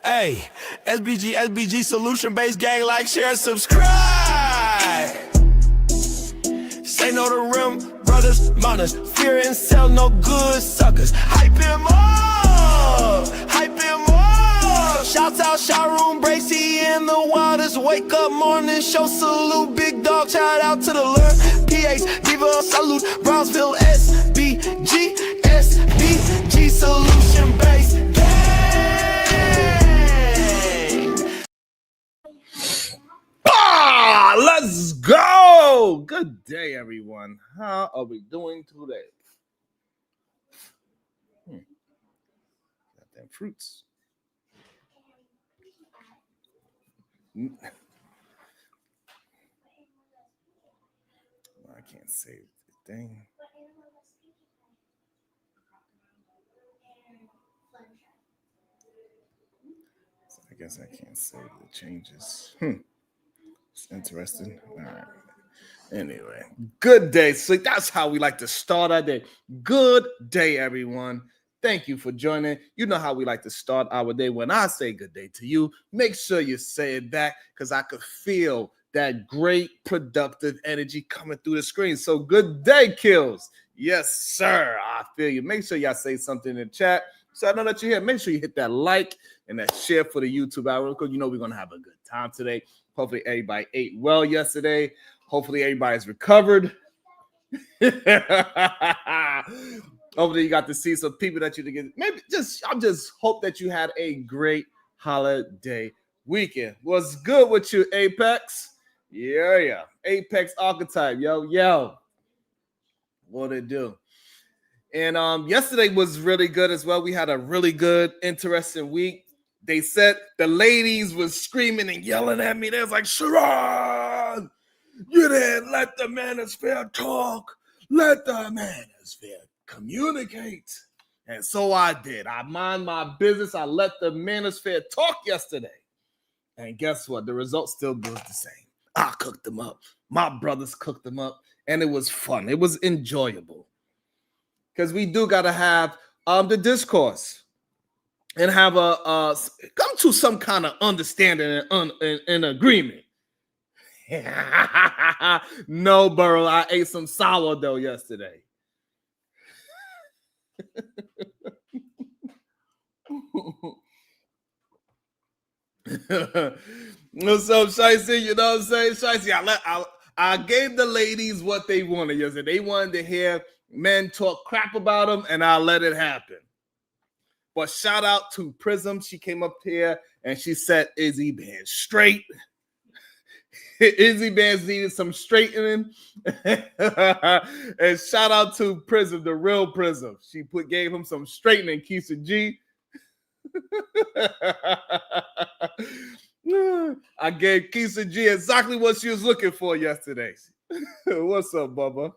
Hey, SBG solution-based gang, like, share, subscribe. Say no to rim, brothers, mothers, fear and sell no good suckers. Hype him up, hype him up. Shouts out, Sharoon, Bracy, and the wildest. Wake up morning, show salute, big dog, shout out to the lure. PH, Diva, salute, Brownsville, SBG solution-based gang. Let's go. Good day, everyone. How are we doing today? Got them fruits. I can't save the thing. So I guess I can't save the changes. It's interesting. All right. Anyway, good day. So that's how we like to start our day. Good day, everyone. Thank you for joining. You know how we like to start our day. When I say good day to you, make sure you say it back because I could feel that great productive energy coming through the screen. So good day, Kills. Yes, sir. I feel you. Make sure y'all say something in the chat so I know that you're here. Make sure you hit that like and that share for the YouTube hour because you know we're going to have a good time today. Hopefully everybody ate well yesterday. Hopefully everybody's recovered. Hopefully you got to see some people that you didn't get. Maybe I just hope that you had a great holiday weekend. What's good with you, Apex? Yeah. Apex Archetype, yo. What it do? And yesterday was really good as well. We had a really good, interesting week. They said the ladies was screaming and yelling at me. They was like, Sharon, you didn't let the manosphere talk. Let the manosphere communicate. And so I did. I mind my business. I let the manosphere talk yesterday. And guess what? The result still was the same. I cooked them up. My brothers cooked them up. And it was fun. It was enjoyable. Because we do got to have the discourse. And have come to some kind of understanding and agreement. No, Burrow, I ate some sourdough yesterday. What's up, Shicey? You know what I'm saying? Shicey, I gave the ladies what they wanted yesterday. They wanted to hear men talk crap about them, and I let it happen. But shout out to Prism. She came up here and she set Izzy Bands straight. Izzy Bands needed some straightening. And shout out to Prism, the real Prism. She gave him some straightening, Keisha G. I gave Keisha G exactly what she was looking for yesterday. What's up, Bubba?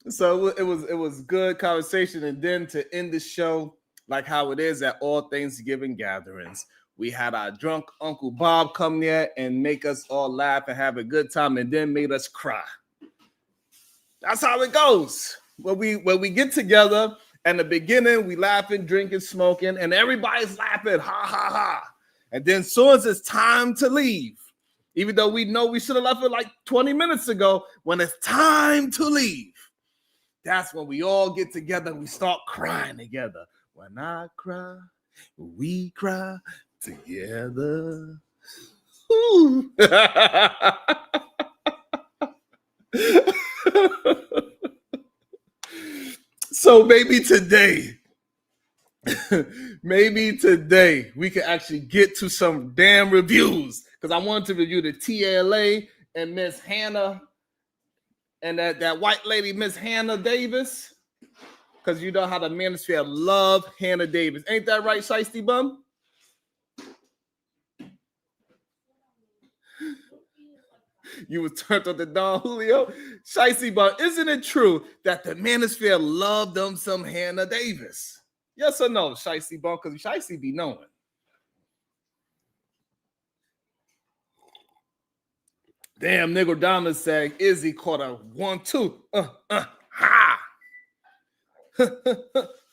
So it was good conversation. And then to end the show, like how it is at all Thanksgiving gatherings, we had our drunk Uncle Bob come there and make us all laugh and have a good time and then made us cry. That's how it goes. When we get together, in the beginning, we laughing, drinking, smoking, and everybody's laughing, ha, ha, ha. And then as soon as it's time to leave, even though we know we should have left it like 20 minutes ago, when it's time to leave, that's when we all get together and we start crying together. When I cry, we cry together. So maybe today we can actually get to some damn reviews because I wanted to review the TLA and Miss Hannah. And that white lady, Miss Hannah Davis, because you know how the manosphere love Hannah Davis. Ain't that right, Shiesty Bum? You was turned on the Don Julio. Shiesty Bum, isn't it true that the manosphere loved them some Hannah Davis? Yes or no, Shiesty Bum? Because Shiesty be knowing. Damn, nigga Diamond said Izzy caught a 1-2. Ha.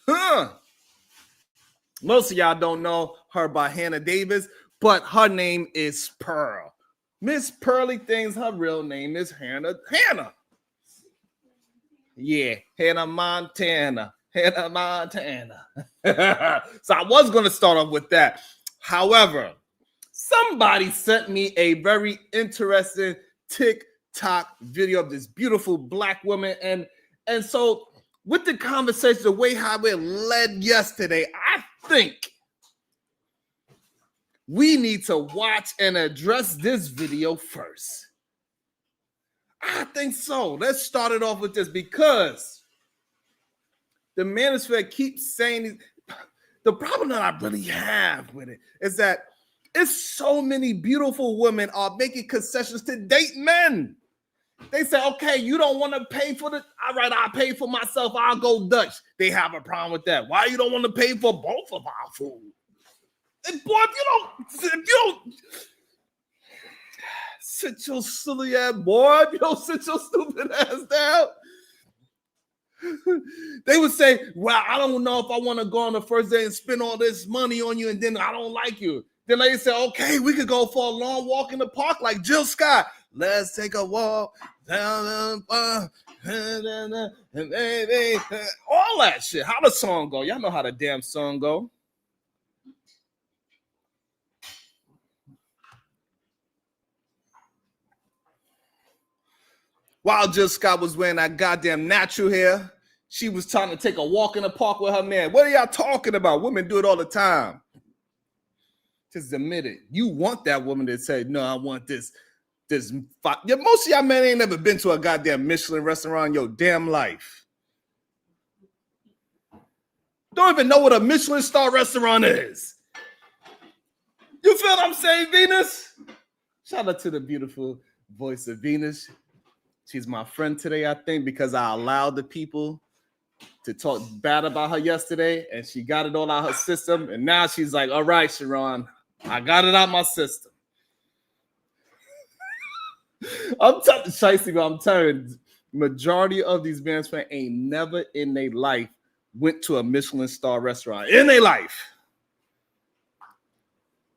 Huh. Most of y'all don't know her by Hannah Davis, but her name is Pearl. Miss Pearly Things, her real name is Hannah. Yeah, Hannah Montana. Hannah Montana. So I was going to start off with that. However, somebody sent me a very interesting TikTok video of this beautiful black woman. And so with the conversation, the way how it led yesterday, I think we need to watch and address this video first. I think so. Let's start it off with this because the manosphere keeps saying the problem that I really have with it is that it's so many beautiful women are making concessions to date men. They say, okay, you don't want to pay for the, all right, I'll pay for myself, I'll go Dutch. They have a problem with that. Why you don't want to pay for both of our food? And boy, if you don't sit your silly ass, boy, if you don't sit your stupid ass down, they would say, well, I don't know if I want to go on the first day and spend all this money on you and then I don't like you. Then they say, okay, we could go for a long walk in the park like Jill Scott. Let's take a walk down the park. And baby, all that shit. How the song go? Y'all know how the damn song go. While Jill Scott was wearing that goddamn natural hair, she was trying to take a walk in the park with her man. What are y'all talking about? Women do it all the time. Just admit it. You want that woman to say, no, I want this. Yeah, most of y'all men ain't never been to a goddamn Michelin restaurant in your damn life. Don't even know what a Michelin star restaurant is. You feel what I'm saying, Venus? Shout out to the beautiful voice of Venus. She's my friend today, I think, because I allowed the people to talk bad about her yesterday, and she got it all out her system, and now she's like, all right, Sharon, I got it out my system. I'm telling you, majority of these bands fans ain't never in their life went to a Michelin star restaurant in their life.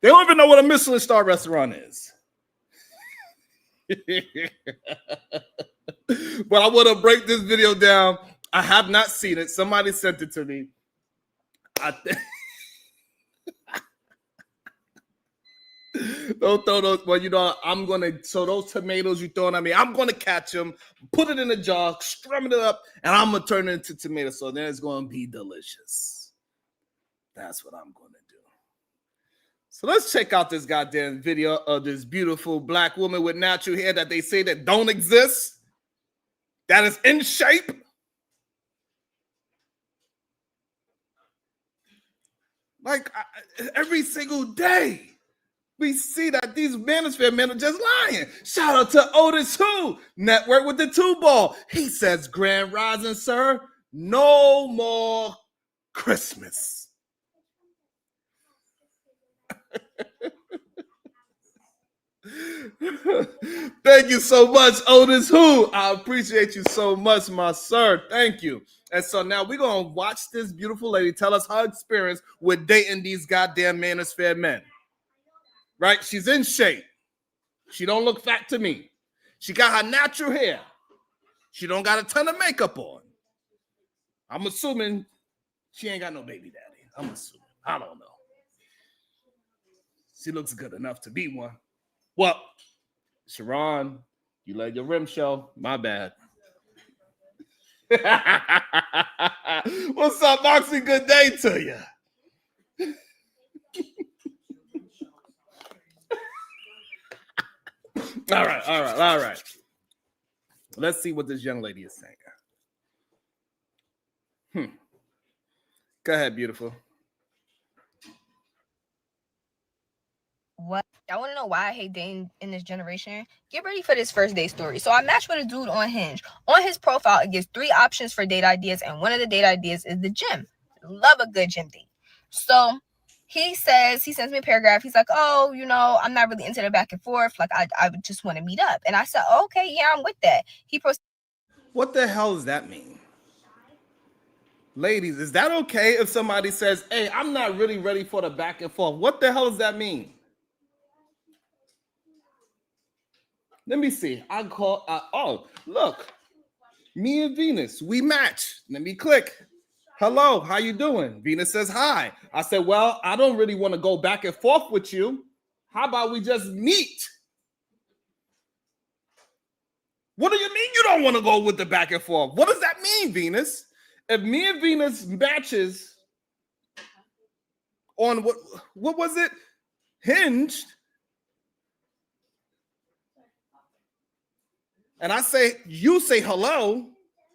They don't even know what a Michelin star restaurant is. But I want to break this video down. I have not seen it. Somebody sent it to me. Don't throw those. Well, you know, I'm gonna. So those tomatoes you throwing at me, I'm gonna catch them, put it in a jar, strum it up, and I'm gonna turn it into tomato. So then it's gonna be delicious. That's what I'm gonna do. So let's check out this goddamn video of this beautiful black woman with natural hair that they say that don't exist, that is in shape. Like every single day, we see that these manosphere men are just lying. Shout out to Otis Who Network with the 2 ball. He says, Grand Rising, sir, no more Christmas. Thank you so much, Otis Who. I appreciate you so much, my sir. Thank you. And so now we're going to watch this beautiful lady tell us her experience with dating these goddamn manosphere men. Right? She's in shape. She don't look fat to me. She got her natural hair. She don't got a ton of makeup on. I'm assuming she ain't got no baby daddy. I'm assuming. I don't know. She looks good enough to be one. Well, Sharon, you let your rim show. My bad. What's up, Moxie? Good day to you. All right. Let's see what this young lady is saying. Go ahead, beautiful. What? I want to know why I hate dating in this generation. Get ready for this first date story. So I matched with a dude on Hinge. On his profile, it gives 3 options for date ideas, and one of the date ideas is the gym. Love a good gym date. So he sends me a paragraph. He's like, oh, you know, I'm not really into the back and forth. Like, I would just want to meet up. And I said, okay, yeah, I'm with that. He proceeded. What the hell does that mean? Ladies, is that okay if somebody says, hey, I'm not really ready for the back and forth? What the hell does that mean? Let me see. Oh, look. Me and Venus, we match. Let me click. Hello, how you doing? Venus says hi. I said, well, I don't really want to go back and forth with you. How about we just meet? What do you mean you don't want to go with the back and forth? What does that mean, Venus? If me and Venus matches on what was it? Hinged. And I say, you say hello.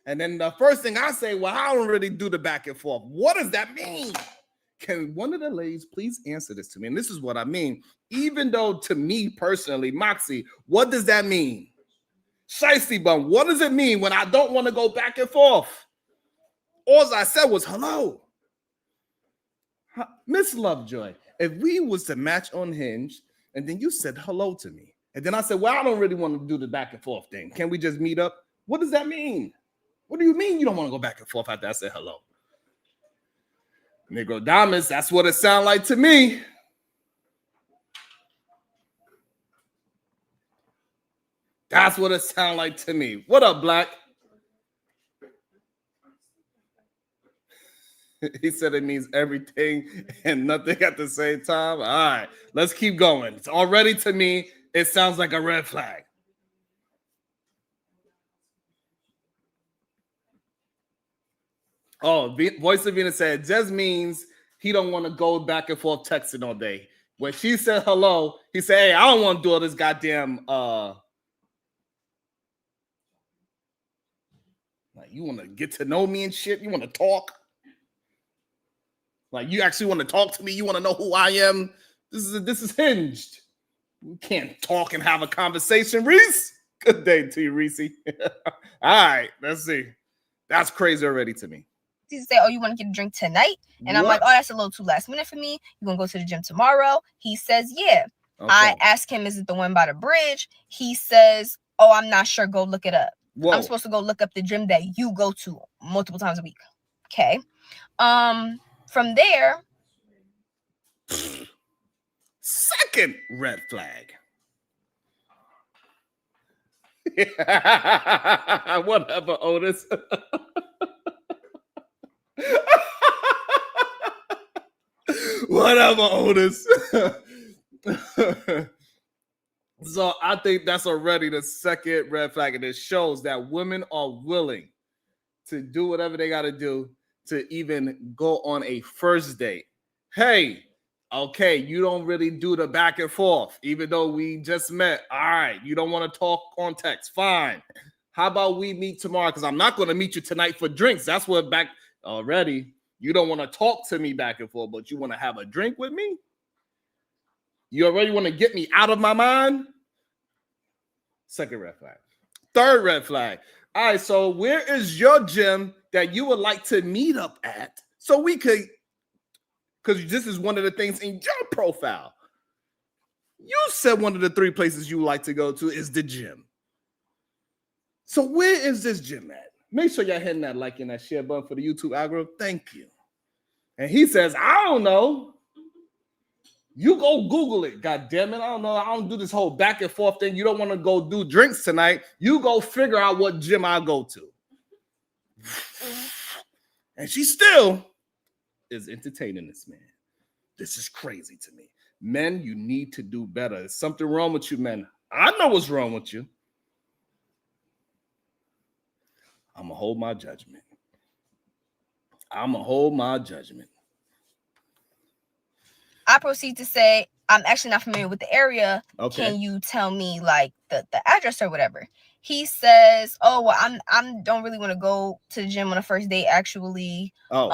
And then the first thing I say, well, I don't really do the back and forth. What does that mean? Can one of the ladies please answer this to me? And this is what I mean. Even though to me personally, Moxie, what does that mean? Shiesty Bum, what does it mean when I don't want to go back and forth? All I said was hello. Miss Lovejoy, if we was to match on Hinge, and then you said hello to me, and then I said, well, I don't really want to do the back and forth thing. Can we just meet up? What does that mean? What do you mean you don't want to go back and forth after I said hello? Negro Damas, that's what it sounds like to me. That's what it sounds like to me. What up, Black? He said it means everything and nothing at the same time. All right, let's keep going. It's already to me, it sounds like a red flag. Oh, Voice of Venus said, it just means he don't want to go back and forth texting all day. When she said hello, he said, hey, I don't want to do all this goddamn, like you want to get to know me and shit? You want to talk? Like, you actually want to talk to me? You want to know who I am? This is hinged. We can't talk and have a conversation, Reese. Good day to you, Reese. All right, let's see. That's crazy already to me. He say, oh, you want to get a drink tonight? And I'm like, oh, that's a little too last minute for me. You gonna go to the gym tomorrow? He says, yeah. Okay. I ask him, is it the one by the bridge? He says, oh, I'm not sure. Go look it up. Whoa. I'm supposed to go look up the gym that you go to multiple times a week. Okay. From there. Second red flag. Whatever, Otis. Whatever, Otis. So I think that's already the second red flag, and it shows that women are willing to do whatever they got to do to even go on a first date. Hey, okay, you don't really do the back and forth, even though we just met. All right, you don't want to talk on text. Fine. How about we meet tomorrow? Because I'm not going to meet you tonight for drinks. That's what back already. You don't want to talk to me back and forth, but you want to have a drink with me? You already want to get me out of my mind? Second red flag. Third red flag. All right, so where is your gym that you would like to meet up at so we could, because this is one of the things in your profile. You said one of the 3 places you like to go to is the gym. So where is this gym at? Make sure y'all hitting that like and that share button for the YouTube algorithm. Thank you. And he says, I don't know. You go Google it. God damn it. I don't know. I don't do this whole back and forth thing. You don't want to go do drinks tonight. You go figure out what gym I go to. And she still is entertaining this man. This is crazy to me. Men, you need to do better. There's something wrong with you, men. I know what's wrong with you. I'm going to hold my judgment. I proceed to say, I'm actually not familiar with the area. Okay. Can you tell me like the address or whatever? He says, oh, well, I'm don't really want to go to the gym on a first date, actually. Oh.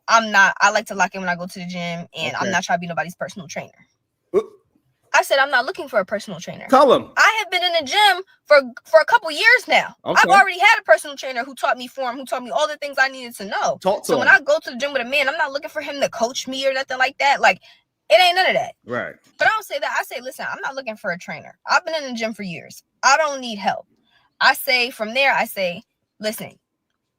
I like to lock in when I go to the gym, and okay. I'm not trying to be nobody's personal trainer. I said, I'm not looking for a personal trainer. Tell him. I have been in the gym for a couple years now. Okay. I've already had a personal trainer who taught me form, who taught me all the things I needed to know. So when I go to the gym with a man, I'm not looking for him to coach me or nothing like that. Like, it ain't none of that. Right. But I don't say that. I say, listen, I'm not looking for a trainer. I've been in the gym for years. I don't need help. I say, from there, I say, listen,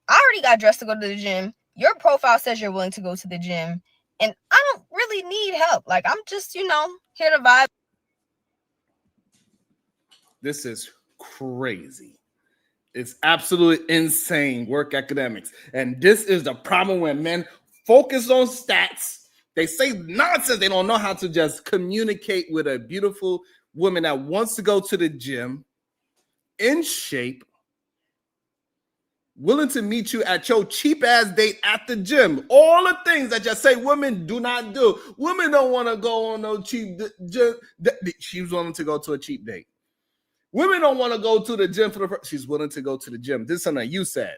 I already got dressed to go to the gym. Your profile says you're willing to go to the gym, and I don't really need help. Like, I'm just, here to vibe. This is crazy. It's absolutely insane work academics. And this is the problem when men focus on stats. They say nonsense. They don't know how to just communicate with a beautiful woman that wants to go to the gym, in shape, willing to meet you at your cheap ass date at the gym. All the things that you say women do not do. Women don't want to go on no cheap gym. She was willing to go to a cheap date. Women don't want to go to the gym for the first. She's willing to go to the gym. This is something you said.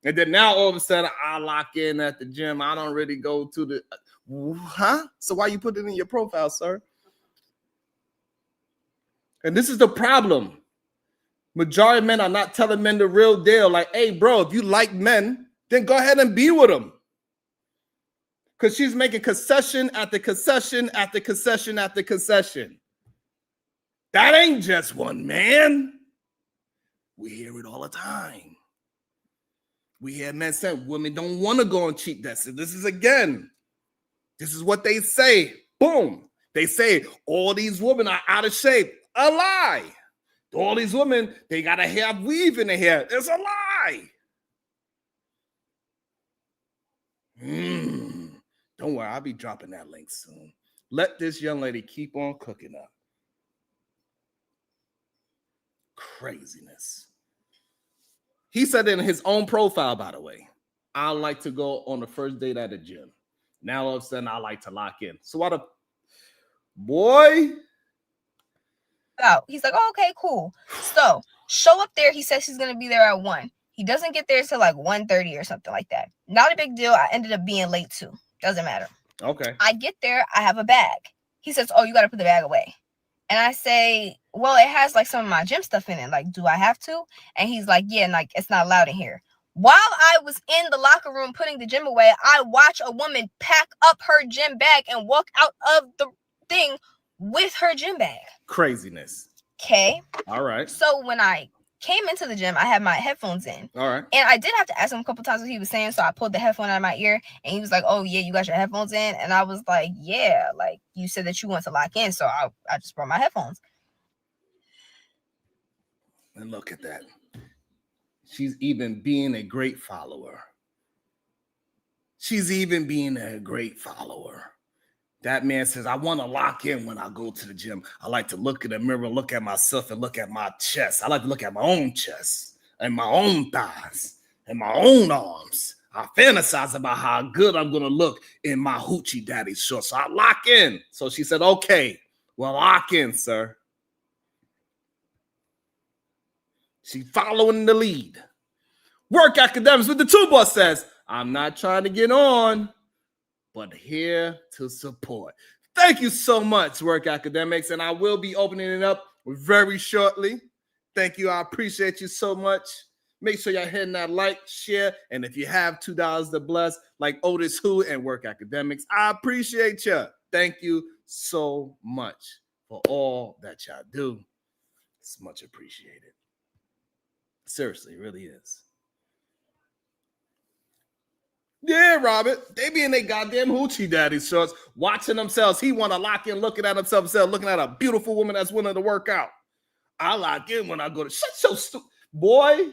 And then now all of a sudden I lock in at the gym. I don't really go to the, huh? So why you put it in your profile, sir? And this is the problem. Majority of men are not telling men the real deal. Like, hey, bro, if you like men, then go ahead and be with them. Because she's making concession after concession after concession after concession. That ain't just one man. We hear it all the time. We hear men say women don't want to go on cheap dates. This is what they say. Boom. They say all these women are out of shape. A lie. All these women, they got to have weave in their hair. It's a lie. Don't worry, I'll be dropping that link soon. Let this young lady keep on cooking up. Craziness. He said in his own profile, by the way, I like to go on the first date at a gym. Now all of a sudden I like to lock in. So what a boy. Out. He's like, oh, okay, cool. So show up there. He says he's gonna be there at 1. He doesn't get there till like 1:30 or something like that. Not a big deal. I ended up being late too. Doesn't matter. Okay. I get there. I have a bag. He says, oh, you got to put the bag away. And I say, well, it has like some of my gym stuff in it. Like, do I have to? And he's like, yeah, and like it's not allowed in here. While I was in the locker room putting the gym away, I watch a woman pack up her gym bag and walk out of the thing with her gym bag. Craziness. Okay. All right. So when I came into the gym, I had my headphones in. All right. And I did have to ask him a couple times what he was saying. So I pulled the headphone out of my ear and he was like, oh, yeah, you got your headphones in? And I was like, yeah, like you said that you want to lock in. So I just brought my headphones. And look at that. She's even being a great follower. That man says, I want to lock in when I go to the gym. I like to look in the mirror, look at myself, and look at my chest. I like to look at my own chest and my own thighs and my own arms. I fantasize about how good I'm going to look in my hoochie daddy shorts. So I lock in. So she said, okay, well, lock in, sir. She's following the lead. Work academics with the 2 boss says, I'm not trying to get on, but here to support. Thank you so much, Work Academics, and I will be opening it up very shortly. Thank you. I appreciate you so much. Make sure y'all hitting that like, share, and if you have $2 to bless, like Otis Who and Work Academics, I appreciate you. Thank you so much for all that y'all do. It's much appreciated. Seriously, it really is. Yeah, Robert. They be in their goddamn hoochie daddy shorts, watching themselves. He want to lock in, looking at himself, looking at a beautiful woman that's willing to work out. I lock in when I go to shut so stupid. Boy,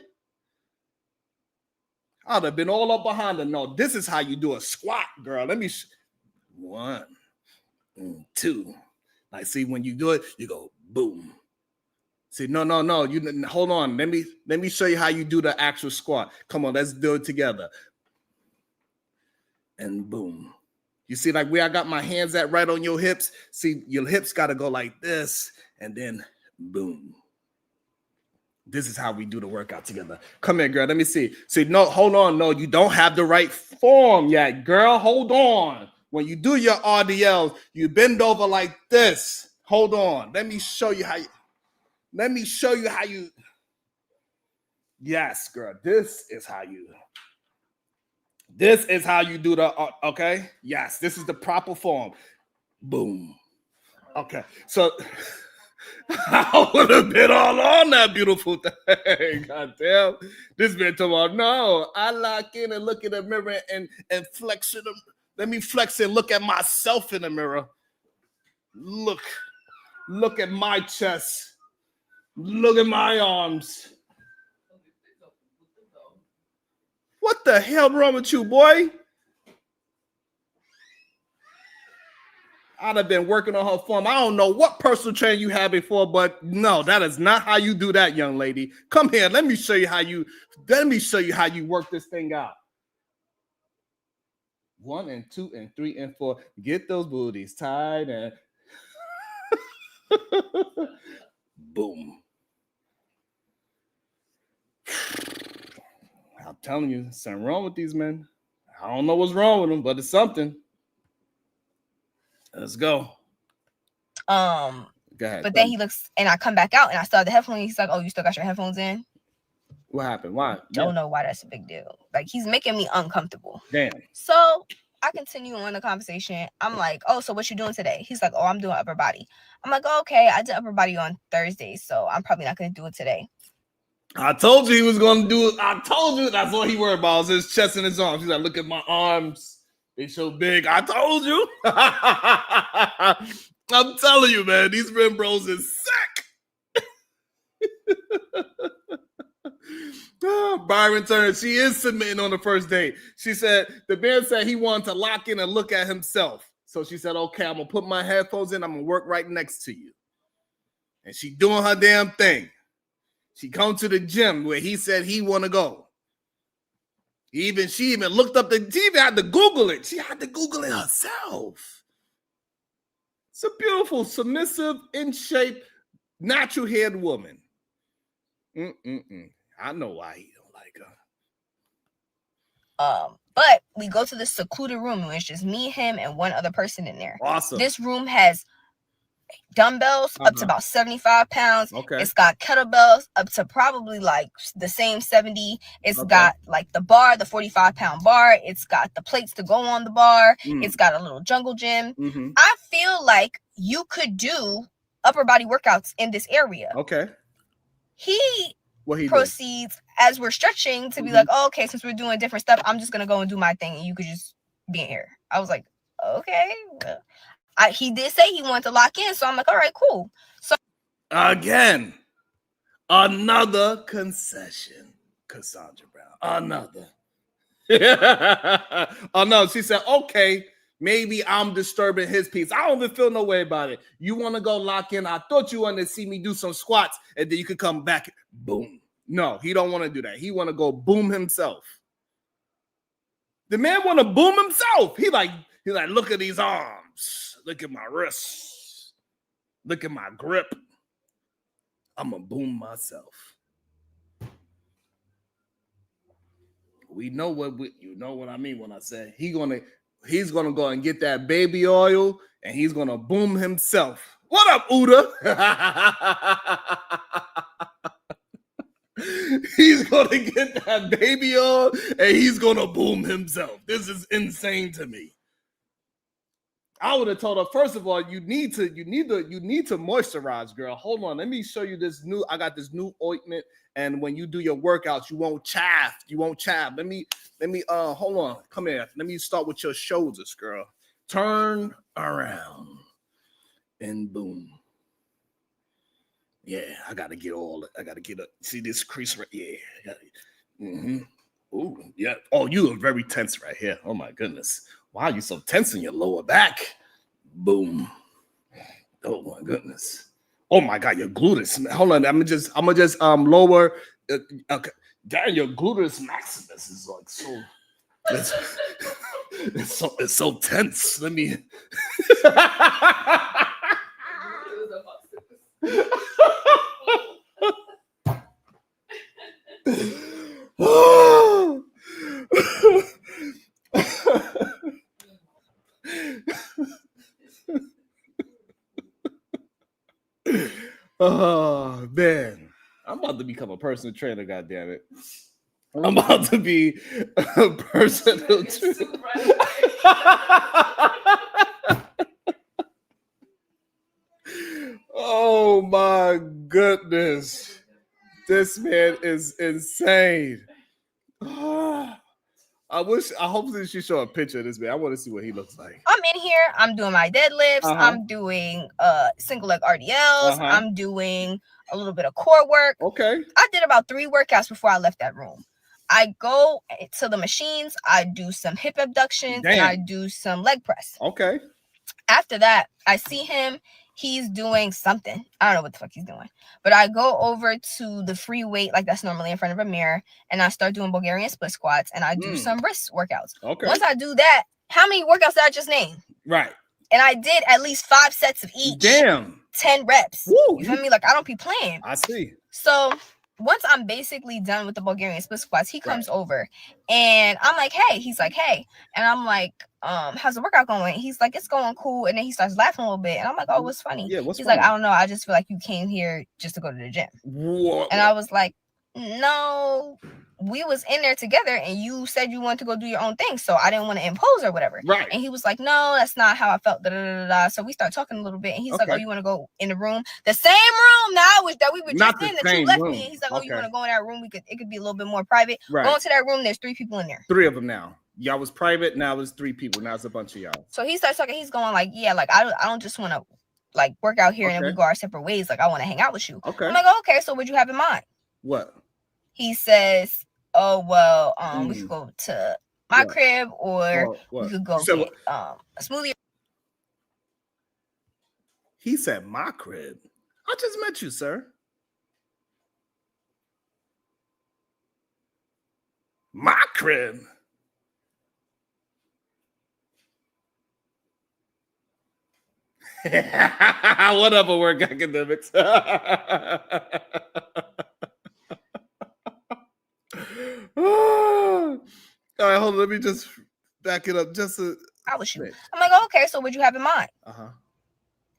I'd have been all up behind her. No, this is how you do a squat, girl. Let me 1, 2. Like, see, when you do it, you go boom. See, no. You hold on. Let me show you how you do the actual squat. Come on, let's do it together. And boom. You see, like where I got my hands at right on your hips? See, your hips got to go like this, and then boom. This is how we do the workout together. Come here, girl. Let me see. See, no, hold on. No, you don't have the right form yet, girl. Hold on. When you do your RDLs, you bend over like this. Hold on. Let me show you how you. Yes, girl. This is how you do the, okay? Yes, this is the proper form. Boom. Okay, so I would have been all on that beautiful thing. God damn. This man talking about, no, I lock in and look in the mirror and flex it. Let me flex and look at myself in the mirror. Look at my chest. Look at my arms. What the hell wrong with you, boy? I'd have been working on her form. I don't know what personal training you had before, but no, that is not how you do that, young lady. Come here. Let me show you how you work this thing out. 1 and 2 and 3 and 4. Get those booties tied and boom. I'm telling you, something wrong with these men. I don't know what's wrong with them, but it's something. Let's go. Go ahead. But then he looks, and I come back out, and I still have the headphones. He's like, "Oh, you still got your headphones in?" What happened? Why? Don't know why that's a big deal. Like, he's making me uncomfortable. Damn. So I continue on the conversation. I'm like, "Oh, so what you doing today?" He's like, "Oh, I'm doing upper body." I'm like, "Oh, okay, I did upper body on Thursday, so I'm probably not going to do it today." I told you he was going to do it. I told you that's what he worried about, was his chest and his arms. He's like, look at my arms. They so big. I told you. I'm telling you, man, these rim bros is sick. Byron Turner, she is submitting on the first date. She said, the man said he wanted to lock in and look at himself. So she said, okay, I'm going to put my headphones in. I'm going to work right next to you. And she doing her damn thing. She come to the gym where he said he want to go. She even looked up she even had to Google it. She had to Google it herself. It's a beautiful, submissive, in shape, natural-haired woman. I know why he don't like her. But we go to the secluded room, and it's just me, him, and one other person in there. Awesome. This room has dumbbells up to about 75 pounds. Okay. It's got kettlebells up to probably like the same 70. It's got like the bar, the 45-pound bar. It's got the plates to go on the bar. It's got a little jungle gym. I feel like you could do upper body workouts in this area. Okay. He What proceeds as we're stretching to be like, oh, okay, since we're doing different stuff, I'm just gonna go and do my thing, and you could just be in here. I was like, okay. He did say he wanted to lock in, so I'm like, all right, cool. So again, another concession, Cassandra Brown. Another. Oh no, she said, okay, maybe I'm disturbing his peace. I don't even feel no way about it. You want to go lock in? I thought you wanted to see me do some squats, and then you could come back. Boom. No, he don't want to do that. He want to go boom himself. The man want to boom himself. He like, look at these arms. Look at my wrists. Look at my grip. I'm going to boom myself. You know what I mean when I say he's gonna go and get that baby oil, and he's gonna boom himself. What up, Uda? He's gonna get that baby oil, and he's gonna boom himself. This is insane to me. I would have told her, first of all, you need to moisturize, girl. Hold on, let me show you I got this new ointment, and when you do your workouts, you won't chafe. Let me hold on. Come here. Let me start with your shoulders, girl. Turn around and boom. Yeah, I gotta get see this crease right. Yeah. Ooh, yeah. Oh, you are very tense right here. Oh my goodness. Why are you so tense in your lower back? Boom. Oh my goodness. Oh my God, your gluteus. Hold on. I'm gonna just lower. Okay. Damn, your gluteus maximus is like so. It's so tense. Let me. Oh man, I'm about to become a personal trainer. God damn it, I'm about to be a personal trainer. Oh Oh my goodness. This man is insane. I hope that she show a picture of this man. I want to see what he looks like. I'm in here. I'm doing my deadlifts. I'm doing single leg RDLs. I'm doing a little bit of core work. Okay. I did about 3 workouts before I left that room. I go to the machines. I do some hip abductions. And I do some leg press. Okay. After that, I see him. He's doing something. I don't know what the fuck he's doing. But I go over to the free weight, like that's normally in front of a mirror, and I start doing Bulgarian split squats, and I do some wrist workouts. Okay. Once I do that, how many workouts did I just name? Right. And I did at least 5 sets of each. Damn. 10 reps. Woo. You feel me? Like, I don't be playing. I see. So once I'm basically done with the Bulgarian split squats, he comes over and I'm like, hey. He's like, hey. And I'm like, how's the workout going? He's like, it's going cool. And then he starts laughing a little bit. And I'm like, oh, what's funny? Yeah, what's He's funny? like, I don't know. I just feel like you came here just to go to the gym. What? And I was like, no, we was in there together and you said you wanted to go do your own thing. So I didn't want to impose or whatever. Right. And he was like, no, that's not how I felt. Da, da, da, da. So we started talking a little bit. And he's like, oh, you want to go in the room? The same room that we were just in that you left me. And he's like, oh, you want to go in that room? It could be a little bit more private. Right. Go into that room. There's 3 people in there. 3 of them now. Y'all was private. Now it's 3 people. Now it's a bunch of y'all. So he starts talking. He's going like, yeah, like I don't just want to like work out here and then we go our separate ways. Like I want to hang out with you. Okay. I'm like, oh, okay. So what'd you have in mind? What? He says, oh, well, we could go to my crib or we could go get a smoothie. He said, my crib? I just met you, sir. My crib? Whatever, work academics. All right, hold on. Let me just back it up. I was shooting. I'm like, oh, okay, so what'd you have in mind?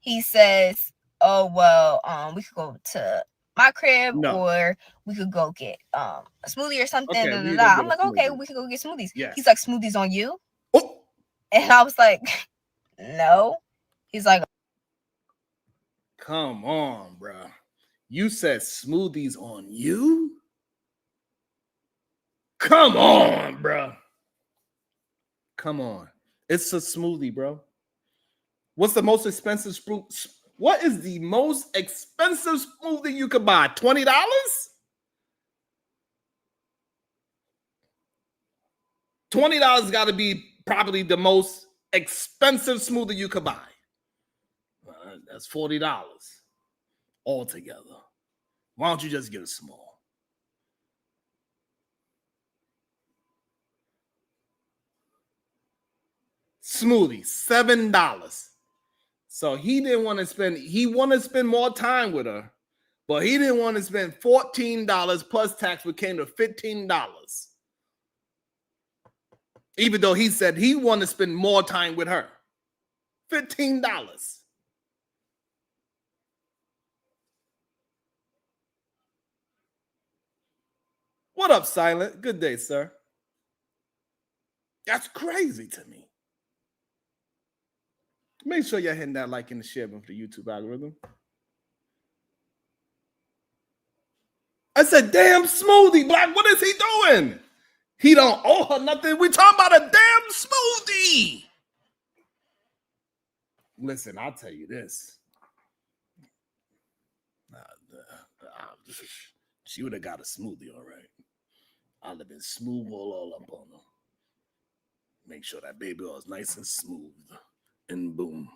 He says, oh, well, we could go to my crib or we could go get a smoothie or something. Okay, I'm like, okay, we could go get smoothies. Yes. He's like, smoothies on you? Oh. And I was like, no. He's like, come on, bro. You said smoothies on you? Come on, bro. Come on. It's a smoothie, bro. What's the most expensive What is the most expensive smoothie you could buy? $20? $20 got to be probably the most expensive smoothie you could buy. That's $40 altogether. Why don't you just get a small? Smoothie, $7. So he didn't want to spend, he wanted to spend more time with her, but he didn't want to spend $14 plus tax, which came to $15. Even though he said he wanted to spend more time with her. $15. What up, Silent? Good day, sir. That's crazy to me. Make sure you're hitting that like and the share button for the YouTube algorithm. I said, damn smoothie, Black. What is he doing? He don't owe her nothing. We talking about a damn smoothie. Listen, I'll tell you this. She would have got a smoothie, all right. I'd have been smooth all up on her. Make sure that baby oil is nice and smooth. And boom.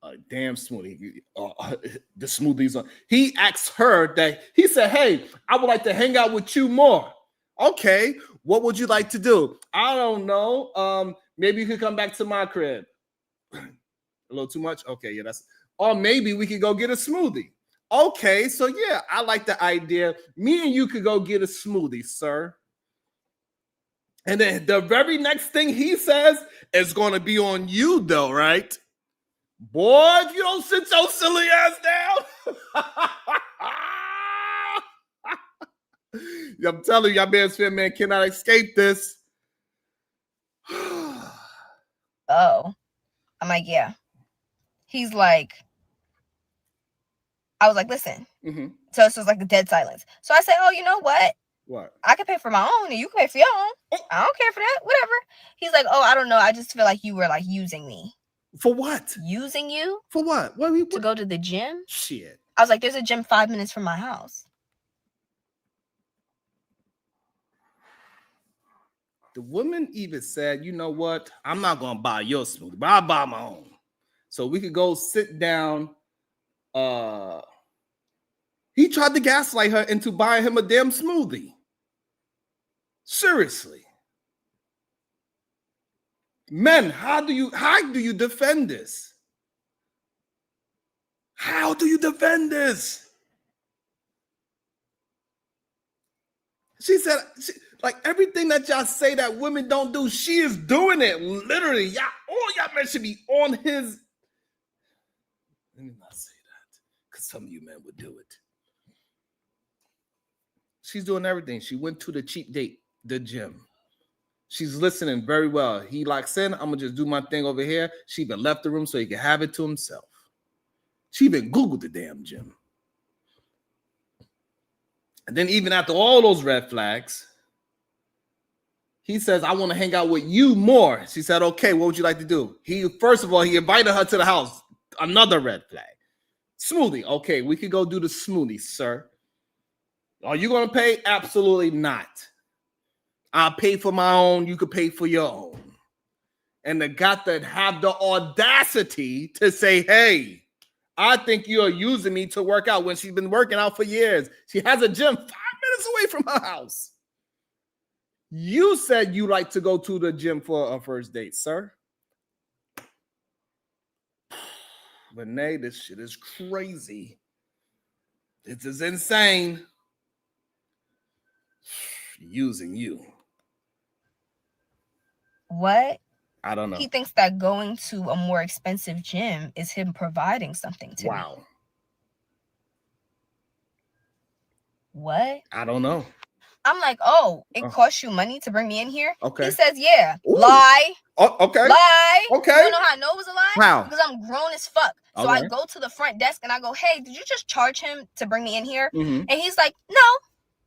A damn smoothie. The smoothies on. He asked her that, he said, hey, I would like to hang out with you more. Okay, what would you like to do? I don't know. Maybe you could come back to my crib. A little too much? Okay, yeah, that's, or maybe we could go get a smoothie. Okay, so yeah, I like the idea. Me and you could go get a smoothie, sir. And then the very next thing he says is going to be on you, though, right? Boy, if you don't sit your silly ass down. I'm telling you, y'all Bears fan man cannot escape this. Oh. I'm like, yeah. He's like, I was like, listen. Mm-hmm. So it's just like a dead silence. So I said, oh, you know what? What? I can pay for my own and you can pay for your own. I don't care for that. Whatever. He's like, oh, I don't know. I just feel like you were like using me. For what? Using you? For what? To go to the gym? Shit. I was like, there's a gym 5 minutes from my house. The woman even said, you know what? I'm not going to buy your smoothie, but I'll buy my own. So we could go sit down. He tried to gaslight her into buying him a damn smoothie. Seriously. Men, how do you defend this? How do you defend this? She said, like everything that y'all say that women don't do, she is doing it. Literally, all y'all men should be on his. Let me not say that, because some of you men would do it. She's doing everything. She went to the cheap date, the gym. She's listening very well. He locks in. I'm gonna just do my thing over here. She even left the room so he could have it to himself. She even Googled the damn gym. And then even after all those red flags, he says, I want to hang out with you more. She said, okay, what would you like to do? First of all, he invited her to the house. Another red flag. Smoothie. Okay, we could go do the smoothie, sir. Are you going to pay? Absolutely not. I'll pay for my own. You could pay for your own. And the guy that have the audacity to say, hey, I think you're using me to work out when she's been working out for years. She has a gym 5 minutes away from her house. You said you like to go to the gym for a first date, sir. Renee, this shit is crazy. This is insane. Using you. What? I don't know. He thinks that going to a more expensive gym is him providing something to me. What? I don't know. I'm like, oh, it costs you money to bring me in here? Okay. He says, yeah. Ooh. Lie. Oh, okay. Lie. Okay. You know how I know it was a lie? How? Because I'm grown as fuck. So I go to the front desk and I go, hey, did you just charge him to bring me in here? Mm-hmm. And he's like, no.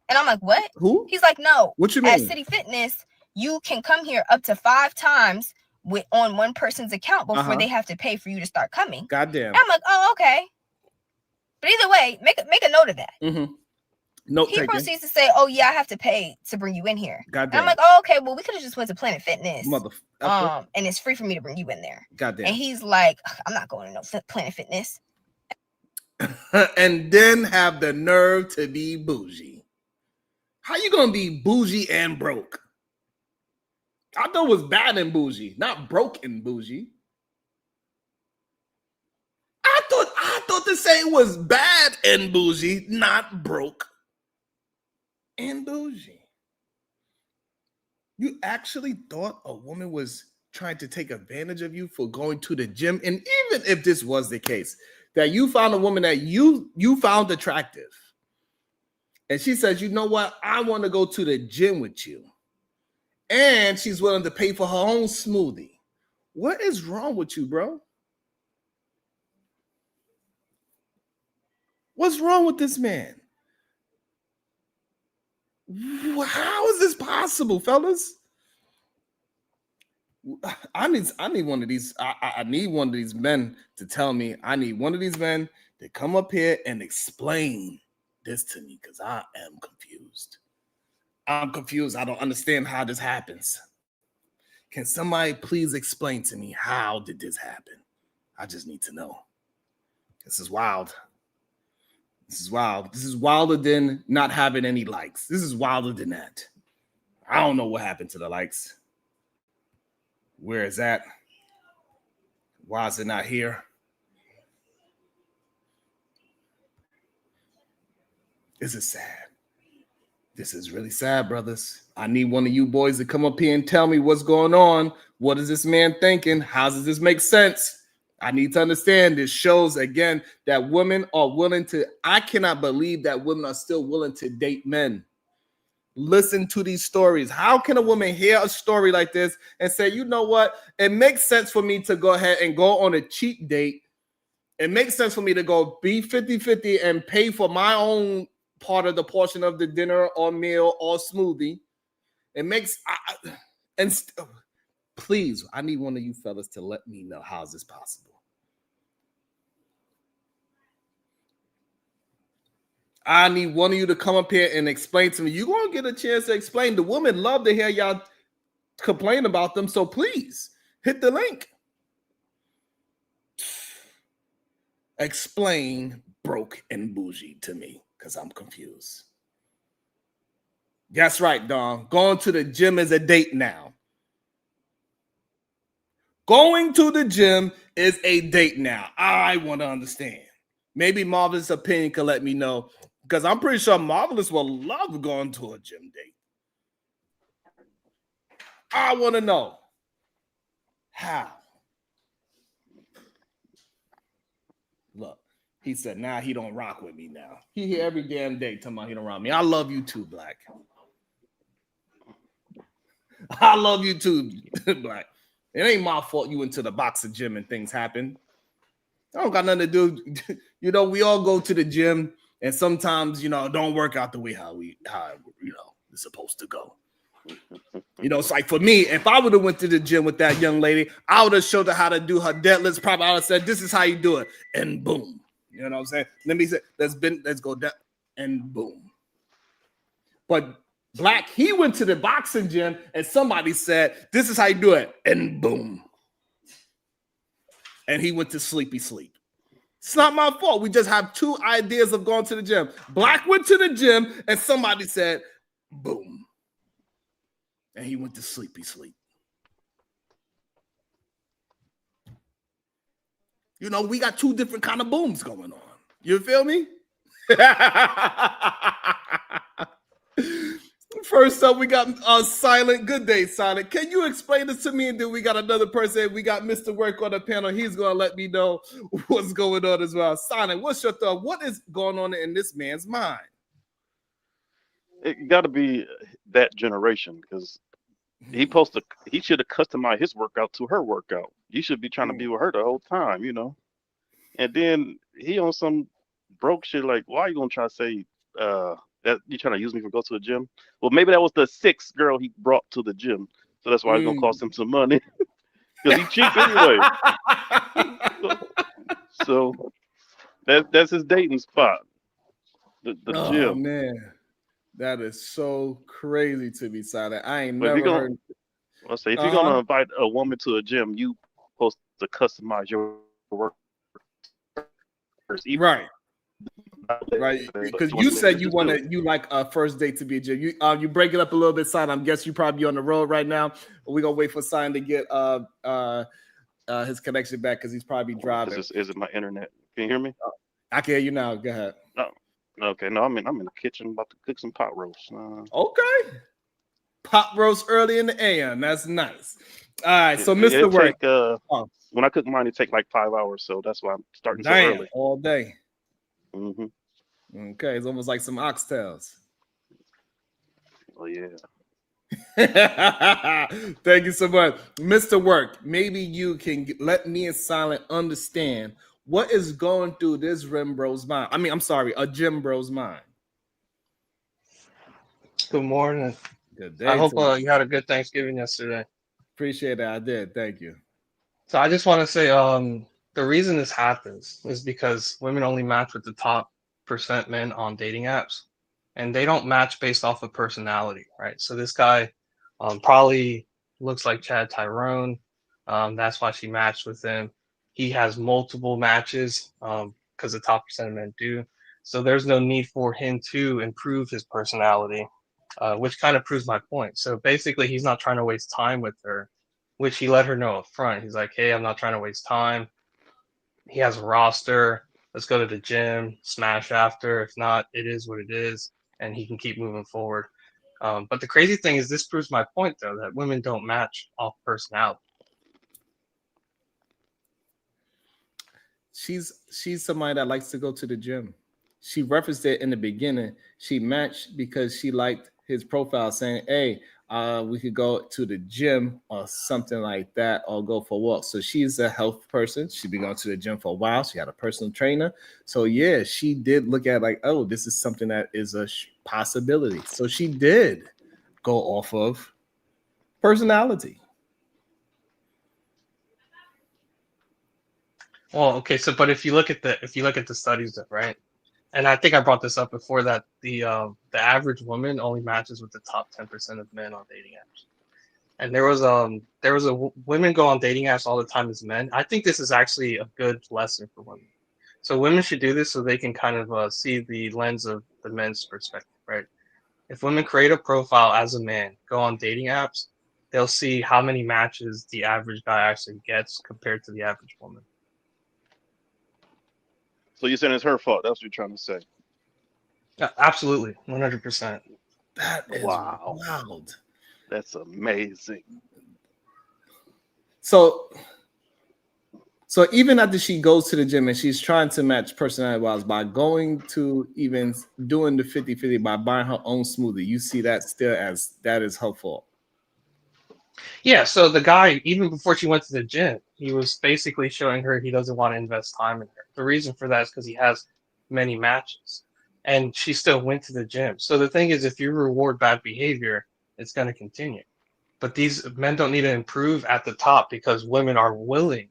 And I'm like, what? Who? He's like, no. What you mean? At City Fitness, you can come here up to 5 times on one person's account before they have to pay for you to start coming. Goddamn. And I'm like, oh, okay. But either way, make a note of that. Mm-hmm. Note He taken. proceeds to say, oh, yeah, I have to pay to bring you in here. Goddamn. And I'm like, oh, okay, well, we could have just went to Planet Fitness. Motherfucker. And it's free for me to bring you in there. Goddamn. And he's like, I'm not going to no Planet Fitness. And then have the nerve to be bougie. How you gonna be bougie and broke? I thought it was bad and bougie, not broke and bougie. I thought the saying was bad and bougie, not broke and bougie. You actually thought a woman was trying to take advantage of you for going to the gym? And even if this was the case, that you found a woman that you found attractive, and she says, you know what? I want to go to the gym with you. And she's willing to pay for her own smoothie. What is wrong with you, bro? What's wrong with this man? How is this possible, fellas? I need one of these. I need one of these men to tell me. I need one of these men to come up here and explain this to me, because I am confused. I'm confused. I don't understand how this happens. Can somebody please explain to me, how did this happen? I just need to know. This is wild. This is wild. This is wilder than not having any likes. This is wilder than that. I don't know what happened to the likes. Where is that? Why is it not here? This is sad. This is really sad, brothers. I need one of you boys to come up here and tell me what's going on. What is this man thinking? How does this make sense? I need to understand. This shows, again, that women are willing to, I cannot believe that women are still willing to date men. Listen to these stories. How can a woman hear a story like this and say, you know what? It makes sense for me to go ahead and go on a cheap date it makes sense for me to go be 50-50 and pay for my own part of the portion of the dinner or meal or smoothie. It makes please, I need one of you fellas to let me know how is this possible. I need one of you to come up here and explain to me. You're going to get a chance to explain. The women love to hear y'all complain about them, so please hit the link. Explain broke and bougie to me, because I'm confused. That's right, Dawn. Going to the gym is a date now. Going to the gym is a date now. I want to understand. Maybe Marvelous Opinion can let me know, because I'm pretty sure Marvelous will love going to a gym date. I want to know how. Look, he said, now he don't rock with me now. He here every damn day talking about he don't rock with me. I love you too, Black. I love you too, Black. It ain't my fault you went to the boxing gym and things happen. I don't got nothing to do. You know, we all go to the gym and sometimes, you know, don't work out the way how you know, it's supposed to go. You know, it's like for me, if I would have went to the gym with that young lady, I would have showed her how to do her deadlifts. Probably I would have said, this is how you do it. And boom. You know what I'm saying? Let me say, let's go down and boom. But Black, he went to the boxing gym and somebody said, this is how you do it. And boom. And he went to sleepy sleep. It's not my fault. We just have two ideas of going to the gym. Black went to the gym and somebody said, boom. And he went to sleepy sleep. You know, we got two different kind of booms going on. You feel me? First up, we got Silent. Good day, Silent. Can you explain this to me? And then we got another person. We got Mr. Work on the panel. He's going to let me know what's going on as well. Silent, what's your thought? What is going on in this man's mind? It got to be that generation, because he should have customized his workout to her workout. You should be trying to be with her the whole time, you know. And then he on some broke shit like, why are you gonna try to say that you trying to use me for go to the gym? Well, maybe that was the sixth girl he brought to the gym, so that's why it's gonna cost him some money, because he cheap anyway. so that's his dating spot, the gym. Oh man. That is so crazy to be Silent. I ain't But never heard. I'll say, if you're gonna invite a woman to a gym, you supposed to customize your work. Right. Because you said you like a first date to be a gym. You break it up a little bit, Silent. I'm guessing you probably on the road right now. We're gonna wait for Silent to get his connection back because he's probably driving. Is it my internet? Can you hear me? I can hear you now. Go ahead. Okay, no, I'm in the kitchen about to cook some pot roast. Okay. Pot roast early in the AM. That's nice. All right, so Mr. Work. When I cook mine, it takes like 5 hours, so that's why I'm starting so early. All day. Mm-hmm. Okay, it's almost like some oxtails. Oh, yeah. Thank you so much. Mr. Work, maybe you can let me and Silent understand what is going through this gym bro's mind. A gym bro's mind. Good morning. Good day. I hope you had a good Thanksgiving yesterday. Appreciate it. I did. Thank you. So I just want to say the reason this happens is because women only match with the top % men on dating apps, and they don't match based off of personality, right? So this guy probably looks like Chad Tyrone. That's why she matched with him. He has multiple matches because the top % of men do. So there's no need for him to improve his personality, which kind of proves my point. So basically, he's not trying to waste time with her, which he let her know up front. He's like, hey, I'm not trying to waste time. He has a roster. Let's go to the gym, smash after. If not, it is what it is, and he can keep moving forward. But the crazy thing is this proves my point, though, that women don't match off personality. She's somebody that likes to go to the gym. She referenced it in the beginning. She matched because she liked his profile saying, hey, We could go to the gym or something like that, or go for walks. So she's a health person. She'd be going to the gym for a while. She had a personal trainer. So yeah, she did look at like, oh, this is something that is a possibility. So she did go off of personality. Well, okay, so but if you look at the studies, right, and I think I brought this up before that the average woman only matches with the top 10% of men on dating apps. And women go on dating apps all the time as men. I think this is actually a good lesson for women. So women should do this so they can kind of see the lens of the men's perspective, right? If women create a profile as a man, go on dating apps, they'll see how many matches the average guy actually gets compared to the average woman. So you're saying it's her fault? That's what you're trying to say? Yeah, absolutely, 100%. That is Wow, wild. that's amazing. So even after she goes to the gym and she's trying to match personality wise by going to even doing the 50-50 by buying her own smoothie, you see that still as that is her fault. Yeah, so the guy, even before she went to the gym, he was basically showing her he doesn't want to invest time in her. The reason for that is because he has many matches, and she still went to the gym. So the thing is, if you reward bad behavior, it's going to continue. But these men don't need to improve at the top because women are willing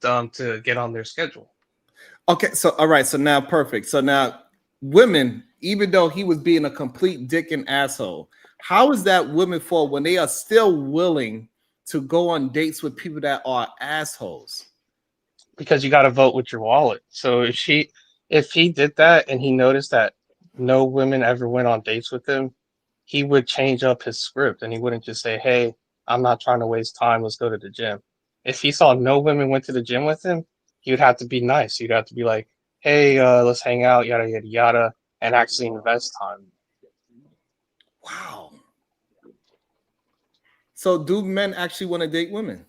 to get on their schedule. Okay, so all right, so now perfect. So now women, even though he was being a complete dick and asshole, how is that women fault when they are still willing to go on dates with people that are assholes? Because you got to vote with your wallet. So if he did that and he noticed that no women ever went on dates with him, he would change up his script and he wouldn't just say, "Hey, I'm not trying to waste time. Let's go to the gym." If he saw no women went to the gym with him, he would have to be nice. He'd have to be like, "Hey, let's hang out, yada yada yada," and actually invest time. Wow. So do men actually want to date women?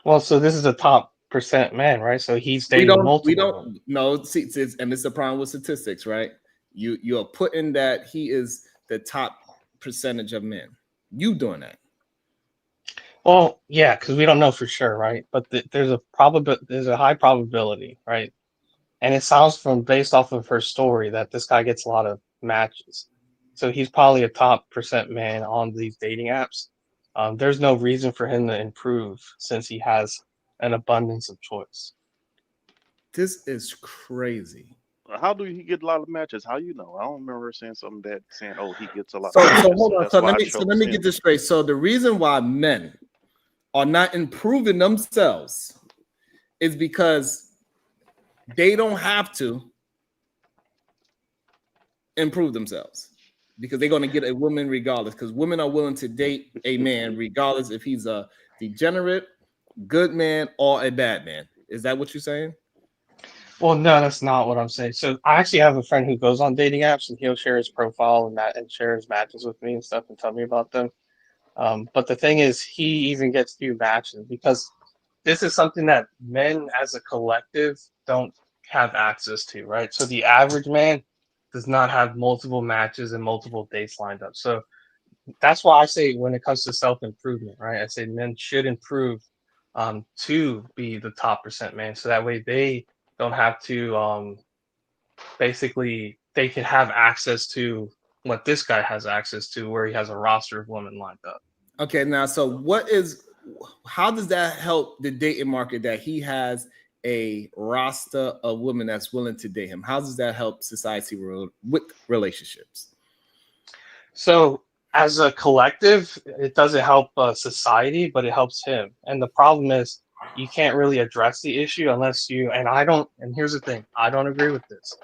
Well, so this is a top percent man, right? So he's We dating we multiple women. don't know. See, and it's the problem with statistics, right? You're putting that he is the top percentage of men. You doing that? Well, yeah, because we don't know for sure, right? But there's a high probability, right? And it sounds from based off of her story that this guy gets a lot of matches. So he's probably a top percent man on these dating apps. There's no reason for him to improve since he has an abundance of choice. This is crazy. How do he get a lot of matches? How you know? I don't remember her saying something that saying, "Oh, he gets a lot So of matches, hold so on. that's why I So chose let me him." get this straight. So the reason why men are not improving themselves is because they don't have to improve themselves because they're going to get a woman regardless. Because women are willing to date a man regardless if he's a degenerate, good man, or a bad man. Is that what you're saying? Well, no, that's not what I'm saying. So I actually have a friend who goes on dating apps and he'll share his profile and share his matches with me and stuff and tell me about them. But the thing is, he even gets few matches because this is something that men as a collective don't have access to, right? So the average man does not have multiple matches and multiple dates lined up. So that's why I say when it comes to self improvement, right? I say men should improve to be the top percent man, so that way they don't have to basically they can have access to what this guy has access to, where he has a roster of women lined up. Okay, now, so how does that help the dating market that he has a roster of women that's willing to date him? How does that help society with relationships? So as a collective, it doesn't help society, but it helps him. And the problem is you can't really address the issue unless you and I don't. And here's the thing: I don't agree with this.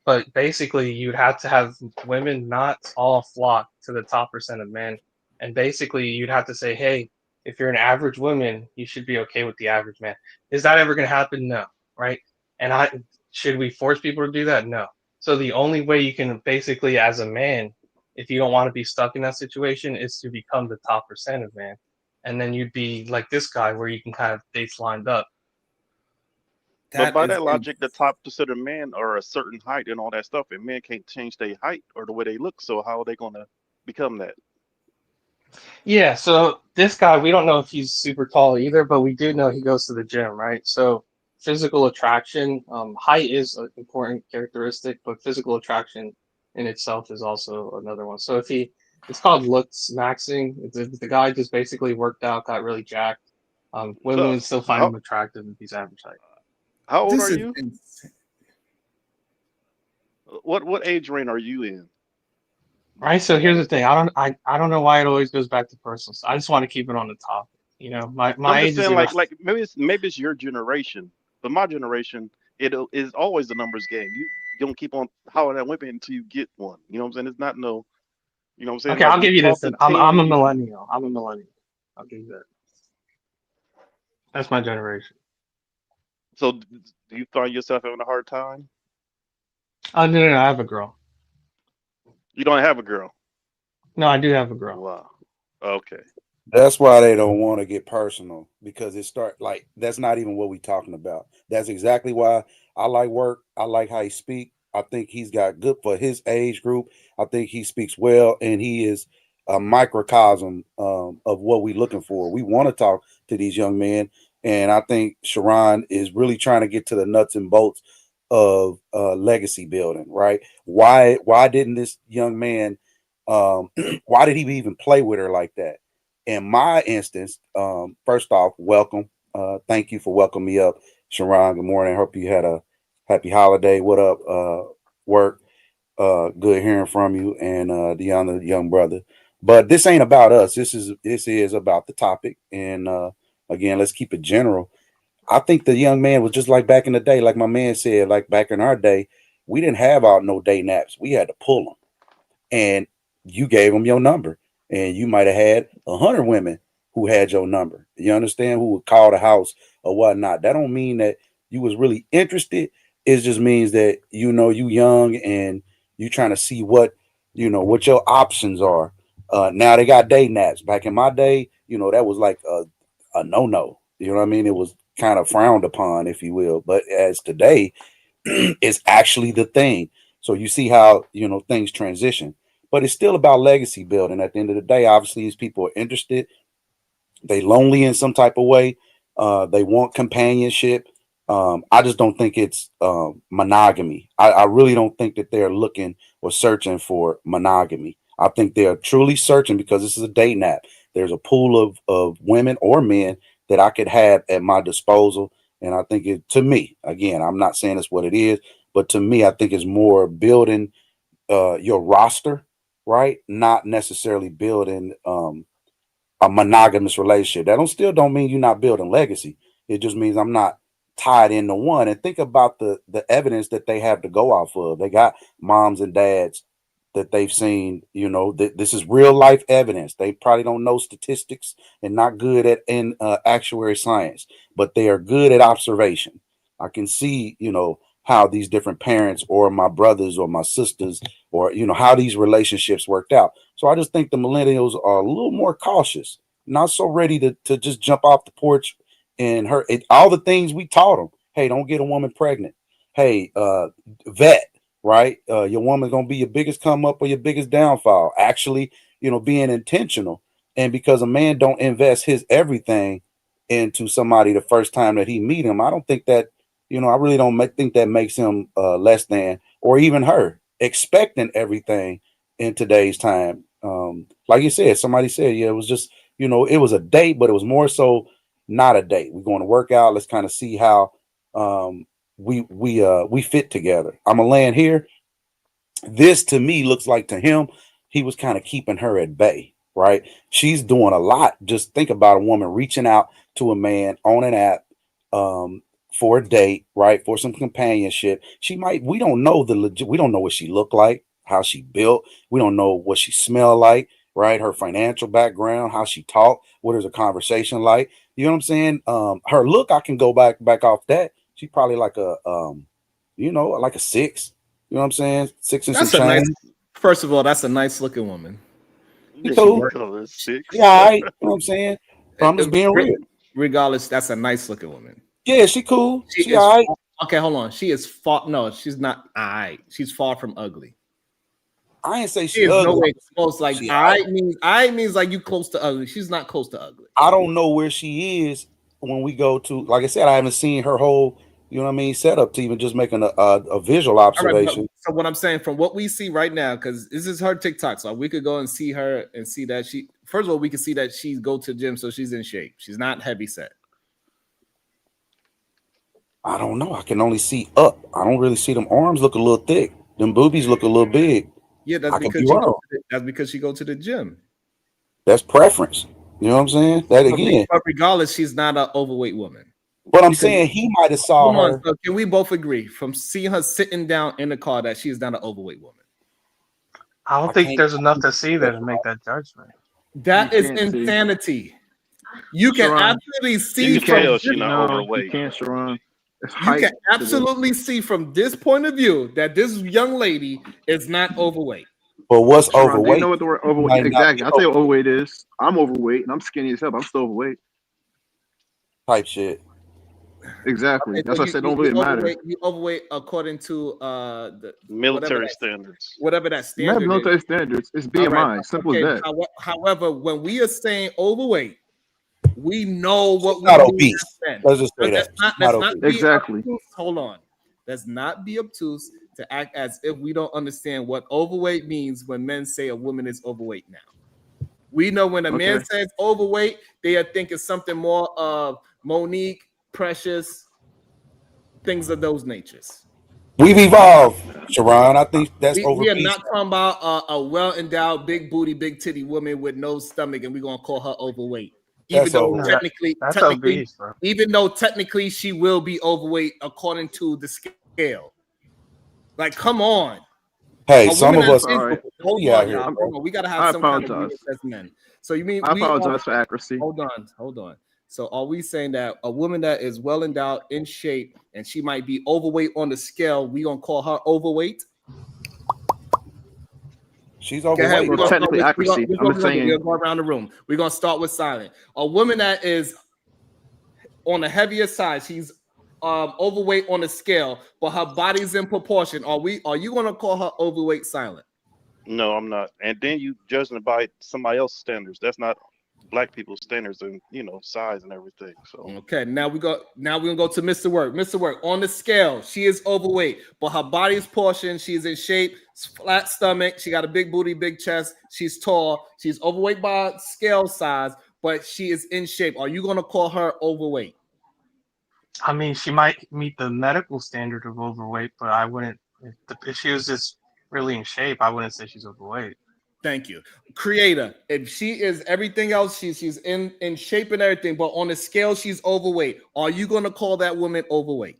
But basically, you'd have to have women not all flock to the top percent of men. And basically, you'd have to say, hey, if you're an average woman, you should be okay with the average man. Is that ever going to happen? No, right? And should we force people to do that? No. So the only way you can basically, as a man, if you don't want to be stuck in that situation, is to become the top percent of man. And then you'd be like this guy, where you can kind of dates lined up. But That by is that logic, the top percent of men are a certain height and all that stuff, and men can't change their height or the way they look. So how are they gonna become that? Yeah, so this guy, we don't know if he's super tall either, but we do know he goes to the gym, right? So physical attraction, height is an important characteristic, but physical attraction in itself is also another one. So it's called looks maxing. The guy just basically worked out, got really jacked. Women So would still find how him attractive if he's average height. how old This are is you? insane. What age range are you in? Right. So here's the thing. I don't know why it always goes back to personal. So I just want to keep it on the topic. You know, No, my I'm just age is saying, around. like maybe it's your generation, but my generation, it is always the numbers game. You don't keep on hollering at women until you get one. You know what I'm saying? It's not no. You know what I'm saying? Okay, Like I'll you give you this then. talking I'm 10, a you millennial. I'm a millennial. I'll give you that. That's my generation. so do you find yourself having a hard time? Oh no, I have a girl. You don't have a girl. No, I do have a girl. Wow. Okay. That's why they don't want to get personal because it start like that's not even what we talking about. That's exactly why I like work. I like how he speak. I think he's got good for his age group. I think he speaks well, and he is a microcosm of what we're looking for. We want to talk to these young men, and I think Sharon is really trying to get to the nuts and bolts of legacy building. Right? Why didn't this young man? Why did he even play with her like that? In my instance, first off, welcome. Thank you for welcoming me up, Sharon. Good morning. Hope you had a happy holiday. What up, work? Good hearing from you and the other young brother. But this ain't about us. This is about the topic. And again, let's keep it general. I think the young man was just like back in the day, like my man said, like back in our day, we didn't have out no day naps. We had to pull them and you gave them your number, and you might have had 100 women who had your number. You understand? Who would call the house or whatnot. That don't mean that you was really interested. It just means that you young and you trying to see what your options are. Now they got day naps. Back in my day, that was like a no. You know what I mean? It was kind of frowned upon, if you will. But as today, is actually the thing. So you see how things transition, but it's still about legacy building. At the end of the day, obviously, these people are interested. They lonely in some type of way. They want companionship. I just don't think it's monogamy. I really don't think that they're looking or searching for monogamy. I think they're truly searching because this is a date nap. There's a pool of women or men that I could have at my disposal. And I think to me, again, I'm not saying it's what it is, but to me, I think it's more building your roster, right? Not necessarily building a monogamous relationship. That don't mean you're not building legacy. It just means I'm not tied into one. And think about the evidence that they have to go off of. They got moms and dads that they've seen. This is real life evidence. They probably don't know statistics and not good at in actuary science, but they are good at observation. I can see, how these different parents or my brothers or my sisters or how these relationships worked out. So I just think the millennials are a little more cautious, not so ready to just jump off the porch and all the things we taught them. Hey, don't get a woman pregnant. Hey, vet, right? Your woman's gonna be your biggest come up or your biggest downfall. Actually, being intentional. And because a man don't invest his everything into somebody the first time that he meet him, I don't think that, I really don't think that makes him less than or even her expecting everything in today's time. Like you said, somebody said, yeah, it was just, it was a date, but it was more so not a date. We're going to work out. Let's kind of see how we fit together. I'm gonna land here. This to me looks like to him, he was kind of keeping her at bay, right? She's doing a lot. Just think about a woman reaching out to a man on an app for a date, right? For some companionship. We don't know we don't know what she looked like, how she built. We don't know what she smelled like, right? Her financial background, how she talked, what is her conversation like? You know what I'm saying? Her look, I can go back off that. She's probably like like a 6. You know what I'm saying? 6 and some That's a nice. change. First of all, that's a nice looking woman. She She cool. work. Color Yeah, 6. all right. You know what I'm saying? But I'm just being real. Regardless, that's a nice looking woman. Yeah, she cool. She She is all right. okay. Hold on. She is far. No, she's not. All right. She's far from ugly. I ain't say She she is no ugly. way close. Like I means like you close to ugly. She's not close to ugly. I don't know where she is when we go to. Like I said, I haven't seen her whole. You know what I mean? Setup to even just making a visual All right, observation. so what I'm saying from what we see right now, because this is her TikTok, so we could go and see her and see that she. First of all, we can see that she go to the gym, so she's in shape. She's not heavy set. I don't know. I can only see up. I don't really see them arms look a little thick. Them boobies look a little big. Yeah, that's I could because be she wrong. that's because she go to the gym. That's preference. You know what I'm saying? That again. But regardless, she's not an overweight woman. But I'm saying he might have saw Come on, her. so can we both agree from seeing her sitting down in the car that she is not an overweight woman? I don't think there's enough to see there to make that judgment. That is insanity. You can absolutely see You can tell she's not No, overweight. you can't, Sharon. It's you height can to this. absolutely see from this point of view that this young lady is not overweight. But what's Sharon, do you overweight? know what the word overweight? Might not Exactly. be I'll tell you what overweight is. I'm overweight and I'm skinny as hell. But I'm still overweight. Type shit. Exactly. Okay, That's so why I said don't really matter. You overweight according to the Military standards. whatever that You have standard is. military standards. It's All BMI. right, Simple okay, as that. However, when we are saying overweight, we know what we Not mean obese. then. Let's just say Let's that. not, Not let's not obese. be Exactly. obtuse. Hold on. Let's not be obtuse to act as if we don't understand what overweight means when men say a woman is overweight now. We know when a man says overweight, they are thinking something more of Monique, Precious, things of those natures. We've evolved, Sharon. I think that's We are obese. not talking about a well-endowed, big booty, big titty woman with no stomach, and we're gonna call her overweight. Even That's though overweight. That's technically, obese, bro. even though technically she will be overweight according to the scale. Like, come on. Hey, A some woman of us. All right. hold Yeah, on, y'all. Hold on. We gotta have I some kind of apologize. unit as men. So you mean I apologize for accuracy. hold on. So are we saying that a woman that is well endowed, in shape, and she might be overweight on the scale, we gonna call her overweight? She's Go ahead. overweight. Well, technically accuracy. I'm just saying. We'll go around the room. We're gonna start with silent. A woman that is on the heavier side, she's overweight on the scale, but her body's in proportion. Are you gonna call her overweight, silent? No, I'm not. And then you judging it by somebody else's standards. That's not black people's standards and size and everything. So Okay, now we're gonna go to Mr. Work. Mr. Work, on the scale, she is overweight, but her body's portion, she's in shape, flat stomach, she got a big booty, big chest, she's tall, she's overweight by scale size, but she is in shape. Are you gonna call her overweight? I mean, she might meet the medical standard of overweight, but I wouldn't. If she was just really in shape, I wouldn't say she's overweight. Thank you. Creator, if she is everything else, she's in shape and everything, but on the scale, she's overweight. Are you gonna call that woman overweight?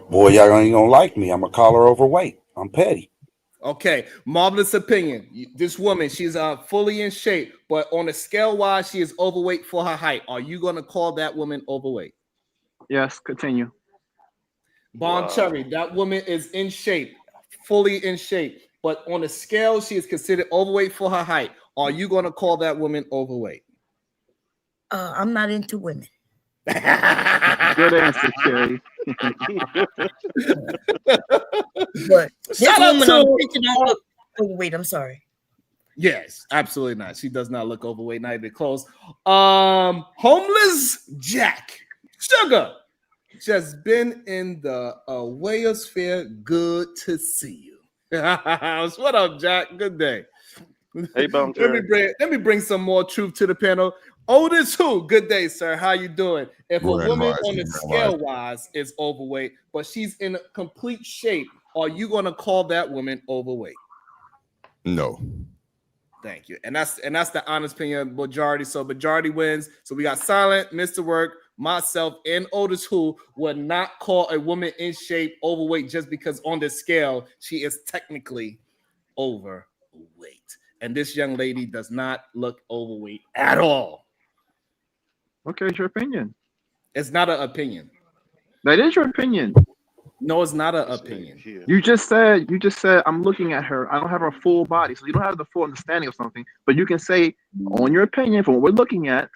Boy, y'all ain't gonna like me. I'm gonna call her overweight. I'm petty. Okay, marvelous opinion. This woman, she's fully in shape, but on a scale wise, she is overweight for her height. Are you gonna call that woman overweight? Yes. Continue. Bon Cherry, that woman is in shape, fully in shape, but on a scale, she is considered overweight for her height. Are you gonna call that woman overweight? I'm not into women. Good answer, Cherry. But this Shout out woman to- I'm thinking I look overweight. I'm sorry. Yes, absolutely not. She does not look overweight, not even close. Homeless Jack Sugar just been in the Wws Good to see you. What up, Jack? Good day. Hey, Bum Jerry. Let me bring some more truth to the panel. Otis who? Good day, sir. How you doing? If a woman on the scale wise is overweight, but she's in complete shape, are you going to call that woman overweight? No. Thank you. And that's the honest opinion majority. So majority wins. So we got Silent, Mr. Work, myself, and Otis who would not call a woman in shape overweight just because on the scale she is technically overweight. And this young lady does not look overweight at all. Okay, it's your opinion. It's not an opinion. That is your opinion. No, it's not an opinion. You just said I'm looking at her. I don't have her full body, so you don't have the full understanding of something. But you can say, on your opinion, from what we're looking at,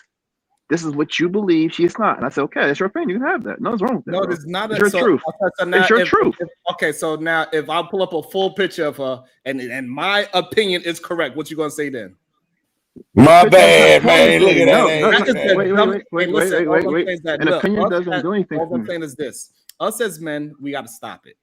this is what you believe she's not. And I said, okay, that's your opinion. You can have that. Nothing's wrong with that. No, bro. there's not. It's your truth. So now It's your truth. Okay, so now if I pull up a full picture of her and my opinion is correct, what you gonna say then? My bad, man. Look at that. Wait. An opinion doesn't do anything. All I'm saying is this: us as men, we got to stop it.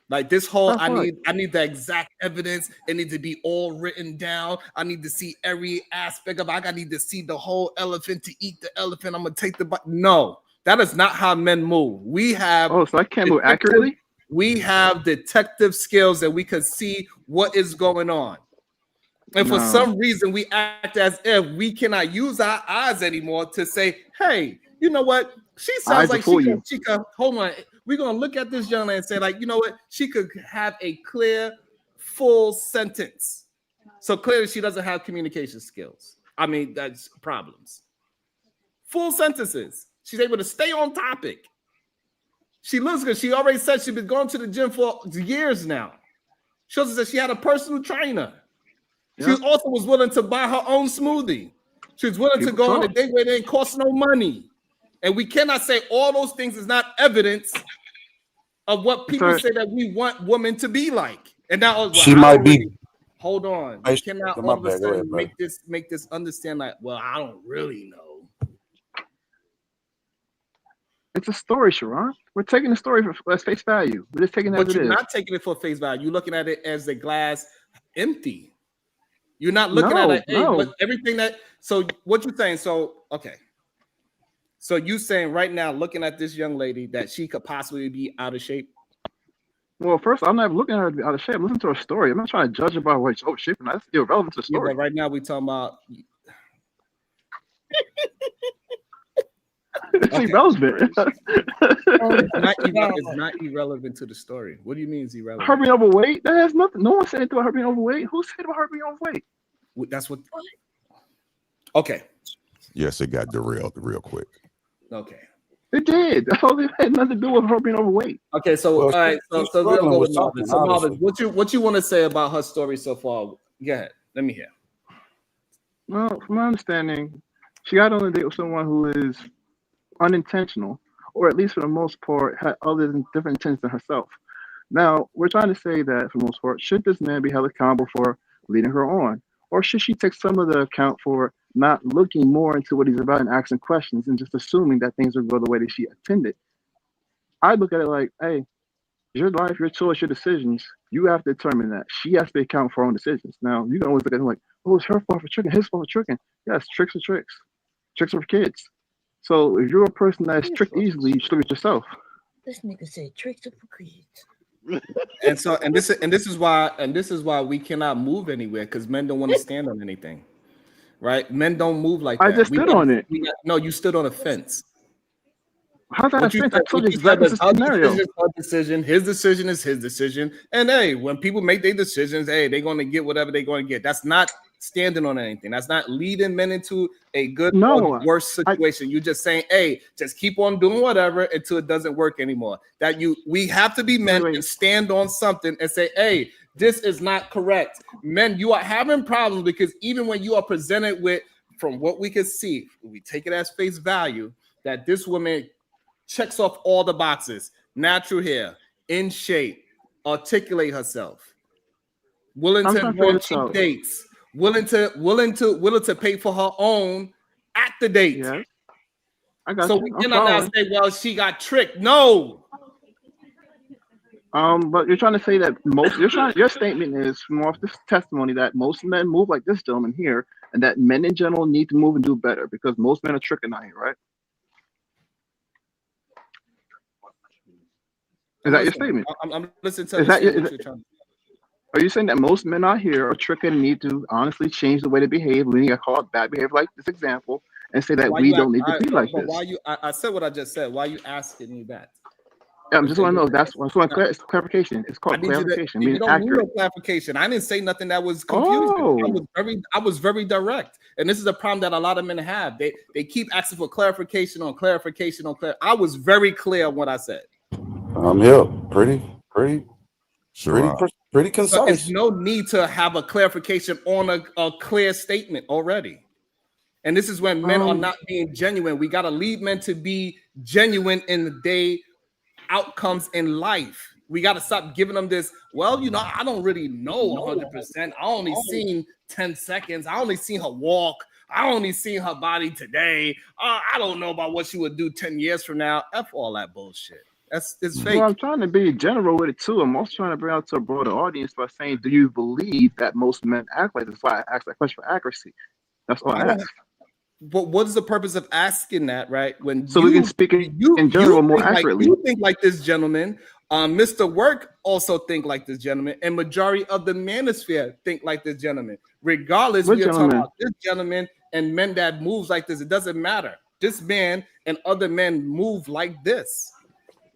Like this whole, I need the exact evidence. It needs to be all written down. I need to see every aspect of it. I need to see the whole elephant to eat the elephant. I'm gonna take the bite. No, that is not how men move. We have so I can't move accurately. We have detective skills that we can see what is going on. And for some reason, we act as if we cannot use our eyes anymore to say, hey, you know what? She sounds like she could, hold on. We're going to look at this young lady and say, like, you know what? She could have a clear, full sentence. So clearly she doesn't have communication skills. I mean, that's problems. Full sentences. She's able to stay on topic. She looks good. She already said she's been going to the gym for years now. She also said she had a personal trainer. She also was willing to buy her own smoothie. She was willing to go on a date where it didn't cost no money. And we cannot say all those things is not evidence of what people say that we want women to be like. And now she might be. Hold on. We cannot all of a sudden make this understand like, well, I don't really know. It's a story, Sharon. We're taking the story for face value. We're just taking it as it is. But you're not taking it for face value. You're looking at it as the glass empty. You're not looking at it. Hey, but everything that. So what you're saying? So okay. So you saying right now, looking at this young lady, that she could possibly be out of shape? Well, first, I'm not looking at her to be out of shape. Listen to her story. I'm not trying to judge her by what she's out of shape. That's irrelevant to the story. But right now, we're talking about. It's irrelevant. It's not irrelevant to the story. What do you mean it's irrelevant? Her being overweight? That has nothing. No one said anything about her being overweight. Who said about her being overweight? That's what. Okay. Yes, it got derailed real quick. Okay. It did. It had nothing to do with her being overweight. Okay, so all right, so we'll go with Marvin. So Marvin, what you want to say about her story so far? Go ahead. Let me hear. Well, from my understanding, she got on a date with someone who is unintentional, or at least for the most part, had other than different intents than herself. Now, we're trying to say that for the most part, should this man be held accountable for leading her on? Or should she take some of the account for not looking more into what he's about and asking questions and just assuming that things will go the way that she intended? I look at it like, hey, your life, your choice, your decisions, you have to determine that. She has to account for her own decisions. Now, you can always look at it like, oh, it's her fault for tricking, his fault for tricking. Yes, tricks are tricks. Tricks are for kids. So if you're a person that's tricked easily, you should look at yourself. This nigga said tricks are for kids. And this is why we cannot move anywhere, because men don't want to stand on anything, right? Men don't move like that. I just stood on it. No, you stood on a fence. How's that a fence? I told you exactly the scenario. His decision is his decision. And hey, when people make their decisions, hey, they're going to get whatever they're going to get. That's not standing on anything. That's not leading men into a good or worse situation. You're just saying, hey, just keep on doing whatever until it doesn't work anymore. We have to be men and stand on something and say, hey, this is not correct. Men, you are having problems because even when you are presented with, from what we can see, we take it as face value, that this woman checks off all the boxes: natural hair, in shape, articulate herself, willing to go on cheap dates, willing to pay for her own at the date. Yeah. I got so you. we cannot now say, well, she got tricked. No. But you're trying to say that your statement is more of this testimony that most men move like this gentleman here, and that men in general need to move and do better because most men are tricking out here, right? Is that your statement? I'm listening to Are you saying that most men out here are tricking and need to honestly change the way they behave? When you get caught bad behavior like this example, and say that we don't need to be like this. I said what I just said. Why are you asking me that? Yeah, I just want to know. It's clarification. It's called clarification. You don't need no clarification. I didn't say nothing that was confusing. I was very direct, and this is a problem that a lot of men have. They keep asking for clarification on clarification on clarification. I was very clear on what I said. I'm here. Pretty concise. So there's no need to have a clarification on a clear statement already. And this is when men are not being genuine. We got to lead men to be genuine in the day outcomes in life. We got to stop giving them this, well, you know, I don't really know 100%. I only seen 10 seconds. I only seen her walk. I only seen her body today. I don't know about what she would do 10 years from now. F all that bullshit. It's fake. Well, I'm trying to be general with it too. I'm also trying to bring out to a broader audience by saying, do you believe that most men act like this? That's why I asked that question for accuracy. That's all I asked. But what is the purpose of asking that, right? When so we can speak in general more accurately. You think like this gentleman. Mr. Work also think like this gentleman, and majority of the manosphere think like this gentleman. Regardless, we are talking about this gentleman and men that moves like this. It doesn't matter. This man and other men move like this.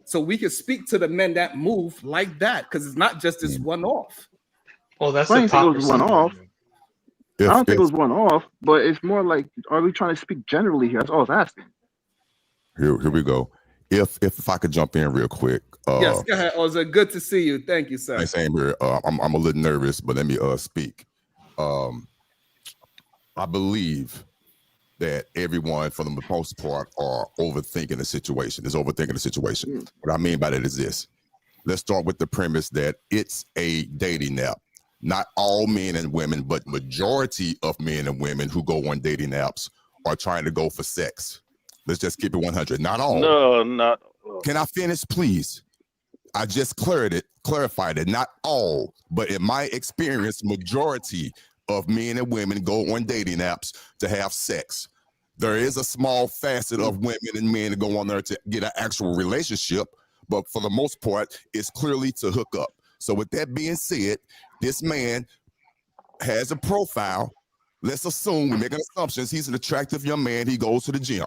So we can speak to the men that move like that because it's not just this one-off. Well, that's the top one-off. I don't think it was one-off, but it's more like, are we trying to speak generally here? That's all I was asking. Here we go. If I could jump in real quick. Yes, go ahead, Oza. Good to see you. Thank you, sir. Same here. I'm a little nervous, but let me speak. I believe that everyone, for the most part, are overthinking the situation. What I mean by that is this. Let's start with the premise that it's a dating app. Not all men and women, but majority of men and women who go on dating apps are trying to go for sex. Let's just keep it 100. Not all. No, not. Can I finish, please? I just clarified it. Not all, but in my experience, majority of men and women go on dating apps to have sex. There is a small facet of women and men that go on there to get an actual relationship, but for the most part, it's clearly to hook up. So with that being said, this man has a profile. Let's assume, we're making assumptions, he's an attractive young man. He goes to the gym.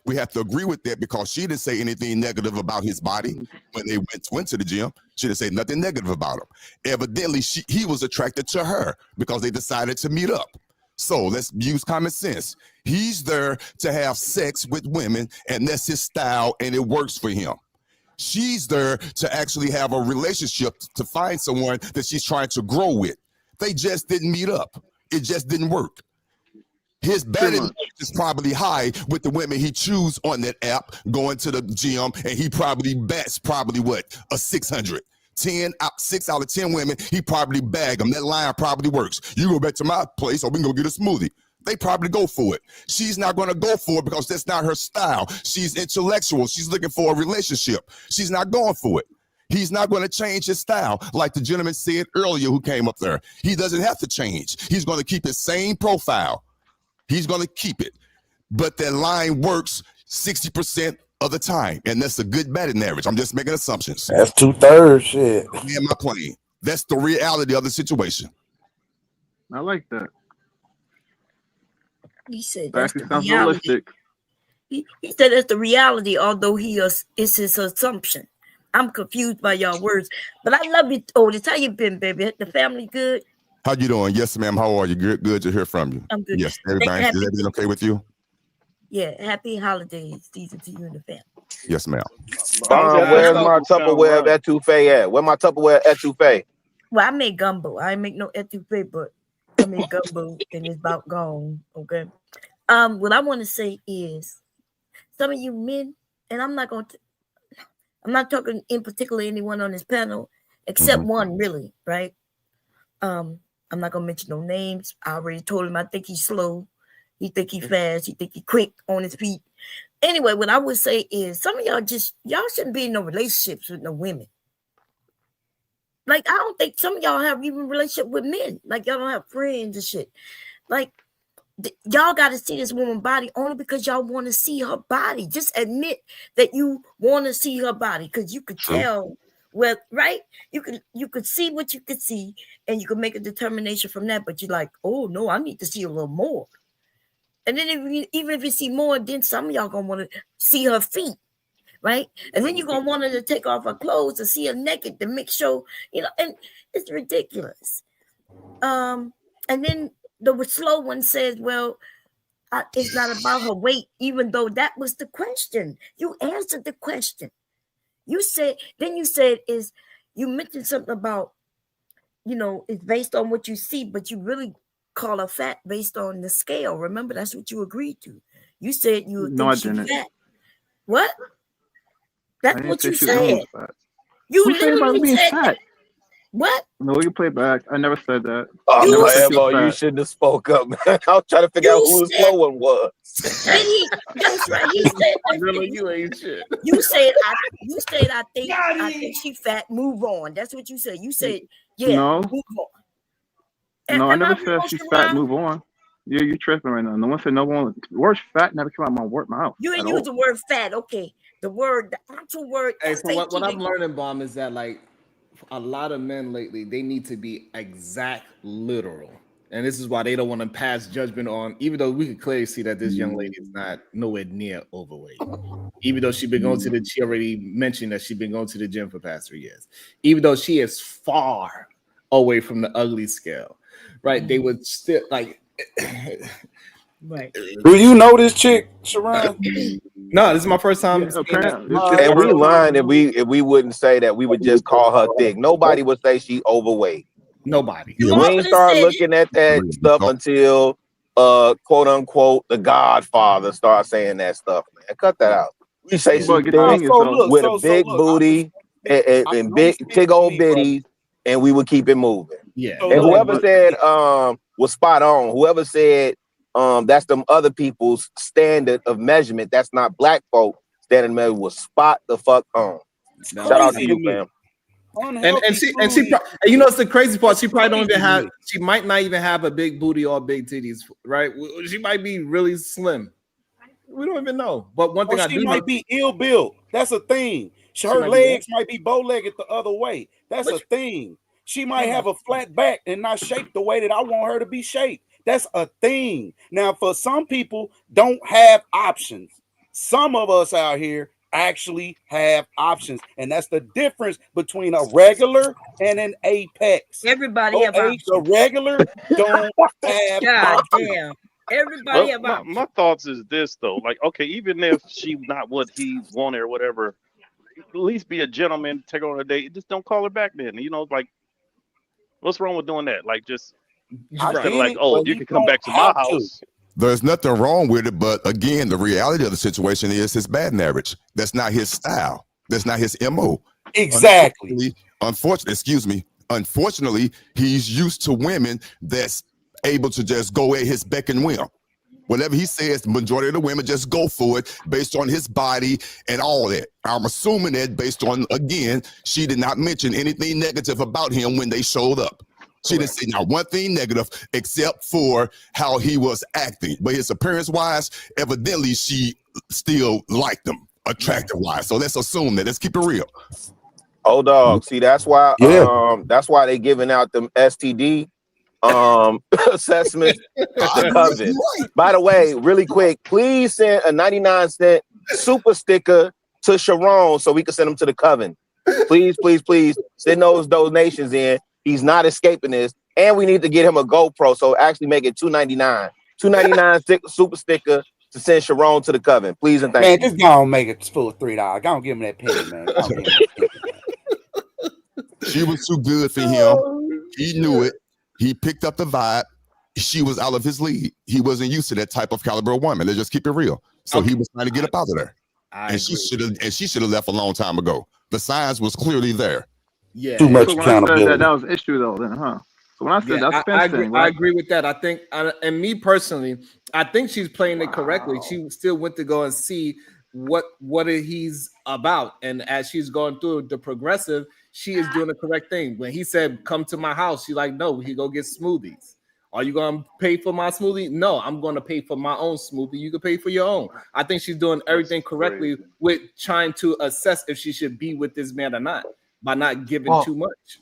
We have to agree with that because she didn't say anything negative about his body when they went to the gym. She didn't say nothing negative about him. Evidently, he was attracted to her because they decided to meet up. So let's use common sense. He's there to have sex with women, and that's his style, and it works for him. She's there to actually have a relationship, to find someone that she's trying to grow with. They just didn't meet up. It just didn't work. His batting is probably high with the women he choose on that app, going to the gym, and he probably bats what, a 600. 6 out of 10 women, he probably bag them. That line probably works. You go back to my place or we can go get a smoothie. They probably go for it. She's not going to go for it because that's not her style. She's intellectual. She's looking for a relationship. She's not going for it. He's not going to change his style. Like the gentleman said earlier who came up there. He doesn't have to change. He's going to keep his same profile. He's going to keep it. But that line works 60% of the time. And that's a good batting average. I'm just making assumptions. That's 2/3 shit. Me and my plane. That's the reality of the situation. I like that. He said that's the sounds reality. realistic. He said that's the reality, although it's his assumption. I'm confused by y'all words, but I love you, Otis. How you been, baby? The family good? How you doing? Yes, ma'am. How are you? Good to hear from you. I'm good. Yes, everybody. Is everything okay with you? Yeah, happy holidays season to you and the family. Yes, ma'am. Where's my Tupperware of etouffee at? Where my Tupperware etouffee? Well, I made gumbo. I ain't make no etouffee, but I made gumbo and it's about gone. Okay. What I want to say is some of you men, and I'm not talking in particular anyone on this panel, except one really, right? I'm not gonna mention no names. I already told him I think he's slow. He think he fast. He think he quick on his feet. Anyway, what I would say is some of y'all shouldn't be in no relationships with no women. Like, I don't think some of y'all have even relationship with men. Like, y'all don't have friends and shit. Like, y'all got to see this woman's body only because y'all want to see her body. Just admit that you want to see her body because you could tell. Well, right? You could see what you could see, and you could make a determination from that. But you're like, oh no, I need to see a little more. And then even if you see more, then some of y'all gonna want to see her feet, right? And then you're gonna want her to take off her clothes to see her naked to make sure, and it's ridiculous. And then the slow one says, well, it's not about her weight, even though that was the question. You answered the question. You said you mentioned something about, it's based on what you see, but you really call her fat based on the scale. Remember, that's what you agreed to. You said you No, I think she's didn't. fat. What? I That's didn't what say you she was almost said. fat. You Who said anybody literally being said fat? that. What? No, you play back. I never said that. Oh, You Never said she Lambo, was you fat. shouldn't have spoke up, man. I was trying to figure out You who the said, slow one was. and he, that's right. He said, Really, you ain't shit. you said, I think she fat. Move on. That's what you said. You said, yeah, No, move on. no, I Am never I said wrong, she's fat. Sharon? Move on. You tripping right now. No one said no one. The word fat never came out of my mouth. You at didn't all. use the word fat. Okay. The actual word. Hey, so what SAT. I'm learning, Bomb, is that like a lot of men lately, they need to be exact literal. And this is why they don't want to pass judgment on, even though we can clearly see that this young lady is not nowhere near overweight. Even though she already mentioned that she's been going to the gym for the past 3 years. Even though she is far away from the ugly scale, right? They would still like. Right. Do you know this chick, Sharon? No, this is my first time Yeah, seeing that. apparently, And we lying if we wouldn't say that. We would just call her thick. Nobody would say she overweight. Nobody. You We ain't already start said looking at that stuff until quote unquote the Godfather start saying that stuff, man. Cut that out. We say she but the thick thing is, So though, look, with a big look, booty and big old bitties, and we would keep it moving. Yeah. So And look, whoever said was spot on. Whoever said that's them other people's standard of measurement. That's not black folk standard of measurement. Was spot the fuck on. Shout out to crazy you, to me. fam. And she you know, it's the crazy part. She probably don't even have. She might not even have a big booty or big titties, right? She might be really slim. We don't even know. But one thing I she do might know, be ill built. That's a thing. Her might be legs might be bow legged the other way. That's a Which- thing. She might have a flat back and not shaped the way that I want her to be shaped. That's a thing. Now, for some people, don't have options. Some of us out here actually have options, and that's the difference between a regular and an apex. everybody have A options. regular don't have God options. damn. Everybody Well, have my options. thoughts is this though. Like, okay, even if she not what he wanted or whatever, at least be a gentleman, take her on a date. Just don't call her back then. You know, like, what's wrong with doing that? Like, just instead of like, oh, you can come back to my house. There's nothing wrong with it, but again, the reality of the situation is his batting average. That's not his style. That's not his MO. Exactly. Unfortunately, he's used to women that's able to just go at his beck and whim. Whatever he says, the majority of the women just go for it based on his body and all that. I'm assuming that based on, again, she did not mention anything negative about him when they showed up. She didn't say not one thing negative except for how he was acting. But his appearance-wise, evidently she still liked him, attractive-wise. So let's assume that. Let's keep it real. Oh, dog. See, that's why they giving out them STD assessments to coven. By the way, really quick, please send a 99-cent super sticker to Sharon so we can send them to the coven. Please, please, please send those donations in. He's not escaping this, and we need to get him a GoPro. So actually, make it $2.99. $2.99 super sticker to send Sharon to the coven. Please and thank you. Man, just go and make it full $3. Go and give him that penny, man. Go and give him that penny. She was too good for him. He knew it. He picked up the vibe. She was out of his league. He wasn't used to that type of caliber of woman. Let's just keep it real. So he was trying to get up out of there. She should have left a long time ago. The signs was clearly there. Yeah, too much So when I accountability. said that was an issue, though, then, huh? So when I said that's I fencing, agree. I right? agree with that. I think, and me personally, I think she's playing it correctly. She still went to go and see what he's about, and as she's going through the progressive, she is doing the correct thing. When he said, "Come to my house," she's like, "No, he go get smoothies." Are you gonna pay for my smoothie? No, I'm gonna pay for my own smoothie. You can pay for your own. I think she's doing everything correctly with trying to assess if she should be with this man or not by not giving too much.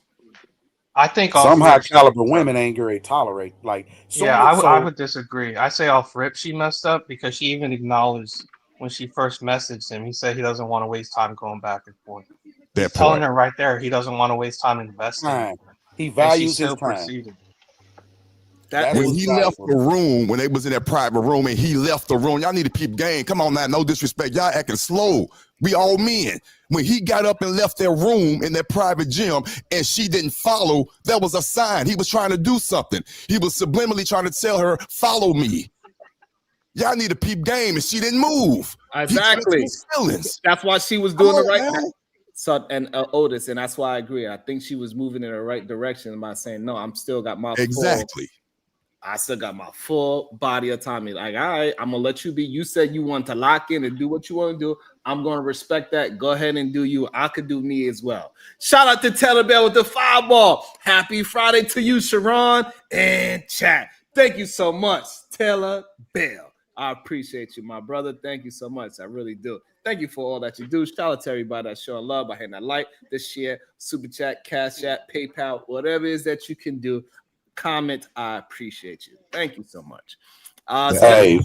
I think Some high rip, caliber women ain't gonna tolerate like. I would disagree. I say off rip she messed up because she even acknowledged when she first messaged him. He said he doesn't want to waste time going back and forth. He's telling her right there he doesn't want to waste time investing. He values his time. Proceeded. When he left the room, when they was in that private room and he left the room, y'all need to keep game. Come on now, no disrespect. Y'all acting slow. We all men. When he got up and left their room in their private gym and she didn't follow, that was a sign. He was trying to do something. He was subliminally trying to tell her, follow me. Y'all need to peep game, and she didn't move. Exactly. That's why she was doing the right thing. So, and Otis, and that's why I agree. I think she was moving in the right direction by saying, no, I'm still got my I still got my full body autonomy. Like, all right, I'm gonna let you be. You said you want to lock in and do what you want to do. I'm gonna respect that. Go ahead and do you. I could do me as well. Shout out to Taylor Bell with the 5-ball. Happy Friday to you, Sharon and chat. Thank you so much, Taylor Bell. I appreciate you, my brother. Thank you so much. I really do. Thank you for all that you do. Shout out to everybody that's showing love by hitting that like, this share, super chat, cash app, PayPal, whatever it is that you can do. Comment. I appreciate you. Thank you so much. Hey,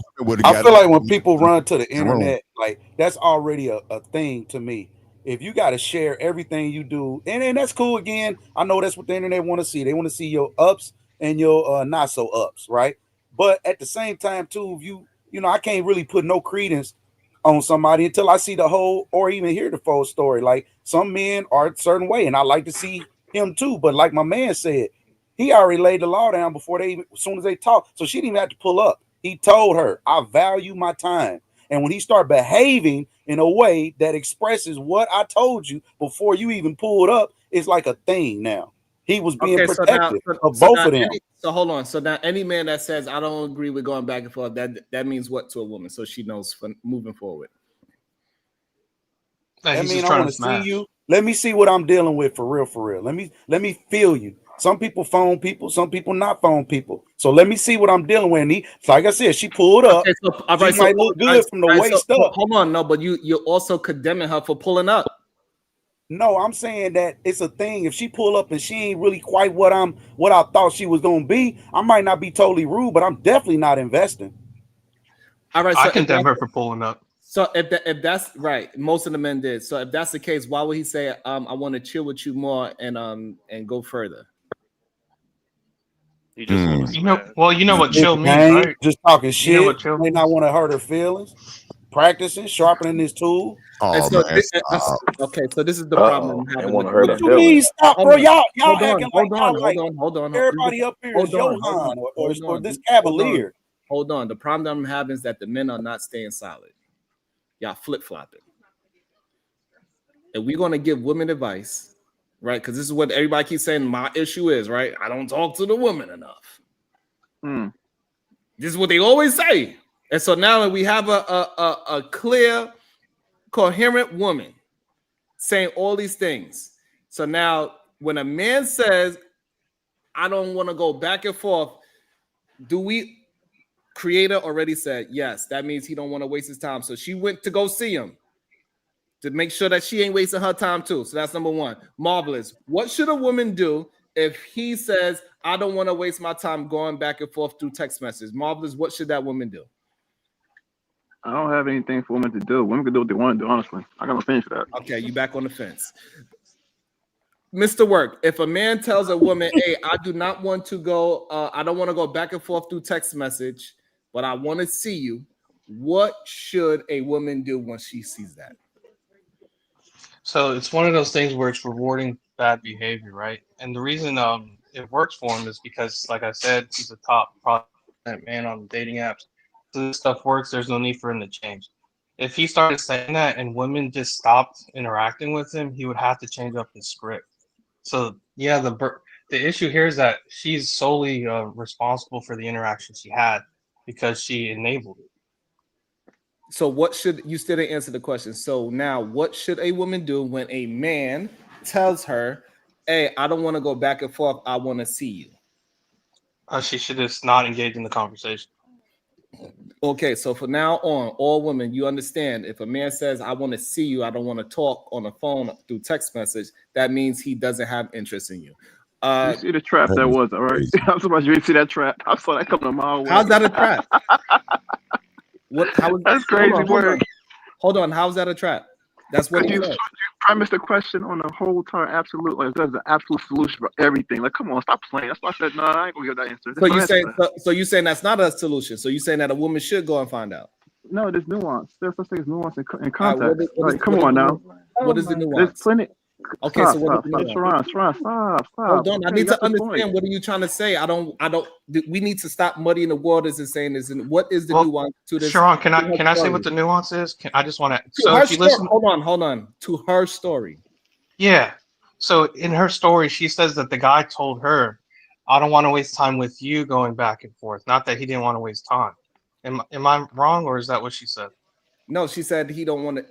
I feel like when people run to the internet, like that's already a thing to me. If you got to share everything you do, and that's cool. Again, I know that's what the internet want to see. They want to see your ups and your not so ups, right? But at the same time, too, you know, I can't really put no credence on somebody until I see the whole or even hear the full story. Like some men are a certain way, and I like to see him too. But like my man said, he already laid the law down before they even, as soon as they talk. So she didn't even have to pull up. He told her, I value my time. And when he started behaving in a way that expresses what I told you before you even pulled up, it's like a thing now. He was being protective of both of them. So hold on. So now any man that says, I don't agree with going back and forth, that means what to a woman? So she knows for moving forward. I mean, I want to see you. Let me see what I'm dealing with for real, for real. Let me feel you. Some people phone people, some people not phone people. So let me see what I'm dealing with. And so like I said, she pulled up. Okay, so, she might look good from the waist up. Hold on, no, but you're also condemning her for pulling up. No, I'm saying that it's a thing. If she pull up and she ain't really quite what I thought she was gonna be, I might not be totally rude, but I'm definitely not investing. All right, so I condemn her for pulling up. So if that's right, most of the men did. So if that's the case, why would he say, I want to chill with you more and go further? He just you know what chill means, right? Just talking shit. You know what chill means? May not want to hurt her feelings. Practicing, sharpening his tool. Oh, so okay, so this is the problem. What you mean stop, bro? Y'all acting like hold on. Everybody up here is Johan or this Cavalier. Hold on. The problem that I'm having is that the men are not staying solid. Y'all flip-flopping. And we're going to give women advice, right? Because this is what everybody keeps saying my issue is, right? I don't talk to the woman enough. This is what they always say. And so now that we have a clear, coherent woman saying all these things. So now when a man says, I don't want to go back and forth, Creator already said, yes, that means he don't want to waste his time. So she went to go see him to make sure that she ain't wasting her time too. So that's number one. Marvelous. What should a woman do if he says, I don't want to waste my time going back and forth through text messages? Marvelous. What should that woman do? I don't have anything for women to do. Women can do what they want to do, honestly. I got no finish for that. Okay, you back on the fence. Mr. Work, if a man tells a woman, hey, I do not want to go, I don't want to go back and forth through text message, but I want to see you, what should a woman do when she sees that? So it's one of those things where it's rewarding bad behavior, right? And the reason it works for him is because, like I said, he's a top man on dating apps. So this stuff works. There's no need for him to change. If he started saying that and women just stopped interacting with him, he would have to change up his script. So yeah, the issue here is that she's solely responsible for the interaction she had because she enabled it. So what should you still didn't answer the question? So now, what should a woman do when a man tells her, "Hey, I don't want to go back and forth. I want to see you"? She should just not engage in the conversation. Okay, so from now on, all women, you understand if a man says, I want to see you, I don't want to talk on the phone through text message, that means he doesn't have interest in you. You see the trap that was, all right? I'm surprised you didn't see that trap. I saw that coming a mile away. How's that a trap? That's crazy work. Hold on, how's that a trap? That's what you premised the question on the whole time. Absolute, like there's an absolute solution for everything. Like, come on, stop playing. That's why I said I ain't gonna give that answer. So you saying that's not a solution? So you saying that a woman should go and find out? No, there's nuance. There's such thing as nuance and What context. is, Like, come on now. what is the Oh my God. There's nuance? plenty. Okay, Stop, so what is stop, the stop, nuance? Sharon, stop. Hold on, I Okay, need you to got the point. understand. What are you trying to say? We need to stop muddying the waters and saying this. And what is the Well, nuance to this? Sharon, to her can I say story? what the nuance is? I just want to. To So her if you story. listen, Hold on. To her story. yeah. So in her story, she says that the guy told her, "I don't want to waste time with you going back and forth." Not that he didn't want to waste time. Am I wrong, or is that what she said? No, she said he don't want to.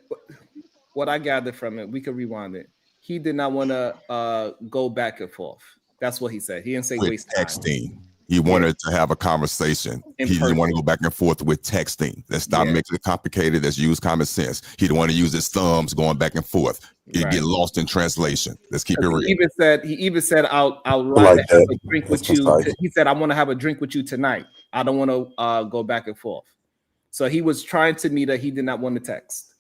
What I gathered from it, we could rewind it. He did not want to go back and forth. That's what he said. He didn't say With waste time. texting. He wanted to have a conversation. In He didn't want to person. go back and forth with texting. Let's not Yeah. make it complicated. Let's use common sense. He didn't want to use his thumbs going back and forth. He'd Right. get lost in translation. Let's keep it real. He even said I'll like rather have that. a drink That's with you. concise. He said I want to have a drink with you tonight. I don't want to go back and forth. So he was trying to meet her. He did not want to text.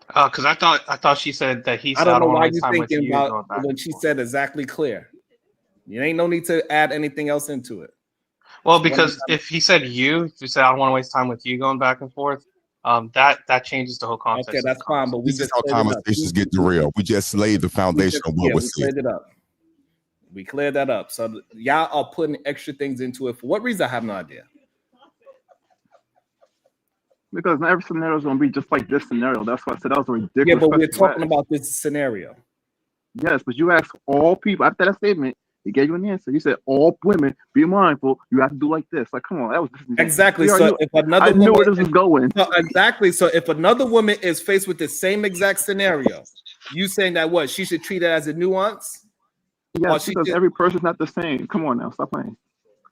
Because I thought she said that he I said, don't "I know don't why want to you waste time with thinking you going about back when and she forth." said exactly clear. You ain't no need to add anything else into it. Well, because if he said you said, "I don't want to waste time with you going back and forth," that changes the whole context. Okay, of that's the fine, but we This is just how cleared it up. conversations get derailed. We just laid the foundation of what We was said. cleared it up. We cleared that up. So y'all are putting extra things into it. For what reason? I have no idea. Because not every scenario is going to be just like this scenario. That's why I said that was a ridiculous Yeah, but we're question you talking asked. about this scenario. Yes, but you asked all people after that statement. He gave you an answer. He said, "All women, be mindful. You have to do like this." Like, come on, that was Exactly. We already So knew- if another I knew woman where this was going. exactly. So if another woman is faced with the same exact scenario, you saying that what she should treat it as a nuance? Or Yes, she because should, every person's not the same. Come on now, stop playing.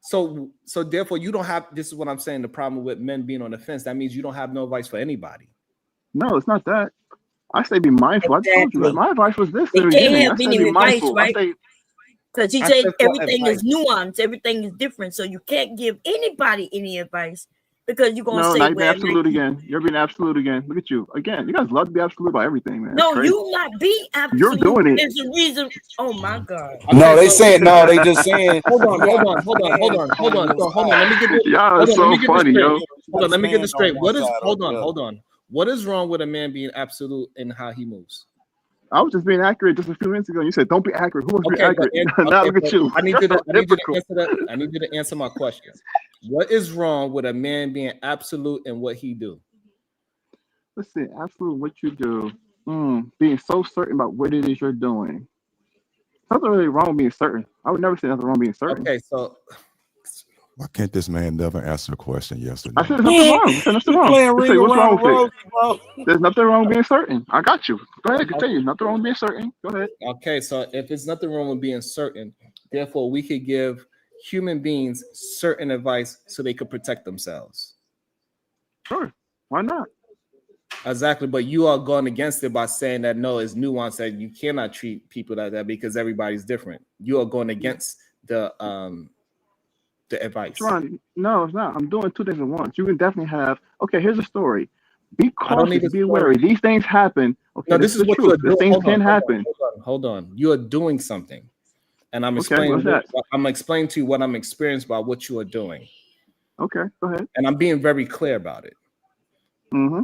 so therefore you don't have, this is what I'm saying, the problem with men being on the fence. That means you don't have no advice for anybody. No, it's not that. I say be mindful. I told you that. Exactly. My advice was this They in the can't beginning. I have said any be advice, mindful. I right? say Because he I said said for everything advice. is nuanced, everything is different. So you can't give anybody any advice because you're gonna no, say, now you're being "Well, absolute again. You're being absolute again. Look at you again. You guys love to be absolute about everything, man. That's no, crazy. you not be absolute." You're doing it. There's a reason. Oh my God. No, they so- saying no. They just saying. Hold on. you So understand hold on. Let me get this. Y'all are Hold on, let so me get this funny, straight. yo. Hold on, let me get this stand on straight. one What is side or hold the on, other. hold on. What is wrong with a man being absolute in how he moves? I was just being accurate just a few minutes ago. You said don't be accurate. Who wants to be Okay, but accurate? Now look at you. I need you to Hypocrite. answer that. I need you to answer my question. What is wrong with a man being absolute in what he do? Listen, absolute what you do. Being so certain about what it is you're doing. Nothing really wrong with being certain. I would never say nothing wrong with being certain. Okay, so Why can't this man never answer a question? Yes or I no? said there's nothing wrong. I said nothing You wrong. playing Just ring say what's wrong around the with it. rosy, bro. There's nothing wrong with being certain. I got you. Go ahead, continue. Nothing wrong with being certain. Go ahead. okay, so if it's nothing wrong with being certain, therefore we could give human beings certain advice so they could protect themselves. Sure. Why not? Exactly, but you are going against it by saying that no, it's nuance, that you cannot treat people like that because everybody's different. You are going against the advice. Sharon, no, it's not. I'm doing two things at once. You can definitely have. Okay, here's a story. Be I don't need cautious. a Be wary. story. These things happen. Okay, No, this this is the what truth. you're These doing. things can happen. Hold on. You are doing something, and I'm Okay, explaining. what's that? I'm explaining to you what I'm experienced by what you are doing, Okay, go ahead. and I'm being very clear about it. Mm-hmm.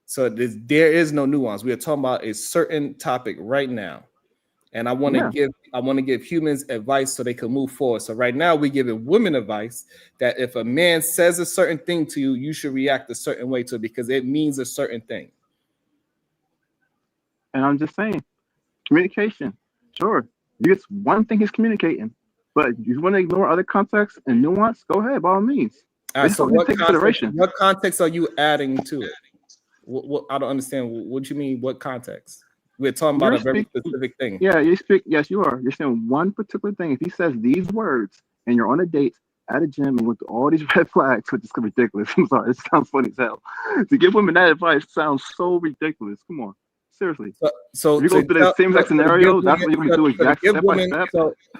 So there is no nuance. We are talking about a certain topic right now, and I want to give humans advice so they can move forward. So right now we're giving women advice that if a man says a certain thing to you, you should react a certain way to it because it means a certain thing. And I'm just saying, communication. Sure, you get one thing he's communicating, but you want to ignore other context and nuance. Go ahead, by all means. All right, It's so something to take consideration. what context are you adding to it? What I don't understand. What you mean? What context? We're talking about a very specific thing. Yeah, you speak. Yes, you are. You're saying one particular thing. If he says these words and you're on a date at a gym and with all these red flags, which is ridiculous. I'm sorry, it sounds funny as hell. To give women that advice sounds so ridiculous. Come on, seriously. So if you go through the same exact scenario, that's what you're going to do exactly step by step.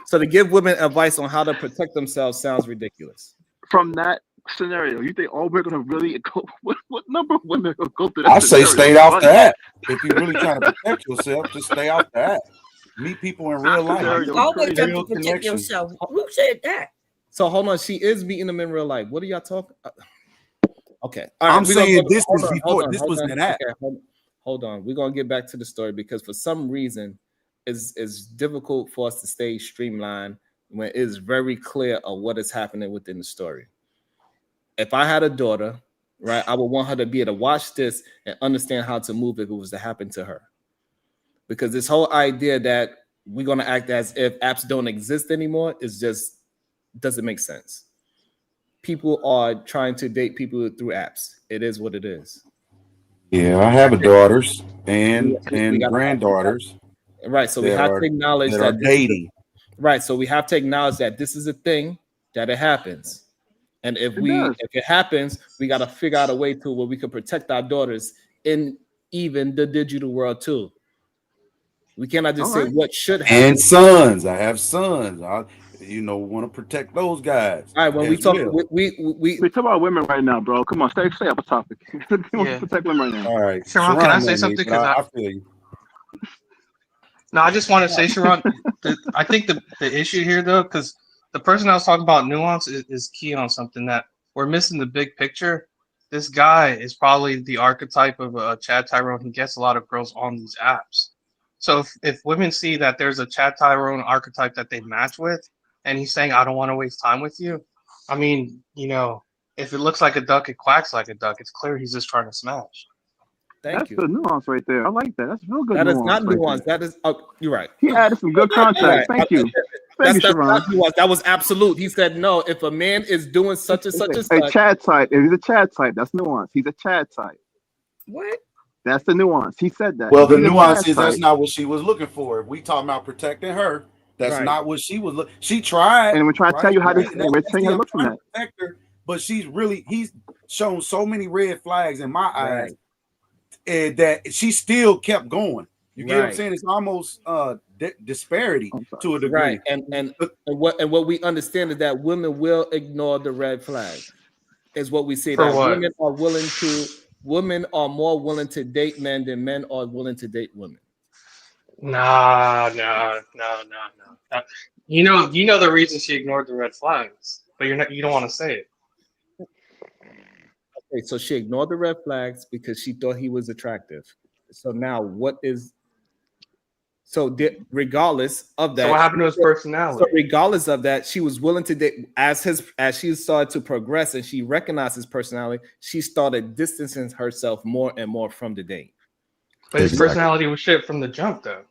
So to give women advice on how to protect themselves sounds ridiculous. From that scenario, you think all we're going to really go? What number of women are going to go through that I say scenario? stay off the app. If you're really trying to protect yourself, just stay off the app. Meet people in real life. You always have to Real protect connection. yourself. Who said that? So hold on, she is meeting them in real life. What are y'all talking? Okay. All right. I'm saying this is before this was an app. Okay, hold on. We're gonna get back to the story because for some reason it's difficult for us to stay streamlined when it is very clear of what is happening within the story. If I had a daughter, right, I would want her to be able to watch this and understand how to move if it was to happen to her. Because this whole idea that we're gonna act as if apps don't exist anymore is just doesn't make sense. People are trying to date people through apps. It is what it is. Yeah, I have daughters and We got- granddaughters. Right. So we that have are- to acknowledge that that are dating. Right. So we have to acknowledge that this is a thing, that it happens. And if it happens, we got to figure out a way to where we can protect our daughters in even the digital world too. We cannot just say what should happen. And sons. I have sons. I want to protect those guys. All right, when we talk, we talk about women right now, bro. Come on, stay up a topic. Yeah. Protect women right now. All right, Sharon, can I say something? Because I feel you. No, I just want to say, Sharon, I think the issue here, though, because the person I was talking about nuance is key on something that we're missing the big picture. This guy is probably the archetype of Chad Tyrone. He gets a lot of girls on these apps. So if women see that there's a Chad Tyrone archetype that they match with, and he's saying, I don't want to waste time with you, I mean, if it looks like a duck, it quacks like a duck. It's clear he's just trying to smash. That's the nuance right there. I like that. That's real good. That is not right nuance. there. That is, you're right. He added some good context. Thank you. That's not nuance. That was absolute. He said, no, if a man is doing such and such and such. A Chad type. If he's a Chad type, that's nuance. He's a Chad type. What? That's the nuance. He said that. Well, the nuance is that's not what she was looking for. If we talking about protecting her, that's Right. not what she was looking. She tried, And we're trying to tell you how to. We're telling you how to look from that. protect her, but he's shown so many red flags in my eyes, and that she still kept going. You get what I'm saying? It's almost disparity to a degree. Right. And what we understand is that women will ignore the red flag. Is what we say. For That what? women are more willing to date men than men are willing to date women. No. You know the reason she ignored the red flags, but you don't want to say it. Okay, so she ignored the red flags because she thought he was attractive. So now regardless of that, So what happened to his personality? So regardless of that, she was willing to date as she started to progress and she recognized his personality, she started distancing herself more and more from the date. But his personality was shit from the jump, though.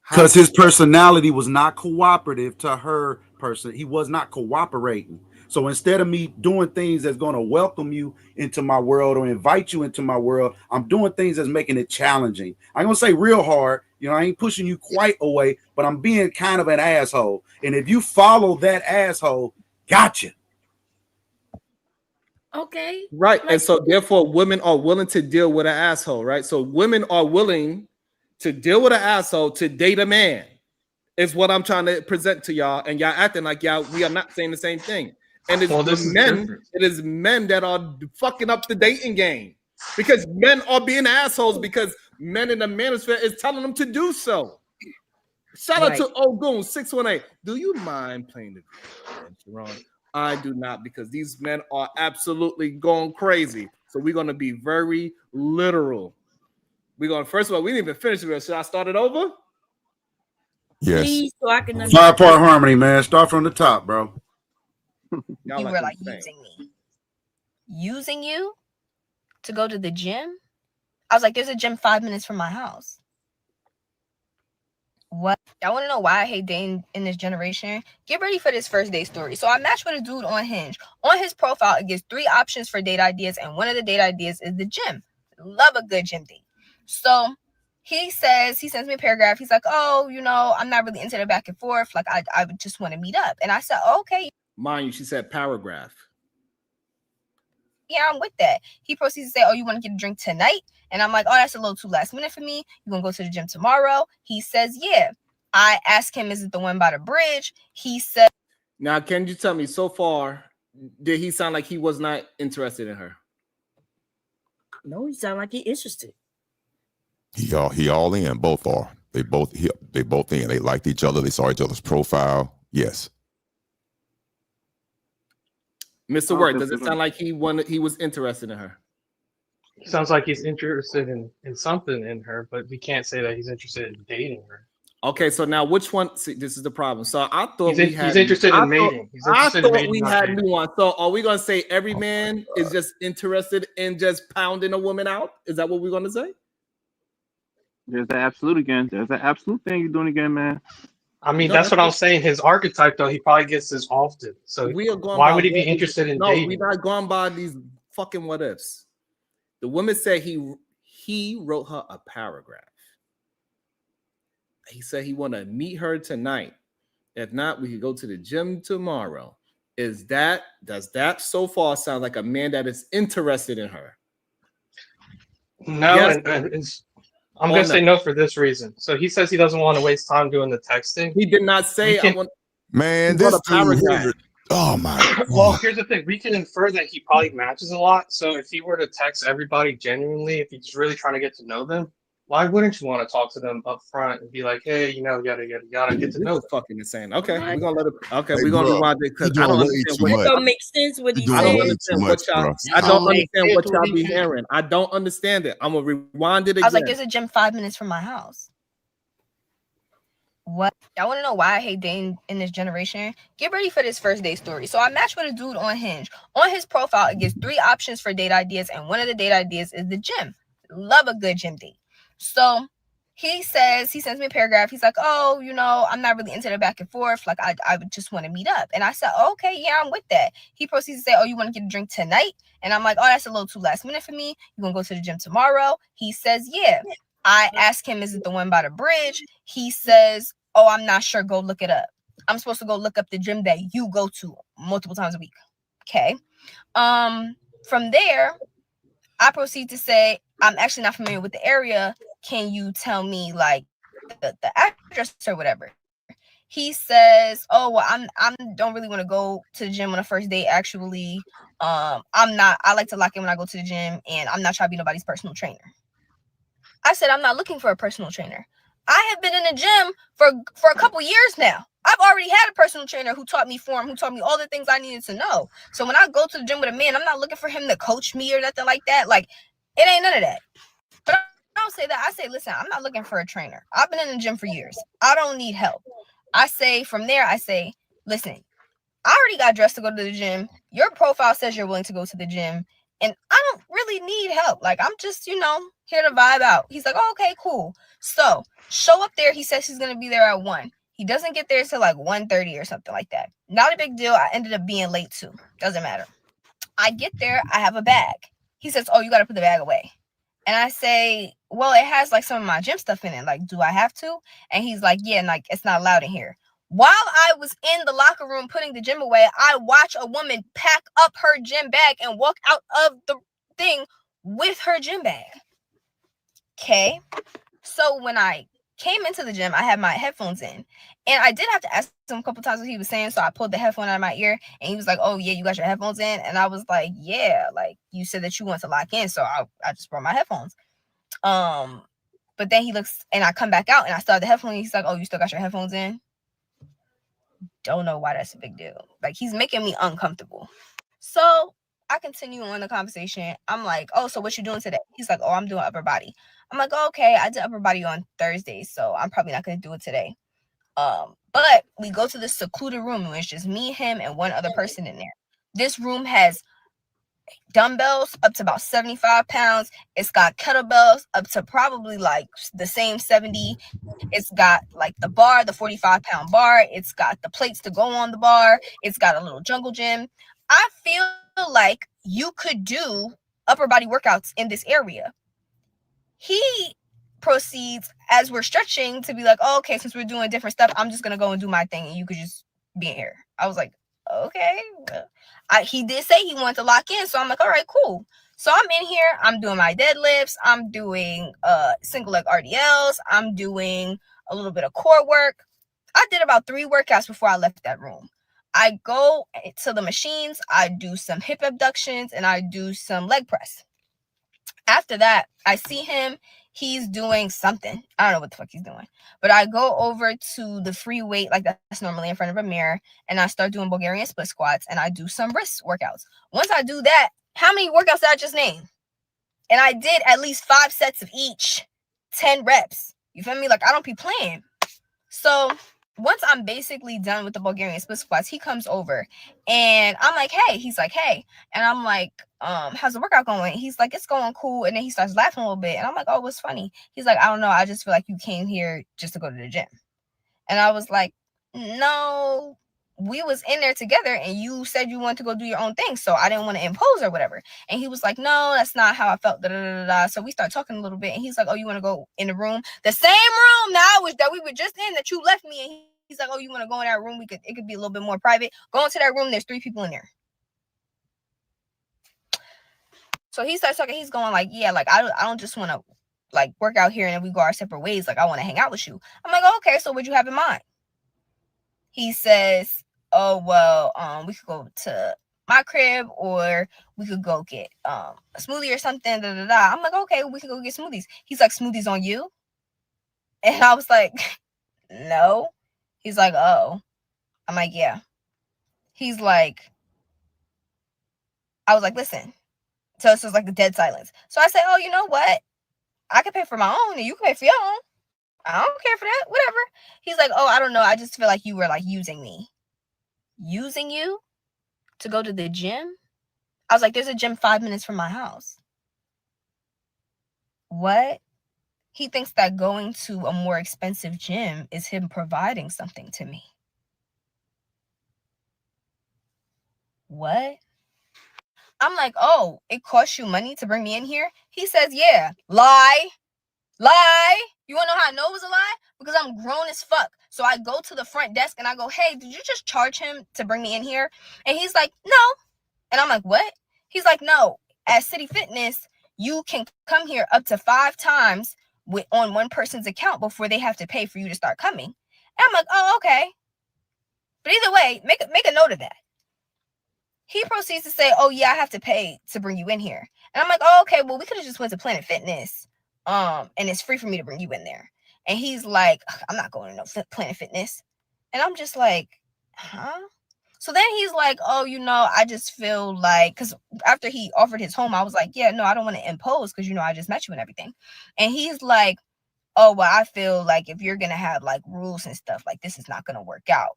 Because his personality was not cooperative to her person. He was not cooperating. So instead of me doing things that's going to welcome you into my world or invite you into my world, I'm doing things that's making it challenging. I'm going to say real hard. I ain't pushing you quite away, but I'm being kind of an asshole. And if you follow that asshole, gotcha. Okay. Right. And so therefore women are willing to deal with an asshole, right? So women are willing to deal with an asshole to date a man is what I'm trying to present to y'all. And y'all acting like we are not saying the same thing. And it's it is men that are fucking up the dating game because men are being assholes because men in the manosphere is telling them to do so. Shout out to Ogun 618. Do you mind playing the game, Sharon? I do not, because these men are absolutely going crazy. So we're going to be very literal. First of all, we didn't even finish it. Should I start it over? Yes. Please, so I can 5-part harmony, man. Start from the top, bro. You were like using me. Using you to go to the gym? I was like, there's a gym 5 minutes from my house. What? Y'all want to know why I hate dating in this generation? Get ready for this first date story. So I matched with a dude on Hinge. On his profile, it gives 3 options for date ideas, and one of the date ideas is the gym. Love a good gym date. So he sends me a paragraph. He's like, oh, I'm not really into the back and forth. Like, I would just want to meet up. And I said, okay. Mind you, she said paragraph. Yeah, I'm with that. He proceeds to say, oh, you want to get a drink tonight? And I'm like, oh, that's a little too last minute for me. You want to go to the gym tomorrow? He says, yeah. I asked him, is it the one by the bridge? He said. Now, can you tell me, so far, did he sound like he was not interested in her? No, he sound like he interested. He all in. Both are. They both in. They liked each other. They saw each other's profile. Yes. Mr. Work, does it sound like he was interested in her? Sounds like he's interested in something in her, but we can't say that he's interested in dating her. Okay, so now which one? See, this is the problem. So I thought he's interested in mating. I thought we had nuance. So are we gonna say every man is just interested in just pounding a woman out? Is that what we're gonna say? There's the absolute again. There's the absolute thing you're doing again, man. I mean, that's what I'm saying. His archetype, though, he probably gets this often. So we are going why would he be interested in dating? No, we're not going by these fucking what ifs. The woman said he wrote her a paragraph. He said he want to meet her tonight. If not, we could go to the gym tomorrow. Does that so far sound like a man that is interested in her? No, yes. I'm going to say no for this reason. So he says he doesn't want to waste time doing the texting. He did not say man, this dude. Oh my God. Well, here's the thing. We can infer that he probably matches a lot. So if he were to text everybody genuinely, if he's really trying to get to know them, why wouldn't you want to talk to them up front and be like, hey, yada, yada, yada, get to know them? Fucking insane. Okay, we're going to let it. Okay, we're going to rewind it because I don't understand what don't make sense what he's saying. I don't understand what y'all be hearing. I don't understand it. I'm going to rewind it again. I was like, there's a gym 5 minutes from my house. What? I want to know why I hate dating in this generation. Get ready for this first date story. So I matched with a dude on Hinge. On his profile, it gives 3 options for date ideas, and one of the date ideas is the gym. Love a good gym date. So he sends me a paragraph. He's like, oh, I'm not really into the back and forth. Like, I would just want to meet up. And I said, okay, yeah, I'm with that. He proceeds to say, oh, you want to get a drink tonight? And I'm like, oh, that's a little too last minute for me. You going to go to the gym tomorrow? He says, yeah. I ask him, is it the one by the bridge? He says, oh, I'm not sure. Go look it up. I'm supposed to go look up the gym that you go to multiple times a week. Okay. From there, I proceed to say, I'm actually not familiar with the area. Can you tell me like the address or whatever? He says, oh, well, I don't really want to go to the gym on a first date. Actually, I like to lock in when I go to the gym, and I'm not trying to be nobody's personal trainer. I said, I'm not looking for a personal trainer. I have been in the gym for a couple years now. I've already had a personal trainer who taught me form, who taught me all the things I needed to know. So when I go to the gym with a man, I'm not looking for him to coach me or nothing like that. Like, it ain't none of that. But I don't say that. I say, listen, I'm not looking for a trainer. I've been in the gym for years. I don't need help. I say, from there, listen, I already got dressed to go to the gym. Your profile says you're willing to go to the gym, and I don't really need help. Like, I'm just, here to vibe out. He's like, oh, okay, cool. So show up there. He says he's going to be there at 1. He doesn't get there till like 1:30 or something like that. Not a big deal. I ended up being late too. Doesn't matter. I get there. I have a bag. He says, oh, you got to put the bag away. And I say, well, it has like some of my gym stuff in it. Like, do I have to? And he's like, yeah, and like, it's not allowed in here. While I was in the locker room putting the gym away, I watch a woman pack up her gym bag and walk out of the thing with her gym bag. Okay. So when I came into the gym, I had my headphones in, and I did have to ask him a couple times what he was saying. So I pulled the headphone out of my ear, and he was like, oh yeah, you got your headphones in? And I was like, yeah, like you said that you want to lock in. So I just brought my headphones. But then he looks, and I come back out and I still have the headphones. He's like, oh, you still got your headphones in? Don't know why that's a big deal. Like, he's making me uncomfortable. So I continue on the conversation. I'm like, oh, so what you doing today? He's like, oh, I'm doing upper body. I'm like, oh, okay, I did upper body on Thursday, so I'm probably not going to do it today. But we go to this secluded room, and it's just me, him, and one other person in there. This room has dumbbells up to about 75 pounds. It's got kettlebells up to probably like the same 70. It's got like the bar, the 45-pound bar. It's got the plates to go on the bar. It's got a little jungle gym. I feel like you could do upper body workouts in this area. He proceeds, as we're stretching, to be like, oh, okay, since we're doing different stuff, I'm just going to go and do my thing, and you could just be in here. I was like, okay. He did say he wanted to lock in, so I'm like, all right, cool. So I'm in here. I'm doing my deadlifts. I'm doing single leg RDLs. I'm doing a little bit of core work. I did about 3 workouts before I left that room. I go to the machines. I do some hip abductions, and I do some leg press. After after that, I see him. He's doing something. I don't know what the fuck he's doing. But I go over to the free weight, like that's normally in front of a mirror, and I start doing Bulgarian split squats, and I do some wrist workouts. Once I do that, how many workouts did I just name? And I did at least 5 sets of each, 10 reps. You feel me? Like, I don't be playing. So once I'm basically done with the Bulgarian split squats, he comes over and I'm like, hey, he's like, hey. And I'm like, how's the workout going? He's like, it's going cool. And then he starts laughing a little bit. And I'm like, oh, what's funny? He's like, I don't know. I just feel like you came here just to go to the gym. And I was like, no, we was in there together and you said you wanted to go do your own thing. So I didn't want to impose or whatever. And he was like, no, that's not how I felt. Da, da, da, da. So we start talking a little bit and he's like, oh, you want to go in the room? The same room now that we were just in that you left me. And he's like, oh, you want to go in that room? It could be a little bit more private. Go into that room. There's 3 people in there. So he starts talking. He's going like, yeah, like I don't just want to like work out here and then we go our separate ways. Like I want to hang out with you. I'm like, oh, okay. So what'd you have in mind? He says, oh, well, we could go to my crib or we could go get a smoothie or something. Da, da, da. I'm like, okay, we could go get smoothies. He's like, smoothies on you? And I was like, no. He's like, oh. I'm like, yeah. He's like, I was like, listen. So it's just like a dead silence. So I say, oh, you know what? I can pay for my own and you can pay for your own. I don't care for that. Whatever. He's like, oh, I don't know. I just feel like you were like using me. Using you to go to the gym? I was like, there's a gym 5 minutes from my house. What? He thinks that going to a more expensive gym is him providing something to me. What? I'm like, oh, it costs you money to bring me in here? He says, yeah. Lie. Lie. You want to know how I know it was a lie? Because I'm grown as fuck. So I go to the front desk and I go, hey, did you just charge him to bring me in here? And he's like, no. And I'm like, what? He's like, no. At City Fitness, you can come here up to 5 times on one person's account before they have to pay for you to start coming. And I'm like, oh, okay. But either way, make a note of that. He proceeds to say, oh, yeah, I have to pay to bring you in here. And I'm like, oh, okay, well, we could have just went to Planet Fitness. And it's free for me to bring you in there. And he's like, I'm not going to no Planet Fitness. And I'm just like, huh? So then he's like, oh, you know, I just feel like, because after he offered his home, I was like, yeah, no, I don't want to impose because, you know, I just met you and everything. And he's like, oh, well, I feel like if you're going to have like rules and stuff, like this is not going to work out.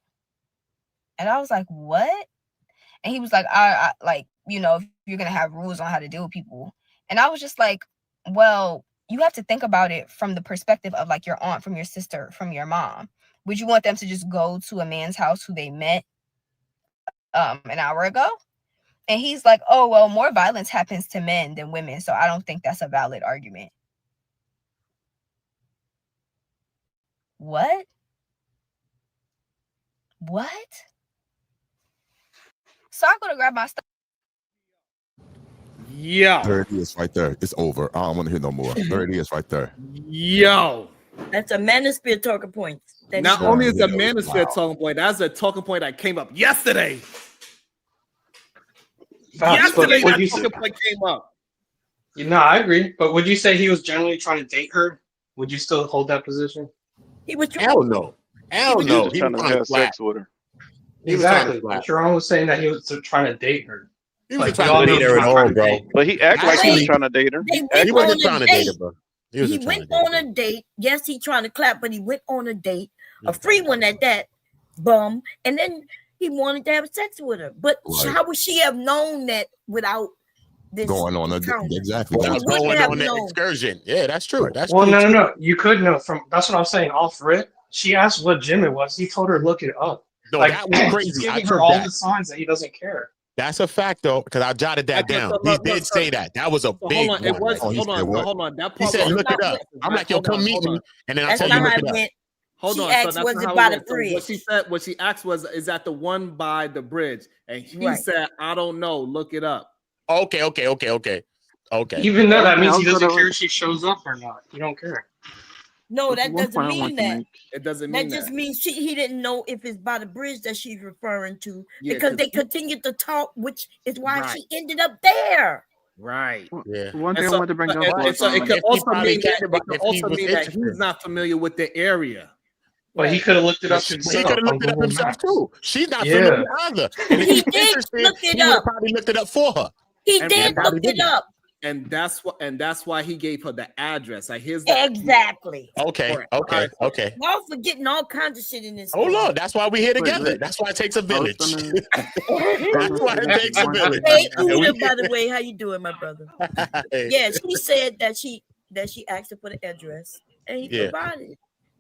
And I was like, what? And he was like, I like, you know, if you're going to have rules on how to deal with people. And I was just like, well, you have to think about it from the perspective of like your aunt, from your sister, from your mom. Would you want them to just go to a man's house who they met an hour ago? And he's like, oh, well, more violence happens to men than women. So I don't think that's a valid argument. What? What? So I go to grab my stuff. Yo. There it is right there. It's over. I don't want to hear no more. There it is right there. Yo. That's a manosphere talking point. Not only is a manosphere talking point, that's a talking point that came up yesterday. Yesterday, that talking point came up. No, I agree. But would you say he was generally trying to date her? Would you still hold that position? He was Hell no. Hell no. He was trying to have sex with her. Exactly. But Sharon was saying that he was trying to date her. He was trying to date her at all, bro. But he acted like he was trying to date her. He wasn't trying to date her, bro. He went on a date. Yes, he trying to clap, but he went on a date, a free one at that, bum. And then he wanted to have sex with her. But how would she have known that without this going on a exactly without going on that excursion? Yeah, that's true. That's well, true. no. You could know from. That's what I'm saying. Off rip, she asked what gym it was. He told her look it up. No, like, that was crazy. Giving her all the signs that he doesn't care. That's a fact, though, because I jotted that down. He did say that. That was a big one. Hold on. That he said, look it up. I'm like, yo, come meet me. And then I tell you, look it up. Hold on. Asked, was it by the bridge? What she asked was, is that the one by the bridge? And he said, I don't know. Look it up. Okay. Even though that means he doesn't care if she shows up or not. You don't care. No, that doesn't mean that. It doesn't mean that. Just means he didn't know if it's by the bridge that she's referring to because they continued to talk, which is why she ended up there. Right. Yeah. One And thing I so, wanted to bring up and was so it But could if he also probably mean that cared about, if he was he's interested, not familiar with the area. But he could have looked it up but he could himself have on looked it up Google himself Maps. too. She's not Yeah. familiar either. And if He he's did interested, look it he would have up. probably looked it up for her. He And- did and look it up. And that's why he gave her the address. Like here's the Exactly. Okay. Correct. Okay. Okay. Y'all forgetting all kinds of shit in this. Oh game. Lord, that's why we're here Wait, together. wait. That's why it takes a I was village. gonna- That's why it takes a village. Hey, And we- Uda, by the way, how you doing, my brother? Yeah, she said that she asked her for the address and he Yeah. provided it.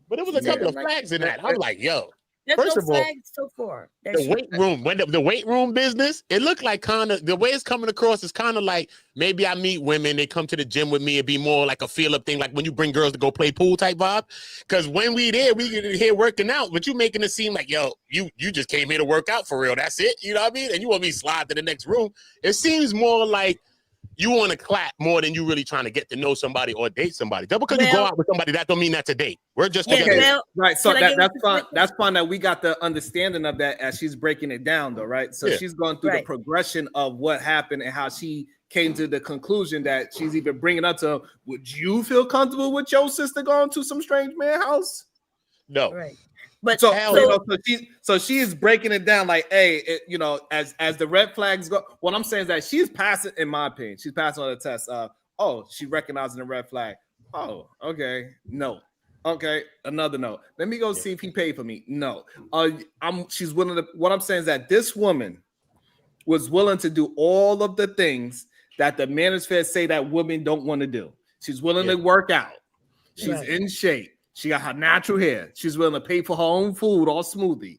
But it was a couple of flags in that. I'm like, yo. There's First no of all, flags so far. That the she- weight room, when the weight room business, it looked like kind of the way it's coming across is kind of like maybe I meet women, they come to the gym with me, it'd be more like a feel up thing, like when you bring girls to go play pool type vibe. Because when we there, we get here working out, but you making it seem like, yo, you just came here to work out for real. That's it. You know what I mean? And you want me to slide to the next room. It seems more like you want to clap more than you really trying to get to know somebody or date somebody. Just because you go out with somebody, that don't mean that's a date. We're just Yeah, together. well, Right. So can I give that's you fine. quick- That's fine that we got the understanding of that as she's breaking it down, though, right? So Yeah. she's going through the Right. progression of what happened and how she came to the conclusion that she's even bringing up to, would you feel comfortable with your sister going to some strange man house? No. Right. But So, Hell you no. know, so she is breaking it down like, hey, you know, as the red flags go. What I'm saying is that she's passing, in my opinion, she's passing on the test. She recognizing the red flag. Oh, okay, no, okay, another no. Let me go see if he paid for me. No, she's willing to. What I'm saying is that this woman was willing to do all of the things that the manosphere say that women don't want to do. She's willing to work out. She's Right. in shape. She got her natural hair. She's willing to pay for her own food or smoothie.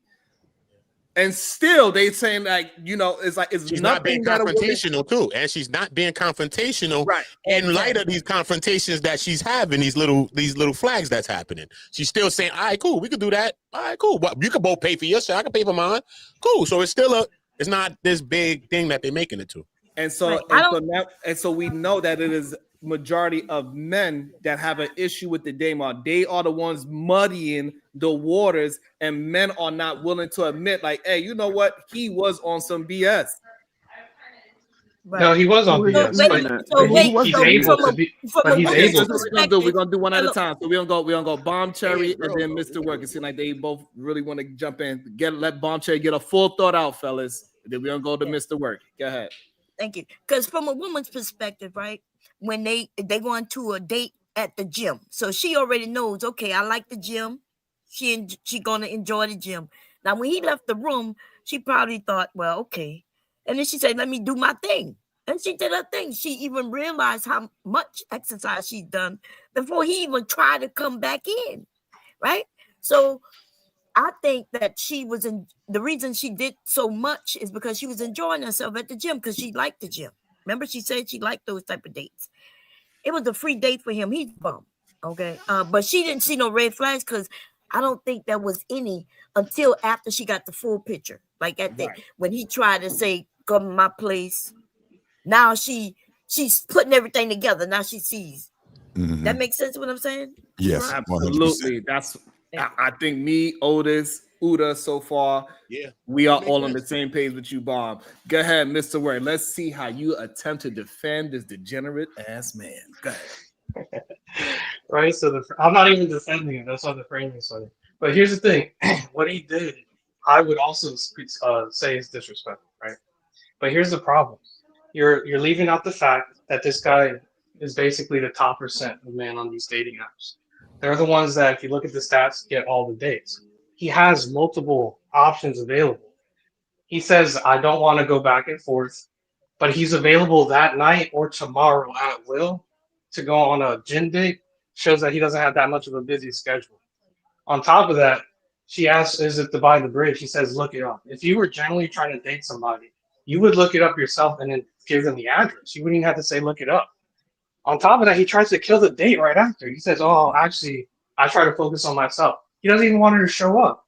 And still, they saying like, you know, it's like it's She's not being nothing that a woman. confrontational too, and she's not being confrontational Right. in light of these confrontations that she's having. These little flags that's happening. She's still saying, "All right, cool, we could do that. All right, cool. Well, you could both pay for your shit. I can pay for mine. Cool." So it's still it's not this big thing that they're making it to. And so, Right. and so we know that it is majority of men that have an issue with the Daymar. They are the ones muddying the waters, and men are not willing to admit, like, hey, you know what? He was on some BS. Right. No, he was on Who is BS, that? but, Who was but that? he's so able from to a- be. from But a he's woman's able That's to. what we're gonna do. We're gonna do one at a Hello. time. So we're gonna go Bomb Cherry and then Mr. Work. It seems like they both really want to jump in. Let Bomb Cherry get a full thought out, fellas. Then we're gonna go to Mr. Work. Go ahead. Thank you. Because from a woman's perspective, right, when they go on to a date at the gym, so she already knows, okay, I like the gym. She gonna enjoy the gym. Now, when he left the room, she probably thought, well, okay, and then she said, "Let me do my thing," and she did her thing. She even realized how much exercise she's done before he even tried to come back in, right? So I think that she was in the reason she did so much is because she was enjoying herself at the gym because she liked the gym. Remember, she said she liked those type of dates. It was a free date for him. He's bummed. Okay. But she didn't see no red flags because I don't think there was any until after she got the full picture. Like at the when he tried to say, "Come to my place." Now she's putting everything together. Now she sees. Mhm. That makes sense what I'm saying? Yes, Right? 100%. Absolutely. I think me, Otis, Uda, so far, we are all on the same page with you, Bob. Go ahead, Mr. Word. Let's see how you attempt to defend this degenerate ass man. Go ahead. Right, so I'm not even defending him. That's why the framing is funny. But here's the thing: what he did, I would also say is disrespectful, right? But here's the problem: you're leaving out the fact that this guy is basically the top percent of men on these dating apps. They're the ones that, if you look at the stats, get all the dates. He has multiple options available. He says, "I don't want to go back and forth," but he's available that night or tomorrow at will to go on a gym date. Shows that he doesn't have that much of a busy schedule. On top of that, she asks, "Is it to buy the bridge?" He says, "Look it up." If you were generally trying to date somebody, you would look it up yourself and then give them the address. You wouldn't even have to say, "Look it up." On top of that, he tries to kill the date right after. He says, "Oh, actually, I try to focus on myself." He doesn't even want her to show up.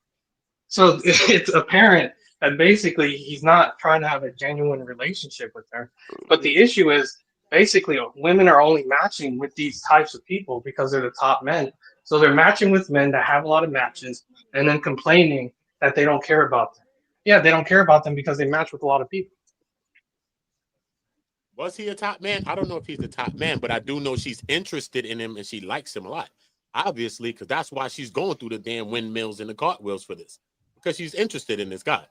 So it's apparent that basically he's not trying to have a genuine relationship with her. But the issue is basically women are only matching with these types of people because they're the top men. So they're matching with men that have a lot of matches and then complaining that they don't care about them. Yeah, they don't care about them because they match with a lot of people. Was he a top man? I don't know if he's the top man, but I do know she's interested in him and she likes him a lot. Obviously, because that's why she's going through the damn windmills and the cartwheels for this. Because she's interested in this guy.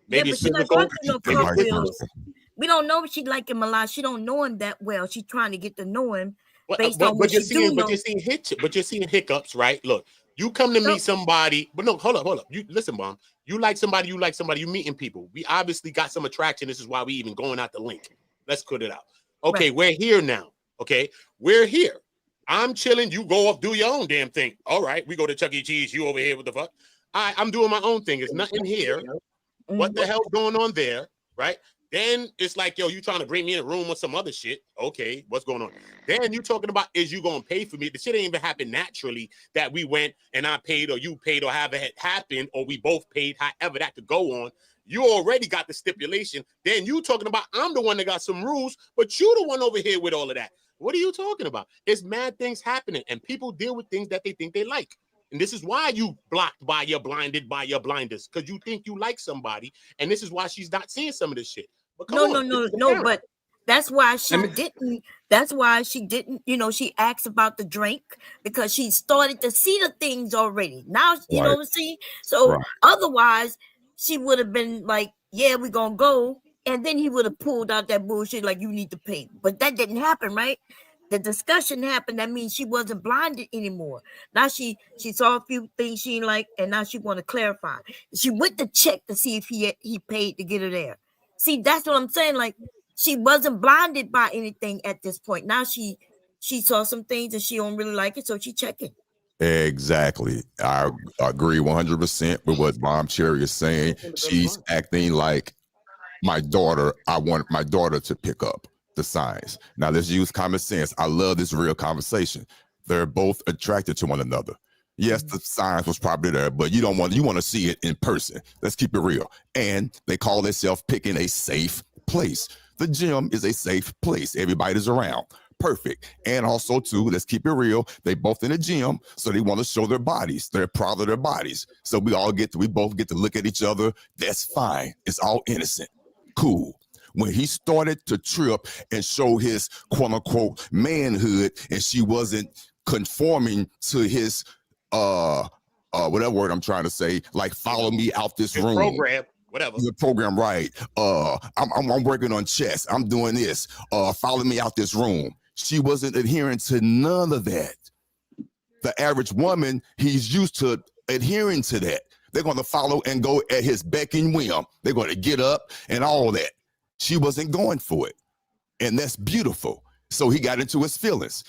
Maybe yeah, it's but she's not physical. going through no cartwheels. We don't know if she like him a lot. She don't know him that well. She's trying to get to know him based on what she do know. But you're seeing hiccups, right? Look, you come to meet somebody, but no, hold up. You listen, Mom. You like somebody, you meeting people. We obviously got some attraction. This is why we even going out the link. Let's put it out. Okay, right. We're here now. Okay, we're here. I'm chilling. You go off, do your own damn thing. All right, we go to Chuck E. Cheese. You over here, what the fuck? I'm doing my own thing. There's nothing here. What the hell's going on there, right? Then it's like, yo, you trying to bring me in a room with some other shit. Okay, what's going on? Then you talking about, is you going to pay for me? The shit ain't even happen naturally that we went and I paid or you paid or however it happened or we both paid, however that could go on. You already got the stipulation. Then you talking about, I'm the one that got some rules, but you the one over here with all of that. What are you talking about? It's mad things happening and people deal with things that they think they like. And this is why you blocked by your blinded by your blinders, because you think you like somebody. And this is why she's not seeing some of this shit. But no, but that's why she didn't. That's why she didn't, she asked about the drink because she started to see the things already. Now, you know what I'm saying? So otherwise, she would have been like, yeah, we're going to go. And then he would have pulled out that bullshit like, you need to pay. But that didn't happen, right? The discussion happened. That means she wasn't blinded anymore. Now she saw a few things she didn't like, and now she want to clarify. She went to check to see if he paid to get her there. See, that's what I'm saying. Like, she wasn't blinded by anything at this point. Now she saw some things and she don't really like it, so she checking. Exactly. I agree 100% with what Mom Cherry is saying. She's acting like my daughter. I want my daughter to pick up the signs. Now let's use common sense. I love this real conversation. They're both attracted to one another. Yes, the signs was probably there, but you want to see it in person. Let's keep it real. And they call themselves picking a safe place. The gym is a safe place. Everybody's around. Perfect. And also too, let's keep it real. They both in the gym, so they want to show their bodies. They're proud of their bodies. So we both get to look at each other. That's fine. It's all innocent. Cool. When he started to trip and show his quote unquote manhood, and she wasn't conforming to his whatever word I'm trying to say, like follow me out this room. Program, whatever. The program, right? I'm working on chess. I'm doing this. Follow me out this room. She wasn't adhering to none of that. The average woman, he's used to adhering to that. They're going to follow and go at his beck and whim. They're going to get up and all that. She wasn't going for it. And that's beautiful. So he got into his feelings.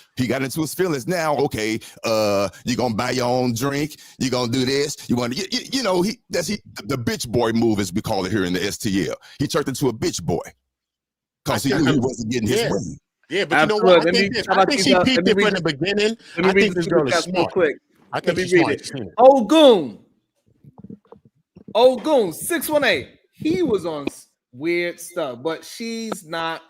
Now, okay, you're going to buy your own drink. You're going to do this. You want to, the bitch boy move, as we call it here in the STL. He turned into a bitch boy because he knew he wasn't getting his way. Yeah, but you know what? I think she peaked it from the beginning. I think this girl is smart. Quick. I think she's smart. Ogun 618. He was on weird stuff, but she's not.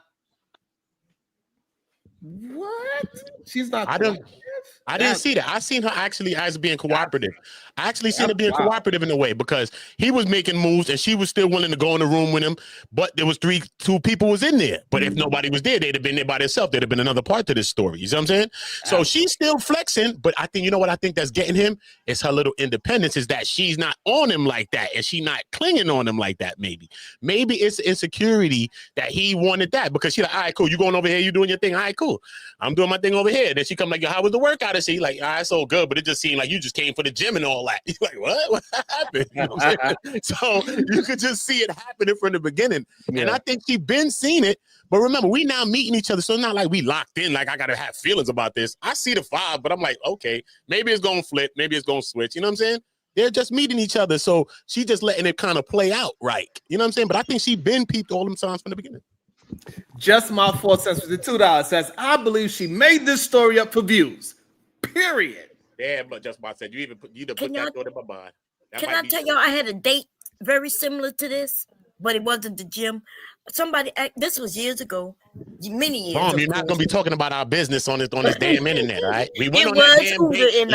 What? She's not. I didn't see that. I seen her actually as being cooperative. I actually seen her being cooperative in a way because he was making moves and she was still willing to go in the room with him. But there was two people was in there. But if nobody was there, they'd have been there by themselves. There'd have been another part to this story. You see what I'm saying? So she's still flexing. But I think, you know what I think that's getting him? It's her little independence, is that she's not on him like that. And she's not clinging on him like that, maybe. Maybe it's insecurity that he wanted that because she's like, all right, cool. You going over here, you doing your thing. All right, cool. I'm doing my thing over here. Then she come like, yo, how was the workout? And she like, all right, so good. But it just seemed like you just came for the gym and all that. You're like, what happened? You know what I'm saying? So you could just see it happening from the beginning. Yeah. And I think she been seeing it. But remember, we now meeting each other. So it's not like we locked in, like I got to have feelings about this. I see the vibe, but I'm like, okay, maybe it's going to flip. Maybe it's going to switch. You know what I'm saying? They're just meeting each other. So she just letting it kind of play out right. You know what I'm saying? But I think she been peeped all them signs from the beginning. Just my 4 cents with the $2 says, I believe she made this story up for views. Period. Yeah, but just about said you put that thought in my mind. Can I tell y'all I had a date very similar to this, but it wasn't the gym. This was years ago, many years ago. You're not gonna be talking about our business on this damn internet, all right? We went on that damn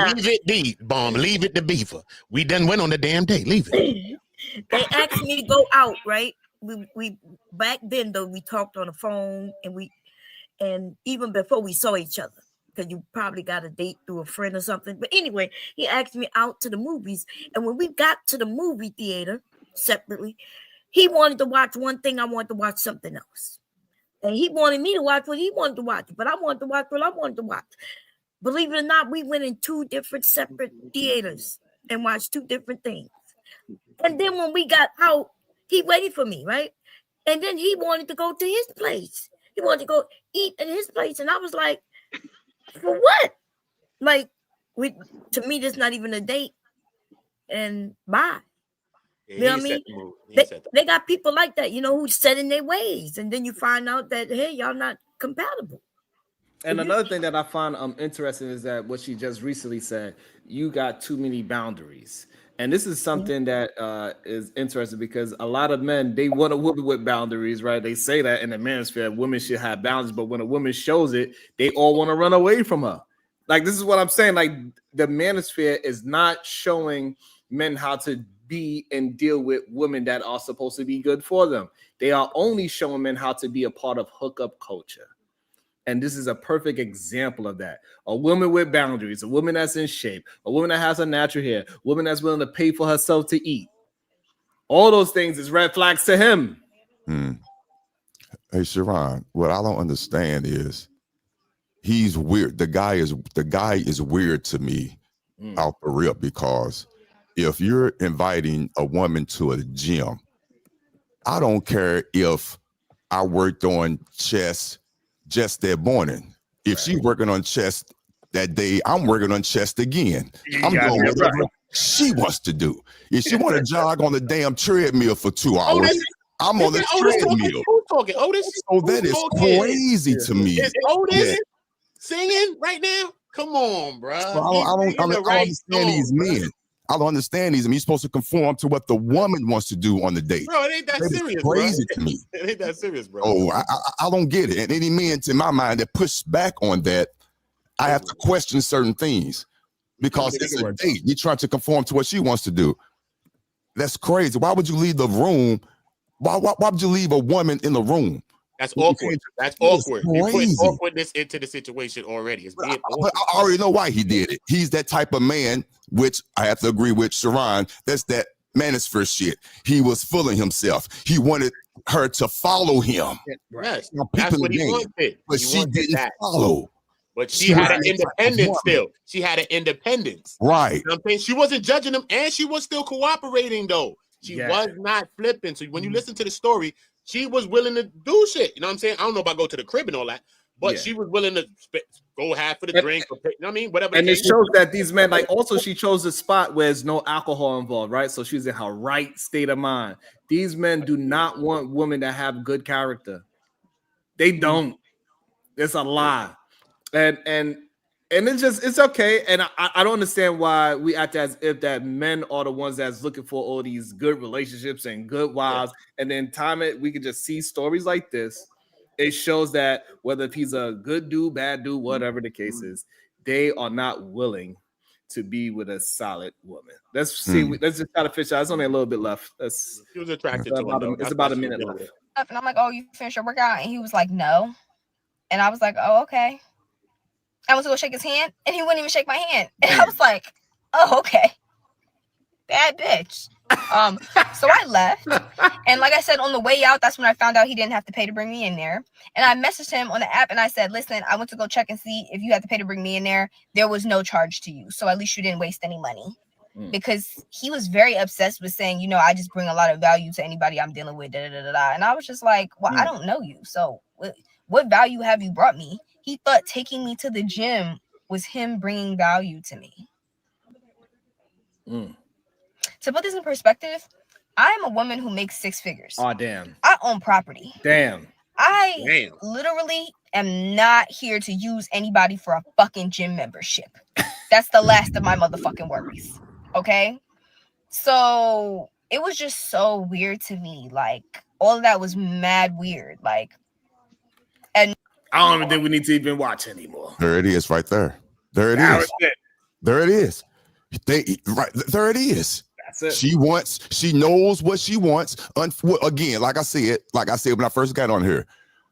date. Leave it to Beaver. We done went on the damn date. Leave it. They asked me to go out, right? we back then though we talked on the phone and even before we saw each other, because you probably got a date through a friend or something. But anyway, he asked me out to the movies, and when we got to the movie theater separately, he wanted to watch one thing, I wanted to watch something else. And he wanted me to watch what he wanted to watch, but I wanted to watch what I wanted to watch. Believe it or not, we went in 2 different separate theaters and watched 2 different things. And then when we got out, he waited for me, right? And then he wanted to go to his place. He wanted to go eat at his place. And I was like, for what? Like, to me, that's not even a date. And bye. Yeah, You know what I mean? They got people like that, who set in their ways. And then you find out that, hey, y'all not compatible. And another thing that I find interesting is that what she just recently said, you got too many boundaries. And this is something that is interesting because a lot of men, they want a woman with boundaries, right? They say that in the manosphere, women should have boundaries, but when a woman shows it, they all want to run away from her. Like, this is what I'm saying. Like, the manosphere is not showing men how to be and deal with women that are supposed to be good for them. They are only showing men how to be a part of hookup culture. And this is a perfect example of that. A woman with boundaries, a woman that's in shape, a woman that has her natural hair, a woman that's willing to pay for herself to eat. All those things is red flags to him. Hey, Sharon, what I don't understand is he's weird. The guy is weird to me out the rip, because if you're inviting a woman to a gym, I don't care if I worked on chest just that morning. If she's working on chest that day, I'm working on chest again. I'm doing whatever she wants to do. If she want to jog on the damn treadmill for 2 hours, I'm on the treadmill. Who's talking? Otis? So that is crazy to me. Is Otis singing right now? Come on, bro. I don't understand these men. I don't understand these. I mean, you're supposed to conform to what the woman wants to do on the date. Bro, it ain't that serious, crazy bro. to me. It ain't that serious, bro. Oh, I don't get it. And any men, to my mind, that push back on that, I have to question certain things, because it's a date. You're trying to conform to what she wants to do. That's crazy. Why would you leave the room? Why would you leave a woman in the room? That's awkward. That's awkward. You put awkwardness into the situation already. It's being awkward. I already know why he did it. He's that type of man, which I have to agree with Sharon. That's that manosphere shit. He was fooling himself. He wanted her to follow him. Yes, that's what he wanted. But she didn't follow. But she had an independence still. She had an independence. Right. You know what I'm saying? She wasn't judging him, and she was still cooperating, though. She was not flipping. So when you listen to the story, she was willing to do shit. You know what I'm saying? I don't know about go to the crib and all that, but she was willing to go half for the drink. Or, you know what I mean? Whatever. And it shows that these men, like, also she chose a spot where there's no alcohol involved, right? So she's in her right state of mind. These men do not want women that have good character. They don't. It's a lie. And it's okay. And I don't understand why we act as if that men are the ones that's looking for all these good relationships and good wives. And then we could just see stories like this. It shows that whether if he's a good dude, bad dude, whatever the case is, they are not willing to be with a solid woman. Let's see. Let's just try to fish out. It's only a little bit left. She was attracted to him. It's about a minute left. And I'm like, oh, you finished your workout? And he was like, no. And I was like, oh, okay. I went to go shake his hand, and he wouldn't even shake my hand. And I was like, oh, okay. Bad bitch. So I left. And like I said, on the way out, that's when I found out he didn't have to pay to bring me in there. And I messaged him on the app, and I said, listen, I went to go check and see if you had to pay to bring me in there. There was no charge to you. So at least you didn't waste any money. Because he was very obsessed with saying, I just bring a lot of value to anybody I'm dealing with. And I was just like, well, I don't know you. So what value have you brought me? He thought taking me to the gym was him bringing value to me. To put this in perspective, I am a woman who makes 6 figures. Oh, damn. I own property. Damn. I literally am not here to use anybody for a fucking gym membership. That's the last of my motherfucking worries. Okay? So it was just so weird to me. Like, all of that was mad weird. Like, and I don't even think we need to even watch anymore. There it is, right there. There it is. There it is. There it is. She knows what she wants. Again, like I said when I first got on here,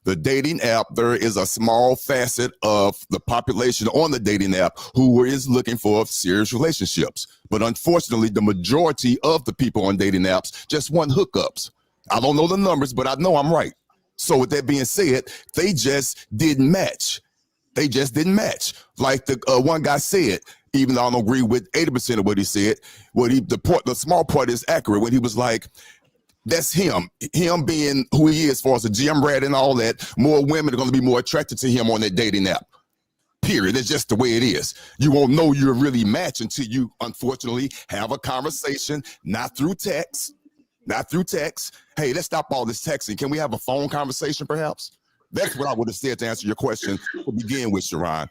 the dating app, there is a small facet of the population on the dating app who is looking for serious relationships. But unfortunately, the majority of the people on dating apps just want hookups. I don't know the numbers, but I know I'm right. So with that being said, they just didn't match. They just didn't match. Like the one guy said, even though I don't agree with 80% of what he said, the small part is accurate when he was like, that's him being who he is, as far as the gym rat and all that. More women are going to be more attracted to him on that dating app. Period. It's just the way it is. You won't know you're really matched until you, unfortunately, have a conversation, not through text. Hey, let's stop all this texting. Can we have a phone conversation, perhaps? That's what I would have said to answer your question to begin with, Sharon.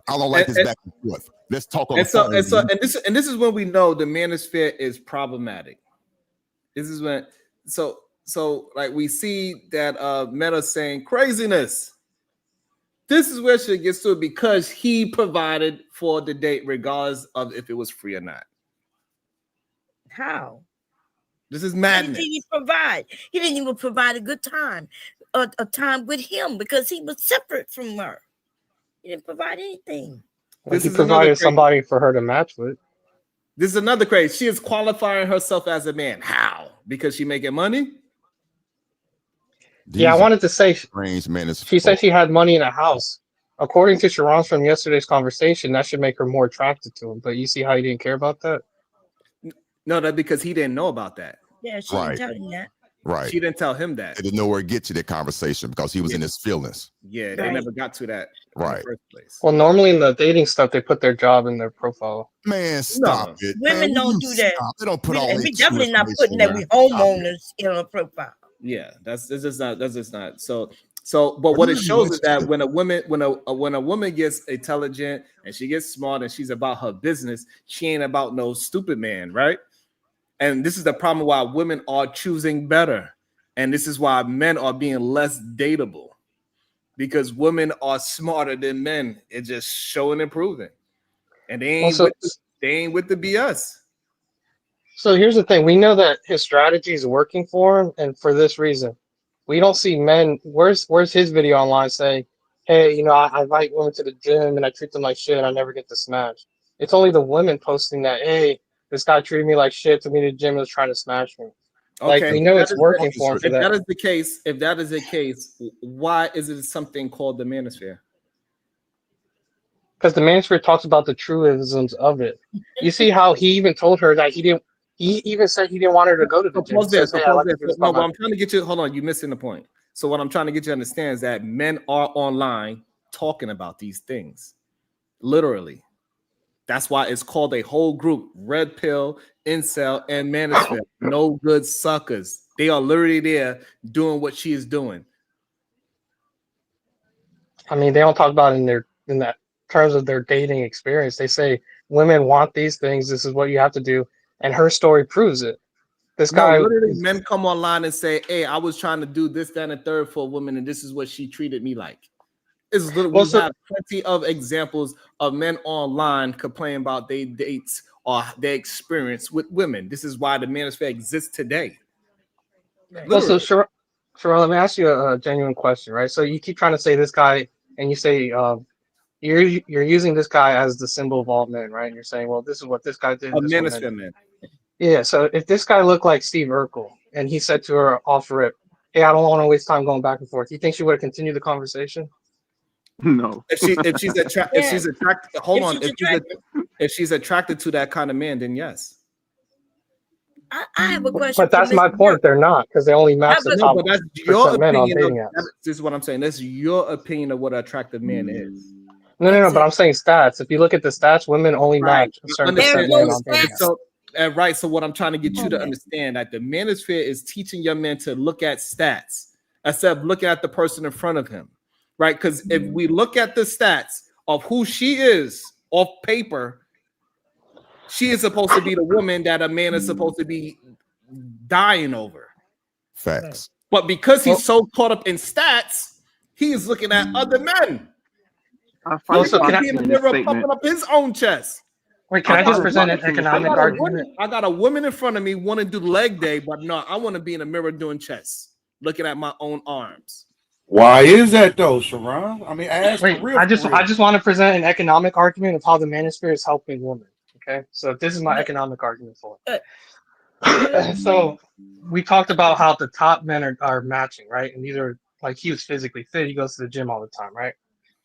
I don't like this back and forth. Let's talk on the phone. And this is when we know the manosphere is problematic. This is when so like we see that men are saying craziness. This is where shit gets to it because he provided for the date, regardless of if it was free or not. How? This is madness. What did he provide? He didn't even provide a good time, a time with him because he was separate from her. He didn't provide anything. Well, he provided somebody for her to match with. This is another crazy. She is qualifying herself as a man. How? Because she making money? I wanted to say she said she had money in a house. According to Sharon from yesterday's conversation, that should make her more attracted to him. But you see how he didn't care about that? No, that's because he didn't know about that. Yeah, she didn't tell him that. Right. She didn't tell him that. They didn't know where to get to that conversation because he was in his feelings. Yeah, they never got to that in the first place. Well, normally in the dating stuff, they put their job in their profile. Man, stop it. Women don't do that. They don't put all we definitely not putting that with homeowners in a profile. Yeah, that's just not. So but what it shows is that when a woman gets intelligent and she gets smart and she's about her business, she ain't about no stupid man, right? And this is the problem why women are choosing better. And this is why men are being less dateable. Because women are smarter than men. It's just showing and proving. And they ain't with the BS. So here's the thing. We know that his strategy is working for him, and for this reason. We don't see men. Where's his video online saying, hey, I invite women to the gym and I treat them like shit and I never get to smash. It's only the women posting that, hey, this guy treated me like shit, took me to the gym and was trying to smash me. Okay. Like, we know it's working for him for that. If that is the case, why is it something called the manosphere? Because the manosphere talks about the truisms of it. You see how he even told her that he even said he didn't want her to go to the gym. No, but I'm trying to get you. Hold on, you're missing the point. So what I'm trying to get you to understand is that men are online talking about these things, literally. That's why it's called a whole group: red pill, incel, and manosphere. No good suckers. They are literally there doing what she is doing. I mean, they don't talk about it in that terms of their dating experience. They say women want these things. This is what you have to do. And her story proves it. This guy, literally, men come online and say, "Hey, I was trying to do this, that, and the third for a woman, and this is what she treated me like." We have plenty of examples of men online complaining about their dates or their experience with women. This is why the manosphere exists today. Well, so Sharon, let me ask you a genuine question, right? So you keep trying to say this guy, and you say you're using this guy as the symbol of all men, right? And you're saying, well, this is what this guy did. A manosphere man. Yeah. So if this guy looked like Steve Urkel, and he said to her off rip, "Hey, I don't want to waste time going back and forth," you think she would have continued the conversation? No. If she's attracted, hold on. If she's attracted to that kind of man, then yes. I have a question. But that's my point. They're not, because they only match the top. But that's your opinion. This is what I'm saying. That's your opinion of what an attractive man is. No. But I'm saying stats. If you look at the stats, women only match a certain percent men on dating apps. Right. So what I'm trying to get you to understand, that the manosphere is teaching your men to look at stats instead of looking at the person in front of him. Right, because if we look at the stats of who she is off paper, she is supposed to be the woman that a man is supposed to be dying over. Facts. But because he's so caught up in stats, he is looking at other men. I find pumping up his own chest. Wait, can I just present an I economic got, a argument? woman, I got a woman in front of me want to do leg day, but no, I want to be in the mirror doing chest, looking at my own arms. Why is that though, Sharon? I mean, ask Wait, for real. I just want to present an economic argument of how the manosphere is helping women. Okay, so this is my economic argument for it. So we talked about how the top men are matching, right? And these are like, he was physically fit. He goes to the gym all the time, right?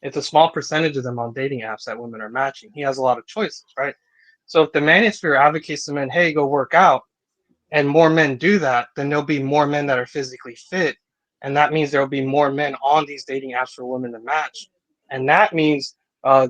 It's a small percentage of them on dating apps that women are matching. He has a lot of choices, right? So if the manosphere advocates to men, hey, go work out, and more men do that, then there'll be more men that are physically fit. And that means there'll be more men on these dating apps for women to match. And that means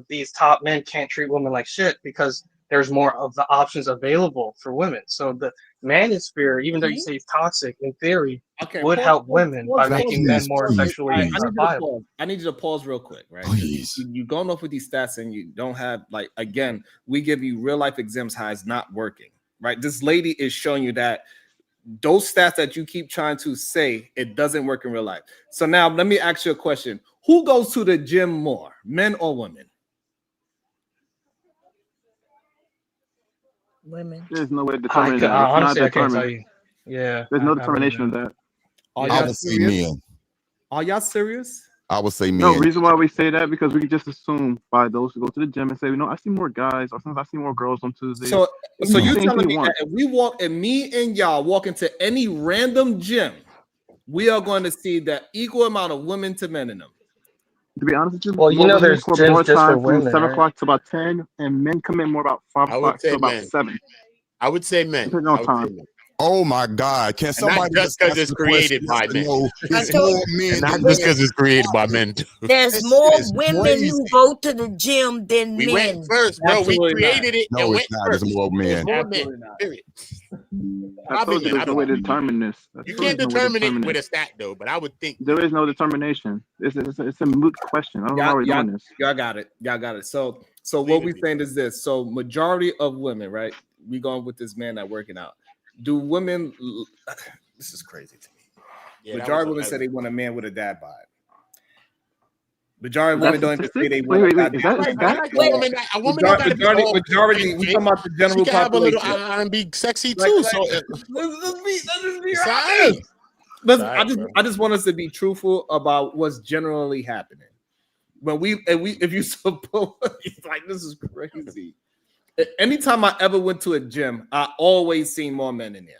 these top men can't treat women like shit because there's more of the options available for women. So the manosphere, even though you say it's toxic, in theory, would help women by making men more sexually viable. I need you to pause real quick, right? Please. You're going off with these stats and you don't have, like, again, we give you real life exams how it's not working, right? This lady is showing you that those stats that you keep trying to say, it doesn't work in real life. So now let me ask you a question. Who goes to the gym more, men or women? Women. There's no way to determine that. Honestly, I can't tell you. Yeah. There's no determination of that. I would say men. Are y'all serious? I would say men. No, reason why we say that because we can just assume by those who go to the gym and say, you know, I see more guys, or sometimes I see more girls on Tuesdays. So you telling me that if we walk, and me and y'all walk into any random gym, we are going to see that equal amount of women to men in them. To be honest with you, well, you know, there's gyms more just time for women, from 7 right? o'clock to about 10, and men come in more about 5 o'clock to about 7. I would say men. Depending on time. Oh my God! Can somebody not just because it's created by men? It's more men. Not just because it's created by men. There's more women who go to the gym than We men. went first, bro. We created it No, and it's went not. first. It's more men. More men. Period. I told you there's no way to determine this. You can't determine it with a stat, though, but I would think there is no determination. It's a moot question. I don't know why we're doing this. Y'all got it. Y'all got it. So what we saying is this. So majority of women, right? We going with this man that working out. Do women? This is crazy to me. Yeah, majority of women say they want a man with a dad bod. Majority of women don't even say they want a dad bod. Majority. We talking about the general she can have a population. little and be sexy too. So let's be I just want us to be truthful about what's generally happening. When if you suppose like this is crazy. Anytime I ever went to a gym, I always seen more men in there.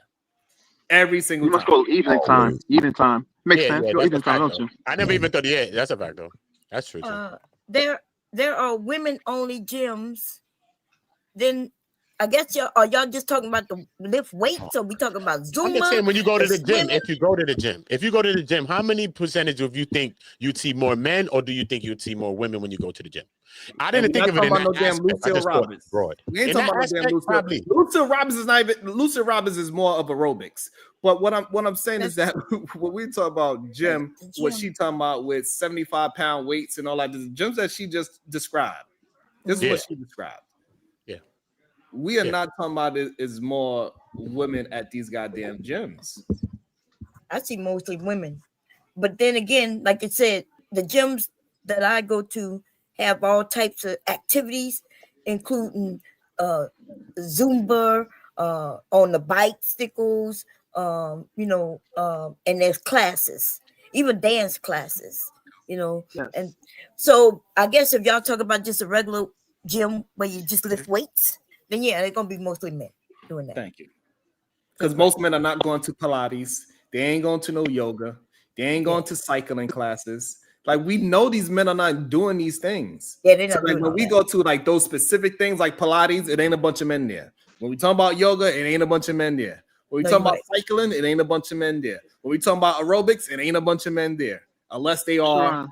Every single time. You must go evening time. Evening time. Makes sense. Yeah, Go evening time, don't you? I never even thought, that's a fact though. That's true. There are women only gyms. Then I guess y'all just talking about the lift weights, or we talking about Zumba? I'm just saying when you go to the gym, if you go to the gym, how many percentage of you think you'd see more men, or do you think you'd see more women when you go to the gym? I didn't think of it in that aspect. I just thought broad. We ain't talking about no damn Lucille Robbins is not even. Lucille Robbins is more of aerobics. But what I'm saying is that when we talk about gym, what she talking about with 75-pound weights and all that, the gyms that she just described. This is what she described. We are not talking about it is more women at these goddamn gyms. I see mostly women. But then again, like I said, the gyms that I go to have all types of activities, including Zumba, on the bicycles, and there's classes, even dance classes, And so I guess if y'all talk about just a regular gym where you just lift weights, then yeah, they're gonna be mostly men doing that. Thank you. Because most men are not going to Pilates, they ain't going to no yoga, they ain't going to cycling classes. Like we know these men are not doing these things. Yeah, they're not so like doing when we go to like those specific things like Pilates, it ain't a bunch of men there. When we talk about yoga, it ain't a bunch of men there. When we talk about cycling, it ain't a bunch of men there. When we talk about aerobics, it ain't a bunch of men there. Unless they are.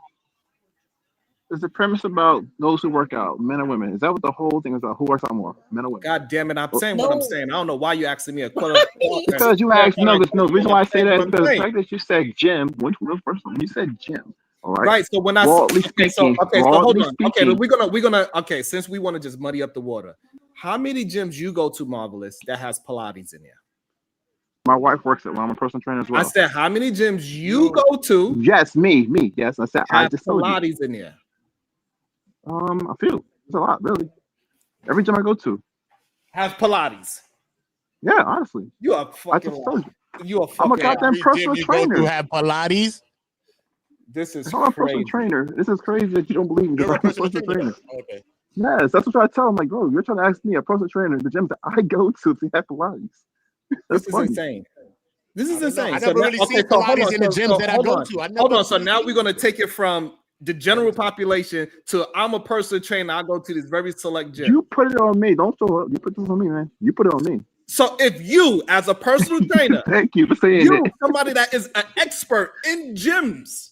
Is the premise about those who work out, men or women? Is that what the whole thing is about? Who works out more, men or women? God damn it, I'm saying what I'm saying. I don't know why you asking me a question. Because you asked, no, the reason why I say that is because the fact that you said gym, which was first one, you said gym. All right. Right. So when I broadly speaking, speaking, so hold on. Okay, we're gonna since we want to just muddy up the water, how many gyms you go to, Marvelous, that has Pilates in there? My wife works at one. I'm a personal trainer as well. I said, how many gyms you go to? Yes, me. Yes, I said I just Pilates in there. A few. It's a lot, really. Every gym I go to. have Pilates. Yeah, honestly. You are I fucking just told you. You are I'm a fucking goddamn Every personal gym you go to trainer. have Pilates. This is I'm a personal crazy. trainer. This is crazy that you don't believe me. You're a Because I'm a personal personal trainer. trainer. Okay. Yes, that's what I tell them. Like, bro, you're trying to ask me, a personal trainer, the gym that I go to have Pilates. That's This is funny. insane. This is I don't know. insane. I So never now, really okay, seen so hold Pilates on. in the So gyms that I hold go on. to. I Hold never on. So seen now it. we're gonna take it from the general population to I'm a personal trainer. I go to this very select gym. You put it on me. Don't throw it. You put this on me, man. You put it on me. So if you, as a personal trainer, thank you for saying you, it. somebody that is an expert in gyms,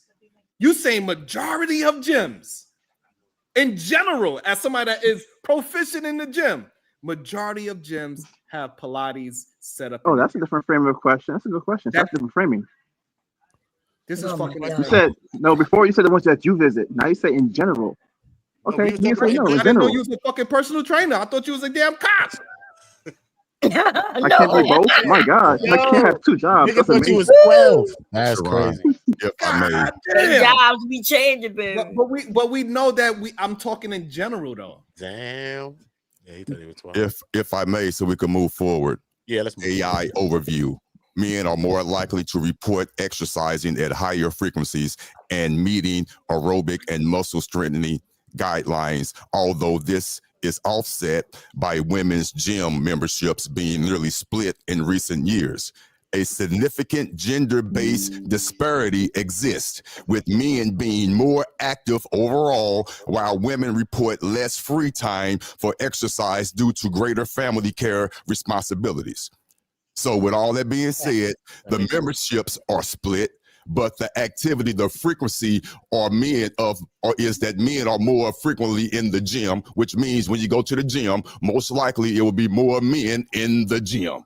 you say majority of gyms, in general, as somebody that is proficient in the gym, majority of gyms have Pilates set up. Oh, that's a different frame of question. That's a good question. That's different framing. This is fucking. You said no before. You said the ones that you visit. Now you say in general. Okay, you say no in I didn't know general. you was a fucking personal trainer. I thought you was a damn cop. I can't be both. My God, I can't have two jobs. Nigga That's thought you amazing. was 12. That's Sharon, crazy. if I may, The jobs be changing, baby. But we know that I'm talking in general though. Damn. Yeah, he thought he was 12. if I may, so we can move forward. Yeah, let's move AI overview. Men are more likely to report exercising at higher frequencies and meeting aerobic and muscle strengthening guidelines, although this is offset by women's gym memberships being nearly split in recent years. A significant gender-based disparity exists, with men being more active overall, while women report less free time for exercise due to greater family care responsibilities. So with all that being said, the memberships are split, but the activity, the frequency is that men are more frequently in the gym, which means when you go to the gym, most likely it will be more men in the gym.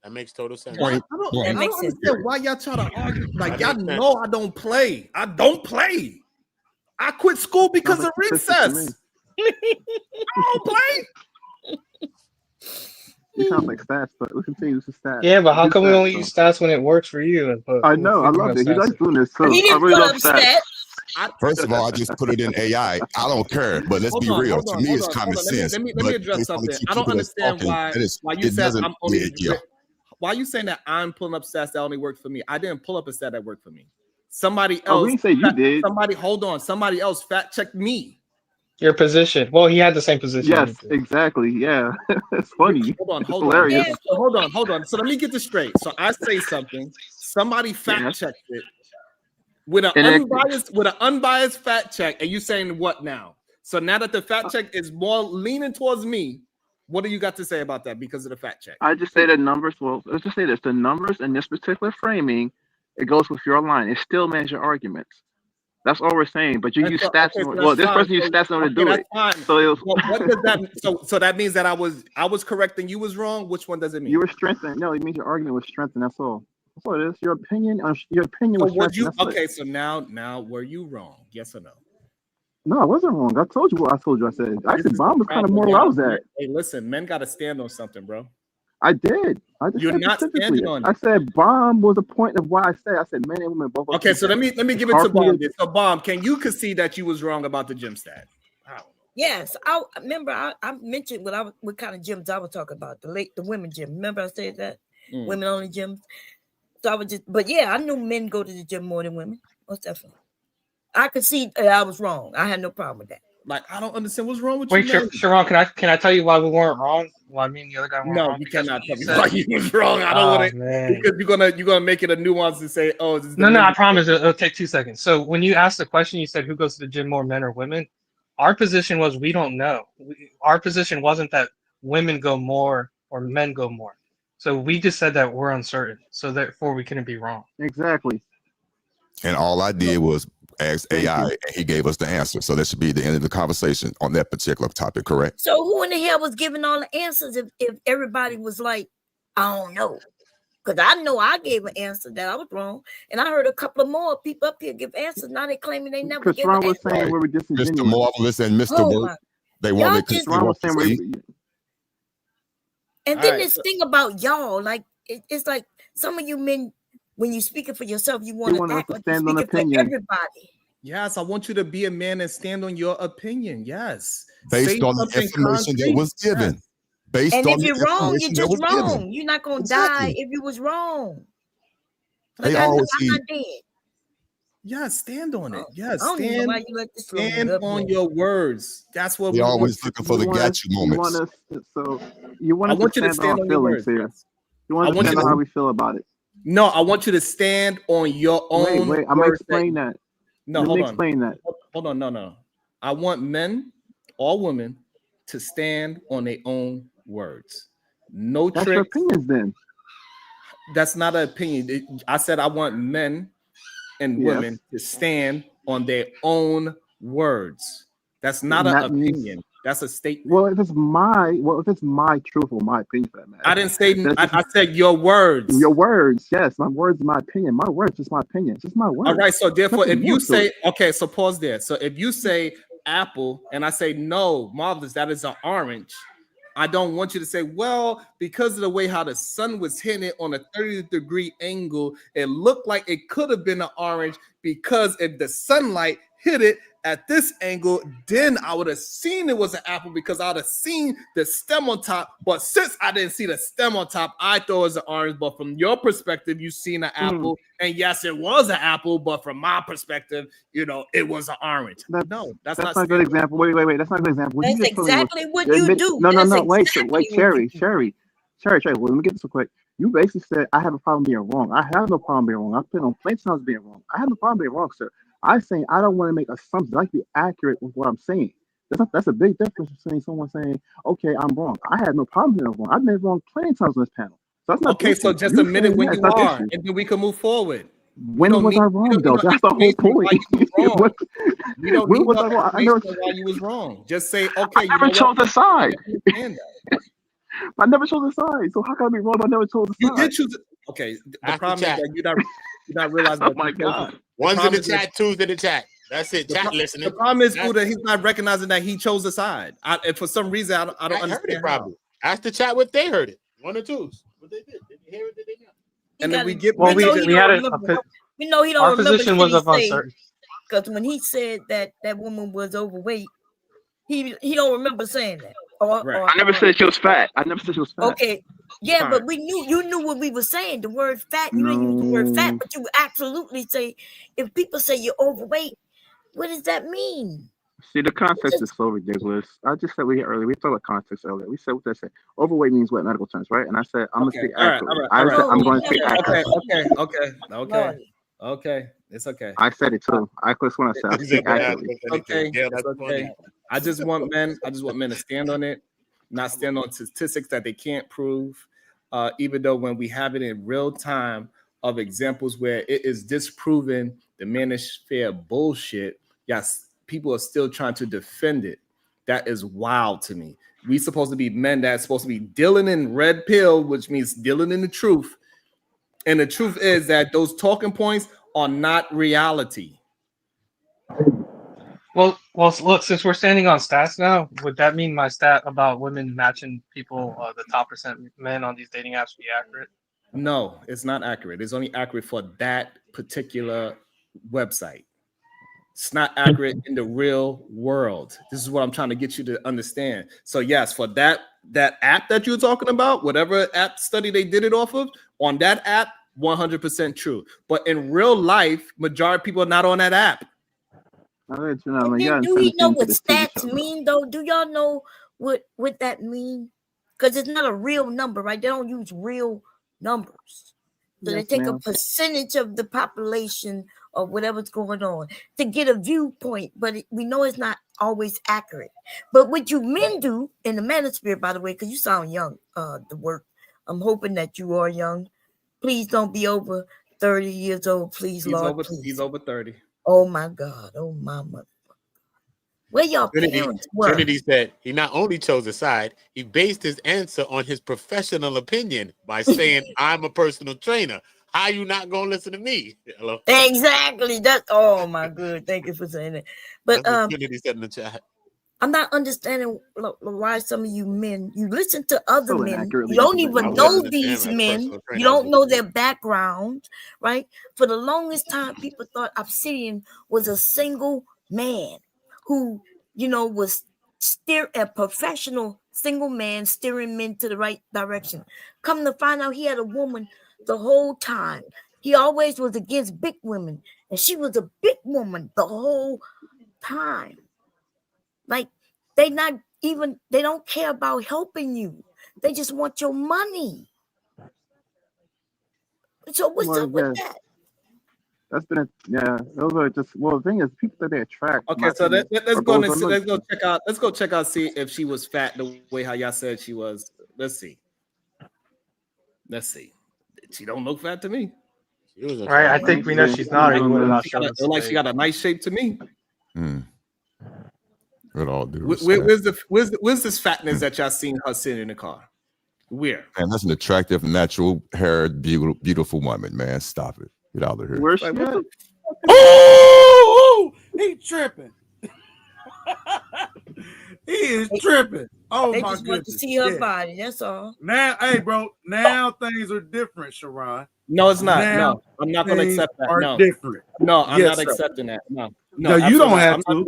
That makes total sense. Point I don't blank. understand why y'all try to argue. Like That y'all makes sense. know I don't play. I don't play. I quit school because of recess. I don't play. You sound like stats, but we continue to stats. Yeah, but how Do come we stats, only though. use stats when it works for you? And put, I know. I love it. He likes doing this too. He I didn't really put love up stats. stats. First of all, I just put it in AI. I don't care, but let's be real. To me, it's common sense. Let me But address if I'm something. keep I don't people that's understand talking, why you it said doesn't. I'm only. Yeah. Why you saying that I'm pulling up stats that only work for me? I didn't pull up a stat that worked for me. Somebody else. Oh, we didn't say you did. Somebody, hold on. Somebody else fact checked me. your position. Well, he had the same position. Yes, exactly. Yeah, it's funny. Hold on. It's hilarious. Hold on. So let me get this straight. So I say something. Somebody fact checked it with an unbiased fact check, and you saying what now? So now that the fact check is more leaning towards me, what do you got to say about that because of the fact check? I just say the numbers. Well, let's just say this: the numbers in this particular framing, it goes with your line. It still matches your arguments. That's all we're saying. But you use stats. Well, this person used stats in order to do it. Fine. So it was. Well, what does that? So that means that I was correct and you was wrong. Which one does it mean? You were strengthened. No, it means your argument was strengthened. That's all. That's all it is. Your opinion. Your opinion was strengthened. Okay, so now were you wrong? Yes or no? No, I wasn't wrong. I told you what I told you. I said actually, bomb was kind of more where I was at. Hey, listen, men got to stand on something, bro. I did. I just You're not standing on it. I said bomb was a point of why I said men and women both. Okay, so let me give it to Bomb. So Bomb, can you concede that you was wrong about the gym stat? Yes, I remember. I mentioned what kind of gyms I was talking about. The women gym. Remember I said that women only gyms. So I was but yeah, I knew men go to the gym more than women. Most definitely. I could see I was wrong. I had no problem with that. Like, I don't understand what's wrong with Wait, you. Sharon, can I tell you why we weren't wrong? Why me and the other guy weren't wrong? No, you cannot tell me why you was wrong. I don't want to, because you're gonna make it a nuance and say, oh, this is no, I promise it'll take 2 seconds. So when you asked the question, you said who goes to the gym more, men or women? Our position was we don't know. Our position wasn't that women go more or men go more. So we just said that we're uncertain. So therefore we couldn't be wrong. Exactly. And all I did was ask AI, and he gave us the answer. So that should be the end of the conversation on that particular topic, correct? So who in the hell was giving all the answers if everybody was like, I don't know? Because I know I gave an answer that I was wrong, and I heard a couple of more people up here give answers. Now they claiming they never gave an answer. Saying we were disingenuous. Mr. Marvelous and Mr. Work, they wanted to. And then this thing about y'all, like it's like some of you men, when you're speaking for yourself, you want to act like you're speaking for everybody. Yes, I want you to be a man and stand on your opinion. Yes, based on the information that was given. based And on if the you're wrong, you're information that just was given. wrong. You're not gonna die Exactly. if you was wrong. They Like I know always I'm see. not dead. Yeah, stand on it. Oh, Yeah, I don't even know stand why you let this slow me stand up on here. your words. That's what They we want. always looking for the gotcha You want moments. us, so you want I us to want you to stand on stand our on your feelings words. here. Yes. You want I us to want you stand on how to we feel about it. no. I want you to stand on your own Wait, I'm gonna words. explain that. No, Let hold me on. explain that. Hold on. No. I want men or women to stand on their own words. No That's your tricks. opinions then. That's not an opinion. I said I want men and Yes. women to stand on their own words. That's not And an that means, opinion. That's a statement. well, if it's my truth or my opinion for that matter. I didn't say. then it's just I said your words. your words. Yes, my words, my opinion. My words, just my opinion. It's just my words. All right. So therefore, Nothing if you more to say, it. okay, so pause there. So if you say apple and I say no, marvelous, that is an orange. I don't want you to say, well, because of the way how the sun was hitting it on a 30-degree angle, it looked like it could have been an orange because if the sunlight hit it at this angle, then I would have seen it was an apple because I would have seen the stem on top. But since I didn't see the stem on top, I thought it was an orange. But from your perspective, you seen an apple. And yes, it was an apple. But from my perspective, it was an orange. That's That's not not a good example. Wait. That's not a good example. What you That's just told me was exactly what you you admit. do. No. That's Wait, exactly what you Cherry. do. Well, let me get this real quick. You basically said I have a problem being wrong. I have no problem being wrong. I've been on plenty times being wrong. I have no problem being wrong, sir. I'm saying I don't want to make assumptions. I like to be accurate with what I'm saying. That's a big difference between someone saying, "Okay, I'm wrong." I have no problem being wrong. I've been wrong plenty times on this panel. So that's not the okay. So issue. just You admit it saying when that is you not the are, issue. and then we can move forward. We When don't was need I we wrong don't need though? no That's the whole information on point. why you was wrong. What- We don't when need was no I wrong? I information never, on why you was wrong. Just say, okay, I you never know chose what? a side. I understand that. I never chose a side. So how can I be wrong? I never chose a You side. did choose it. Okay. The Ask the problem is chat. that you're not realizing Oh that my you chose God. it. The One's in problem the is that chat, two's in the chat. That's it. Chat the listening. problem is That's- that he's not recognizing that he chose a side. And for some reason, I don't I heard it understand probably. Ask the chat what they heard it. One or twos. What they did. Did you hear it? Did they not? And then we get We men know to he we don't had remember. We know he don't our remember position was of uncertain. because when he said that woman was overweight, he don't remember saying that. Right. I never said she was fat. I never said she was fat. Okay. Yeah, Fine. but you knew what we were saying. The word fat, you didn't use the word fat, No. but you absolutely say if people say you're overweight, what does that mean? See, the context is so ridiculous. I just said earlier. We talked about context earlier. We said what they said. Overweight means what in medical terms, right? And I said I'm gonna Okay. speak All right. accurately. All right. I said I'm No, going to speak never. accurately. Okay. It's okay. I said it too. I just want to say I He speak said that. accurately. Okay. Yeah, It's that's funny. okay. I just want men to stand on it, not stand on statistics that they can't prove. Even though when we have it in real time of examples where it is disproven the manosphere bullshit, yes, people are still trying to defend it. That is wild to me. We supposed to be men that's supposed to be dealing in red pill, which means dealing in the truth. And the truth is that those talking points are not reality. Well, look, since we're standing on stats now, would that mean my stat about women matching people, the top percent men on these dating apps, be accurate? No, it's not accurate. It's only accurate for that particular website. It's not accurate in the real world. This is what I'm trying to get you to understand. So yes, for that app that you're talking about, whatever app study they did it off of, on that app, 100% true. But in real life, majority of people are not on that app. And then do we know what stats mean though? Do y'all know what that mean? Because it's not a real number, right? They don't use real numbers. So they take a percentage of the population of whatever's going on to get a viewpoint, but we know it's not always accurate. But what you men do in the manosphere, by the way, because you sound young, the work, I'm hoping that you are young. Please don't be over 30 years old, please, Lord. He's over 30. Oh my God. Oh my mother. Where y'all parents were? Trinity said he not only chose a side, he based his answer on his professional opinion by saying, I'm a personal trainer. How you not gonna listen to me? Hello? Exactly. Oh my good. Thank you for saying that. But That's what Trinity said in the chat. I'm not understanding why some of you men, you listen to other men, you accurately don't represent even yourself. know these men, you don't know their background, right? For the longest time, people thought Obsidian was a single man who, was a professional single man steering men to the right direction. Come to find out, he had a woman the whole time. He always was against big women, and she was a big woman the whole time. Like, they don't care about helping you. They just want your money. So what's up with that? That's been those are just, well, the thing is, people that they attract. Okay, so let's go check out see if she was fat the way how y'all said she was. Let's see. She don't look fat to me. All right, I think we know she's not. She got a nice shape to me. With all due where's this fatness that y'all seen her sitting in the car? Where? And that's an attractive, natural haired, beautiful woman, man. Stop it. Get out of here. Where's she at? Oh, he tripping. He is tripping. Oh, they my just goodness. want to see her body. That's all. Now, hey, bro. Now things are different, Sharon. No, it's not. Now no, I'm not going to accept that. No, different. No, I'm Yes, not sir. accepting that. No, you don't have to.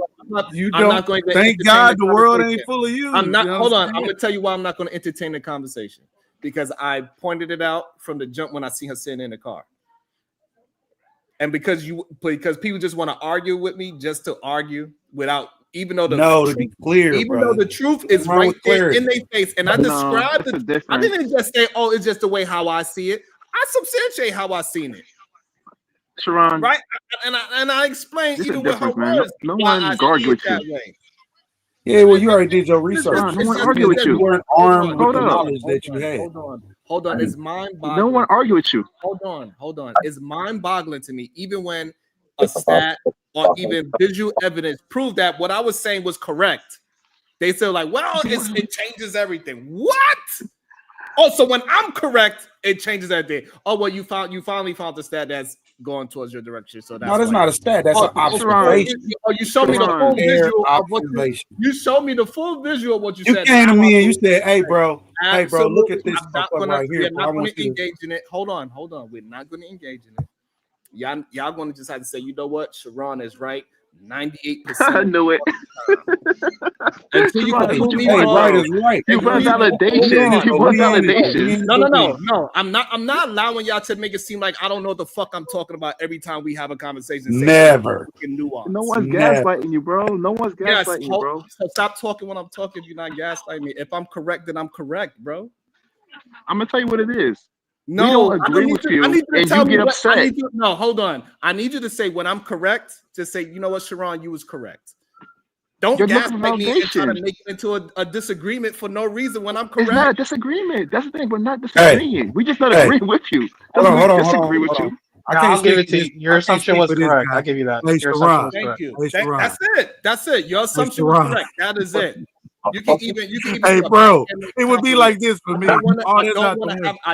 You don't. not going to Thank God the world ain't full of you. I'm not. You Hold on. understand? I'm going to tell you why I'm not going to entertain the conversation, because I pointed it out from the jump when I see her sitting in the car. And because people just want to argue with me just to argue without, even though to be clear, though the truth is right there in their face, and I described it. I didn't just say, "Oh, it's just the way how I see it." I substantiate how I seen it. Sharon, right? And I explained even with her words. No one argue with you. Yeah, well, you already did your research. No one argue with you. You weren't armed with the knowledge that you had. Hold on. It's mind-boggling. No one argue with you. Hold on. It's mind-boggling to me, even when a stat or even visual evidence proved that what I was saying was correct. They say like, well, it changes everything. What? Oh, so when I'm correct, it changes everything. Oh, well, you finally found the stat that's going towards your direction. So that's not a stat. That's an observation. You showed me the full visual of what you showed me the full visual of what you said. You came to me and you said, "Hey, bro, look at this right here." We're not going to engage in it. Hold on. We're not going to engage in it. Y'all going to just have to say, you know what, Sharon is right. 98%. I knew it. Until you can prove me wrong. Right is right. You want validation. You want validation. No. I'm not allowing y'all to make it seem like I don't know what the fuck I'm talking about every time we have a conversation. Never. No one's gaslighting you, bro. No one's gaslighting you, bro. So stop talking when I'm talking. You're not gaslighting me. If I'm correct, then I'm correct, bro. I'm gonna tell you what it is. No, we don't agree with you, and you get upset. No, hold on. I need you to say when I'm correct. Just say, you know what, Sharon, you was correct. Don't gaslight me and try to make it into a disagreement for no reason when I'm correct. It's not a disagreement. That's the thing. We're not disagreeing. We just not agreeing with you. Hold on. Disagree with you. I'll give it to you. Your assumption was correct. I'll give you that. Hey, Sharon. Thank you. That's it. Your assumption was correct. That is it. You can even hey, bro, it would be like this for me. I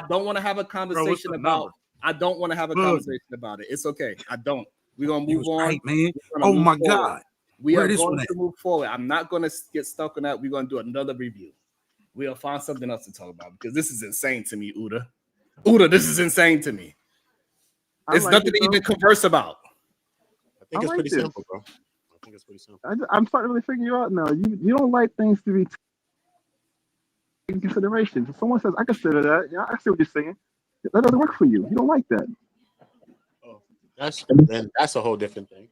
don't want to have a conversation about. I don't want to have a conversation about it. It's okay. I don't. We're gonna move on, right, man. Oh my God. We are going to move forward. I'm not going to get stuck on that. We're going to do another review. We'll find something else to talk about because this is insane to me, Uda. Uda, this is insane to me. It's nothing to even converse about. I think it's pretty simple, bro. I think it's pretty simple. I'm starting to really figure you out now. You don't like things to be taken into consideration. If someone says, I consider that, yeah, I see what you're saying. That doesn't work for you. You don't like that. That's a whole different thing.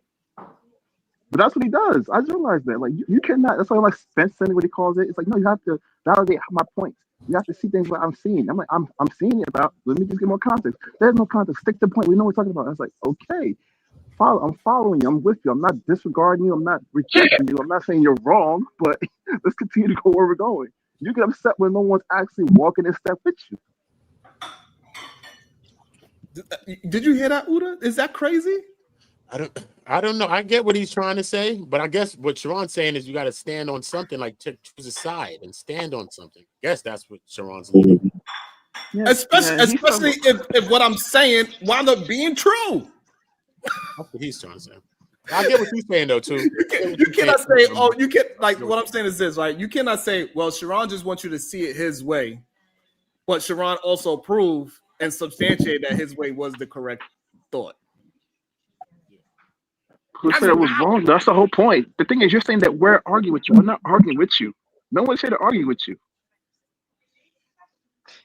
But that's what he does. I just realized that. Like you cannot. That's why I like fencing, what he calls it. It's like, no, you have to validate my points. You have to see things like I'm seeing. I'm like, I'm seeing it about. Let me just get more context. There's no context. Stick to the point. We know what we're talking about. I was like, okay, I'm following you. I'm with you. I'm not disregarding you. I'm not rejecting you. I'm not saying you're wrong. But let's continue to go where we're going. You get upset when no one's actually walking in step with you. Did you hear that, Uda? Is that crazy? I don't know. I get what he's trying to say, but I guess what Sharon's saying is you got to stand on something, like choose a side and stand on something. I guess that's what Sharon's leading. Yeah, especially if what I'm saying wound up being true. That's what he's trying to say. I get what he's saying though too. You cannot say, oh, you can like what I'm saying is this, right? You cannot say, well, Sharon just wants you to see it his way, but Sharon also proved and substantiate that his way was the correct thought. Who said it was wrong? That's the whole point. The thing is, you're saying that we're arguing with you. I'm not arguing with you. No one's here to argue with you.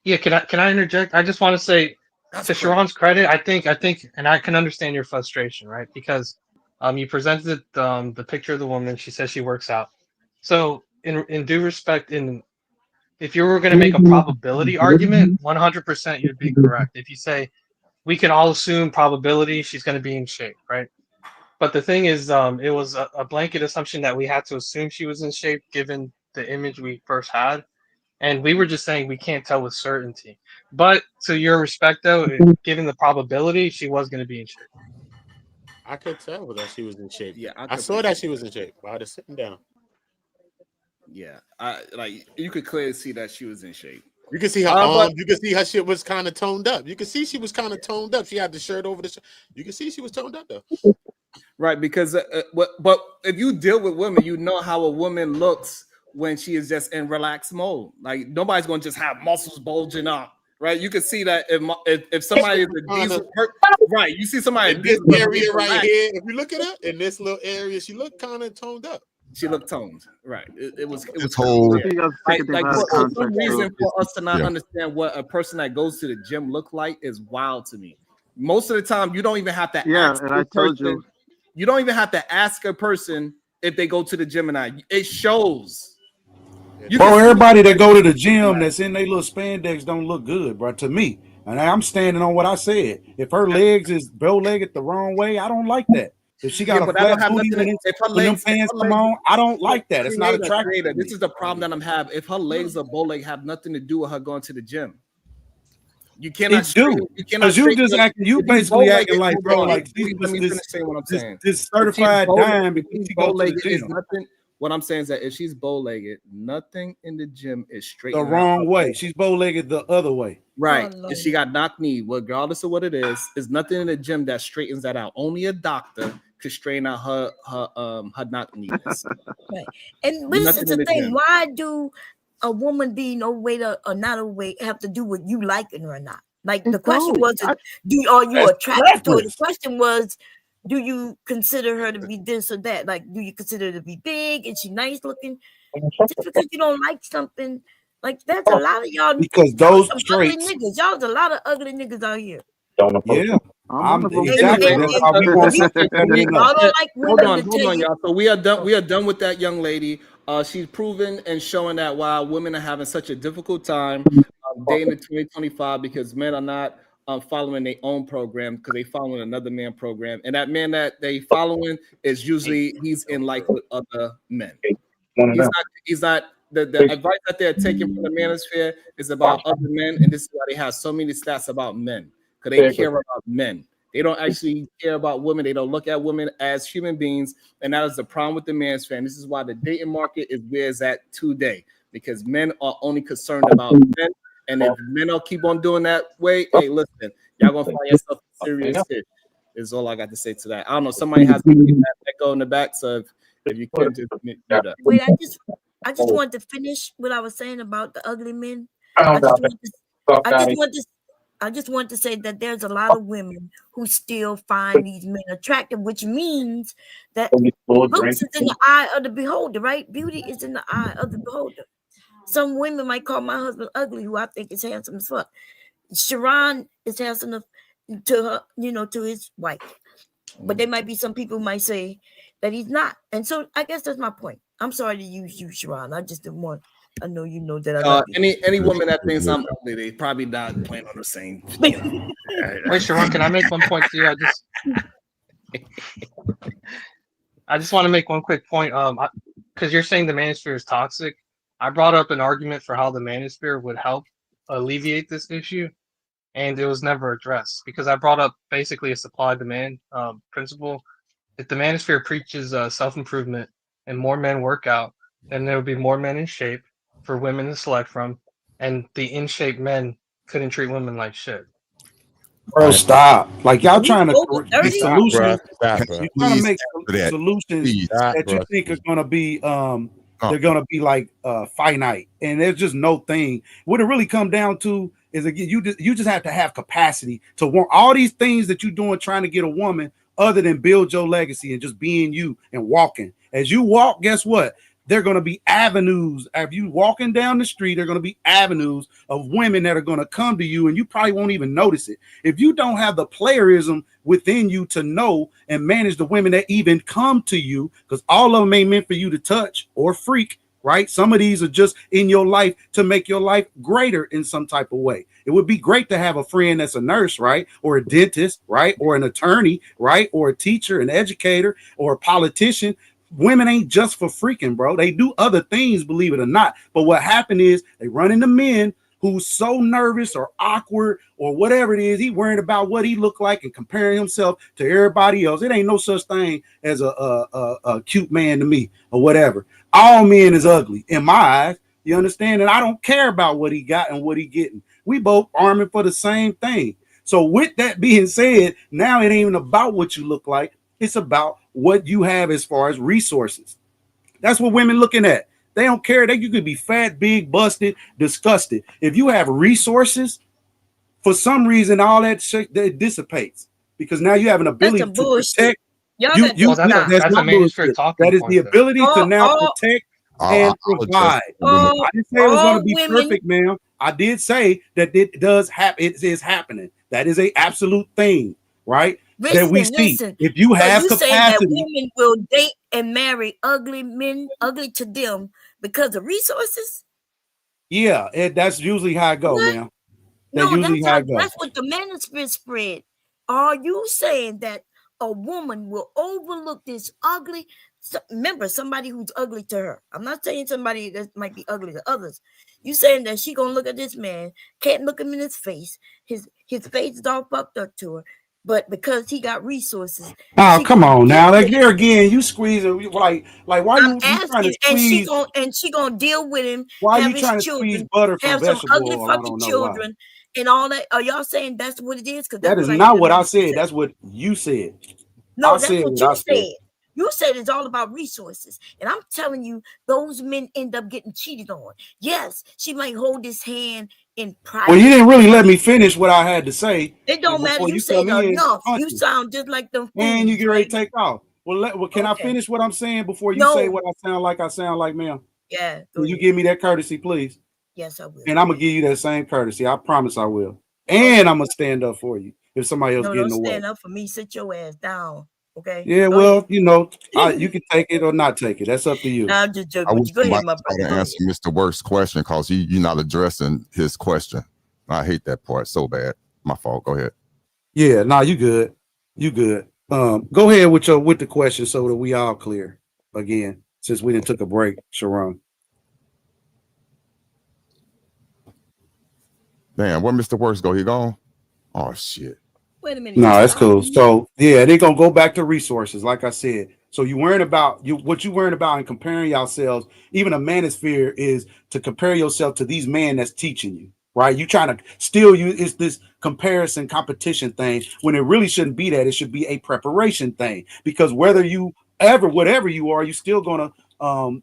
Yeah, can I interject? I just want to say, to Sharon's credit, I think, and I can understand your frustration, right? Because you presented the picture of the woman. She says she works out. So in due respect, if you were going to make a probability argument, 100% you'd be correct. If you say we can all assume probability, she's going to be in shape, right? But the thing is, it was a blanket assumption that we had to assume she was in shape given the image we first had. And we were just saying we can't tell with certainty. But to your respect, though, given the probability, she was going to be in shape. I could tell that she was in shape. Yeah, I saw that she was in shape while just sitting down. Yeah, you could clearly see that she was in shape. You can see her arms. You can see her shit was kind of toned up. You can see she was kind of toned up. She had the shirt over the shirt. You can see she was toned up though. Right, because but if you deal with women, you know how a woman looks when she is just in relaxed mode. Like nobody's gonna just have muscles bulging up, right? You can see that if somebody is a diesel, right? You see somebody in this area right here. If you look at her in this little area, she looked kind of toned up. She looked toned, right? It was whole like for some reason for us to not understand what a person that goes to the gym look like is wild to me. Most of the time, you don't even have to ask and I told you. You don't even have to ask a person if they go to the gym or not. It shows. Bro, everybody that go to the gym that's in their little spandex don't look good, bro, to me. And I'm standing on what I said. If her legs is bow-legged the wrong way, I don't like that. If she got a flat booty when them pants come on, I don't like that. It's not attractive. This is the problem that I'm having. If her legs are bow-legged, have nothing to do with her going to the gym. You cannot do because you just acting. You basically acting like, bro, like this certified dime because she go to the gym. Nothing. What I'm saying is that if she's bow-legged, nothing in the gym is straight. The wrong way. She's bow-legged the other way. Right. If she got knock knee, regardless of what it is nothing in the gym that straightens that out. Only a doctor could straighten out her knock knees. Right. And this is the thing. Why do a woman being overweight or not overweight have to do with you liking her or not? Like the question wasn't, are you attracted to her? The question was, do you consider her to be this or that? Like, do you consider her to be big? Is she nice looking? Just because you don't like something, like that's a lot of y'all. Because those ugly niggas, y'all's a lot of ugly niggas out here. Yeah. I'm exactly. That's how we want to set that Hold on, y'all. So we are done. We are done with that young lady. She's proven and showing that while women are having such a difficult time dating in 2025 because men are not following their own program because they following another man program, and that man that they following is usually he's in life with other men. He's not. The advice that they're taking from the manosphere is about other men, and this is why they have so many stats about men because they care about men. They don't actually care about women. They don't look at women as human beings, and that is the problem with the manosphere. And this is why the dating market is where it's at today because men are only concerned about men. And if men don't keep on doing that way, hey, listen, y'all gonna find yourself serious fish. Is all I got to say to that. I don't know. Somebody has that echo in the back, so if you can just do that. Wait, I just wanted to finish what I was saying about the ugly men. I just want to say that there's a lot of women who still find these men attractive, which means that looks is in the eye of the beholder, right? Beauty is in the eye of the beholder. Some women might call my husband ugly, who I think is handsome as fuck. Sharon is handsome to her, to his wife. But there might be some people who might say that he's not. And so I guess that's my point. I'm sorry to use you, Sharon. I just didn't want. I know you know that I love you. Any woman that thinks I'm ugly, they probably not playing on the same. Wait, Sharon, can I make one point to you? I just want to make one quick point. Because you're saying the manosphere is toxic. I brought up an argument for how the manosphere would help alleviate this issue, and it was never addressed because I brought up basically a supply-demand principle. If the manosphere preaches self-improvement and more men work out, then there would be more men in shape for women to select from, and the in-shape men couldn't treat women like shit. Bro, stop. Like y'all trying to make solutions. You're trying to make solutions that you think are going to be they're going to be like finite, and there's just no thing. What it really come down to is, again, you just have to have capacity to want all these things that you're doing trying to get a woman, other than build your legacy and just being you and walking. As you walk, guess what? there are going to be avenues. If you walking down the street, there are going to be avenues of women that are going to come to you, and you probably won't even notice it. If you don't have the playerism within you to know and manage the women that even come to you, because all of them ain't meant for you to touch or freak, right? Some of these are just in your life to make your life greater in some type of way. It would be great to have a friend that's a nurse, right? Or a dentist, right? Or an attorney, right? Or a teacher, an educator, or a politician. Women ain't just for freaking, bro. They do other things, believe it or not. But what happened is they run into men who's so nervous or awkward or whatever it is. He worried about what he looked like and comparing himself to everybody else. It ain't no such thing as a cute man to me or whatever. All men is ugly in my eyes. You understand? And I don't care about what he got and what he getting. We both arming for the same thing. So with that being said, now it ain't even about what you look like. It's about what you have as far as resources. That's what women looking at. They don't care that you could be fat, big, busted, disgusted. If you have resources, for some reason, all that shit that dissipates because now you have an ability to protect. That's a mainstream talking that is point, the ability to now protect and provide. I didn't say it was going to be perfect, ma'am. I did say that it does happen. It is happening. That is a absolute thing, right? That we see. If you have capacity, saying that women will date and marry ugly men, ugly to them because of resources. Yeah, that's usually how it go, ma'am. That's what the manosphere spread. Are you saying that a woman will overlook this ugly? Remember, somebody who's ugly to her. I'm not saying somebody that might be ugly to others. You saying that she gonna look at this man, can't look him in his face. His face is all fucked up to her. But because he got resources, oh come on now, like there again, you squeezing like why you trying to squeeze? And she gonna deal with him. Why are you trying to squeeze butter from have some vegetable ugly oil? fucking children and all that. Are y'all saying that's what it is? Because that is not what I said. That's what you said. No, that's what you said. You said it's all about resources. And I'm telling you, those men end up getting cheated on. Yes, she might hold his hand in private. Well, you didn't really let me finish what I had to say. It don't matter. You said enough. You sound just like them. And you get ready to take off. Well, can I finish what I'm saying before you say what I sound like, ma'am? Yeah. Will you give me that courtesy, please? Yes, I will. And I'm going to give you that same courtesy. I promise I will. And I'm going to stand up for you if somebody else getting away. Stand up for me. Sit your ass down. Okay. Yeah, well, you know, you can take it or not take it. That's up to you. I'm just joking. I wish somebody try to answer Mr. Work's question because you're not addressing his question. I hate that part so bad. My fault. Go ahead. Yeah, nah, you good. You good. Go ahead with the question so that we all clear again, since we didn't took a break, Sharon. Damn, where Mr. Works go? He gone? Oh shit. Wait a minute. No, that's cool. So yeah, they're gonna go back to resources, like I said. So you worrying about what you worrying about and comparing yourselves. Even a manosphere is to compare yourself to these men that's teaching you, right? You trying to still it's this comparison competition thing when it really shouldn't be that. It should be a preparation thing because whatever you are, you still gonna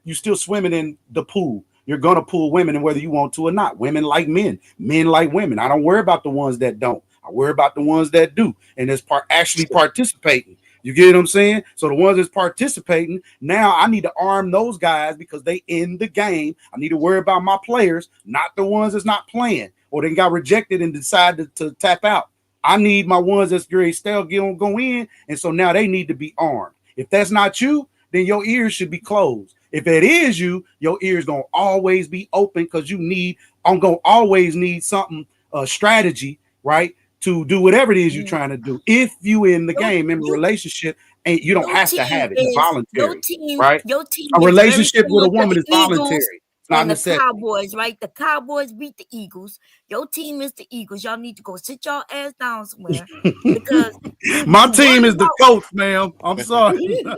you still swimming in the pool. You're gonna pull women, and whether you want to or not. Women like men like women. I don't worry about the ones that don't. I worry about the ones that do, and that's actually participating. You get what I'm saying? So the ones that's participating, now I need to arm those guys because they in the game. I need to worry about my players, not the ones that's not playing or they got rejected and decided to tap out. I need my ones that's great still go in, and so now they need to be armed. If that's not you, then your ears should be closed. If it is you, your ears gonna always be open because I'm gonna always need something, strategy, right? To do whatever it is you're trying to do. If you in the game, in a relationship, and you don't have to have it. It's voluntary, right? Your team a relationship with a woman is voluntary. It's not necessary. The Cowboys, right? The Cowboys beat the Eagles. Your team is the Eagles. Y'all need to go sit your ass down somewhere because my team is the coach, ma'am. I'm sorry. All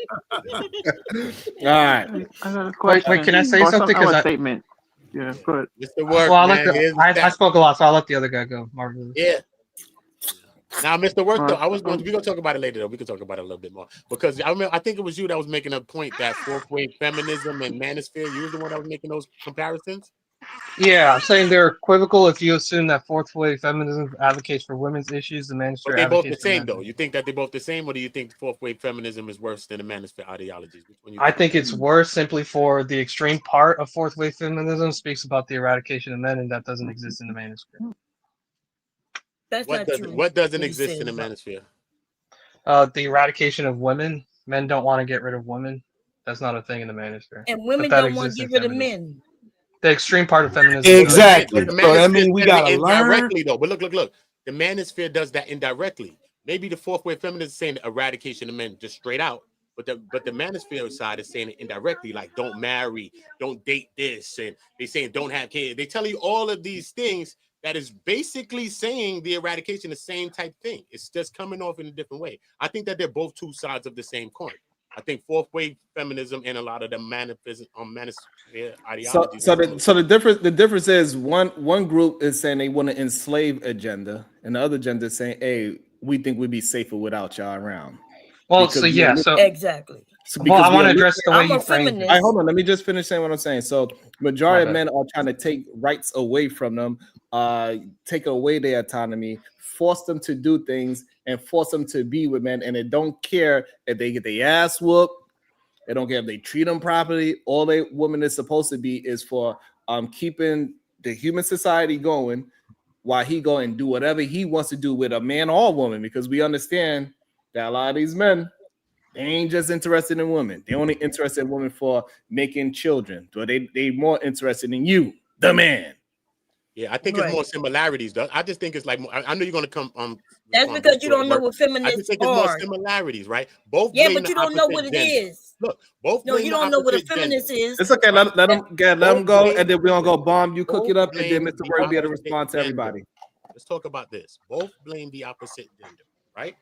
right. I got a question. Wait, can I say something? Because statement. Yeah, good. Mr. Work, well, I spoke a lot, so I'll let the other guy go. Marvelous. Yeah. Now, Mr. Work, though, we're gonna talk about it later. Though we can talk about it a little bit more because I think it was you that was making a point that fourth wave feminism and manosphere. You was the one that was making those comparisons. Yeah, I'm saying they're equivocal if you assume that fourth wave feminism advocates for women's issues, the But manosphere they both the advocates for same, men's. though. You think that they're both the same, or do you think fourth wave feminism is worse than the manosphere ideologies? Which one you I think? think it's worse simply for the extreme part of fourth wave feminism speaks about the eradication of men, and that doesn't exist in the manosphere. That's not true. What doesn't What he exist in said the about- manosphere? The eradication of women. Men don't want to get rid of women. That's not a thing in the manosphere. And But women that don't want exists to in get rid of feminism. men. The extreme part of feminism does. Exactly. But the So that manosphere means we does gotta it learn. indirectly, though. But look. The manosphere does that indirectly. Maybe the fourth wave feminists is saying eradication of men just straight out, but the manosphere side is saying it indirectly, like don't marry, don't date this, and they saying don't have kids. They tell you all of these things that is basically saying the eradication, the same type thing. It's just coming off in a different way. I think that they're both two sides of the same coin. I think fourth wave feminism and a lot of the manosphere ideologies. So the difference is one group is saying they want to enslave agenda, and the other agenda is saying, hey, we think we'd be safer without y'all around. Well, Because so yeah, so exactly. well, I want to address the way I'm you a framed feminist. it. Hold on, let me just finish saying what I'm saying. So majority of men are trying to take rights away from them, take away their autonomy, force them to do things, and force them to be with men, and they don't care if they get their ass whooped. They don't care if they treat them properly. All a woman is supposed to be is for keeping the human society going, while he go and do whatever he wants to do with a man or woman, because we understand that a lot of these men, they ain't just interested in women. They only interested in women for making children. So they more interested in you, the man. Yeah, I think it's more similarities, though. I just think it's like I know you're gonna come. That's because you don't know what I feminists just think it's more are. similarities, right? Both Yeah, blame but the you don't know opposite what it gender. is. Look, both No, blame you the don't know what a opposite gender. feminist is. It's okay. Let them go, and then we're gonna go bomb. You cook it up, and then blame Mr. the Word be able to opposite respond to gender. everybody. Let's talk about this. Both blame the opposite gender, right?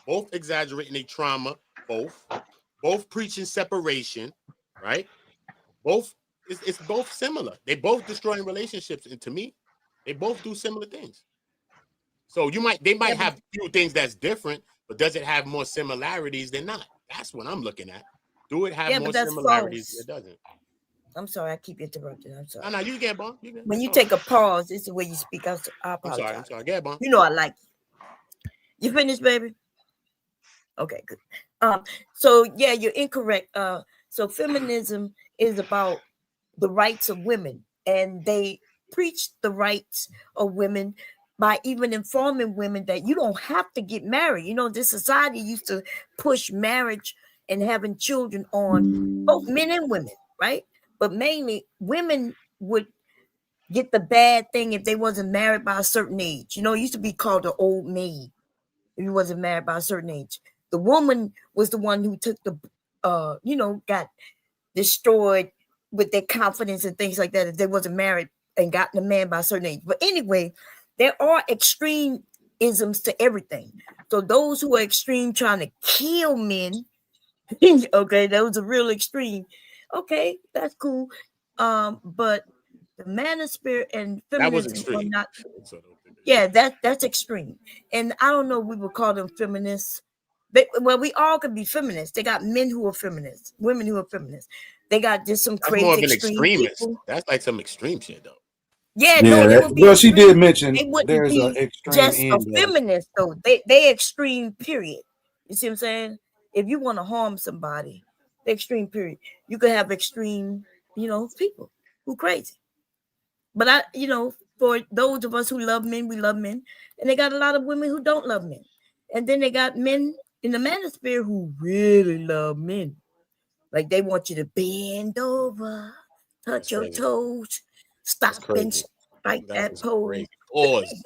Both exaggerating their trauma. Both preaching separation, right? Both it's both similar. They both destroying relationships, and to me, they both do similar things. So they might have a few things that's different, but does it have more similarities than not? That's what I'm looking at. Do it have more similarities than it doesn't? I'm sorry, I keep interrupting. I'm sorry. No, you get Bon. When you take a pause, this is the way you speak. I apologize. I'm sorry. Get Bon. You know I like you. You finished, baby? Okay, good. So yeah, you're incorrect. So feminism is about the rights of women, and they preach the rights of women by even informing women that you don't have to get married. You know, this society used to push marriage and having children on both men and women, right? But mainly women would get the bad thing if they wasn't married by a certain age. You know, it used to be called the old maid if you wasn't married by a certain age. The woman was the one who took the got destroyed with their confidence and things like that if they wasn't married and gotten a man by a certain age. But anyway, there are extremisms to everything. So those who are extreme trying to kill men, okay, that was a real extreme. Okay, that's cool. But the manosphere and feminism are not. Yeah, that's extreme. And I don't know, we would call them feminists. Well, we all could be feminists. They got men who are feminists, women who are feminists. They got just some That's crazy more of an extreme extremist. people. That's like some extreme shit, though. Yeah, no, they would be. Well, she did mention they wouldn't there's be an extreme just a end. feminist though. They extreme. Period. You see what I'm saying? If you want to harm somebody, the extreme. Period. You could have extreme, people who crazy. But for those of us who love men, we love men, and they got a lot of women who don't love men, and then they got men in the manosphere who really love men. Like they want you to bend over, touch your toes, stop and strike that pose. Pause.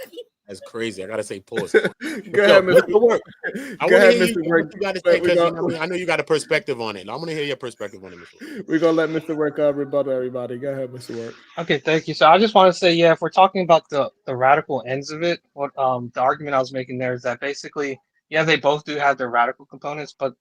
That's crazy. I gotta say pause. Go ahead, Mr. Work. I want to hear what you got to say because I know you got a perspective on it. I'm gonna hear your perspective on it, Mr. Work. We're gonna let Mr. Work rebuttal everybody. Go ahead, Mr. Work. Okay, thank you. So I just want to say, yeah, if we're talking about the radical ends of it, what the argument I was making there is that basically, yeah, they both do have their radical components, but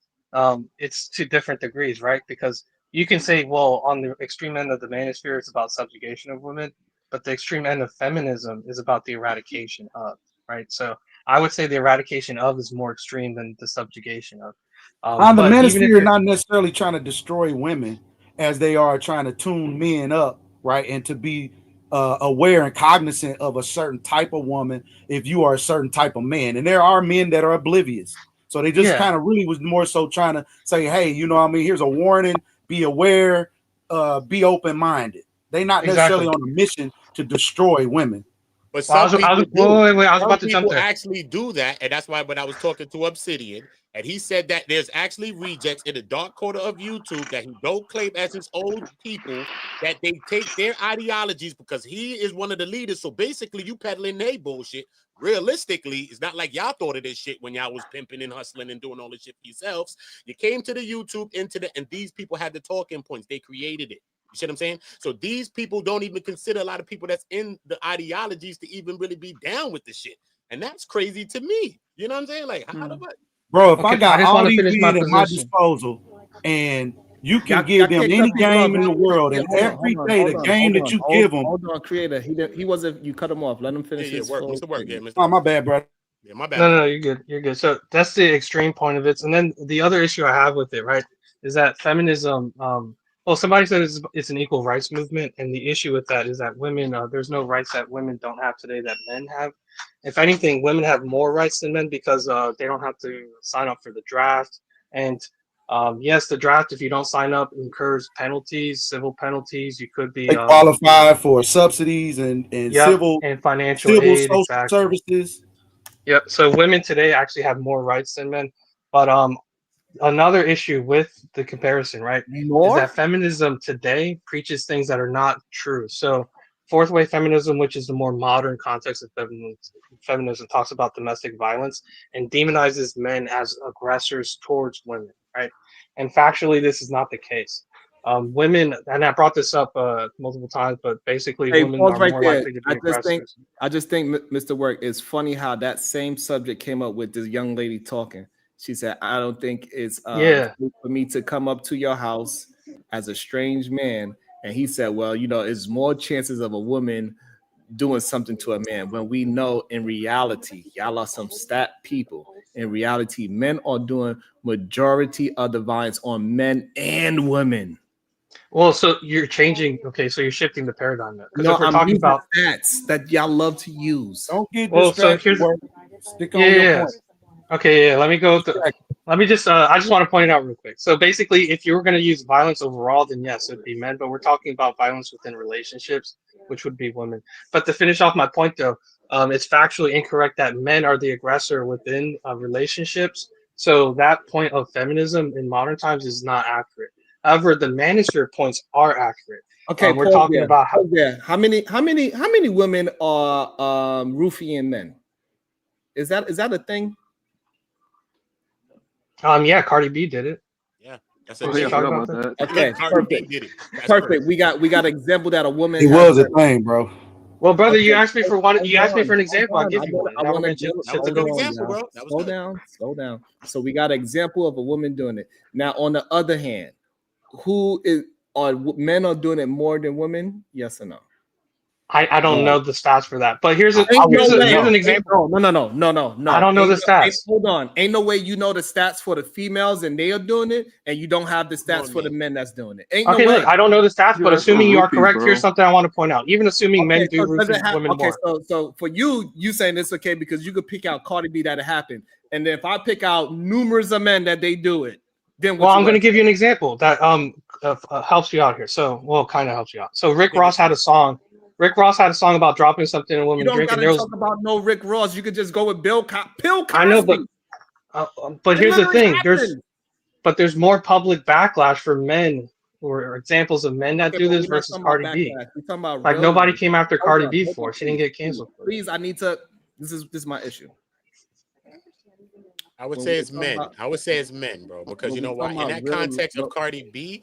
it's to different degrees, right? Because you can say, well, on the extreme end of the manosphere, it's about subjugation of women, but the extreme end of feminism is about the eradication of, right? So I would say the eradication of is more extreme than the subjugation of. On the But even if manosphere, you're not necessarily trying to destroy women as they are trying to tune men up, right? And to be aware and cognizant of a certain type of woman if you are a certain type of man. And there are men that are oblivious. So they just kind of really was more so trying to say, hey, you know what I mean? Here's a warning, be aware, be open-minded. They're not necessarily on a mission to destroy women. But some people do. Wait, I was some about to jump people there. actually do that, and that's why when I was talking to Obsidian, and he said that there's actually rejects in the dark corner of YouTube that he don't claim as his old people, that they take their ideologies because he is one of the leaders. So basically, you peddling their bullshit. Realistically, it's not like y'all thought of this shit when y'all was pimping and hustling and doing all this shit for yourselves. You came to the YouTube, and these people had the talking points. They created it. You see what I'm saying? So these people don't even consider a lot of people that's in the ideologies to even really be down with the shit. And that's crazy to me. You know what I'm saying? Like, how the fuck? Bro, if I got all these men at my disposal and you can give them any game in the world, and every day the game that you give them. Hold on, creator. He wasn't. You cut him off. Let him finish his work. Mr. Work, yeah, Mr. Oh, my bad, bro. Yeah, my bad. No, you're good. You're good. So that's the extreme point of it. And then the other issue I have with it, right, is that feminism. Well, somebody said it's an equal rights movement, and the issue with that is that women, there's no rights that women don't have today that men have. If anything, women have more rights than men because they don't have to sign up for the draft. And yes, the draft, if you don't sign up, incurs penalties, civil penalties. You could be they qualify for subsidies and civil and financial aid, social services. Yep. So women today actually have more rights than men, but another issue with the comparison, right, is that feminism today preaches things that are not true. So fourth wave feminism, which is the more modern context of feminism, talks about domestic violence and demonizes men as aggressors towards women, right? And factually, this is not the case. Women, and I brought this up multiple times, but basically women are more likely to be aggressors. I just think, Mr. Work, it's funny how that same subject came up with this young lady talking. She said, I don't think it's for me to come up to your house as a strange man. And he said, well, you know, it's more chances of a woman doing something to a man when we know in reality, y'all are some stat people. In reality, men are doing majority of the violence on men and women. Well, so you're changing. Okay, so you're shifting the paradigm now. No, I'm talking about stats that y'all love to use. Don't get distracted. So stick on your point. Okay, yeah. Let me go. Let me just. I just want to point it out real quick. So basically, if you were going to use violence overall, then yes, it'd be men. But we're talking about violence within relationships, which would be women. But to finish off my point, though, it's factually incorrect that men are the aggressor within relationships. So that point of feminism in modern times is not accurate. However, the manosphere points are accurate. Okay, we're talking about how many women are roofing men? Is that a thing? Yeah, Cardi B did it. Yeah, that's about that. Okay, perfect. We got an example that a woman. It was a thing, bro. Well, brother, you asked me for one. You asked me for an example. I'll give you one. I want to slow down. So we got an example of a woman doing it. Now, on the other hand, are men are doing it more than women? Yes or no? I don't know the stats for that, but here's an example. No. I don't know the stats. Hold on. Ain't no way you know the stats for the females and they are doing it, and you don't have the stats for the men that's doing it. Ain't okay, no way. Look, I don't know the stats, but assuming you are correct, here's something I want to point out. Even assuming men do roofing women more. So for you saying it's okay because you could pick out Cardi B that it happened, and then if I pick out numerous of men that they do it, then I'm going to give you an example that helps you out here. So, kind of helps you out. So Rick Ross had a song. Rick Ross had a song about dropping something in a woman drinking. You don't got to talk about no Rick Ross. You could just go with Bill Cosby. I know, but here's the thing. There's more public backlash for men or examples of men that do this versus Cardi B. We're talking about like nobody came after Cardi B for. She didn't get canceled. Please, I need to. This is my issue. I would say it's men. I would say it's men, bro, because you know why? In that context of Cardi B.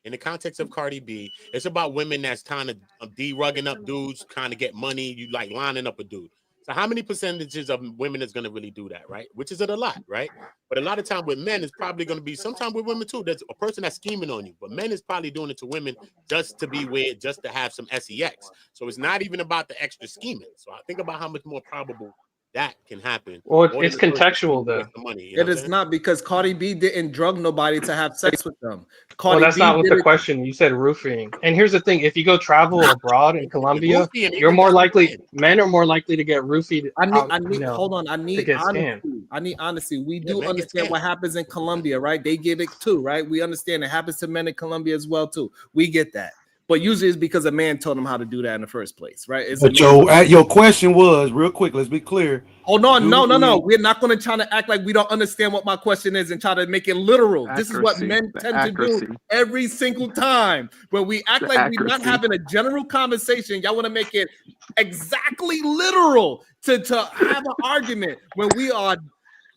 In the context of Cardi B, it's about women that's kind of de-rugging up dudes, kind of get money. You like lining up a dude. So how many percentages of women is going to really do that, right? Which is a lot, right? But a lot of time with men, it's probably going to be sometimes with women too. There's a person that's scheming on you, but men is probably doing it to women just to be weird, just to have some sex. So it's not even about the extra scheming. So I think about how much more probable that can happen. Well, More it's than the person contextual who though. gets the money. You know It what I'm is saying? not, because Cardi B didn't drug nobody to have sex with them. Well, Cardi that's B not what did the it. question. You said roofing. And here's the thing: if you go travel abroad in Colombia, Ruthie and you're they more got likely. bread. Men are more likely to get roofied. I You need, know, hold on. I to need get honesty. scammed. I need honesty. We Yeah, do men get understand scammed. what happens in Colombia, right? They get it too, right? We understand it happens to men in Colombia as well too. We get that. But usually it's because a man told them how to do that in the first place, right? It's a But man. your question was real quick. Let's be clear. Hold on, Do no. we- We're not going to try to act like we don't understand what my question is and try to make it literal. This is what Accuracy. men The tend to do accuracy. every single time. When we act The like we're not accuracy. having a general conversation, y'all want to make it exactly literal to have an argument when we are.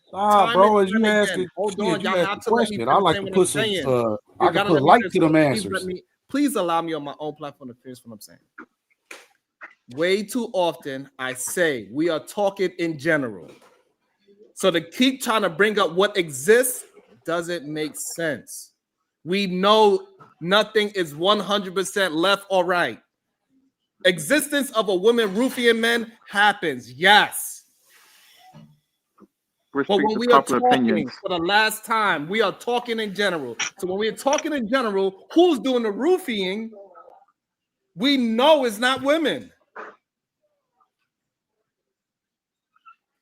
bro, as you ask it, Hold shit, on, you y'all ask have the to let me question. I finish like saying to what I'm put some. saying. I You can gotta put let me light finish. to them Please answers. please allow me on my own platform to finish what I'm saying. Way too often I say we are talking in general. So to keep trying to bring up what exists doesn't make sense. We know nothing is 100% left or right. Existence of a woman roofing men happens, yes. We're But speaking when to we are popular talking opinions. for the last time, we are talking in general. So when we are talking in general, who's doing the roofing? We know it's not women.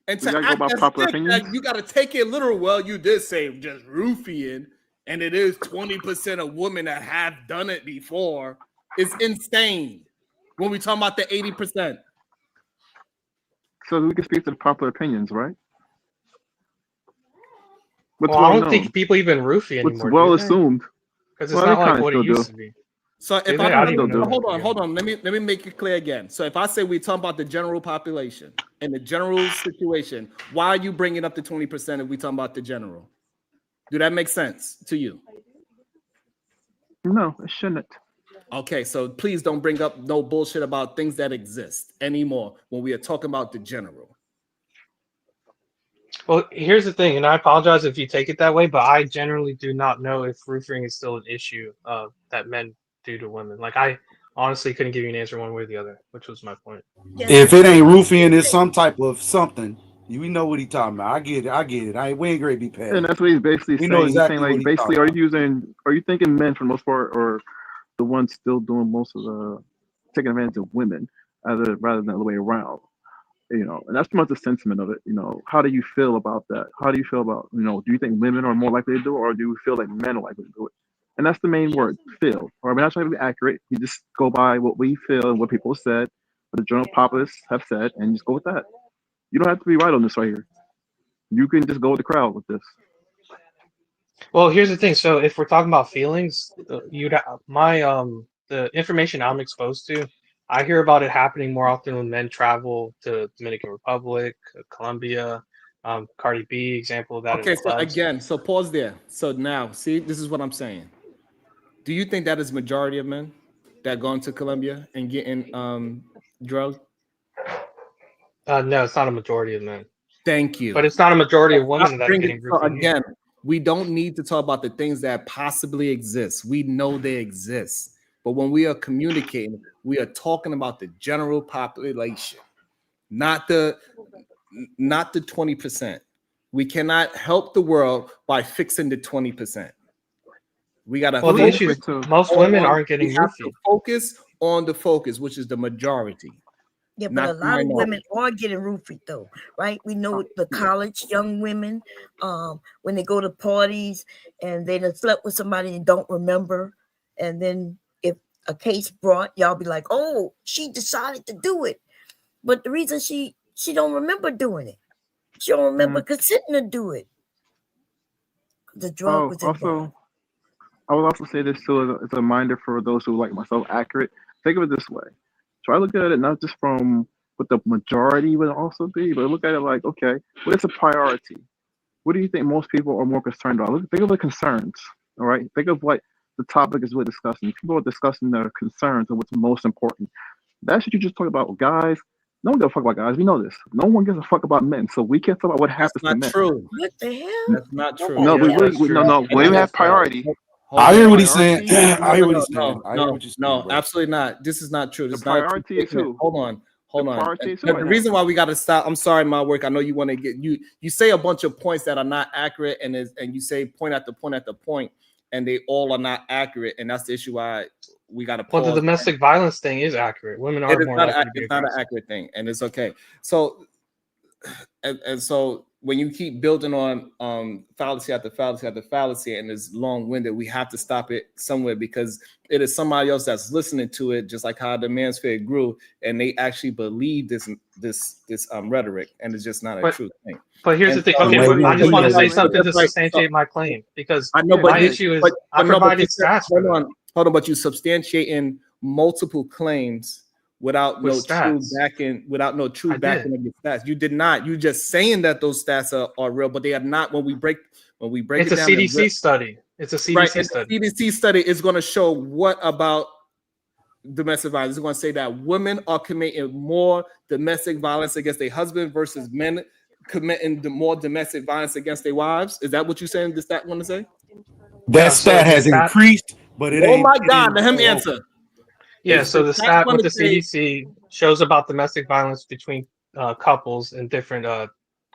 And We to gotta go act by as popular if that opinions. you got to take it literal. Well, you did say just roofing, and it is 20% of women that have done it before. It's insane when we talk about the 80%. So we can speak to the popular opinions, right? What's Well, I well don't known? think people even roofie What's anymore, well do they? assumed? Because it's Well, they not like kind of what it still do. used to be. So Do if they? I I let don't me, even know. hold on, let me make it clear again. So if I say we talk about the general population and the general situation, why are you bringing up the 20% if we talk about the general? Do that make sense to you? No, it shouldn't. Okay, so please don't bring up no bullshit about things that exist anymore when we are talking about the general. Well, here's the thing, and I apologize if you take it that way, but I generally do not know if roofing is still an issue that men do to women. Like, I honestly couldn't give you an answer one way or the other, which was my point. If it ain't roofing, it's some type of something. We know what he talking about. I get it. We ain't great be petty. And that's what he's basically We saying. know He's exactly saying, what like, he basically, talking are you thinking men for the most part, or the ones still doing most of the taking advantage of women, rather than the other way around? You know, and that's pretty much the sentiment of it. You know, how do you feel about that? How do you feel about, do you think women are more likely to do it, or do you feel like men are likely to do it? And that's the main word, feel. Or we're not trying to be accurate. You just go by what we feel and what people said, what the general populace have said, and just go with that. You don't have to be right on this right here. You can just go with the crowd with this. Well, here's the thing. So if we're talking about feelings, the information I'm exposed to, I hear about it happening more often when men travel to Dominican Republic, Colombia, Cardi B, example of that in Okay, the so clubs. again, so pause there. So now, see, this is what I'm saying. Do you think that is majority of men that go into Colombia and getting drugged? No, it's not a majority of men. Thank you. But it's not a majority of women that are getting So roofied. again, we don't need to talk about the things that possibly exist. We know they exist. But when we are communicating, we are talking about the general population, not the 20%. We cannot help the world by fixing the 20%. We gotta Well, the issue is most women aren't getting we have to roofied. focus on the focus, which is the majority. Yeah, but not a the lot of minority. women are getting roofied though, right? We know the college young women, when they go to parties and they done slept with somebody and don't remember, and then if a case brought, y'all be like, "Oh, she decided to do it," but the reason she don't remember doing it, she don't remember consenting to do it. The drug was involved. I would also say this too as a reminder for those who like myself accurate. Think of it this way. Try to look at it not just from what the majority would also be, but look at it like, okay, what is a priority? What do you think most people are more concerned about? Think of the concerns, all right? Think of what the topic is we're discussing. People are discussing their concerns and what's most important. That's what you just talk about, guys. No one gives a fuck about guys. We know this. No one gives a fuck about men. So we can't talk about what happens to men. True. What the hell? That's not true. No, no. We have priority. I hear what he's saying. I hear what he's saying. No, absolutely not. This is not true. This The is not a true priority is statement. who? Hold on. hold the on. party, something The like that. reason why we got to stop. I'm sorry, my work. I know you want to get you say a bunch of points that are not accurate, and you say point after point after point, and they all are not accurate, and that's the issue why we got to pause. Well, the domestic violence thing is accurate. Women are more likely to be aggressive. It's not an accurate thing, and it's okay. So, and so when you keep building on fallacy after fallacy after fallacy, and it's long-winded, we have to stop it somewhere because it is somebody else that's listening to it, just like how the Mansfield grew, and they actually believe this rhetoric, and it's just not a true thing. But here's the thing. Okay, but I just want to say something to substantiate my claim because I know, my issue is I provided stats. Hold on, but you substantiating multiple claims without no true backing, of your stats. You did not. You just saying that those stats are real, but they are not. When we break it's it down, it's a CDC study. It's a CDC study. The CDC study is going to show what about domestic violence. It's going to say that women are committing more domestic violence against their husband versus men committing more domestic violence against their wives. Is that what you're saying? Does that want to say? That stat has increased, but it ain't. Oh my God! Let him answer. Yeah, so the stat with the CDC shows about domestic violence between couples and different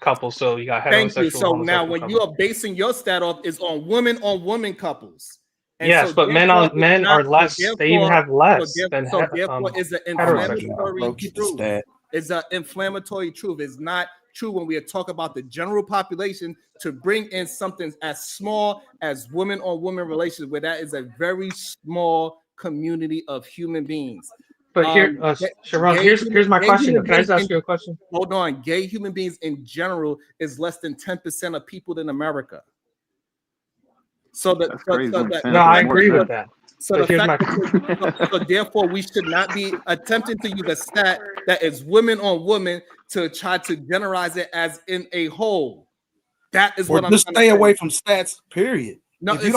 couples. So you got heterosexual. Thank you. So now, when you are basing your stat off, is on women couples. And yes, but men are less. They even have less than therefore, it's an inflammatory truth. It's an inflammatory truth. It's not true when we talk about the general population to bring in something as small as women on women relations, where that is a very small community of human beings. But here, Sharon, here's my question. Can I just ask you a question? Hold on. Gay human beings in general is less than 10% of people in America. So I agree with that. So therefore, we should not be attempting to use a stat that is women on women to try to generalize it as in a whole. That is what I'm just stay away from stats. Period. No, it's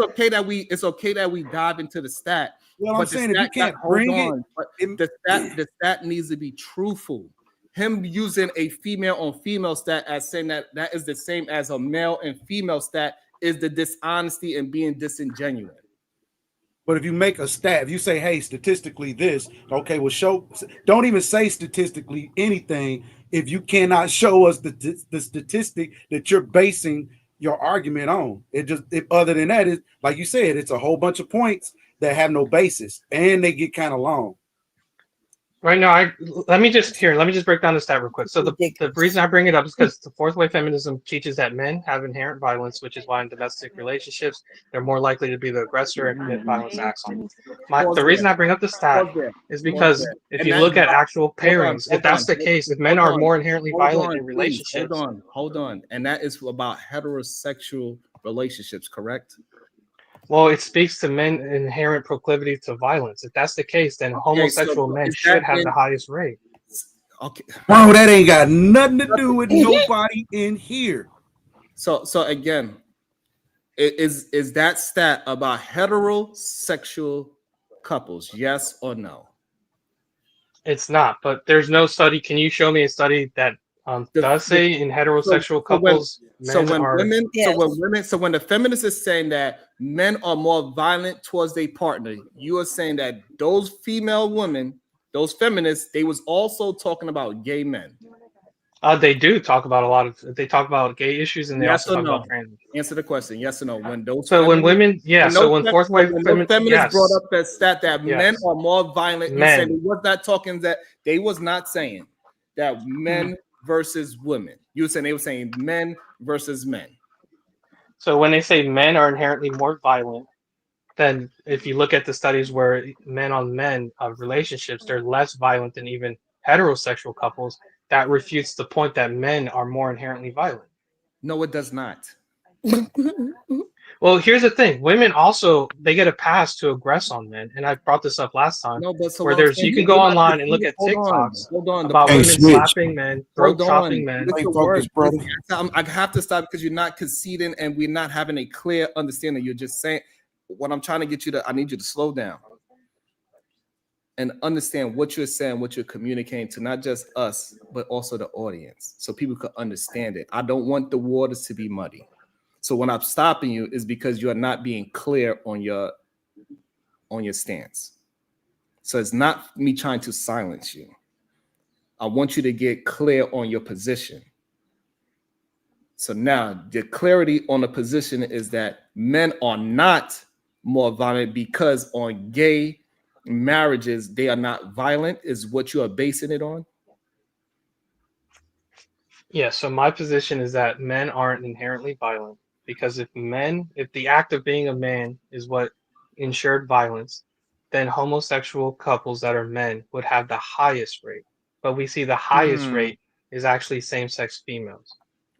okay that we dive into the stat. What I'm saying, if you can't bring the stat needs to be truthful. Him using a female on female stat as saying that is the same as a male and female stat is the dishonesty and being disingenuous. But if you make a stat, if you say, hey, statistically this, okay, well, don't even say statistically anything if you cannot show us the statistic that you're basing your argument on. Other than that, is like you said, it's a whole bunch of points that have no basis and they get kind of long. Right now, let me just break down the stat real quick. So the reason I bring it up is because the fourth wave feminism teaches that men have inherent violence, which is why in domestic relationships they're more likely to be the aggressor and commit violence acts on. The reason I bring up the stat is because if you look at actual pairings, if that's the case, if men are more inherently violent in relationships, hold on, and that is about heterosexual relationships, correct? Well, it speaks to men's inherent proclivity to violence. If that's the case, then homosexual men should have the highest rate. Okay, bro, that ain't got nothing to do with nobody in here. So again, is that stat about heterosexual couples? Yes or no? It's not, but there's no study. Can you show me a study that does say in heterosexual couples? When the feminist is saying that men are more violent towards their partner, you are saying that those female women, those feminists, they was also talking about gay men. They do talk about they talk about gay issues, and they also talk about trans. Answer the question, yes or no. When fourth wave feminists brought up that stat that men are more violent, you said they was not saying that men versus women. You were saying they were saying men versus men. So when they say men are inherently more violent, then if you look at the studies where men on men relationships, they're less violent than even heterosexual couples. That refutes the point that men are more inherently violent. No, it does not. Well, here's the thing: women also they get a pass to aggress on men, and I brought this up last time. No, but you can go online and look at TikToks about women slapping men, throat chopping men. I have to stop because you're not conceding, and we're not having a clear understanding. You're just saying what I'm trying to get you to. I need you to slow down and understand what you're saying, what you're communicating to not just us, but also the audience, so people could understand it. I don't want the waters to be muddy. So when I'm stopping you is because you are not being clear on your stance. So it's not me trying to silence you. I want you to get clear on your position. So now the clarity on the position is that men are not more violent because on gay marriages, they are not violent, is what you are basing it on? Yeah, so my position is that men aren't inherently violent because if the act of being a man is what ensured violence, then homosexual couples that are men would have the highest rate. But we see the highest rate is actually same-sex females.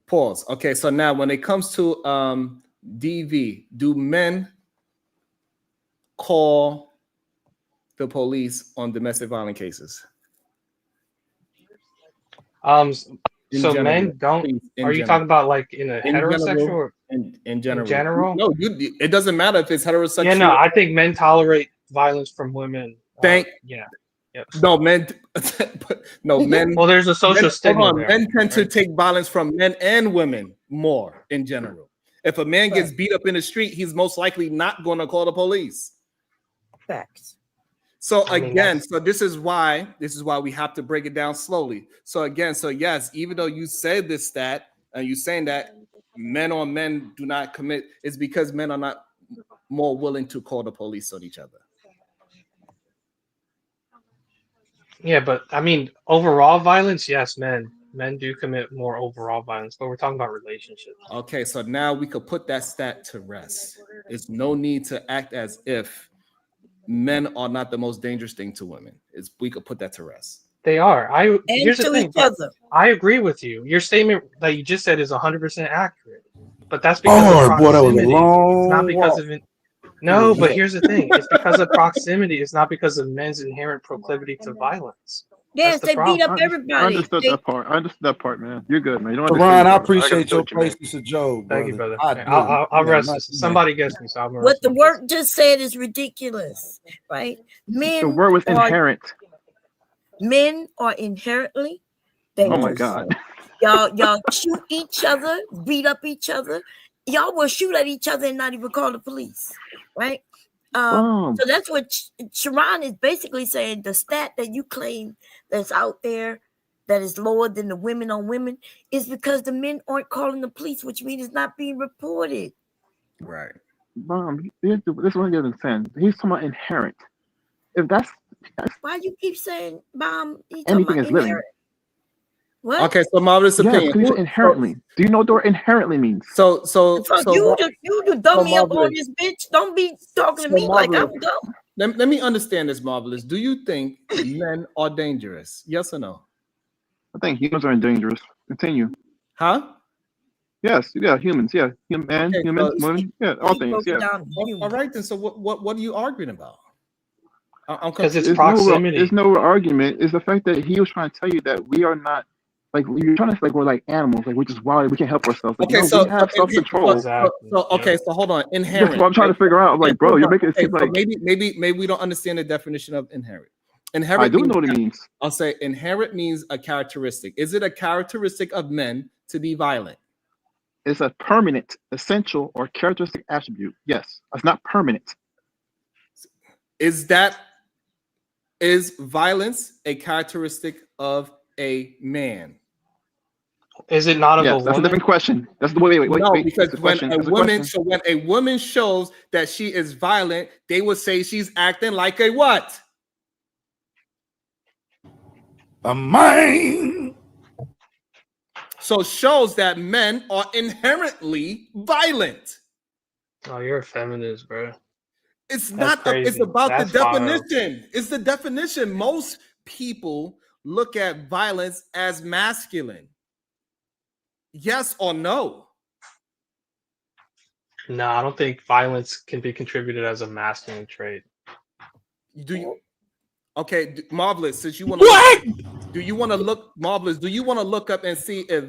Pause. Okay, so now when it comes to DV, do men call the police on domestic violence cases? So general, men don't. please, Are you general. talking about like in a heterosexual or in general? In general? No, it doesn't matter if it's heterosexual. Yeah, no, I think men tolerate violence from women. Yeah. Yep. No, men. No, men. Well, there's a social stigma there. Men tend to right? take violence from men and women more in general. If a man gets beat up in the street, he's most likely not going to call the police. Facts. So again, so this is why we have to break it down slowly. So again, so yes, even though you said this stat and you're saying that men on men do not commit, it's because men are not more willing to call the police on each other. Yeah, but I mean, overall violence, yes, men do commit more overall violence, but we're talking about relationships. Okay, so now we could put that stat to rest. There's no need to act as if men are not the most dangerous thing to women. We could put that to rest. They are. Here's the to thing. each other. I agree with you. Your statement that you just said is 100% accurate, but that's because of Boy, that was a proximity. long It's not because walk. of it. No, but here's the thing. It's because of proximity. It's not because of men's inherent proclivity to violence. Yes, they beat up I everybody. understood that part. I understood that part, man. You're good, man. You don't So, understand, Ron, I brother. appreciate your get what you mean. place to Joe, brother. Thank you, brother. I do. I'll Yeah, rest not- this. Somebody gets me, so I'm gonna What rest the my work just said is ridiculous, right? The word was inherent. Men are inherently Oh dangerous. my God. Y'all shoot each other, beat up each other. Y'all will shoot at each other and not even call the police, right? So that's what Sharon is basically saying. The stat that you claim that's out there that is lower than the women on women is because the men aren't calling the police, which means it's not being reported. Right. Mom, this one doesn't sense. He's talking about inherent. If that's why you keep saying, Mom, anything is living. What? Okay, so marvelous opinion. Yes, inherently. Do you know what the word inherently means? So you dumb me up on this, bitch. Don't be talking to me like I'm dumb. Let me understand this, Marvelous. Do you think men are dangerous? Yes or no? I think humans are dangerous. Continue. Huh? Yes, yeah, humans, yeah. Humans, women, yeah, all things, yeah. All right, then. So what are you arguing about? Because it's proximity. There's no argument. It's the fact that he was trying to tell you that we are not like you're trying to say like we're like animals, like we're just wild, we can't help ourselves. Like, okay, no, so we have self-control. So hold on. Inherent. That's what I'm trying to figure out. I'm like, bro, you're making it seem like maybe we don't understand the definition of inherent. Inherent. I do know what it means. I'll say inherent means a characteristic. Is it a characteristic of men to be violent? It's a permanent, essential, or characteristic attribute. Yes, it's not permanent. Is violence a characteristic of a man? Is it not of a woman? That's a different question. That's the wait. No, because when a woman shows that she is violent, they would say she's acting like a what? A man. So shows that men are inherently violent. Oh, you're a feminist, bro. It's not. It's about the definition. It's the definition. Most people look at violence as masculine. Yes or no? No, I don't think violence can be contributed as a masculine trait. Do you? Okay, Marvelous. Since you want to, do you want to look, Marvelous? Do you want to look up and see if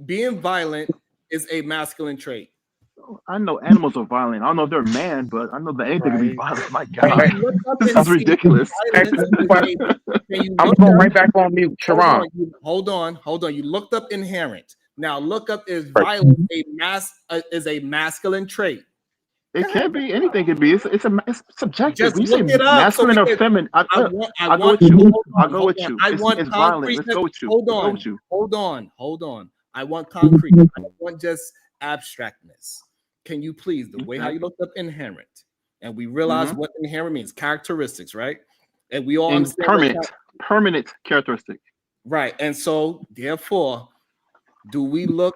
being violent is a masculine trait? I know animals are violent. I don't know if they're man, but I know that anything can be violent. My God, this sounds ridiculous. I'm going right back on mute. Sharon. Hold on. You looked up inherent. Now look up is violence is a masculine trait. It can't be anything. Can be. It's subjective. Just When you say look it up so we masculine or can. feminine, I I'll go want with you. hold I'll on, go hold with on. you. I want It's violent. concrete. Let's go with you. Hold Let's go on, with you. hold on. I want concrete. I don't want just abstractness. Can you please, the way how you looked up inherent, and we realize what inherent means, characteristics, right? And we all And understand permanent characteristic. right. And so, therefore, do we look?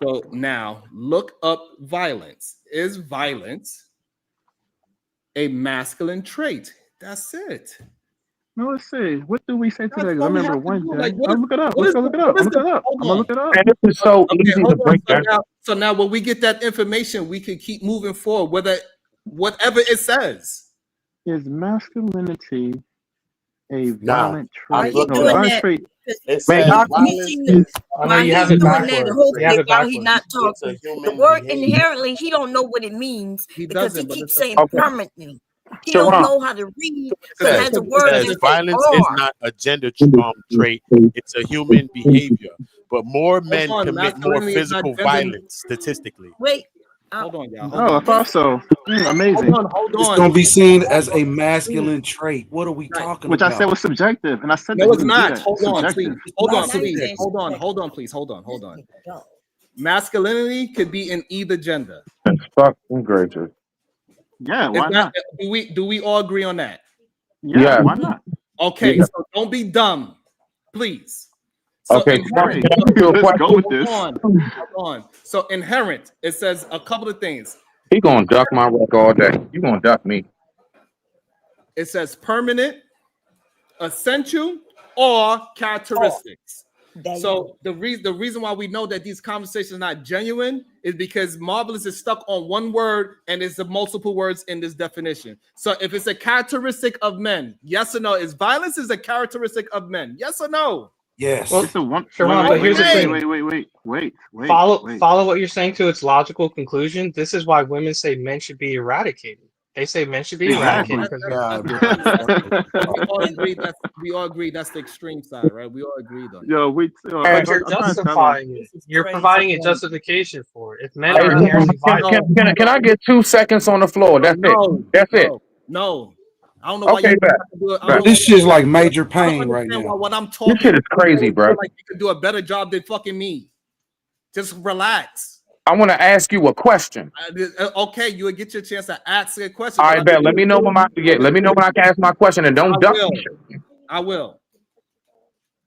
So now, look up violence. Is violence a masculine trait? That's it. No, let's see. What do we say today? That's I all we remember have to one do. day. Like, I'll look it up. what Let's is go the, look it up. what I'm is the, looking it up. hold I'm gonna on. look it up. And this is so Okay, easy to hold on. break down. So now when we get that information, we can keep moving forward, whatever it says. Is masculinity a Nah, violent Why I'm trait? you looking No, doing up. violent that? trait. It Man, says how violence Mixing is I know while you he's have it doing that, the backwards. whole You have thing it while he's backwards. not it's a talking. The human word behavior. inherently, he don't know what it means He because he doesn't, but keeps it's saying okay. permanently. He don't Sharon, know how to read because Today, there's a It word says that says violence is "are." not a gender trait. It's a human behavior. But more hold men on, commit more masculinity is not physical gender. violence statistically. Wait, Hold on, y'all. Hold Oh, I on. thought so. Amazing. Hold It's on. gonna be seen as a masculine trait. What are we Right. talking Which I said about? was subjective, and I said that No, you it's didn't do not. that. Hold It's on, subjective. please. Hold why on, not please. saying Hold on, subjective? hold on, please. Hold on. This nigga dumb. Masculinity could be in either gender. that's fucking gracious. Yeah, It's why not. not? Do we all agree on that? Yeah, Yeah. why not? Okay, Yeah. so don't be dumb, please. So Okay, inherent. Okay, can I ask you a let's go question? with this. Hold on. So inherent, it says a couple of things. He gonna duck my work all day. You gonna duck me? It says permanent, essential, or characteristics. There you go. So the reason why we know that these conversations are not genuine is because Marvelous is stuck on one word and there's the multiple words in this definition. So if it's a characteristic of men, yes or no? Is violence is a characteristic of men? Yes or no? Yes. Well, It's a one. Sharon, but here's the thing. Wait. Follow what you're saying to its logical conclusion. This is why women say men should be eradicated. They say men should be Exactly. eradicated because We all agree that's the extreme side, right? We all agreed on that. Yo, but you're I'm trying to tell justifying it. You're crazy. providing a justification for it. If men Hey, are inherently violent, can I get 2 seconds on the floor? That's it. That's it. No. I don't know why Okay, you bet. have to do it. I Bet. don't This shit's like major I don't pain right understand now. why when I'm This talking, shit is crazy, you bro. feel like you can do a better job than fucking me. Just relax. I want to ask you a question. Okay, you will get your chance to ask a question. All but right, bet. Let me know when let me know when I can ask my question, and don't duck me. I will.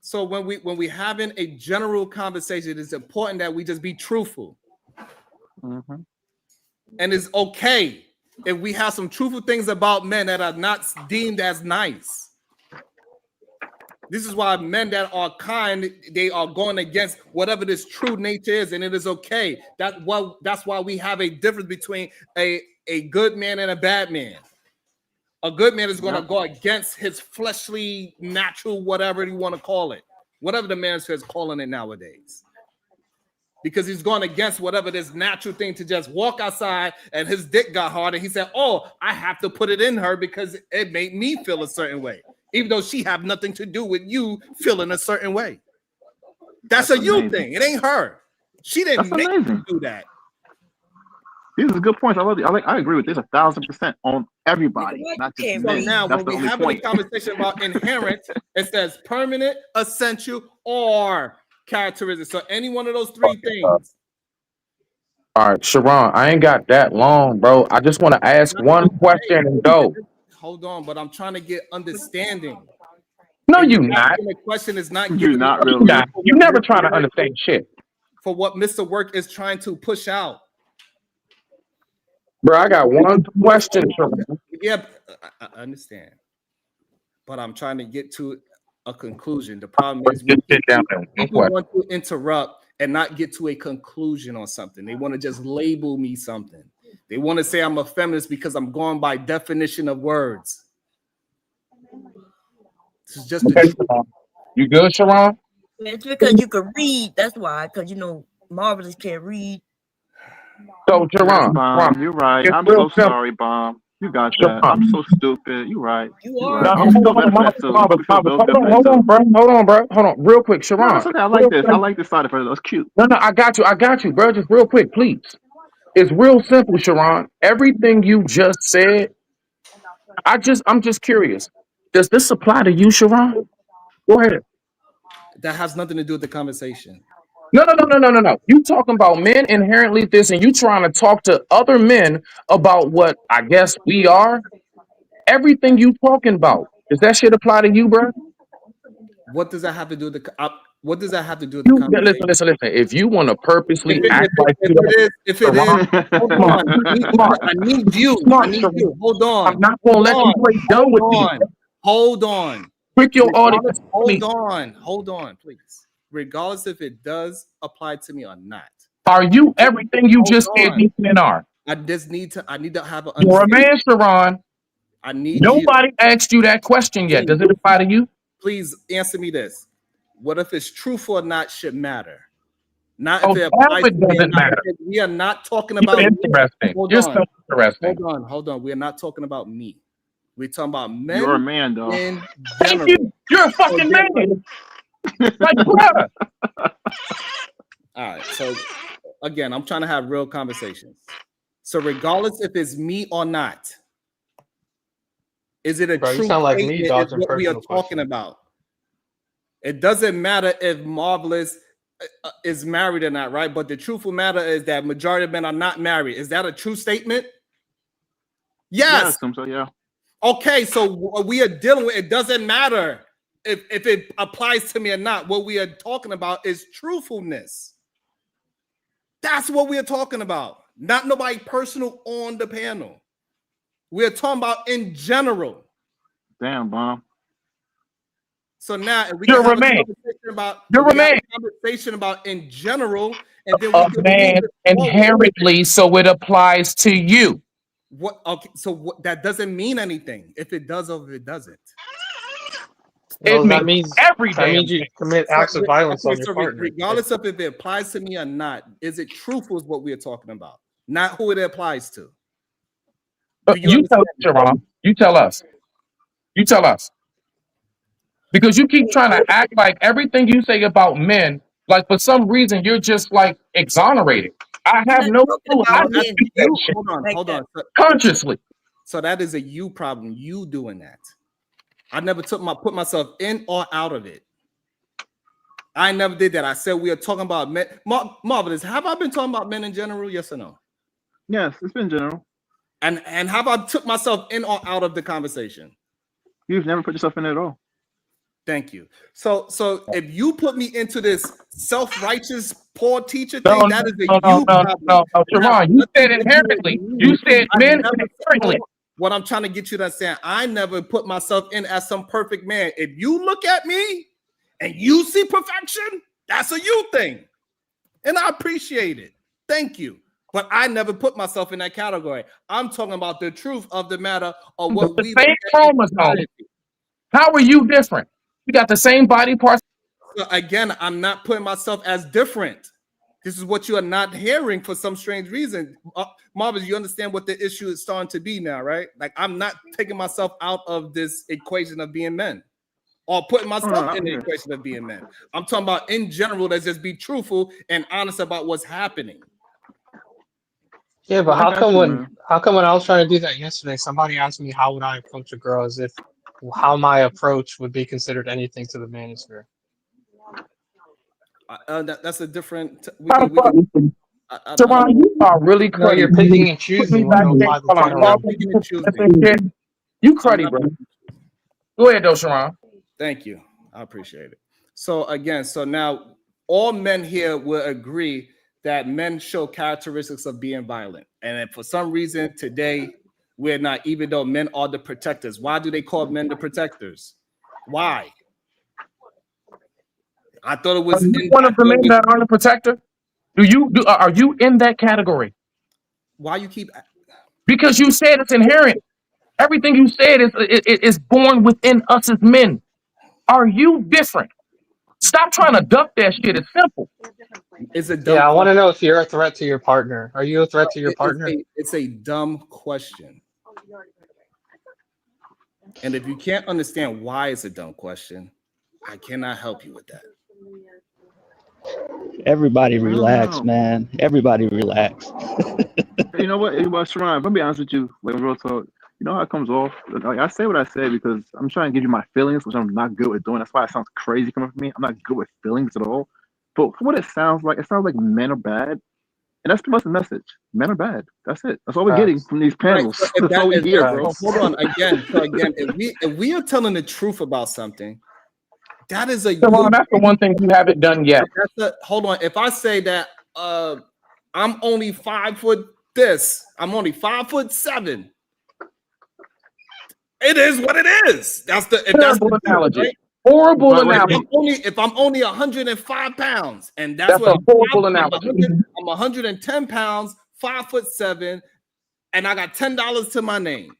So when we having a general conversation, it's important that we just be truthful. Mhm. And it's okay if we have some truthful things about men that are not deemed as nice. This is why men that are kind, they are going against whatever this true nature is, and it is okay. That's why we have a difference between a good man and a bad man. A good man is going to go against his fleshly, natural, whatever you want to call it, whatever the man says calling it nowadays. Because he's going against whatever this natural thing to just walk outside and his dick got hard and he said, oh, I have to put it in her because it made me feel a certain way, even though she have nothing to do with you feeling a certain way. That's a you thing. It ain't her. She didn't make you do that. These are good points. I agree with this 1,000% on everybody, not just So men. now That's when the we only have point. a conversation about inherent, it says permanent, essential, or characteristics. So any one of those three things. All right, Sharon, I ain't got that long, bro. I just want to ask one question and go. Hold on, but I'm trying to get understanding. No, you not. The question is not You're giving not me really. You never trying to understand shit. for what Mr. Work is trying to push out. Bro, I got one question, Sharon. Yeah, I understand. But I'm trying to get to a conclusion. The problem is people want to interrupt and not get to a conclusion on something. They want to just label me something. They want to say I'm a feminist because I'm going by definition of words. This is just the truth. You good, Sharon? It's because you can read. That's why. Because Marvelous can't read. So, Sharon, Bomb, you're right. it's I'm real so simple. sorry, Bomb. You got that. I'm so stupid. You're right. You You're are. right. No, You feel better for that too. You feel hold good for that on, too. bro. Hold on, real quick, Sharon. No, it's okay. I like this. I like this side of it. That's cute. No, I got you, bro. Just real quick, please. It's real simple, Sharon. Everything you just said, I'm just curious. Does this apply to you, Sharon? Go ahead. That has nothing to do with the conversation. No. You talking about men inherently this, and you trying to talk to other men about what I guess we are. Everything you talking about, does that shit apply to you, bro? What does that have to do with what does that have to do with the You conversation? listen. If you want to purposely If it, act like you don't, if it is, hold on. I need you. Hold on. I'm not gonna let you play dumb with me. Hold on. Trick your audience. Hold on, please. Regardless if it does apply to me or not. Are you everything you just said men are? I need to have an You're a man, Sharon. I need Nobody asked you that question yet. Does it apply to you? Please answer me this. What if it's truthful or not should matter? Not Oh, if it applies to me or doesn't not. matter. We are not talking about You're interesting. You're so interesting. Hold on. We are not talking about me. We're talking about men. You're a man, though. In Thank general. you. You're a fucking man. Like, brother. All right. So again, I'm trying to have real conversations. So regardless if it's me or not, is it a Bro, true you sound like me statement is dodging what we are personal talking about? It doesn't matter if Marvelous is married or not, right? But the truthful matter is that majority of men are not married. Is that a true statement? Yes. So yeah. Okay, so what we are dealing with, it doesn't matter if it applies to me or not. What we are talking about is truthfulness. That's what we are talking about. Not nobody personal on the panel. We're talking about in general. Damn, Bomb. So now if we You're can have a man. You're a man. Conversation about in general, and then we A can man move it forward. inherently, so it applies to you. What? Okay, so what? That doesn't mean anything. If it does or if it doesn't. Well, It that means means every that damn means you thing. commit acts of violence on your partner. Regardless of if it applies to me or not, is it truthful? Is what we are talking about, not who it applies to. You tell us, Sharon. You tell us. You tell us. Because you keep trying to act like everything you say about men, like for some reason you're just like exonerated. I have no clue how to do that shit. Hold on. Consciously. So that is a you problem. You doing that. I never put myself in or out of it. I never did that. I said we are talking about men. Marvelous. Have I been talking about men in general? Yes or no? Yes, it's been general. And have I took myself in or out of the conversation? You've never put yourself in it at all. Thank you. So if you put me into this self-righteous poor teacher thing, that is a you problem. No, Sharon, you said inherently. You said men inherently. What I'm trying to get you to understand, I never put myself in as some perfect man. If you look at me and you see perfection, that's a you thing. And I appreciate it. Thank you. But I never put myself in that category. I'm talking about the truth of the matter or what The we same chromosome. How are you different? You got the same body parts. So again, I'm not putting myself as different. This is what you are not hearing for some strange reason. Marvin, you understand what the issue is starting to be now, right? Like I'm not taking myself out of this equation of being men or putting myself in the equation of being men. I'm talking about in general, let's just be truthful and honest about what's happening. Yeah, but how come when I was trying to do that yesterday, somebody asked me how would I approach a girl as if how my approach would be considered anything to the manosphere. That's a different. Sharon, you are really cruddy. No, you're picking and choosing when to apply the general. You cruddy, bro. Go ahead, though, Sharon. Thank you. I appreciate it. So again, so now all men here will agree that men show characteristics of being violent. And for some reason today, we're not, even though men are the protectors. Why do they call men the protectors? Why? I thought it was one of the men that aren't a protector. Are you in that category? Why you keep? Because you said it's inherent. Everything you said is born within us as men. Are you different? Stop trying to duck that shit. It's simple. It's a dumb I want to know if you're a threat to your partner. Are you a threat to your partner? It's a dumb question. And if you can't understand why it's a dumb question, I cannot help you with that. Everybody relax, man. Everybody relax. You know what? Sharon, if I'm be honest with you, like real talk, you know how it comes off? Like I say what I say because I'm trying to give you my feelings, which I'm not good with doing. That's why it sounds crazy coming from me. I'm not good with feelings at all. But for what it sounds like men are bad. And that's pretty much the message. Men are bad. That's it. That's all we're getting from these Right. panels. So if That's all we hear, bro. so hold on again. So again, if we are telling the truth about something, that is a Sharon, that's the one thing you haven't done yet. hold on. If I say that I'm only 5 foot this, I'm only 5'7". It is what it is. That's the Terrible analogy. Right? Horrible analogy. If I'm only 105 pounds, and That's what a horrible analogy. I'm 110 pounds, 5'7", and I got $10 to my name.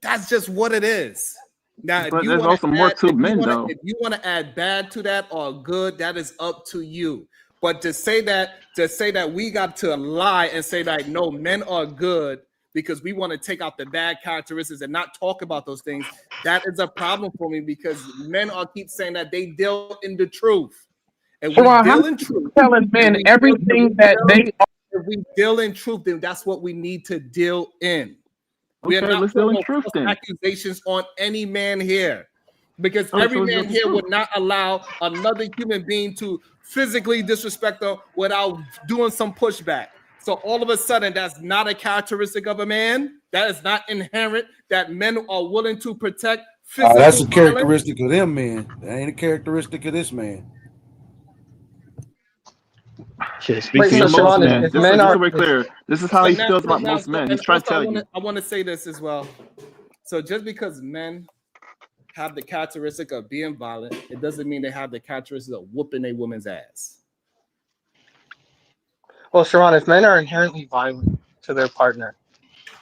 That's just what it is. Now, But there's also more to men, though. If you want to add bad to that or good, that is up to you. But to say that we got to lie and say that no, men are good because we want to take out the bad characteristics and not talk about those things, that is a problem for me because men are keep saying that they deal in the truth. And we deal in truth. Telling men everything that they are. If we deal in truth, then that's what we need to deal in. We Okay, are not let's deal in putting truth then. accusations on any man here because Oh, every so man it's here true. would not allow another human being to physically disrespect them without doing some pushback. So all of a sudden, that's not a characteristic of a man. That is not inherent that men are willing to protect physical That's a violence. characteristic of them, man. That ain't a characteristic of this man. Speak for most men. Just so we're clear, this is how he feels about most men. He's trying to tell you. I want to say this as well. So just because men have the characteristic of being violent, it doesn't mean they have the characteristic of whooping a woman's ass. Well, Sharon, if men are inherently violent to their partner,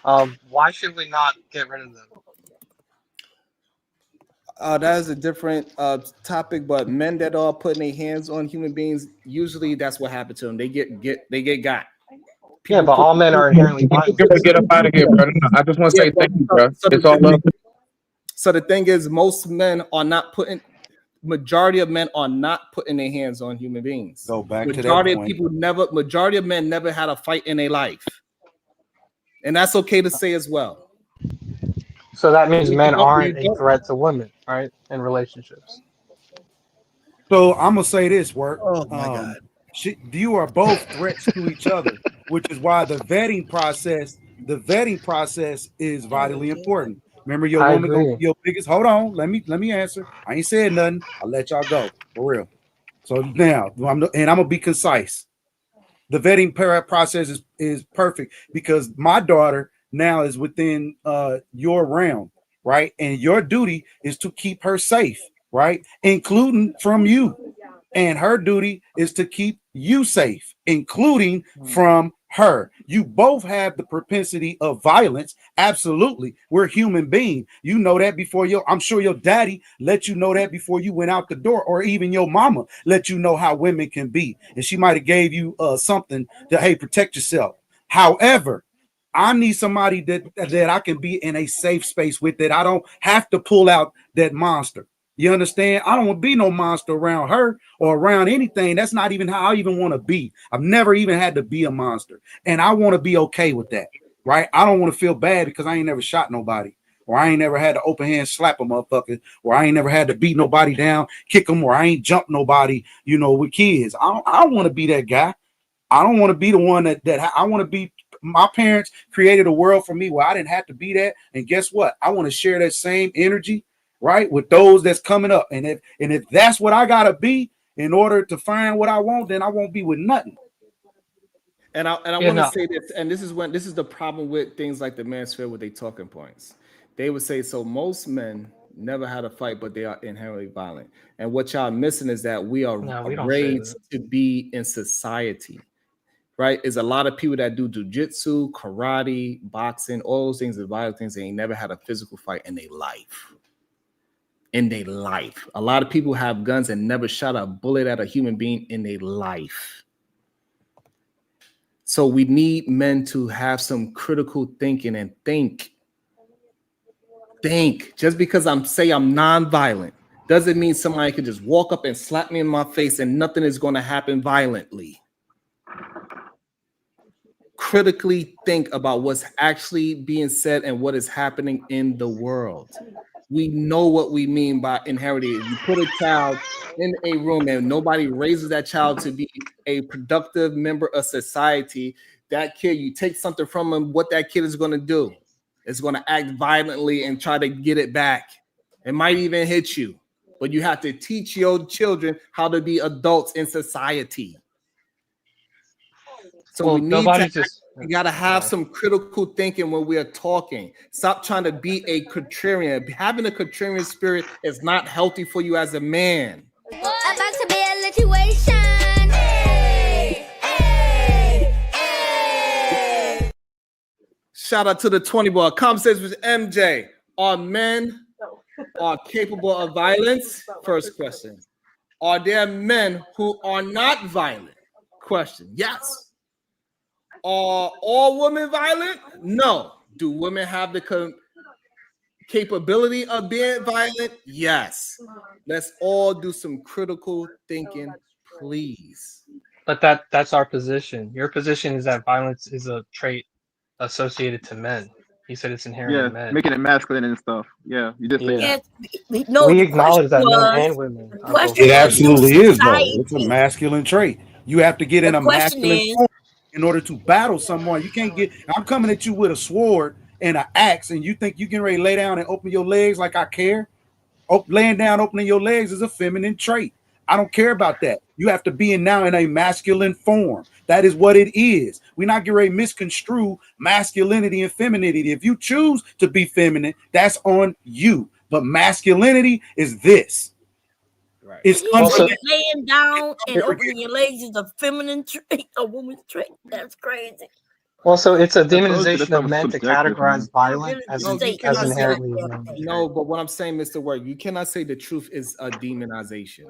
why should we not get rid of them? That is a different topic, but men that are putting their hands on human beings, usually that's what happened to them. They get got. Yeah, but all men are inherently violent. Get up out of here, brother. I just want to say thank you, bro. It's all love. So the thing is, most men are not putting. Majority of men are not putting their hands on human beings. Go back to that Majority of point. people never. Majority of men never had a fight in their life, and that's okay to say as well. So that means men aren't a threat to women, right? In relationships. So I'm gonna say this, work. Oh my God. You are both threats to each other, which is why the vetting process is vitally important. Remember, your woman gonna be your biggest. Hold on, let me answer. I ain't said nothing. I'll let y'all go for real. So now I'm gonna be concise. The vetting process is perfect because my daughter now is within your realm, right? And your duty is to keep her safe, right? Including from you. And her duty is to keep you safe, including from her. You both have the propensity of violence. Absolutely. We're human beings. You know that before I'm sure your daddy let you know that before you went out the door, or even your mama let you know how women can be. And she might have gave you something to, hey, protect yourself. However, I need somebody that I can be in a safe space with, that I don't have to pull out that monster. You understand? I don't want to be no monster around her or around anything. That's not even how I even want to be. I've never even had to be a monster. And I want to be okay with that, right? I don't want to feel bad because I ain't never shot nobody, or I ain't never had to open hand slap a motherfucker, or I ain't never had to beat nobody down, kick them, or I ain't jumped nobody, with kids. I don't want to be that guy. I don't want to be the one that I want to be. My parents created a world for me where I didn't have to be that. And guess what? I want to share that same energy, right, with those that's coming up. And if that's what I gotta be in order to find what I want, then I won't be with nothing. And I want to say this, and this is the problem with things like the manosphere with their talking points. They would say, so most men never had a fight, but they are inherently violent. And what y'all missing is that we are raised to be in society, right? Is a lot of people that do jujitsu, karate, boxing, all those things are violent things. They ain't never had a physical fight in their life. A lot of people have guns and never shot a bullet at a human being in their life. So we need men to have some critical thinking and think. Just because I'm nonviolent doesn't mean somebody could just walk up and slap me in my face and nothing is going to happen violently. critically think about what's actually being said and what is happening in the world. We know what we mean by inherited. If you put a child in a room and nobody raises that child to be a productive member of society, that kid, you take something from him, what that kid is going to do is going to act violently and try to get it back. It might even hit you, but you have to teach your children how to be adults in society. So Well, we need nobody to just. we got to have some critical thinking when we are talking. Stop trying to be a contrarian. Having a contrarian spirit is not healthy for you as a man. About to be a situation. Hey, hey, hey. Shout out to the 20 ball. Conversation with MJ. Are men capable of violence? First question. Are there men who are not violent? Question. Yes. Are all women violent? No. Do women have the capability of being violent? Yes. Let's all do some critical thinking, please. But that's our position. Your position is that violence is a trait associated to men. He said it's inherent in men. Making it masculine and stuff. Yeah, you did say that. No, we the acknowledge that men was, and women. the Are both question It was, absolutely do is, though. It's a society- masculine trait. You have to get in The a question masculine is- form in order to battle someone. You can't get. I'm coming at you with a sword and an axe, and you think you can ready to lay down and open your legs like I care? Laying down, opening your legs is a feminine trait. I don't care about that. You have to be in now in a masculine form. That is what it is. We're not getting ready to misconstrue masculinity and femininity. If you choose to be feminine, that's on you. But masculinity is this. Right. It's laying down and opening your legs is a feminine trait, a woman's trait. That's crazy. Well, so it's a I told you demonization that's of men to subjective, man. categorize violence as, No, you as cannot say inherently that. women. No, but what I'm saying, Mr. Word, you cannot say the truth is a demonization.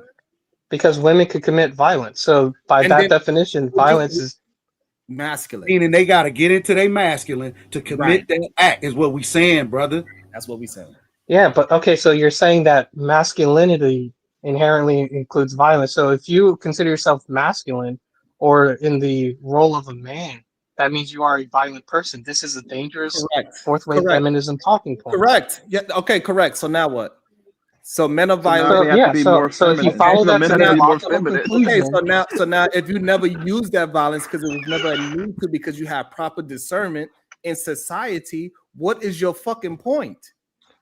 Because women could commit violence. So by And that then- definition, violence is masculine. Meaning they got to get into thetheir masculine to commit Right. that act, is what we saying, brother. That's what we saying. Yeah, but okay, so you're saying that masculinity inherently includes violence. So if you consider yourself masculine or in the role of a man, that means you are a violent person. This is a dangerous fourth wave feminism talking point. Correct. Yeah. Okay. Correct. So now what? So men are violent. now they have to be more so if you feminine. follow that Men to have to the be more logical feminine. Okay, conclusion, so now if you never use that violence because it was never a need to, because you have proper discernment in society, what is your fucking point?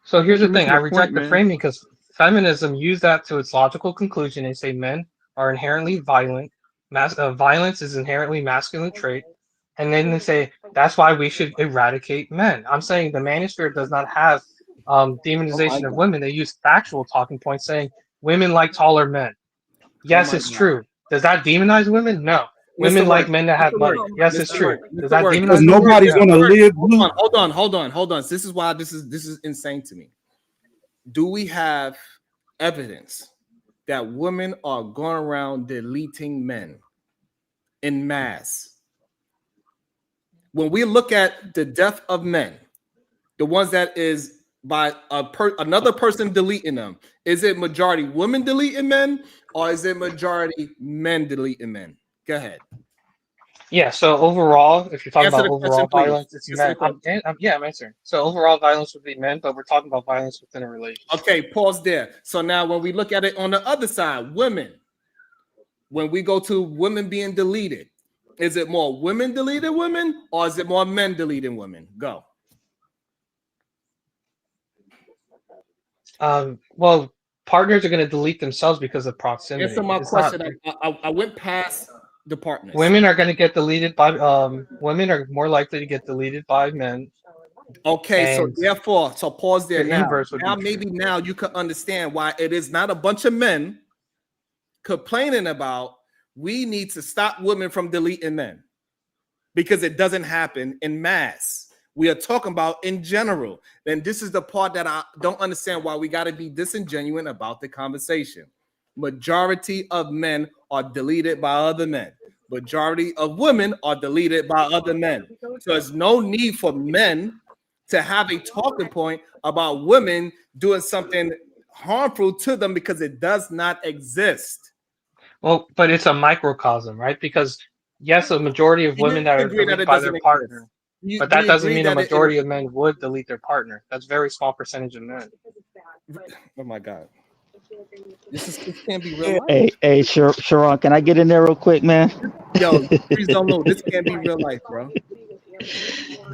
so here's the You're thing. missing I the reject point, the man. framing because feminism used that to its logical conclusion and say men are inherently violent. Violence is inherently masculine trait. And then they say that's why we should eradicate men. I'm saying the manosphere does not have demonization of women. They use factual talking points saying women like taller men. Yes, it's true. Does that demonize women? No. Women like men that have money. Yes, it's true. Does that demonize Because women? nobody's No. going to live. Hold on. This is why this is insane to me. Do we have evidence that women are going around deleting men in mass? When we look at the death of men, the ones that is by another person deleting them, is it majority women deleting men or is it majority men deleting men? Go ahead. Yeah, so overall, if you're talking Answer about the overall question, please. violence, it's Answer the men. question. Yeah, I'm answering. So overall violence would be men, but we're talking about violence within a relationship. Okay, pause there. So now when we look at it on the other side, women, when we go to women being deleted, is it more women deleting women or is it more men deleting women? Go. Well, partners are going to delete themselves because of proximity. Answer my It's question. not- I went past the partners. Women are going to get deleted by women are more likely to get deleted by men. Okay, so And therefore, so pause there the now. inverse would Now be maybe now you can understand why it is not a bunch of men complaining about we need to stop women from deleting men because it doesn't happen in mass. We are talking about in general. Then this is the part that I don't understand why we got to be disingenuous about the conversation. Majority of men are deleted by other men. Majority of women are deleted by other men. So there's no need for men to have a talking point about women doing something harmful to them because it does not exist. Well, but it's a microcosm, right? Because Yes, a majority of You women that are agree that deleted it by their doesn't exist. partner, but Do that you doesn't agree mean a that majority of men would delete their partner. That's a very small percentage of men. Oh my God. This can't be real Yeah. life. Hey, Sharon, can I get in there real quick, man? Yo, please don't know. This can't be real life, bro.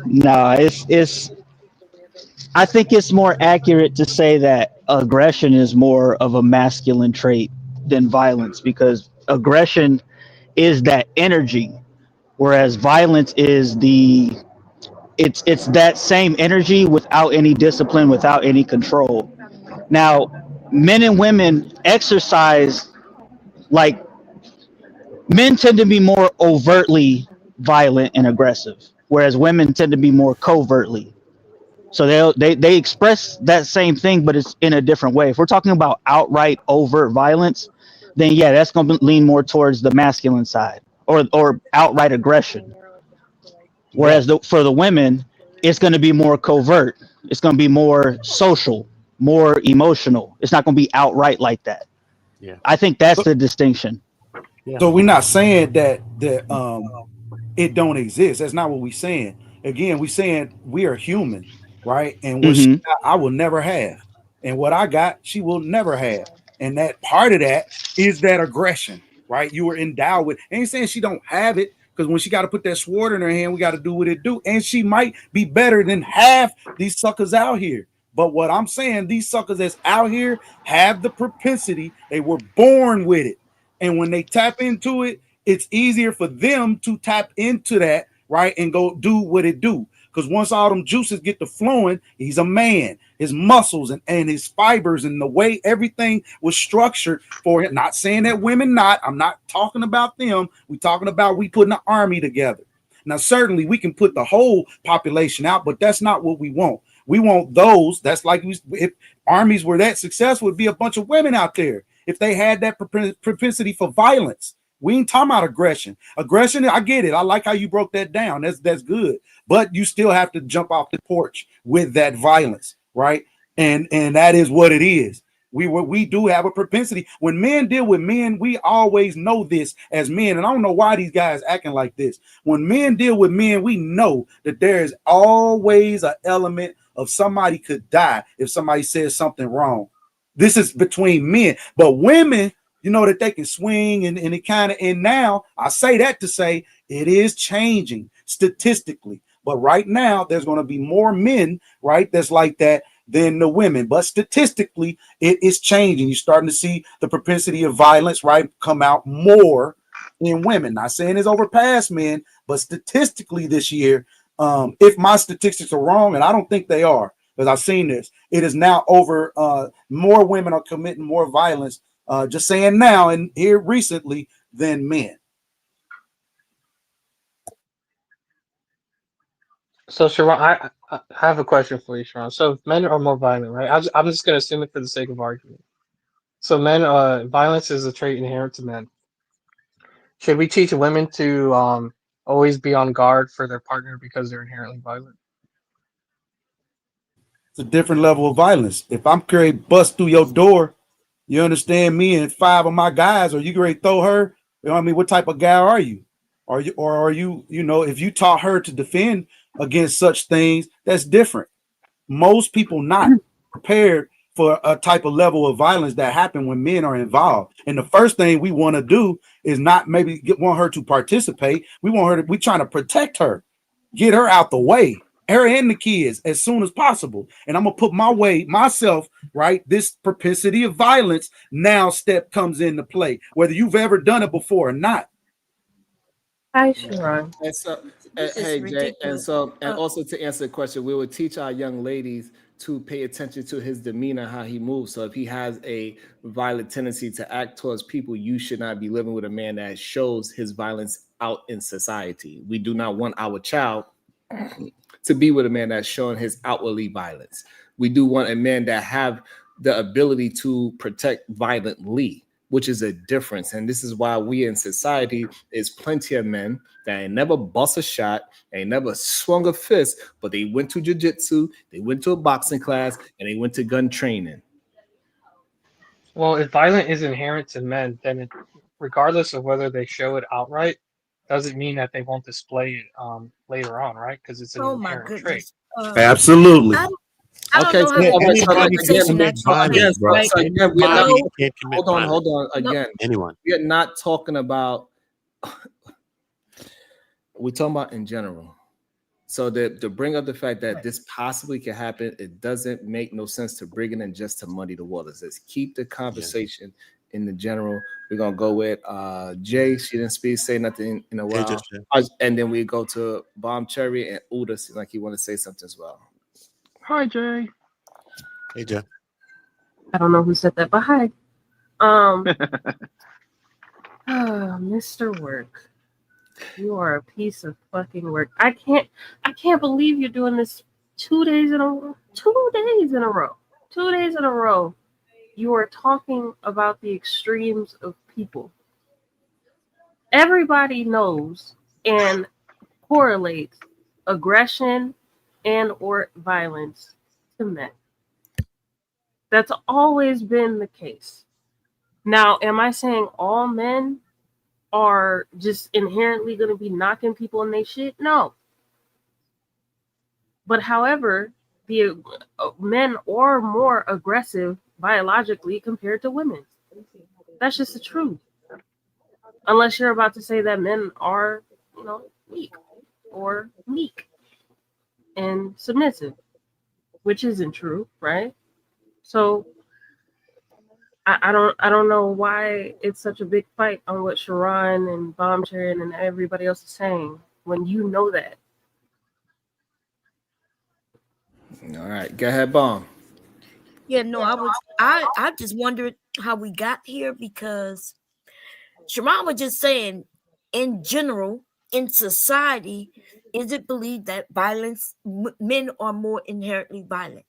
Nah, it's. I think it's more accurate to say that aggression is more of a masculine trait than violence because aggression is that energy, whereas violence is it's that same energy without any discipline, without any control. Now, men and women exercise like men tend to be more overtly violent and aggressive, whereas women tend to be more covertly. So they express that same thing, but it's in a different way. If we're talking about outright overt violence, then yeah, that's going to lean more towards the masculine side or outright aggression. Yeah. Whereas for the women, it's going to be more covert. It's going to be more social, more emotional. It's not going to be outright like that. Yeah. I think that's the distinction. Yeah. So we're not saying that it don't exist. That's not what we're saying. Again, we're saying we are human, right? And what she Hmm. got, I will never have. And what I got, she will never have. And that part of that is that aggression, right? You were endowed with. Ain't saying she don't have it, because when she got to put that sword in her hand, we got to do what it do. And she might be better than half these suckers out here. But what I'm saying, these suckers that's out here have the propensity. They were born with it. And when they tap into it, it's easier for them to tap into that, right? And go do what it do. Because once all them juices get to flowing, he's a man. His muscles and his fibers and the way everything was structured for him. Not saying that women not. I'm not talking about them. We're talking about we putting an army together. Now, certainly we can put the whole population out, but that's not what we want. We want those. That's like if armies were that successful, would be a bunch of women out there. If they had that propensity for violence, we ain't talking about aggression. Aggression, I get it. I like how you broke that down. That's good. But you still have to jump off the porch with that violence, right? And that is what it is. We do have a propensity. When men deal with men, we always know this as men. And I don't know why these guys acting like this. When men deal with men, we know that there is always an element of somebody could die if somebody says something wrong. This is between men. But women, you know that they can swing and it kind of, and now I say that to say it is changing statistically. But right now, there's going to be more men, right, that's like that than the women. But statistically, it is changing. You're starting to see the propensity of violence, right, come out more in women. Not saying it's overpassed men, but statistically this year, if my statistics are wrong, and I don't think they are, because I've seen this, it is now over. More women are committing more violence, just saying now and here recently, than men. So Sharon, I have a question for you, Sharon. So if men are more violent, right? I'm just going to assume it for the sake of argument. So men, violence is a trait inherent to men. Should we teach women to always be on guard for their partner because they're inherently violent? It's a different level of violence. If I'm ready to bust through your door, you understand me and five of my guys, or you ready to throw her? You know what I mean? What type of guy are you? Are you, if you taught her to defend against such things, that's different. Most people not prepared for a type of level of violence that happen when men are involved. And the first thing we want to do is not maybe want her to participate. We trying to protect her, get her out the way, her and the kids as soon as possible. And I'm gonna put myself, right? This propensity of violence now step comes into play, whether you've ever done it before or not. Hi, Sharon. And so, This is hey Jay, and ridiculous. so, and also to answer the question, we would teach our young ladies to pay attention to his demeanor, how he moves. So if he has a violent tendency to act towards people, you should not be living with a man that shows his violence out in society. We do not want our child to be with a man that's showing his outwardly violence. We do want a man that have the ability to protect violently, which is a difference. And this is why we in society is plenty of men that ain't never bust a shot, ain't never swung a fist, but they went to jiu-jitsu, they went to a boxing class, and they went to gun training. Well, if violence is inherent to men, then regardless of whether they show it outright, doesn't mean that they won't display it later on, right? Because it's an Oh my inherent trait. goodness. Absolutely. I don't know how so to have anybody that can conversation commit actually violence, takes, bro. right? again, we're not. Anybody No, can commit Hold on, violence. hold on. Again, Anyone. we're not talking about. We're talking about in general. So to bring up the fact that this possibly can happen, it doesn't make no sense to bring it in just to muddy the waters. Let's keep the conversation in the general. We're gonna go with Jay. She didn't say nothing in a while, and then we go to Bomb Cherry and Uda. Seems like he want to say something as well. Hi, Jay. Hey, Jay. I don't know who said that, but hi. Mr. Work, you are a piece of fucking work. I can't believe you're doing this 2 days in a row. 2 days in a row. 2 days in a row. You are talking about the extremes of people. Everybody knows and correlates aggression and or violence to men. That's always been the case. Now, am I saying all men are just inherently going to be knocking people in their shit? No. But however, the men are more aggressive biologically compared to women. That's just the truth. Unless you're about to say that men are, weak or meek and submissive, which isn't true, right? So I don't know why it's such a big fight on what Sharon and Bombchair and everybody else is saying when you know that. All right, go ahead, Bomb. Yeah, no, I just wondered how we got here because Sharon was just saying, in general, in society, is it believed that men are more inherently violent?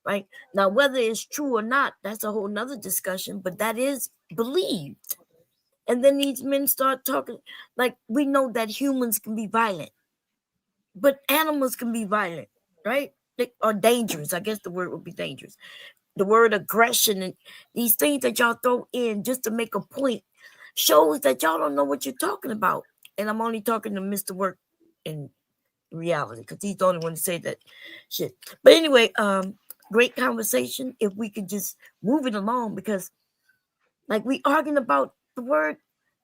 Right now, whether it's true or not, that's a whole nother discussion, but that is believed. And then these men start talking like we know that humans can be violent, but animals can be violent, right? They are dangerous. I guess the word would be dangerous. The word aggression and these things that y'all throw in just to make a point shows that y'all don't know what you're talking about. And I'm only talking to Mr. Work in reality because he's the only one to say that shit. But anyway, great conversation. If we could just move it along, because like we arguing about the word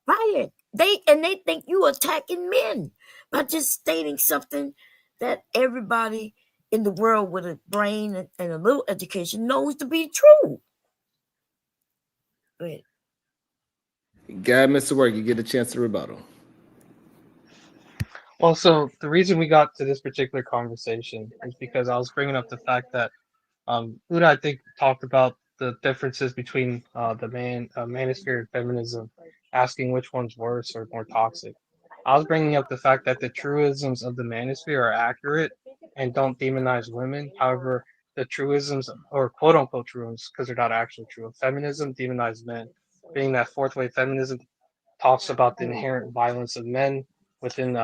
violent. They think you attacking men by just stating something that everybody in the world with a brain and a little education knows to be true. Go ahead. Go ahead, Mr. Work. You get a chance to rebuttal. Well, so the reason we got to this particular conversation is because I was bringing up the fact that Uda, I think, talked about the differences between the manosphere and feminism, asking which one's worse or more toxic. I was bringing up the fact that the truisms of the manosphere are accurate and don't demonize women. However, the truisms, or quote unquote truisms, because they're not actually true, of feminism demonize men, being that fourth wave feminism talks about the inherent violence of men within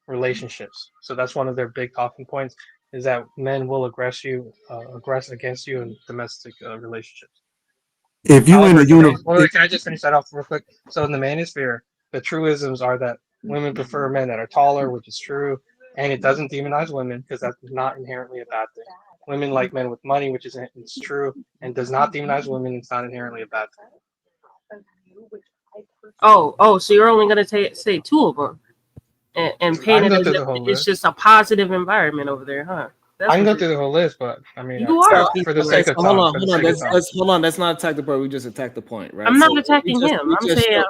relationships. So that's one of their big talking points, is that men will aggress against you in domestic relationships. If you in However, a can I just finish that off real quick? So in the manosphere, the truisms are that women prefer men that are taller, which is true, and it doesn't demonize women because that's not inherently a bad thing. Women like men with money, which is true, and does not demonize women. It's not inherently a bad thing. Oh, so you're only going to say two of them and paint it as if it's just a positive environment over there, huh? I can go through the whole list, but I mean, you are for the sake of time. Hold on. Let's not attack the point. We just attack the point, right? I'm not attacking him.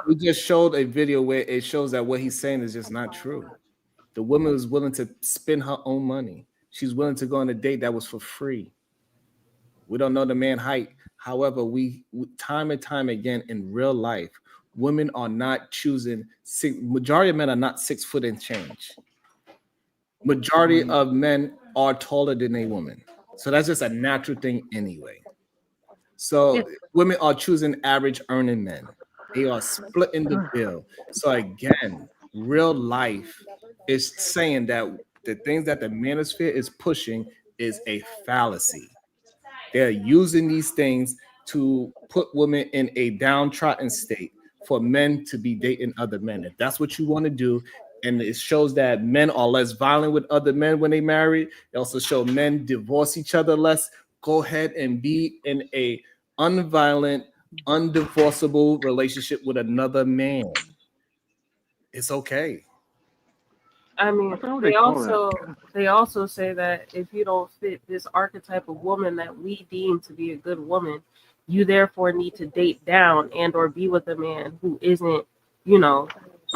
We just showed a video where it shows that what he's saying is just not true. The woman was willing to spend her own money. She's willing to go on a date that was for free. We don't know the man height. However, we time and time again in real life, women are not choosing. Majority of men are not 6 foot and change. Majority of men are taller than a woman. So that's just a natural thing anyway. So women are choosing average earning men. They are splitting the bill. So again, real life is saying that the things that the manosphere is pushing is a fallacy. They're using these things to put women in a downtrodden state for men to be dating other men. If that's what you want to do, and it shows that men are less violent with other men when they marry. It also shows men divorce each other less. Go ahead and be in a unviolent, undivorceable relationship with another man. It's okay. I mean, I forgot what they they call that. also say that if you don't fit this archetype of woman that we deem to be a good woman, you therefore need to date down and or be with a man who isn't, you know,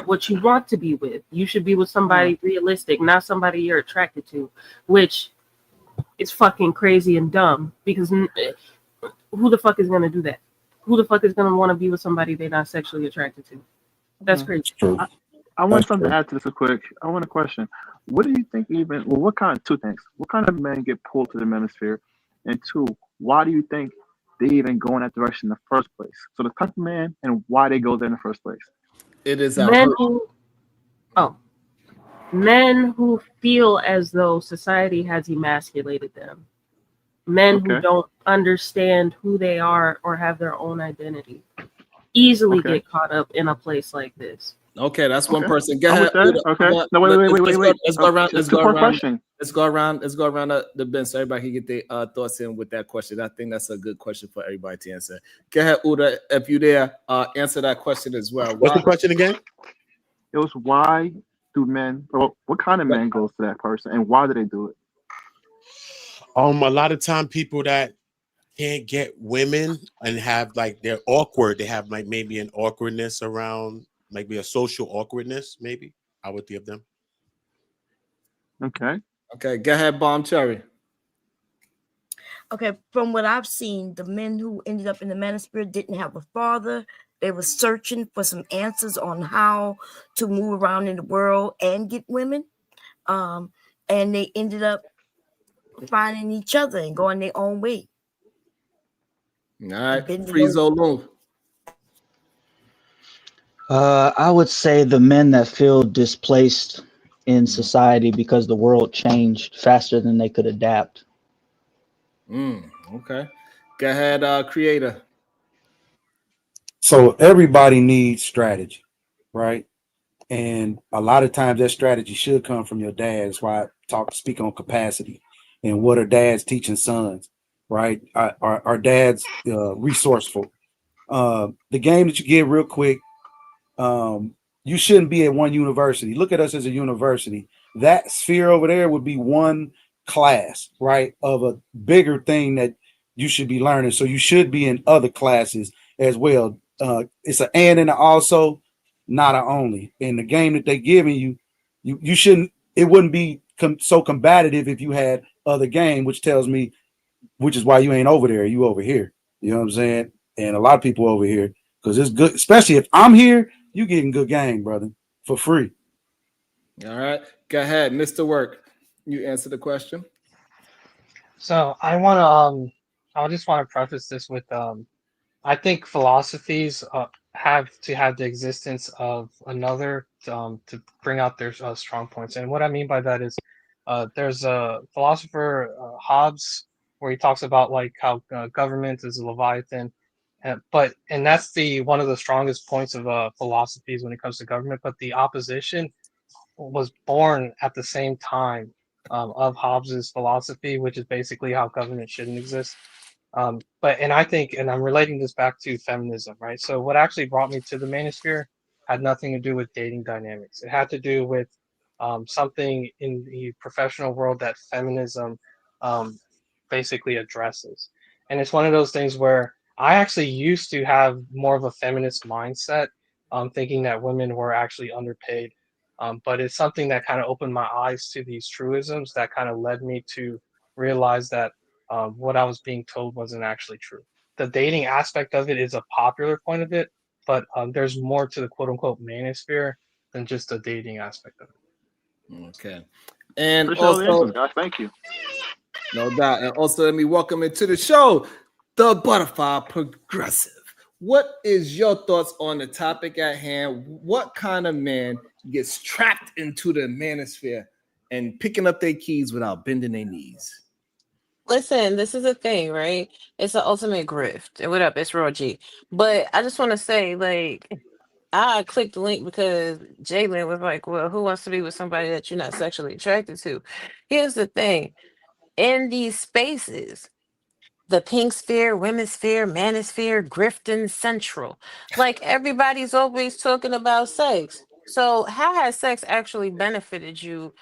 what you want to be with. You should be with somebody realistic, not somebody you're attracted to, which is fucking crazy and dumb because who the fuck is gonna do that? Who the fuck is gonna want to be with somebody they're not sexually attracted to? That's crazy. True. I want That's something true. to add to this real quick. I want a question. What do you think even, well, what kind of, two things. What kind of men get pulled to the manosphere? And two, why do you think they even go in that direction in the first place? So the type of man and why they go there in the first place. It is Men who feel as though society has emasculated them. Men who Okay. don't understand who they are or have their own identity easily Okay. get caught up in a place like this. Okay, that's one Okay. person. Go I'm ahead. with that. Okay. No, wait. Let's go around. Let's go Two-part around. question. Let's go around the bench so everybody can get their thoughts in with that question. I think that's a good question for everybody to answer. Go ahead, Uda, if you there, answer that question as well. What's the question again? It was why do men, or what kind of man goes to that person and why do they do it? A lot of time people that can't get women and have like they're awkward. They have like maybe an awkwardness around, maybe a social awkwardness. Maybe I would give them. Okay. Okay, go ahead, Bomb Cherry. Okay, from what I've seen, the men who ended up in the manosphere didn't have a father. They were searching for some answers on how to move around in the world and get women. And they ended up finding each other and going their own way. All right, Friezo Loom. I would say the men that feel displaced in society because the world changed faster than they could adapt. Okay. Go ahead, Creator. So everybody needs strategy, right? And a lot of times that strategy should come from your dad. That's why I speak on capacity and what are dads teaching sons, right? Our dads resourceful. The game that you get real quick, you shouldn't be at one university. Look at us as a university. That sphere over there would be one class, right, of a bigger thing that you should be learning. So you should be in other classes as well. It's an and an also, not an only. In the game that they're giving you, you shouldn't. It wouldn't be so combative if you had other game, which tells me, which is why you ain't over there. You over here. You know what I'm saying? And a lot of people over here because it's good, especially if I'm here. You getting good game, brother, for free. All right, go ahead, Mr. Work. You answer the question. So I just want to preface this with I think philosophies have to have the existence of another to bring out their strong points. And what I mean by that is there's a philosopher Hobbes where he talks about like how government is a leviathan, and that's the one of the strongest points of philosophies when it comes to government. But the opposition was born at the same time of Hobbes's philosophy, which is basically how government shouldn't exist. And I think, and I'm relating this back to feminism, right? So what actually brought me to the manosphere had nothing to do with dating dynamics. It had to do with something in the professional world that feminism basically addresses. And it's one of those things where I actually used to have more of a feminist mindset, thinking that women were actually underpaid. But it's something that kind of opened my eyes to these truisms that kind of led me to realize that what I was being told wasn't actually true. The dating aspect of it is a popular point of it, but there's more to the quote unquote manosphere than just the dating aspect of it. Okay. And Appreciate all the also, answers, guys. Thank you. no doubt. And also, let me welcome into the show the Butterfly Progressive. What is your thoughts on the topic at hand? What kind of man gets trapped into the manosphere and picking up their keys without bending their knees? Listen, this is a thing, right? It's the ultimate grift. And what up? It's Raw G. But I just want to say, like, I clicked the link because Jalen was like, well, who wants to be with somebody that you're not sexually attracted to? Here's the thing. In these spaces, the pink sphere, women's sphere, manosphere, Grifton Central. Like everybody's always talking about sex. So how has sex actually benefited you,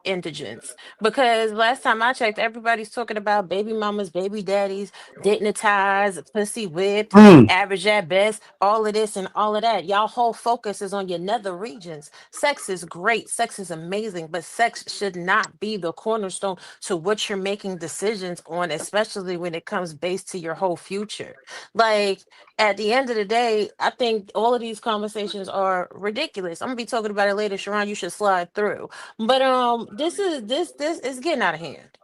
indigents? Because last time I checked, everybody's talking about baby mamas, baby daddies, dignitized, pussy whipped, average at best, all of this and all of that. Y'all whole focus is on your nether regions. Sex is great, sex is amazing, but sex should not be the cornerstone to what you're making decisions on, especially when it comes based to your whole future. Like at the end of the day, I think all of these conversations are ridiculous. I'm gonna be talking about it later, Sharon. You should slide through. But this is getting out of hand.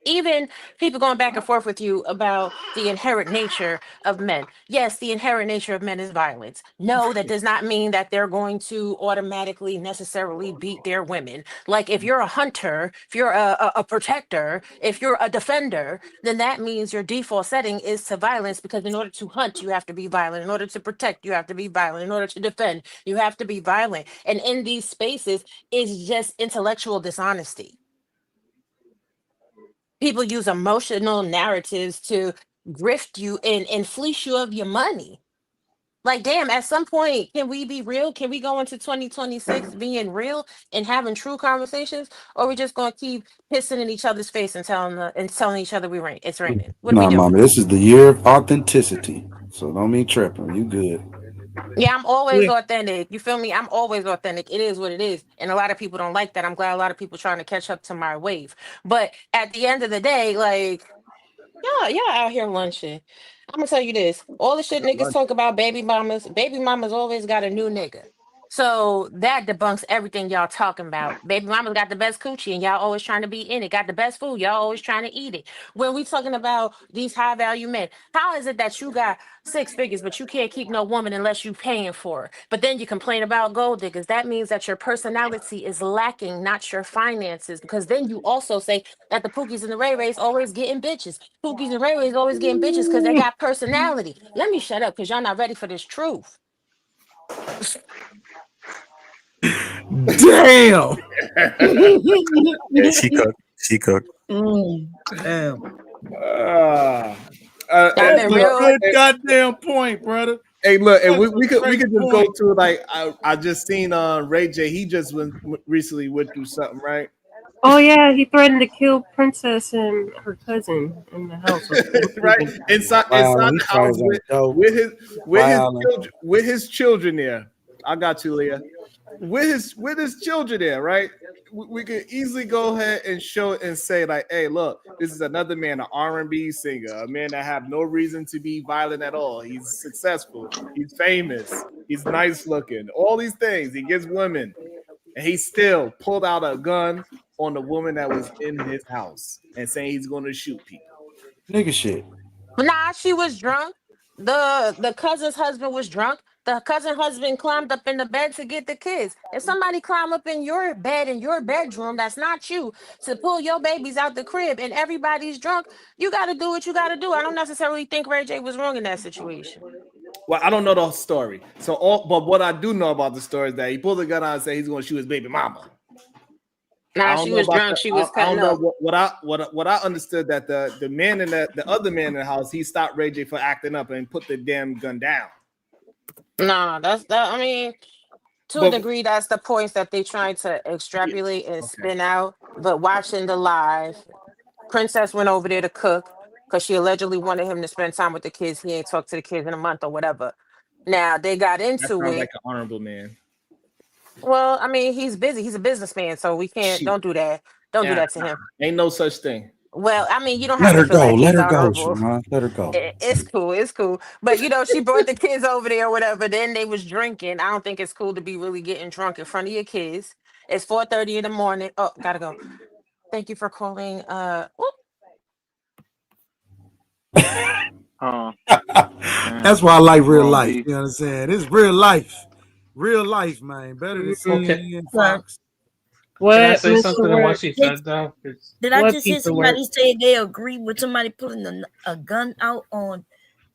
Even people going back and forth with you about the inherent nature of men. Yes, the inherent nature of men is violence. No, that does not mean that they're going to automatically necessarily beat their women. Like if you're a hunter, if you're a protector, if you're a defender, then that means your default setting is to violence, because in order to hunt, you have to be violent. In order to protect, you have to be violent. In order to defend, you have to be violent. And in these spaces, it's just intellectual dishonesty. People use emotional narratives to grift you and fleece you of your money. Like, damn, at some point, can we be real? Can we go into 2026 being real and having true conversations? Or we just gonna keep pissing in each other's face and telling each other it's raining? What are we Nah, doing? mama, this is the year of authenticity. So don't be tripping. You good. Yeah, I'm always authentic. You feel me? I'm always authentic. It is what it is. And a lot of people don't like that. I'm glad a lot of people trying to catch up to my wave. But at the end of the day, like, y'all out here lunching. I'm gonna tell you this. All the shit niggas talk about baby mamas always got a new nigga. So that debunks everything y'all talking about. Baby mamas got the best coochie and y'all always trying to be in it. Got the best food, y'all always trying to eat it. When we talking about these high value men, how is it that you got 6 figures but you can't keep no woman unless you paying for her? But then you complain about gold diggers. That means that your personality is lacking, not your finances. Because then you also say that the Pookies and the Ray Rays always getting bitches. Pookies and Ray Rays always getting bitches because they got personality. Let me shut up because y'all not ready for this truth. Damn. Yeah, she cooked. She cooked. Damn. I've That's been a real. good goddamn point, brother. Hey, look, and That's we a could great just go point. to like I just seen Ray J. He just recently went through something, right? Oh yeah, he threatened to kill Princess and her cousin in the house of Right inside Wow, he the house tries on dope. with his children there. I got you, Leah. With his children there, right? We could easily go ahead and show it and say like, hey, look, this is another man, an R&B singer, a man that have no reason to be violent at all. He's successful, he's famous, he's nice looking, all these things. He gets women, and he still pulled out a gun on the woman that was in his house and saying he's going to shoot people. Nigga shit. Nah, she was drunk. The cousin's husband was drunk. The cousin husband climbed up in the bed to get the kids. If somebody climb up in your bed in your bedroom, that's not you, to pull your babies out the crib and everybody's drunk, you got to do what you got to do. I don't necessarily think Ray J was wrong in that situation. Well, I don't know the whole story. But what I do know about the story is that he pulled a gun out and said he's going to shoot his baby mama. I Nah, don't she know was about drunk. that. She was I cutting don't know up. what I understood that the man in the other man in the house, he stopped Ray J for acting up and put the damn gun down. Nah, that's that. I mean, to a But degree, that's the points that they trying to yeah, extrapolate and okay. spin out. But watching the live, Princess went over there to cook because she allegedly wanted him to spend time with the kids. He ain't talked to the kids in a month or whatever. Now they got That into sounds like it. an honorable man. Well, I mean, he's busy. He's a businessman, so we can't. Shoot. Don't do that. Don't do Yeah, that to him. ain't no such thing. Well, I mean, you don't Let have to her feel go. like Let he's her go, honorable. Sharon. Let her go. It's cool. It's cool. But she brought the kids over there or whatever. Then they was drinking. I don't think it's cool to be really getting drunk in front of your kids. It's 4:30 in the morning. Oh, gotta go. Thank you for calling. Whoop. Oh, That's why I like real wrong life. beef. You know what I'm saying? It's real life. Real life, man. Better than Okay. CNN and Right. Fox. Can I What, say Mr. something to what Work? she Did, said though? 'Cause did I What just hear piece of work? somebody say they agree with somebody pulling a gun out on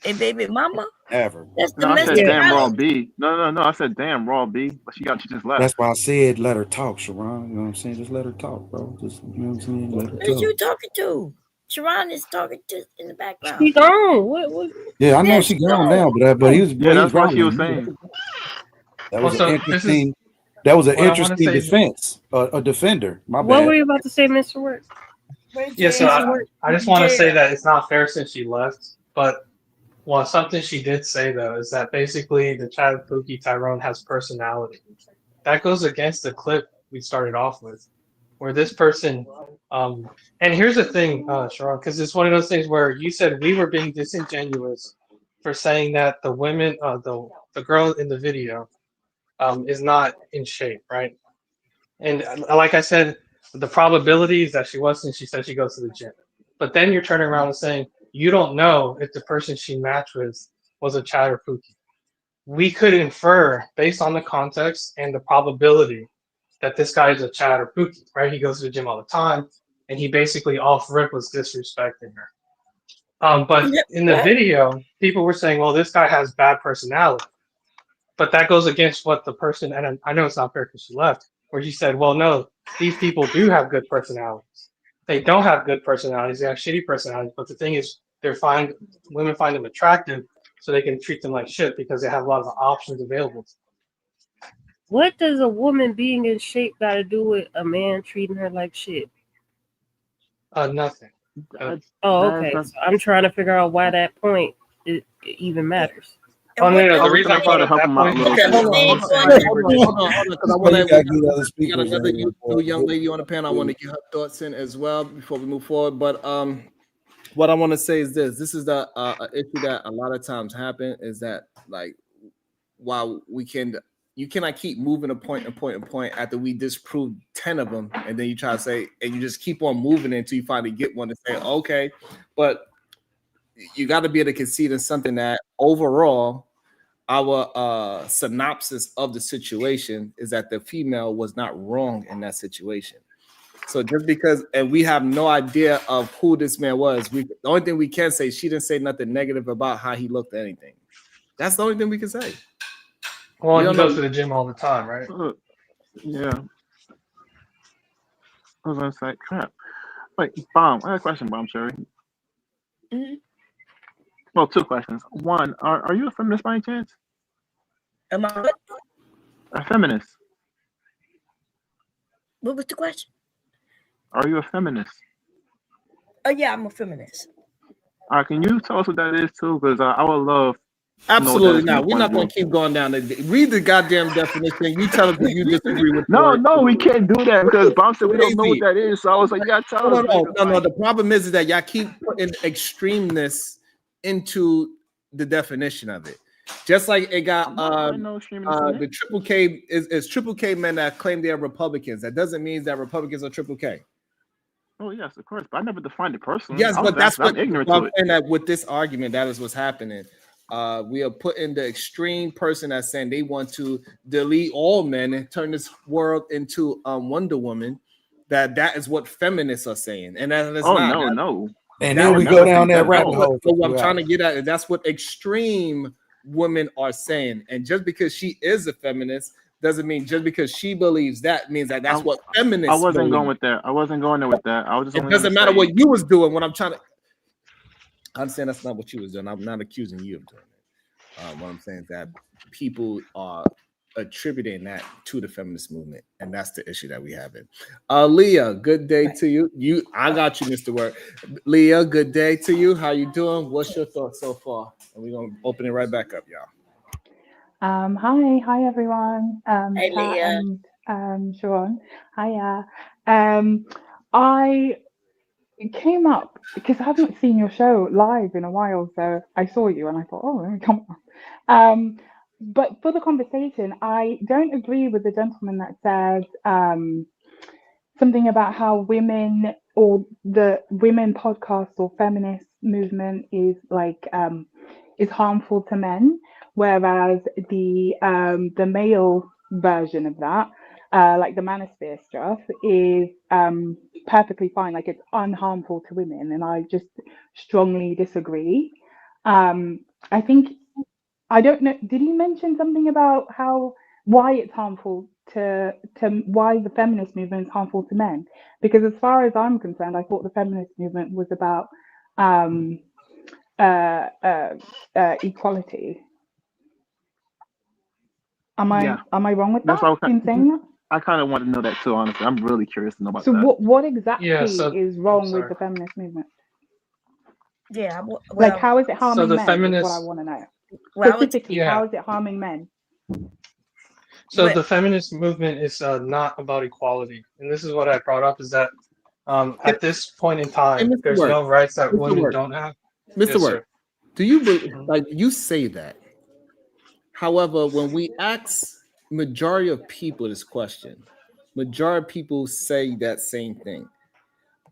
a baby mama. Ever. That's No, I said domestic damn raw violence. B. No. I said damn raw B, but she just left. That's why I said let her talk, Sharon. You know what I'm saying? Just let her talk, bro. Just, you know what I'm saying? Let her Who's talk. you talking to? Sharon is talking to in the background. She gone. What? Yeah, I know There she she gone go. now, but he was, Yeah, that's what she rolling. was saying. That was an Also, this is interesting. That was an what I want to interesting say. Is, defense. A defender. My What bad. were you about to say, Mr. Work? yeah, so Mr. Work. I just want to say that it's not fair since she left, but well, something she did say though is that basically the child Pookie Tyrone has personality. That goes against the clip we started off with, where this person, and here's the thing, Sharon, because it's one of those things where you said we were being disingenuous for saying that the women, the girl in the video, is not in shape, right? And like I said, the probability is that she wasn't. She said she goes to the gym, but then you're turning around and saying you don't know if the person she matched with was a Chad or Pookie. We could infer based on the context and the probability that this guy is a Chad or Pookie, right? He goes to the gym all the time, and he basically off rip was disrespecting her. But in the video, people were saying, well, this guy has bad personality. But that goes against what the person, and I know it's not fair because she left, where she said, well, no, these people do have good personalities. They don't have good personalities, they have shitty personalities. But the thing is, women find them attractive so they can treat them like shit because they have a lot of options available to them. What does a woman being in shape got to do with a man treating her like shit? Nothing. Okay. So I'm trying to figure out why that point it even matters. Oh, no, the reason I brought up that point. Okay, hold on, because I want to. We got another new young lady on the panel. I want to get her thoughts in as well before we move forward. But what I want to say is this: this is the issue that a lot of times happen is that like while you cannot keep moving a point after we disprove 10 of them, and then you try to say, and you just keep on moving until you finally get one to say, okay, but you got to be able to concede in something that overall our synopsis of the situation is that the female was not wrong in that situation. So just because, and we have no idea of who this man was, the only thing we can say, she didn't say nothing negative about how he looked or anything. That's the only thing we can say. Well, he goes to the gym all the time, right? Yeah. I was gonna say, crap. Wait, Bomb. I have a question, Bomb Sherry. Mm-hmm. Well, two questions. One, are you a feminist by any chance? Am I what? A feminist. What was the question? Are you a feminist? Oh yeah, I'm a feminist. All right, can you tell us what that is too? Because I would love. Absolutely not. We're not going to keep going down. Read the goddamn definition. You tell us if you disagree with. No, we can't do that because Bob said we don't know what that is. So I was like, yeah, tell us. No. The problem is that y'all keep putting extremeness into the definition of it. Just like it got the triple K is triple K men that claim they are Republicans. That doesn't mean that Republicans are triple K. Oh yes, of course, but I never defined it personally. Yes, but that's what I'm ignorant I'm to it. saying that with this argument, that is what's happening. We are putting the extreme person that's saying they want to delete all men and turn this world into Wonder Woman. That is what feminists are saying, and that is not. No. And then we go down that rabbit hole. What I'm trying to get at is that's what extreme women are saying, and just because she is a feminist doesn't mean just because she believes that means that that's what feminists. I wasn't believe. going with that. I wasn't going there with that. I was just. It doesn't matter what you was doing. What I'm trying to. I'm saying that's not what you was doing. I'm not accusing you of doing it. What I'm saying is that people are attributing that to the feminist movement, and that's the issue that we have. Leah, good day to you. I got you, Mr. Word. Leah, good day to you. How you doing? What's your thoughts so far? And we're gonna open it right back up, y'all. Hi everyone. Hey, Leah. And Sharon. Hiya. I came up because I haven't seen your show live in a while, so I saw you and I thought, oh, let me come up. But for the conversation, I don't agree with the gentleman that says something about how women or the women podcast or feminist movement is like is harmful to men, whereas the male version of that, like the manosphere stuff, is perfectly fine. Like it's unharmful to women, and I just strongly disagree. I think I don't know. Did he mention something about why it's harmful to why the feminist movement is harmful to men? Because as far as I'm concerned, I thought the feminist movement was about equality. Am Yeah, I wrong with that's that what in saying that? I kind of want to know that too. Honestly, I'm really curious to know about So that. what Yeah. exactly So is I'm wrong with sorry. the feminist movement? Yeah, Like, well, how is it So harming the men? Is what I feminists, want to know. well, I would, Specifically, yeah. how is it harming men? So but the feminist movement is not about equality, and this is what I brought up: is that Hey, at this point in hey, time, Mr. there's Work, no rights that Mr. women Work, don't have. Mr. Yes, Work. sir. Do you Mhm. like you say that? However, when we ask majority of people this question, majority of people say that same thing.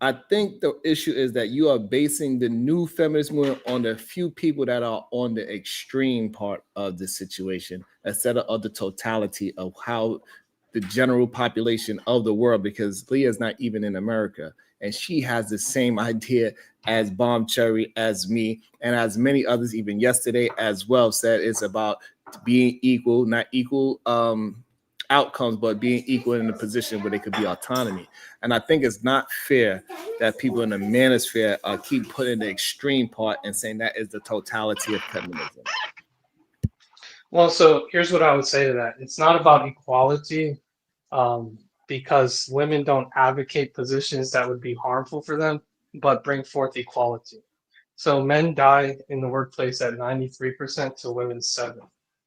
I think the issue is that you are basing the new feminist movement on the few people that are on the extreme part of the situation instead of the totality of how the general population of the world, because Leah is not even in America. And she has the same idea as Bomb Cherry, as me, and as many others, even yesterday as well, said it's about being equal, not equal outcomes, but being equal in a position where they could be autonomy. And I think it's not fair that people in the manosphere keep putting the extreme part and saying that is the totality of feminism. Well, so here's what I would say to that: it's not about equality, because women don't advocate positions that would be harmful for them, but bring forth equality. So men die in the workplace at 93% to women's 7.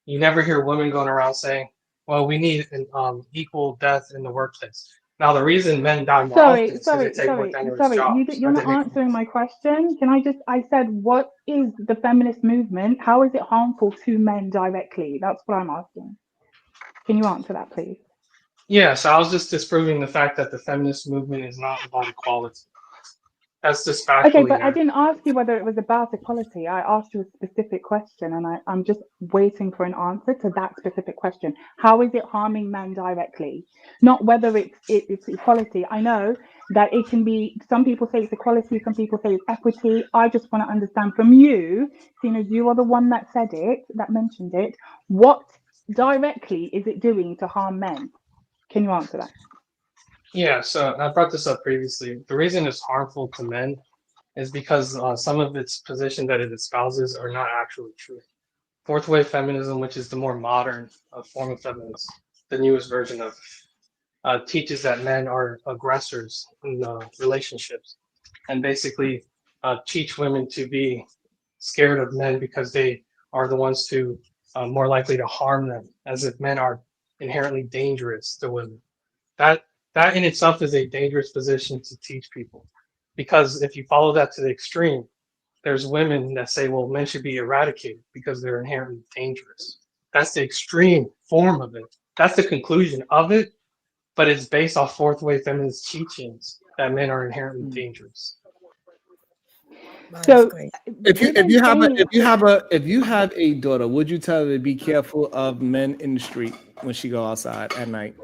You never hear women going around saying, well, we need an equal death in the workplace. Now, the reason men die more often is because they take more dangerous jobs. You're not answering my question. I said, what is the feminist movement? How is it harmful to men directly? That's what I'm asking. Can you answer that, please? Yeah, so I was just disproving the fact that the feminist movement is not about equality. That's just Okay, factually but I there. didn't ask you whether it was about equality. I asked you a specific question, and I'm just waiting for an answer to that specific question. How is it harming men directly? Not whether it's equality. I know that it can be, some people say it's equality, some people say it's equity. I just want to understand from you, seeing as you are the one that said it, that mentioned it, what directly is it doing to harm men? Can you answer that? Yeah, so I brought this up previously. The reason it's harmful to men is because some of its positions that it espouses are not actually true. Fourth wave feminism, which is the more modern form of feminism, the newest version of, teaches that men are aggressors in relationships, and basically teach women to be scared of men because they are the ones to more likely to harm them, as if men are inherently dangerous to women. That that in itself is a dangerous position to teach people, because if you follow that to the extreme, there's women that say, well, men should be eradicated because they're inherently dangerous. That's the extreme form of it. That's the conclusion of it, but it's based off fourth wave feminist teachings that men are inherently dangerous. So If women saying you have a daughter, would you tell her to be careful of men in the street when she go outside at night?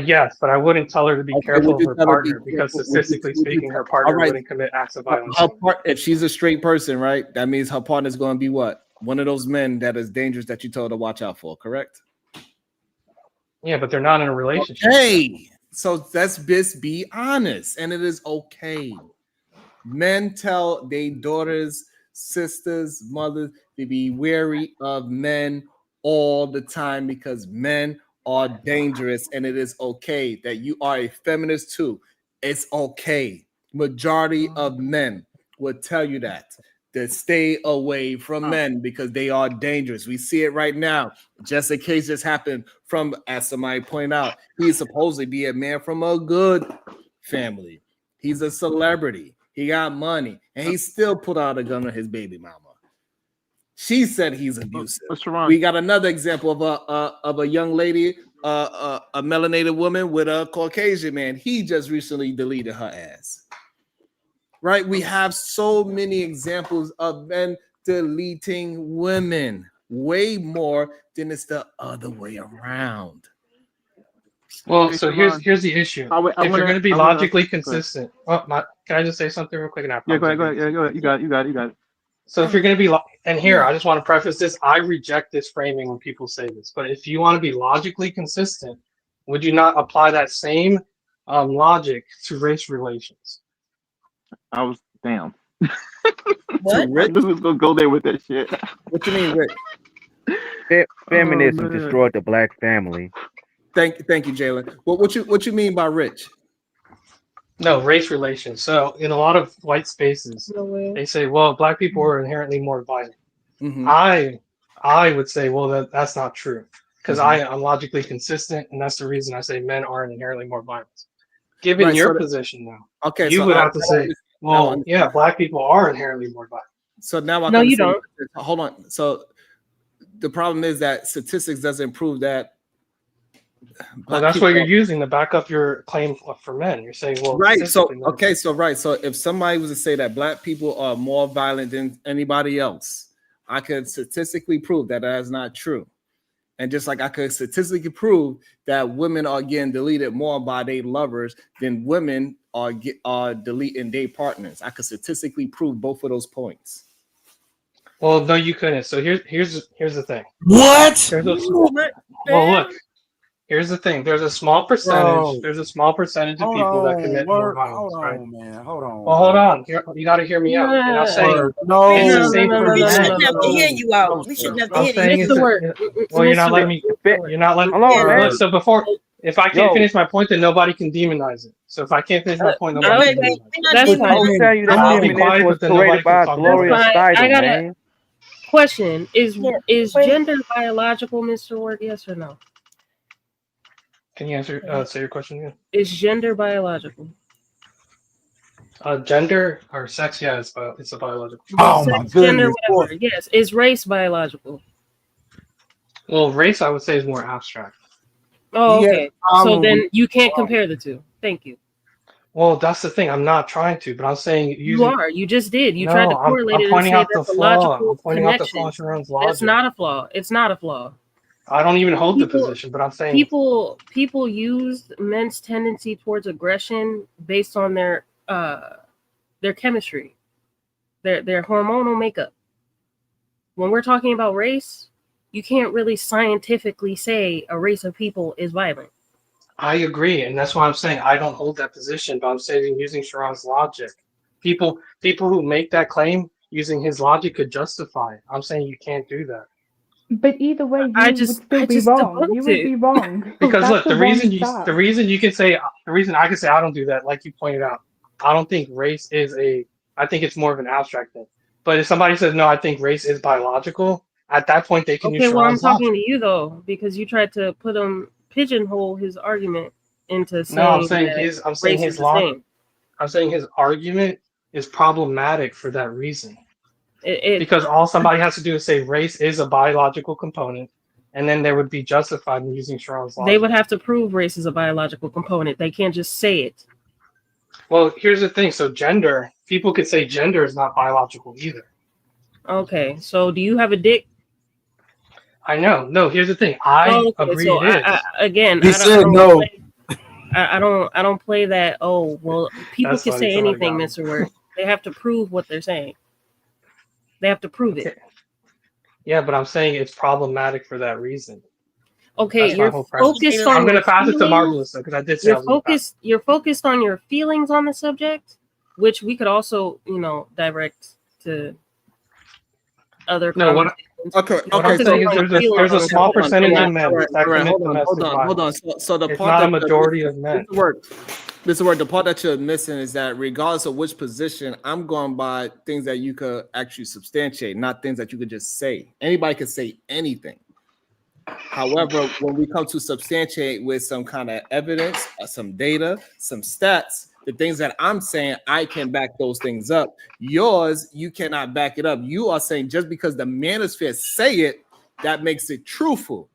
Yes, but I wouldn't tell her to be Okay, would careful of you her tell her to be partner because careful? statistically speaking, her All partner right, wouldn't commit acts of violence her on part, if she's a straight person, right? That means her partner's going to be what? One of those men that is dangerous that you told her to watch out for, correct? Yeah, but they're not in a relationship. Hey, so let's just be honest, and it is okay. Men tell their daughters, sisters, mothers to be wary of men all the time because men are dangerous, and it is okay that you are a feminist too. It's okay. Majority of men will tell you that to stay away from men because they are dangerous. We see it right now. Just a case just happened from, as somebody pointed out, he's supposedly be a man from a good family. He's a celebrity. He got money, and he still put out a gun on his baby mama. She said he's abusive. We got another example of a young lady, a melanated woman with a Caucasian man. He just recently deleted her ass. Right? We have so many examples of men deleting women, way more than it's the other way around. Well, so here's the issue. If you're going to be logically consistent, can I just say something real quick? And I Yeah, promise go ahead. Yeah, go ahead. You got it. So if you're going to be, and here, I just want to preface this, I reject this framing when people say this, but if you want to be logically consistent, would you not apply that same logic to race relations? I was damn. What? I knew he was gonna go there with that shit. What you mean, Rick? Feminism man. destroyed the black family. Thank you, Jalen. What you mean by rich? No, race relations. So in a lot of white spaces, they say, well, black people are inherently more violent. Mm-hmm. I would say, well, that's not true, because Mm-hmm. I'm logically consistent, and that's the reason I say men are inherently more violent. Given Right, your so position now, okay, you so would I have to say, well, yeah, black people are inherently more violent. So now I No, can you say, don't. hold on. So the problem is that statistics doesn't prove that Well, black that's what people you're using to back up your claim for men. You're saying, well, right. So statistically, men are okay, so right. So if somebody was to say that black people are more violent than anybody else, I could statistically prove that is not true. And just like I could statistically prove that women are getting deleted more by their lovers than women are deleting their partners. I could statistically prove both of those points. Well, no, you couldn't. So here's the thing. What? Well, look. Here's the thing. There's a small percentage. Bro. There's a small percentage of Hold people that on, commit more word. violence, Hold right? on, man. Hold on. Well, hold bro. on. You got to hear me out. And I'm saying Word. No. it's the same for We shouldn't men. have to hear you out. We sir. shouldn't have to I'm hear saying you. it's well, you're not letting me. Mr. You're not letting. Hold on, Yeah. man. So before, if I can't Yo, finish my point, then nobody can demonize it. So if I can't finish my point, nobody Wait, can wait. demonize We're it. not That's I fine. was demonizing. telling you that I'll be feminism quiet, was but then nobody created can by talk That's Gloria over me. fine. I Steinem, got a man. question. Is Yeah. gender biological, Mr. Ward? Yes or no? Can you answer? Say your question again. Is gender biological? Gender or sex? Yeah, it's a biological. Oh my Sex, gender, goodness. whatever. Yes. Is race biological? Well, race I would say is more abstract. Oh, He had okay. a So problem then with you can't compare the two. Thank you. Well, that's the thing. I'm not trying to, but I'm saying You using. are. You just did. You tried to No, correlate I'm it and pointing say out the that's a flaw. logical I'm pointing out the flaw connection. in Sharon's That's logic. not a flaw. It's not a flaw. I don't even hold the People, position, but I'm saying people use men's tendency towards aggression based on their chemistry, their hormonal makeup. When we're talking about race, you can't really scientifically say a race of people is violent. I agree, and that's why I'm saying I don't hold that position. But I'm saying using Sharon's logic, people who make that claim using his logic could justify it. I'm saying you can't do that. But either way, I you would still be just wrong. You debunked would it. be wrong. Because That's look, the the reason one you can say the reason I can say I don't do that, like you pointed out, I don't think race is I think it's more of an abstract thing. But if somebody says no, I think race is biological, at that point they can use Okay, well, I'm Sharon's logic. talking to you though, because you tried to put him pigeonhole his argument into No, I'm saying that saying race is his the same. I'm saying his argument is problematic for that reason. It Because all somebody has to do is say race is a biological component, and then they would be justified in using Sharon's logic. they would have to prove race is a biological component. They can't just say it. Well, here's the thing. So gender, people could say gender is not biological either. Okay, so do you have a dick? I know. No, here's the thing. I agree so it is. He said no. I don't play that. Oh well, people That's can funny. say Somebody anything, got Mr. Word. They have to prove what they're saying. They have to prove it. Yeah, but I'm saying it's problematic for that reason. Okay, That's my you're whole premise. focused I'm on going your to pass it to feelings. Marvelous because I did say I was going to pass. You're focused on your feelings on the subject, which we could also, direct to other conversations. Okay. What I'm saying is there's a small percentage of men that commit domestic Hold on. violence. So the It's part not that a majority of men. This is where the part that you're missing is that regardless of which position, I'm going by things that you could actually substantiate, not things that you could just say. Anybody could say anything. However, when we come to substantiate with some kind of evidence, some data, some stats, the things that I'm saying, I can back those things up. Yours, you cannot back it up. You are saying just because the manosphere say it, that makes it truthful.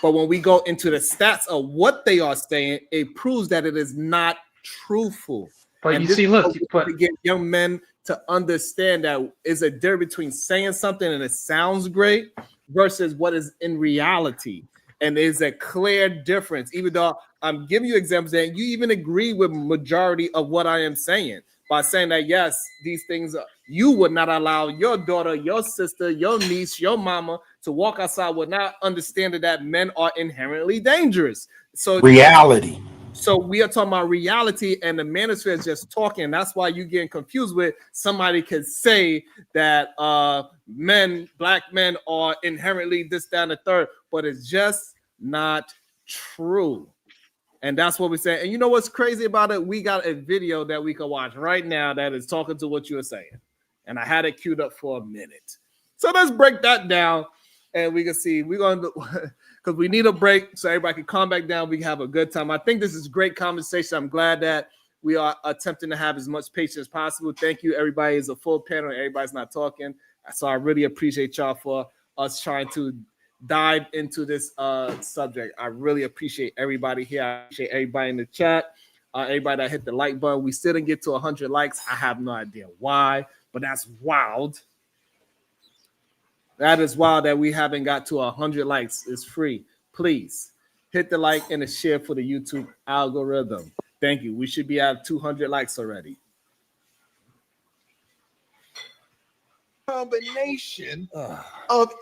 But when we go into the stats of what they are saying, it proves that it is not truthful. But and you this see, is look, what we have to get young men to understand that is a difference between saying something and it sounds great versus what is in reality. And there's a clear difference, even though I'm giving you examples and you even agree with majority of what I am saying by saying that, yes, these things You would not allow your daughter, your sister, your niece, your mama to walk outside without understanding that men are inherently dangerous. So Reality. So we are talking about reality, and the manosphere is just talking. That's why you're getting confused with somebody could say that black men are inherently this, that, and the third, but it's just not true. And that's what we say. And you know what's crazy about it? We got a video that we can watch right now that is talking to what you were saying. And I had it queued up for a minute. So let's break that down, and we can see. We're going to, because we need a break so everybody can calm back down. We can have a good time. I think this is great conversation. I'm glad that we are attempting to have as much patience as possible. Thank you. Everybody is a full panel. Everybody's not talking. So I really appreciate y'all for us trying to dive into this subject. I really appreciate everybody here. I appreciate everybody in the chat. Everybody that hit the like button. We still didn't get to 100 likes. I have no idea why, but that's wild. That is wild that we haven't got to 100 likes. It's free. Please hit the like and the share for the YouTube algorithm. Thank you. We should be at 200 likes already. Combination of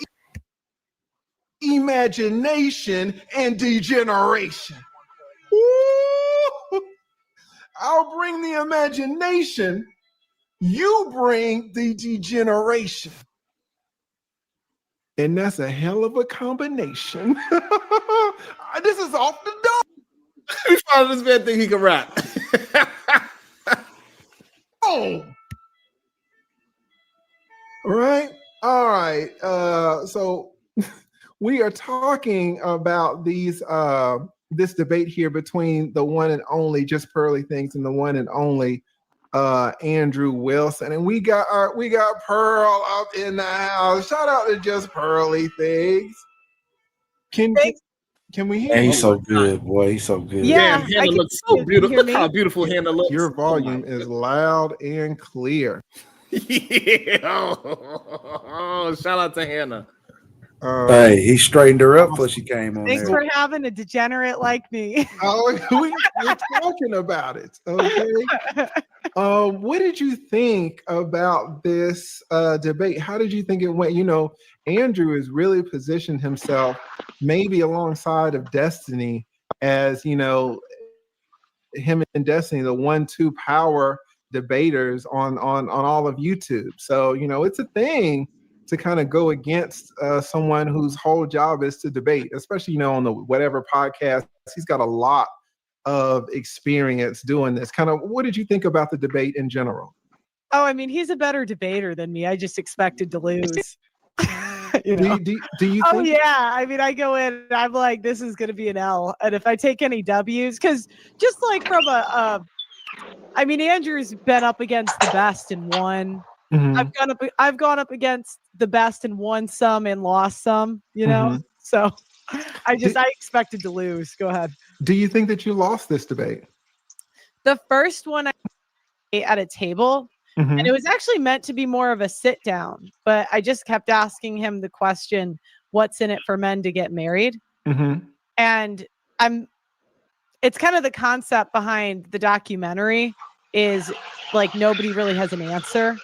imagination and degeneration. Ooh. I'll bring the imagination. You bring the degeneration. And that's a hell of a combination. This is off the dome. We found this man think he can rap. Oh. Right. All right. So we are talking about this debate here between the one and only Just Pearly Things and the one and only Andrew Wilson, and we got Pearl up in the house. Shout out to Just Pearly Things. Can we hear? Yeah, he's so good, boy. He's so good. Yeah, Hannah looks so beautiful. Look how beautiful Hannah looks. Your volume is loud and clear. Yeah. Oh, shout out to Hannah. Hey, he straightened her up before she came on Thanks there. for having a degenerate like me. We're talking about it. Okay. What did you think about this debate? How did you think it went? You know, Andrew has really positioned himself maybe alongside of Destiny as, you know, him and Destiny, the 1-2 power debaters on all of YouTube. So, you know, it's a thing to kind of go against someone whose whole job is to debate, especially, you know, on the whatever podcast. He's got a lot of experience doing this. Kind of, what did you think about the debate in general? Oh, I mean, he's a better debater than me. I just expected to lose. You know? Do you Oh think? yeah, I mean, I go in and I'm like, this is going to be an L. And if I take any W's, because just like from I mean, Andrew's been up against the best and won. Mm-hmm. I've gone up against the best and won some and lost some, you know. Mm-hmm. So I expected to lose. Go ahead. Do you think that you lost this debate? The first one I at a table, Mm-hmm. and it was actually meant to be more of a sit down, but I just kept asking him the question, what's in it for men to get married? Mm-hmm. And it's kind of the concept behind the documentary is like nobody really has an answer.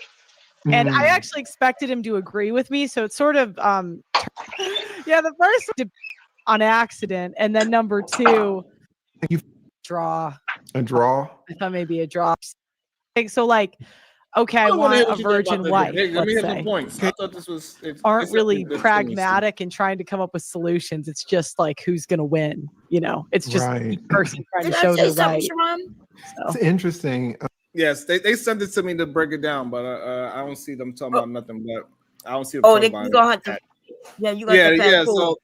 And I actually expected him to agree with me. So it's sort of, yeah, the first one on accident. And then number two, draw. A draw? I thought maybe a draw. So like, okay, I want a virgin wife. Let me let's hear say. the points. I thought this was Aren't really pragmatic and trying to come up with solutions. It's just like who's going to win. You know, it's just each person trying to show their right. It's interesting. Yes, they sent it to me to break it down, but I don't see them talking about nothing. But I don't see them Oh, talking you about gonna it. have to. Yeah, you got to yeah. pull. So,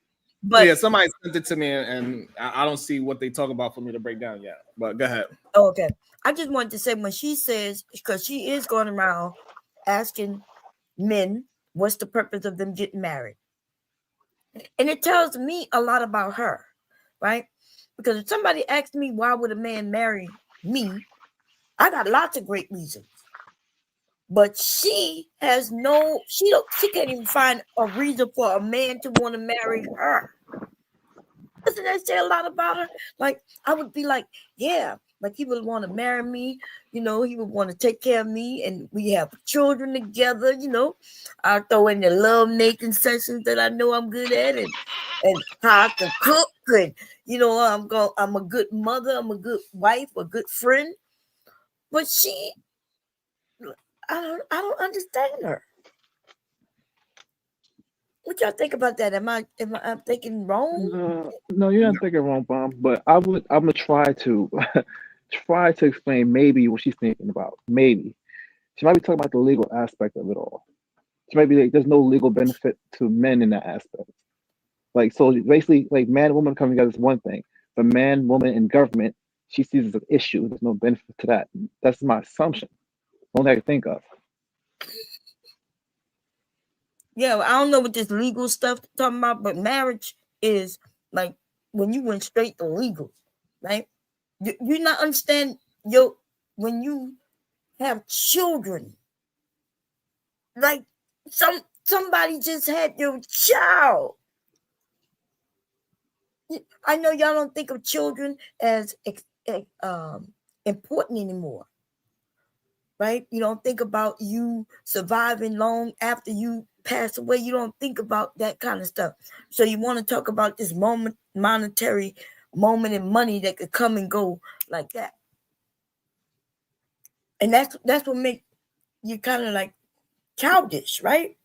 But yeah, somebody sent it to me, and I don't see what they talk about for me to break down yet. But go ahead. oh, okay, I just wanted to say when she says, because she is going around asking men what's the purpose of them getting married, and it tells me a lot about her, right? Because if somebody asked me why would a man marry me, I got lots of great reasons. But she has she can't even find a reason for a man to want to marry her. Doesn't that say a lot about her? Like, I would be like, yeah, Like he would want to marry me, he would want to take care of me, and we have children together. I throw in the love making sessions that I know I'm good at, and how I can cook, and I'm a good mother, I'm a good wife, a good friend. But I don't understand her. What y'all think about that? Am I thinking wrong? No, you're not thinking wrong, Bomb. But I'm gonna try to explain maybe what she's thinking about. Maybe she might be talking about the legal aspect of it all. She might be like, there's no legal benefit to men in that aspect. Like, so basically, like man and woman coming together is one thing, but man, woman, and government, she sees as an issue. There's no benefit to that. That's my assumption. Only I can think of. Yeah, I don't know what this legal stuff talking about, but marriage is like when you went straight to legal, right? You not understand when you have children, like somebody just had your child. I know y'all don't think of children as important anymore, right? You don't think about you surviving long after you pass away. You don't think about that kind of stuff. So you want to talk about this monetary moment and money that could come and go like that. And that's what makes you kind of like childish, right?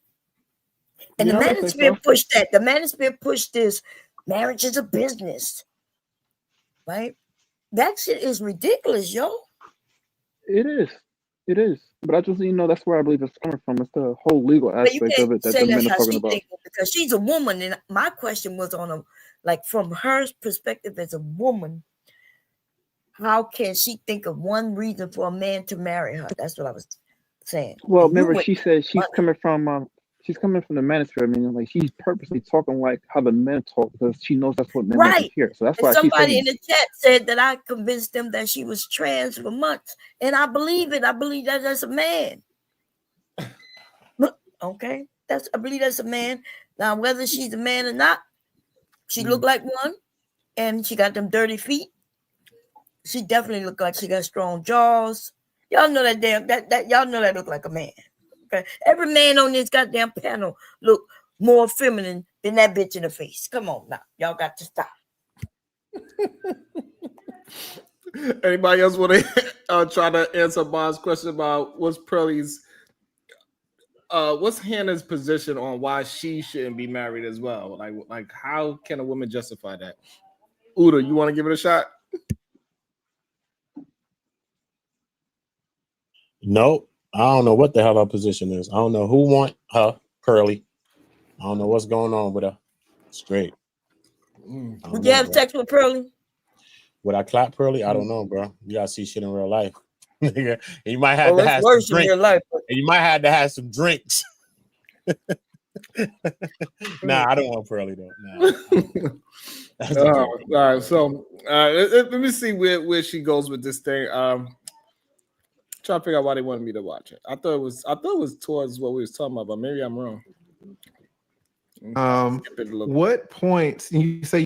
And the manosphere pushed that. The manosphere pushed this. Marriage is a business, right? That shit is ridiculous, yo. It is. But I just, that's where I believe it's coming from. It's the whole legal aspect of it that the men are talking about. Because she's a woman, and my question was on from her perspective as a woman, how can she think of one reason for a man to marry her? That's what I was saying. Well, remember, she said she's coming from the manosphere. I mean, like she's purposely talking like how the men talk because she knows that's what men want to hear. So that's why somebody in the chat said that I convinced them that she was trans for months, and I believe it. I believe that that's a man. Okay, I believe that's a man. Now, whether she's a man or not, she looked like one, and she got them dirty feet. She definitely looked like she got strong jaws. Y'all know that y'all know that look like a man. Okay, every man on this goddamn panel look more feminine than that bitch in the face. Come on now, y'all got to stop. Anybody else want to try to answer Bob's question about what's Hannah's position on why she shouldn't be married as well? Like how can a woman justify that? Uda, you want to give it a shot? Nope. I don't know what the hell her position is. I don't know who want her, Pearly. I don't know what's going on with her. It's great. Would you have sex with Pearly? Would I clap Pearly? I don't know, bro. You gotta see shit in real life. You might have to have some drinks. In your life. And you might have to have some drinks. Nah, I don't want Pearly though. Nah. All right. So let me see where she goes with this thing. Trying to figure out why they wanted me to watch it. I thought it was towards what we was talking about, but maybe I'm wrong. What points you say?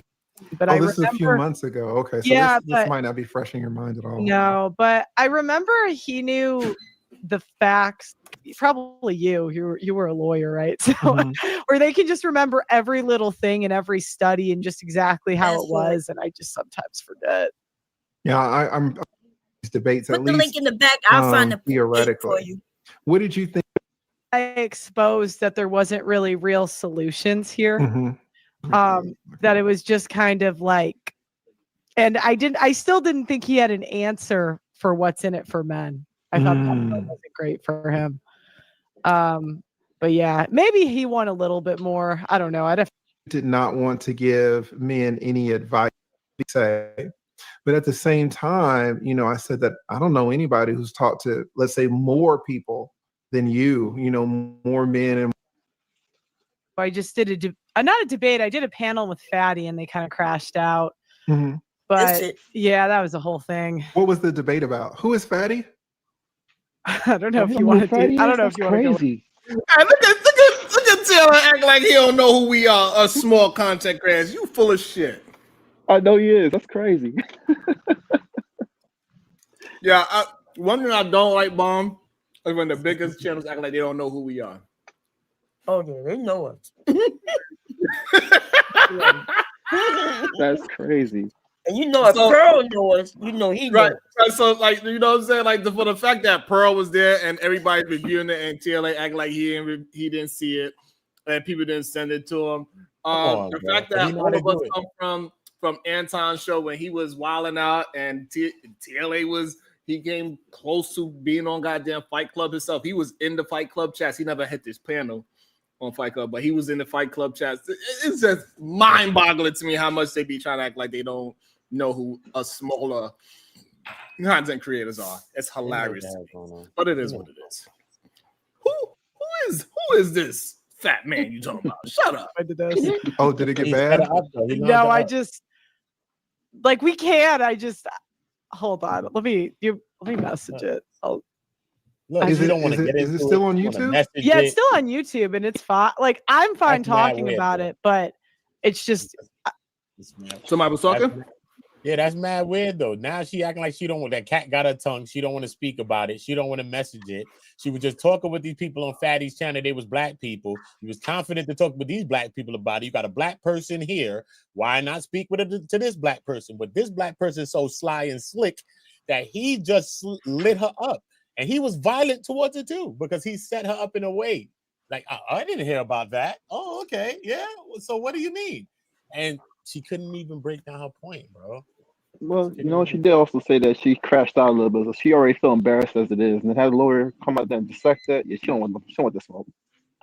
But this is a few months ago. Okay, so this might not be fresh in your mind at all. No, but I remember he knew the facts. Probably you were a lawyer, right? So where they can just remember every little thing in every study and just exactly how it was, and I just sometimes forget. Yeah, I'm these debates. Put the link in the back. I'll find the theoretically for you. What did you think? I exposed that there wasn't really real solutions here. That it was just kind of like, and I still didn't think he had an answer for what's in it for men. I thought that wasn't great for him. But yeah, maybe he won a little bit more. I don't know. Did not want to give men any advice to say, but at the same time, I said that I don't know anybody who's talked to, let's say, more people than you, more men. And I just did not a debate. I did a panel with Fatty and they kind of crashed out. But yeah, that was the whole thing. What was the debate about? Who is Fatty? I don't know if you want to do. I don't know if you want to go. Hey, look at Taylor act like he don't know who we are. A small content creators. You full of shit. I know he is. That's crazy. Yeah, one thing I don't like, Bomb, is when the biggest channels act like they don't know who we are. Oh yeah, they know us. That's crazy. And you know, if Pearl knows, you know he knows. Right. So, like, you know what I'm saying? Like, for the fact that Pearl was there and everybody's reviewing it and TLA act like he didn't see it and people didn't send it to him. The fact that all of us come from Anton's show when he was wilding out and TLA he came close to being on goddamn Fight Club himself. He was in the Fight Club chats. He never hit this panel on Fight Club, but he was in the Fight Club chats. It's just mind-boggling to me how much they be trying to act like they don't know who a smaller content creators are. It's hilarious to me. But it is what it is. Who is this fat man you talking about? Shut up. I did this. Oh, did it get bad? No, I just like we can. I just hold on. Let me message it. Look, Is you it, don't want to get is into it still it. on You wanna YouTube? message Yeah, it's it. still on YouTube and it's fine. Like I'm fine That's mad talking weird, about bro. it, but it's just somebody was talking. Yeah, that's mad weird though. Now she acting like she don't want that cat got her tongue. She don't want to speak about it. She don't want to message it. She was just talking with these people on Fatty's channel. They was black people. He was confident to talk with these black people about it. You got a black person here. Why not speak with it to this black person? But this black person is so sly and slick that he just lit her up. And he was violent towards it too, because he set her up in a way. Like, I didn't hear about that. Oh, okay. Yeah. So what do you mean? And she couldn't even break down her point, bro. Well, you know, she did also say that she crashed out a little bit, so she already felt embarrassed as it is, and it had a lawyer come out there and dissect that. Yeah, she don't want the smoke.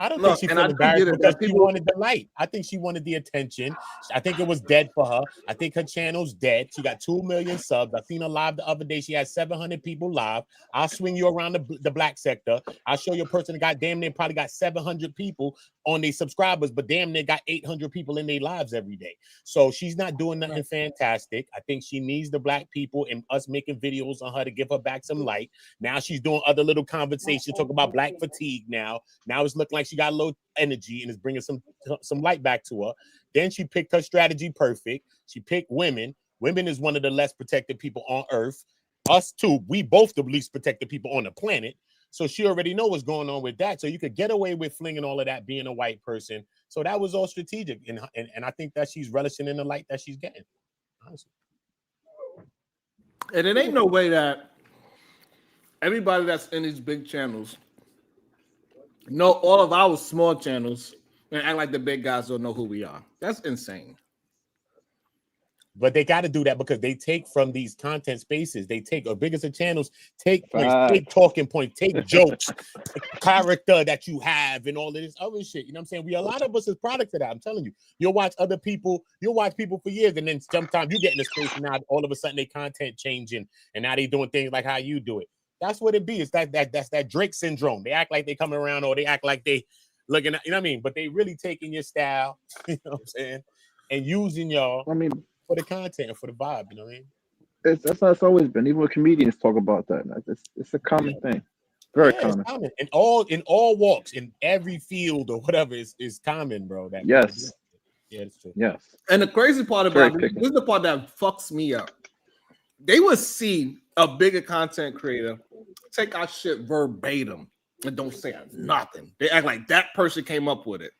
I don't think she felt embarrassed because she wanted the light. I think she wanted the attention. I think it was dead for her. I think her channel's dead. She got 2 million subs. I seen her live the other day. She had 700 people live. I'll swing you around the black sector. I'll show you a person that got damn near probably got 700 people on their subscribers, but damn near got 800 people in their lives every day. So she's not doing nothing fantastic. I think she needs the black people and us making videos on her to give her back some light. Now she's doing other little conversations, talk about black fatigue now. Now it's looking like she got low energy and is bringing some light back to her. Then she picked her strategy perfect. She picked women. Women is one of the less protected people on earth. Us too. We both the least protected people on the planet. So she already know what's going on with that. So you could get away with flinging all of that being a white person. So that was all strategic. And I think that she's relishing in the light that she's getting. Honestly. And it ain't no way that everybody that's in these big channels know all of our small channels and act like the big guys don't know who we are. That's insane. But they got to do that because they take from these content spaces. They take or biggest channels, take points, take talking points, take jokes, character that you have, and all of this other shit. You know what I'm saying? A lot of us is product of that. I'm telling you. You'll watch other people, you'll watch people for years, and then sometimes you get in a space and now all of a sudden their content changing, and now they doing things like how you do it. That's what it be. It's that's that Drake syndrome. They act like they coming around or they act like they looking at, you know what I mean? But they really taking your style, you know what I'm saying? And using y'all for the content and for the vibe, you know what I mean? That's how it's always been. Even when comedians talk about that. It's a common thing. Very common. It's common. In all walks, in every field or whatever is common, bro. That yes. Yeah, it's true. Yes. And the crazy part about it, this is the part that fucks me up. They would see a bigger content creator take our shit verbatim and don't say nothing. They act like that person came up with it.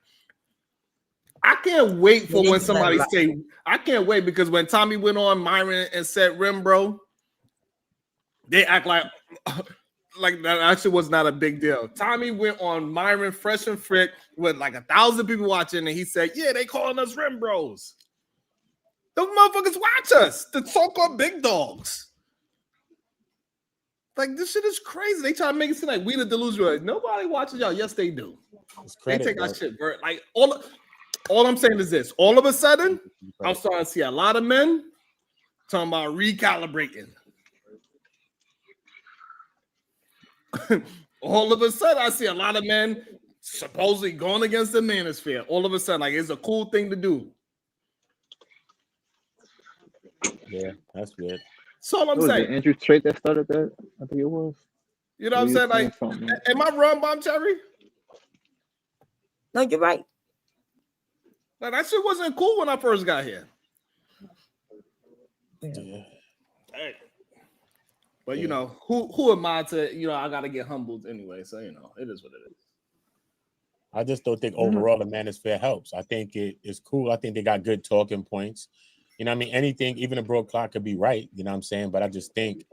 I can't wait for when somebody say, I can't wait because when Tommy went on Myron and said Rim, bro, they act like that actually was not a big deal. Tommy went on Myron Fresh and Frick with like 1,000 people watching, and he said, yeah, they calling us Rim Bros. Those motherfuckers watch us, the so-called big dogs. Like, this shit is crazy. They try to make it seem like we the delusional. Nobody watches y'all. Yes, they do. They take our shit. Like, all I'm saying is this. All of a sudden, I'm starting to see a lot of men talking about recalibrating. All of a sudden, I see a lot of men supposedly going against the manosphere. All of a sudden, like, it's a cool thing to do. Yeah, that's weird. That's all I'm saying. Andrew Strait that started that? I think it was. You know what I'm saying? Like, am I wrong, Bomb Cherry? No, you're right. Like, that shit wasn't cool when I first got here. Yeah. Hey. But you know, who am I to, you know, I gotta get humbled anyway. So you know, it is what it is. I just don't think overall the manosphere helps. I think it is cool. I think they got good talking points. You know what I mean? Anything, even a broke clock could be right. You know what I'm saying? But I just think,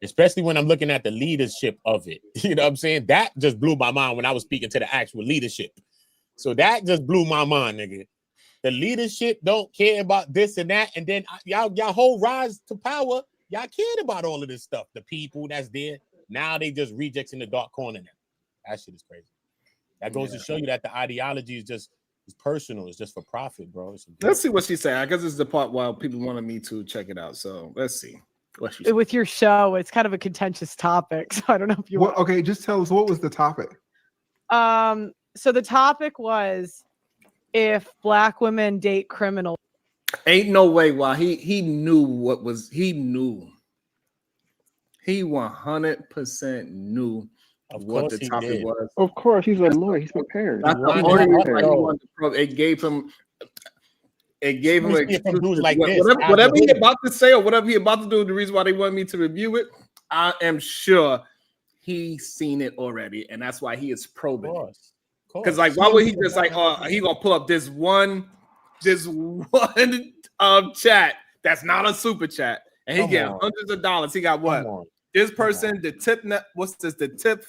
especially when I'm looking at the leadership of it, you know what I'm saying? That just blew my mind when I was speaking to the actual leadership. So that just blew my mind, nigga. The leadership don't care about this and that. And then y'all whole rise to power, y'all cared about all of this stuff. The people that's there. Now they just rejects in the dark corner now. That shit is crazy. That goes to show you that the ideology is just personal. It's just for profit, bro. Let's see what she said. I guess this is the part where people wanted me to check it out. So let's see what she said. With your show, it's kind of a contentious topic. So I don't know if you want. Okay, just tell us, what was the topic? So the topic was if Black women date criminals. Ain't no way why he knew what was he 100% knew what the topic was. Of course, he's a lawyer. He's prepared. That's the only reason he wanted to probe. It gave him like whatever he about to say or whatever he about to do. The reason why they wanted me to review it, I am sure he's seen it already, and that's why he is probing it. Because like, why would he just like, he gonna pull up this one chat that's not a super chat, and he get hundreds of dollars. He got what? This person, the tip net, what's this? The tip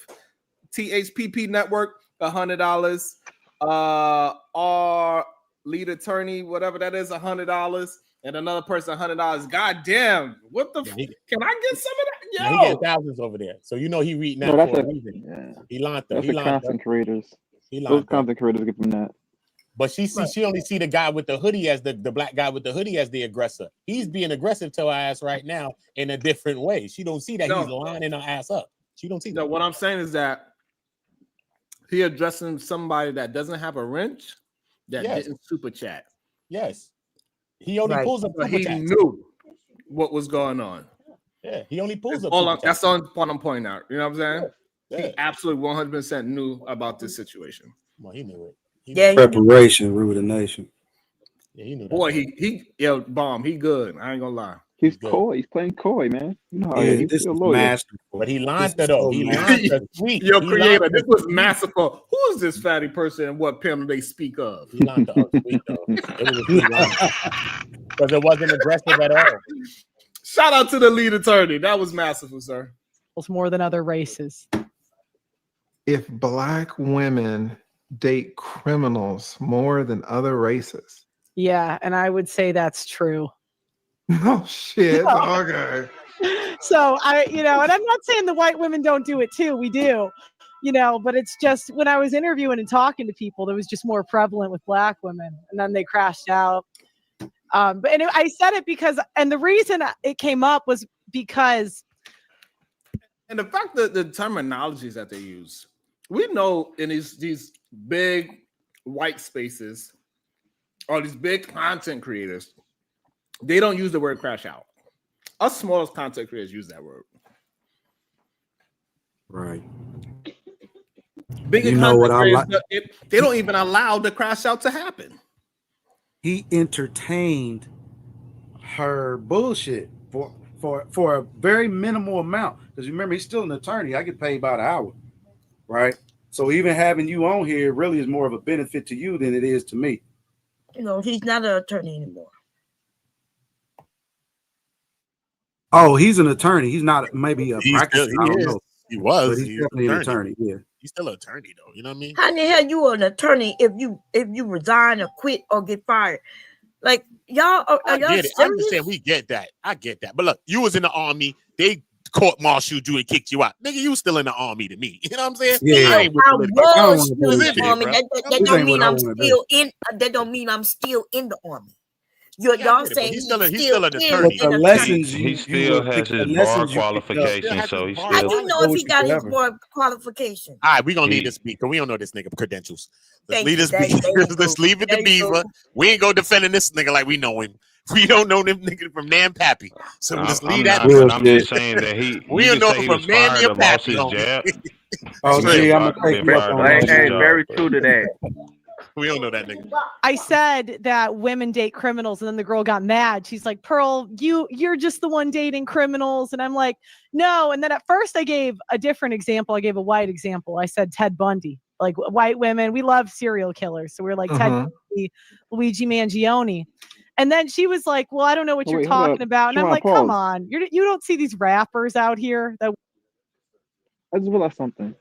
THPP network, $100. Our lead attorney, whatever that is, $100, and another person $100. God damn, what the? Can I get some of that? Yo, he get thousands over there. So you know he reading that for a reason. Yeah. He launched That's the content creators. Those content creators give him that. But she only see the guy with the hoodie as the black guy with the hoodie as the aggressor. He's being aggressive to her ass right now in a different way. She don't see that he's lining her ass up. She don't see that. No, what I'm saying is that he addressing somebody that doesn't have a wrench that didn't super chat. Yes. He only pulls up super he chats. knew what was going on. Yeah, he only pulls up. That's the only part I'm pointing out. You know what I'm saying? Yeah. He absolutely 100% knew about this situation. Well, he knew it. Preparation, rule the nation. Yeah, he knew that. Boy, bomb. He good. I ain't gonna lie. He's coy. He's playing coy, man. You know how Yeah, this is masterful. But he launched it though. He launched the tweet. Yo, creator, this was masterful. Who is this fatty person and what pimp they speak of? He launched the tweet though. It was because it wasn't aggressive at all. Shout out to the lead attorney. That was masterful, sir. It's more than other races. If Black women date criminals more than other races. Yeah, and I would say that's true. Oh shit. Okay. So and I'm not saying the white women don't do it too. We do, but it's just when I was interviewing and talking to people, that was just more prevalent with Black women, and then they crashed out. I said it because, and the reason it came up was because, and the fact that the terminologies that they use, we know in these big white spaces or these big content creators, they don't use the word crash out. Us smallest content creators use that word. Right. Bigger content creators, they don't even allow the crash out to happen. He entertained her bullshit for a very minimal amount. Because remember, he's still an attorney. I get paid by the hour, right? So even having you on here really is more of a benefit to you than it is to me. He's not an attorney anymore. Oh, he's an attorney. He's not maybe a practice. I don't know. He was. But he's definitely an attorney. Yeah. He's still an attorney though. You know what I mean? How in the hell you an attorney if you resign or quit or get fired? Like y'all are I y'all get it. I'm just serious? saying we get that. I get that. But look, you was in the army. They court-martialed you and kicked you out. Nigga, you still in the army to me. You know what I'm saying? Yeah. I was still in the army. bro. That don't mean I'm still in. That don't mean I'm still in the army. Y'all saying he's still an in attorney. But the lessons He still has his bar qualification, so he How still. you know if he got his bar qualification? All right, we're gonna leave this speak because we don't know this nigga credentials. Let's Thank leave you. this speak. Let's leave it to Beaver. We ain't go defending this nigga like we know him. We don't know them nigga from Nan Pappy. So let's leave that. I'm just saying that we don't know him from Nanny or Pappy. Oh, gee, I'm gonna take you up on that. Hey, very true to that. We don't know that nigga. I said that women date criminals, and then the girl got mad. She's like, Pearl, you're just the one dating criminals. And I'm like, no. And then at first I gave a different example. I gave a white example. I said Ted Bundy. Like, white women, we love serial killers. So we're like Ted Bundy, Luigi Mangione. And then she was like, well, I don't know what you're talking about. And I'm like, come on. You don't see these rappers out here that. I just realized something.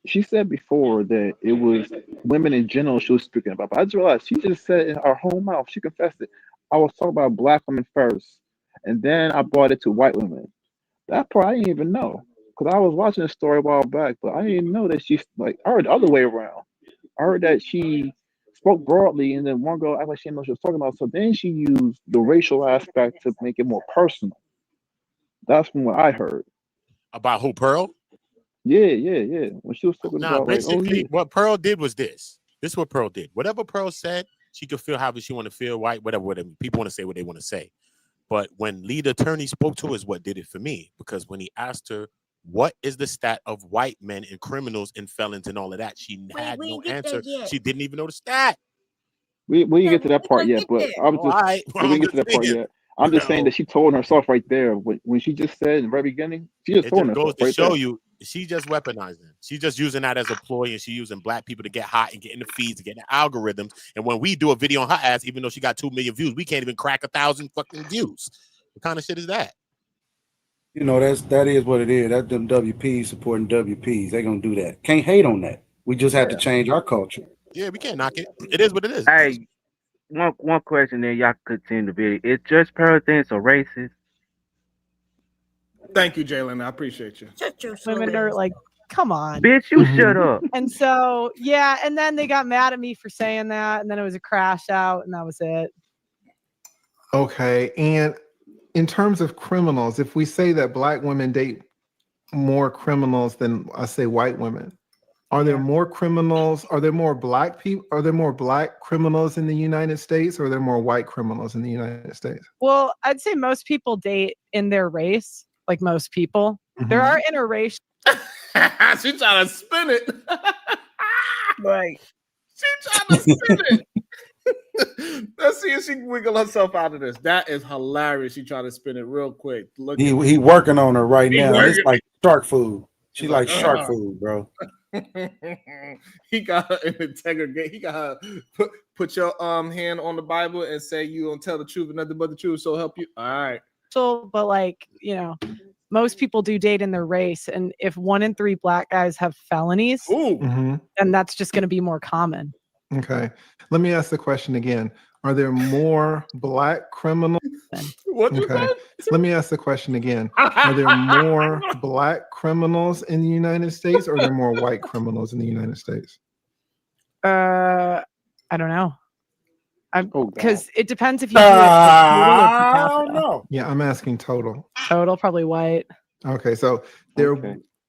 She said before that it was women in general she was speaking about, but I just realized she just said in her whole mouth, she confessed it. I was talking about black women first, and then I brought it to white women. That part I didn't even know because I was watching a story a while back, but I didn't know that she's like, I heard the other way around. I heard that she spoke broadly, and then one girl acted like she didn't know what she was talking about, so then she used the racial aspect to make it more personal. That's from what I heard. About who, Pearl? Yeah. When she was talking about basically, what Pearl did was this. This is what Pearl did. Whatever Pearl said, she could feel however she want to feel, white, whatever. People want to say what they want to say. But when lead attorney spoke to her is what did it for me. Because when he asked her, what is the stat of white men and criminals and felons and all of that, she had no answer. She didn't even know the stat. We didn't get to that part yet, but I'm just we didn't get to that part yet. I'm just saying that she told herself right there when she just said in the very beginning, she just told herself goes to right show there. you she just weaponizing. She's just using that as a ploy, and she using black people to get hot and get in the feeds and get in the algorithms. And when we do a video on her ass, even though she got 2 million views, we can't even crack 1,000 fucking views. What kind of shit is that? You know, that is what it is. That's them WPs supporting WPs. They gonna do that. Can't hate on that. We just have to change our culture. Yeah, we can't knock it. It is what it is. Hey, one question, then y'all continue the video. Is Judge Pearl thing so racist? Thank you, Jalen. I appreciate you. Women are like, come on. Bitch, you shut up. And so, yeah, and then they got mad at me for saying that, and then it was a crash out, and that was it. Okay, and in terms of criminals, if we say that black women date more criminals than I say white women, are there more criminals? Are there more black people? Are there more black criminals in the United States, or are there more white criminals in the United States? Well, I'd say most people date in their race, like most people. There are interracial. She trying to spin it. Right. She trying to spin it. Let's see if she can wiggle herself out of this. That is hilarious. She trying to spin it real quick. Look, He working on her right He now. working. It's like shark food. She He's like like, shark food, bro. He got her in integrity. He got her put your hand on the Bible and say you don't tell the truth and nothing but the truth. So help you. All right. So, but like, you know, most people do date in their race, and if 1 in 3 black guys have felonies, then that's just going to be more common. Okay. Let me ask the question again. Are there more black criminals? Okay. Let me ask the question again. Are there more black criminals in the United States, or are there more white criminals in the United States? I don't know. Because it depends if you do it total or per capita. don't know. Yeah, I'm asking total. Total, probably white. Okay, so there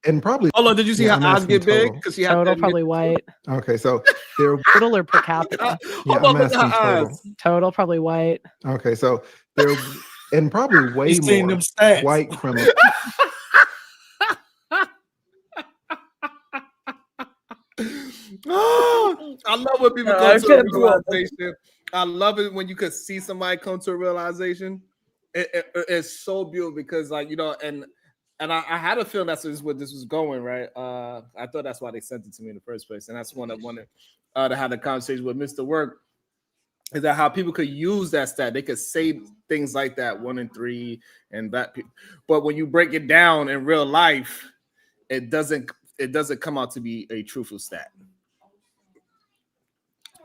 and probably. Hold on, did you see how I'm eyes asking get big? total. Because she had Total, probably white. Okay, so there. Total or per capita? Yeah, Hold on, I'm look at her asking total. eyes. Total, probably white. Okay, so there and probably way He's seen more them stats. white criminals. I love when people come to a realization. I love it when you could see somebody come to a realization. It's so beautiful because, like, you know, and I had a feeling that's where this was going, right? I thought that's why they sent it to me in the first place, and that's one I wanted to have the conversation with Mr. Work. Is that how people could use that stat? They could say things like that, 1 in 3, and that. But when you break it down in real life, it doesn't come out to be a truthful stat.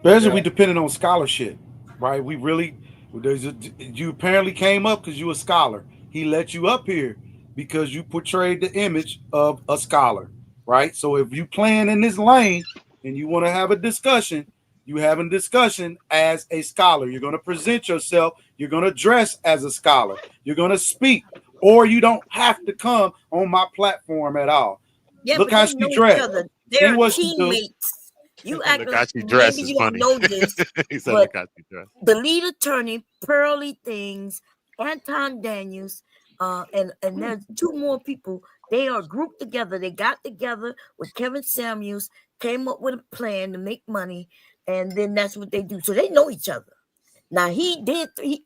Especially we depended on scholarship, right? You apparently came up because you a scholar. He let you up here because you portrayed the image of a scholar, right? So if you playing in this lane and you want to have a discussion, you having discussion as a scholar. You're going to present yourself. You're going to dress as a scholar. You're going to speak, or you don't have to come on my platform at all. Yeah, Look but how they she know each dressed. other. They're And what she do. teammates. You act Look how like she dressed maybe is you don't funny. know this, He said, but look how she dressed. the lead attorney, Pearly Things, Anton Daniels, and there's 2 more people. They are grouped together. They got together with Kevin Samuels, came up with a plan to make money. and then that's what they do. So they know each other. Now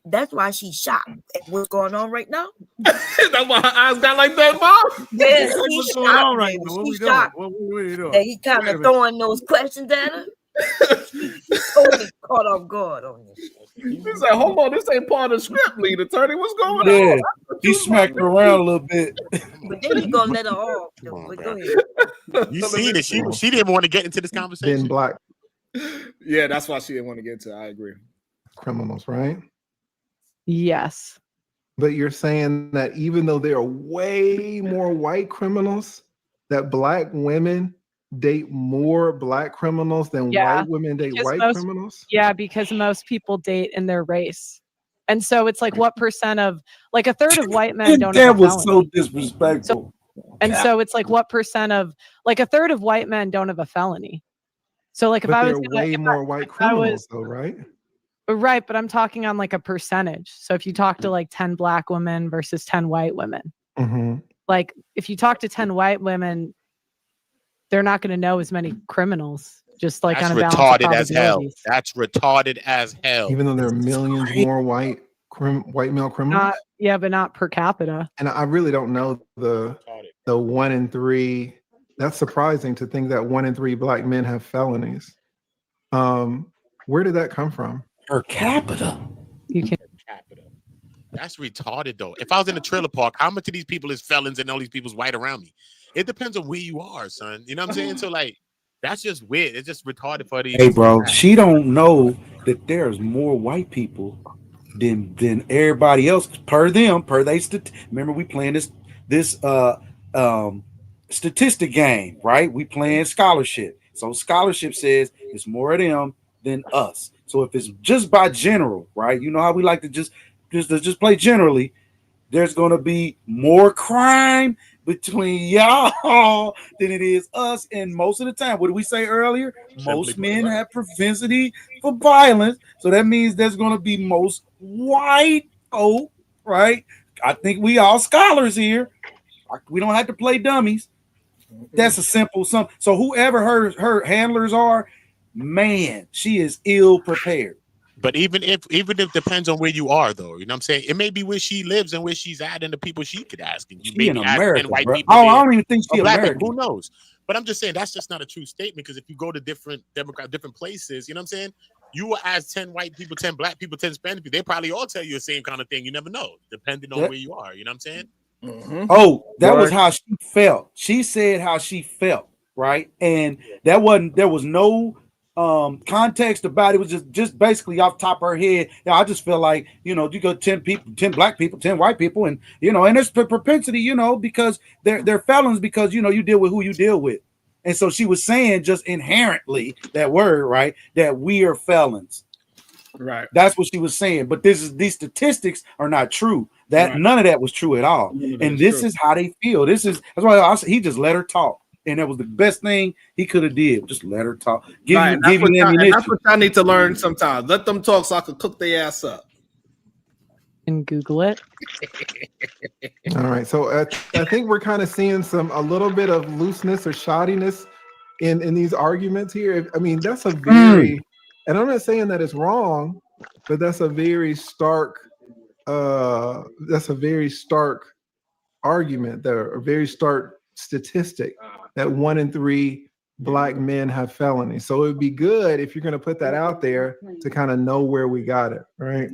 that's why she's shocked at what's going on right now. That's why her eyes got like that, Mom. Yeah, What's she's going on shocked, right baby. now? What we She's doing? shocked What are you doing? that he kind Wait a of minute. throwing those questions at her. She's totally caught off guard on this. He's like, hold on, this ain't part of the script, lead attorney. What's going Yeah, on? he smacked her around a little bit. But then he gonna let her off. But go ahead. You see that she didn't want to get into this conversation. Then black Yeah, that's why she didn't want to get into it. I agree. criminals, right? Yes. But you're saying that even though there are way more white criminals, that black women date more black criminals than white women date because white criminals? Yeah, because most people date in their race. And so it's like what percent of like a third of white men don't have That a was so felony. disrespectful. So it's like what percent of like a third of white men don't have a felony. So like if But I there was are gonna, way more white criminals, though, right? right, but I'm talking on like a percentage. So if you talk to like 10 black women versus 10 white women, Mm-hmm. like if you talk to 10 white women, they're not going to know as many criminals, just like That's on a balance of retarded as hell. probabilities. That's retarded as hell. Even though there are millions more white male criminals. But not per capita. And I really don't know the 1 in 3. That's surprising to think that 1 in 3 black men have felonies. Where did that come from? Per capita. You can. That's retarded though. If I was in a trailer park, how much of these people is felons and all these people's white around me? It depends on where you are, son. You know what I'm saying? So like, that's just weird. It's just retarded for these. Hey, bro, she don't know that there's more white people than everybody else. Per they remember we playing this statistic game, right? We playing scholarship. So scholarship says it's more of them than us. So if it's just by general, right? You know how we like to just play generally. There's going to be more crime between y'all than it is us. And most of the time, what did we say earlier? Most men have propensity for violence. So that means there's going to be most white folk, right? I think we all scholars here. We don't have to play dummies. That's a simple sum. So whoever her handlers are, man, she is ill prepared. But even if depends on where you are, though, you know what I'm saying? It may be where she lives and where she's at and the people she could ask. And you She in maybe ask America, 10 white bro. people. Oh, there I don't even think she or black American. people, who knows? But I'm just saying that's just not a true statement, because if you go to different different places, you know what I'm saying? You will ask 10 white people, 10 black people, 10 Spanish people. They probably all tell you the same kind of thing. You never know, depending on where you are. You know what I'm saying? Mm-hmm. Oh, that was how she felt. She said how she felt, right? And there was no context about it. It was just basically off the top of her head. Yeah, I just feel like, you got 10 people, 10 black people, 10 white people, and and there's propensity, because they're felons, because you deal with who you deal with. And so she was saying just inherently that word, right, that we are felons. Right. That's what she was saying. But these statistics are not true. That Right. None of that was true at all. And this is how they feel. That's why he just let her talk. And that was the best thing he could have did. Just let her talk. Give you ammunition. That's what I need to learn sometimes. Let them talk so I can cook their ass up. And Google it. All right. So I think we're kind of seeing a little bit of looseness or shoddiness in these arguments here. I mean, that's a very, and I'm not saying that it's wrong, but that's a very stark argument there, a very stark statistic that 1 in 3 black men have felonies. So it would be good if you're going to put that out there to kind of know where we got it, right?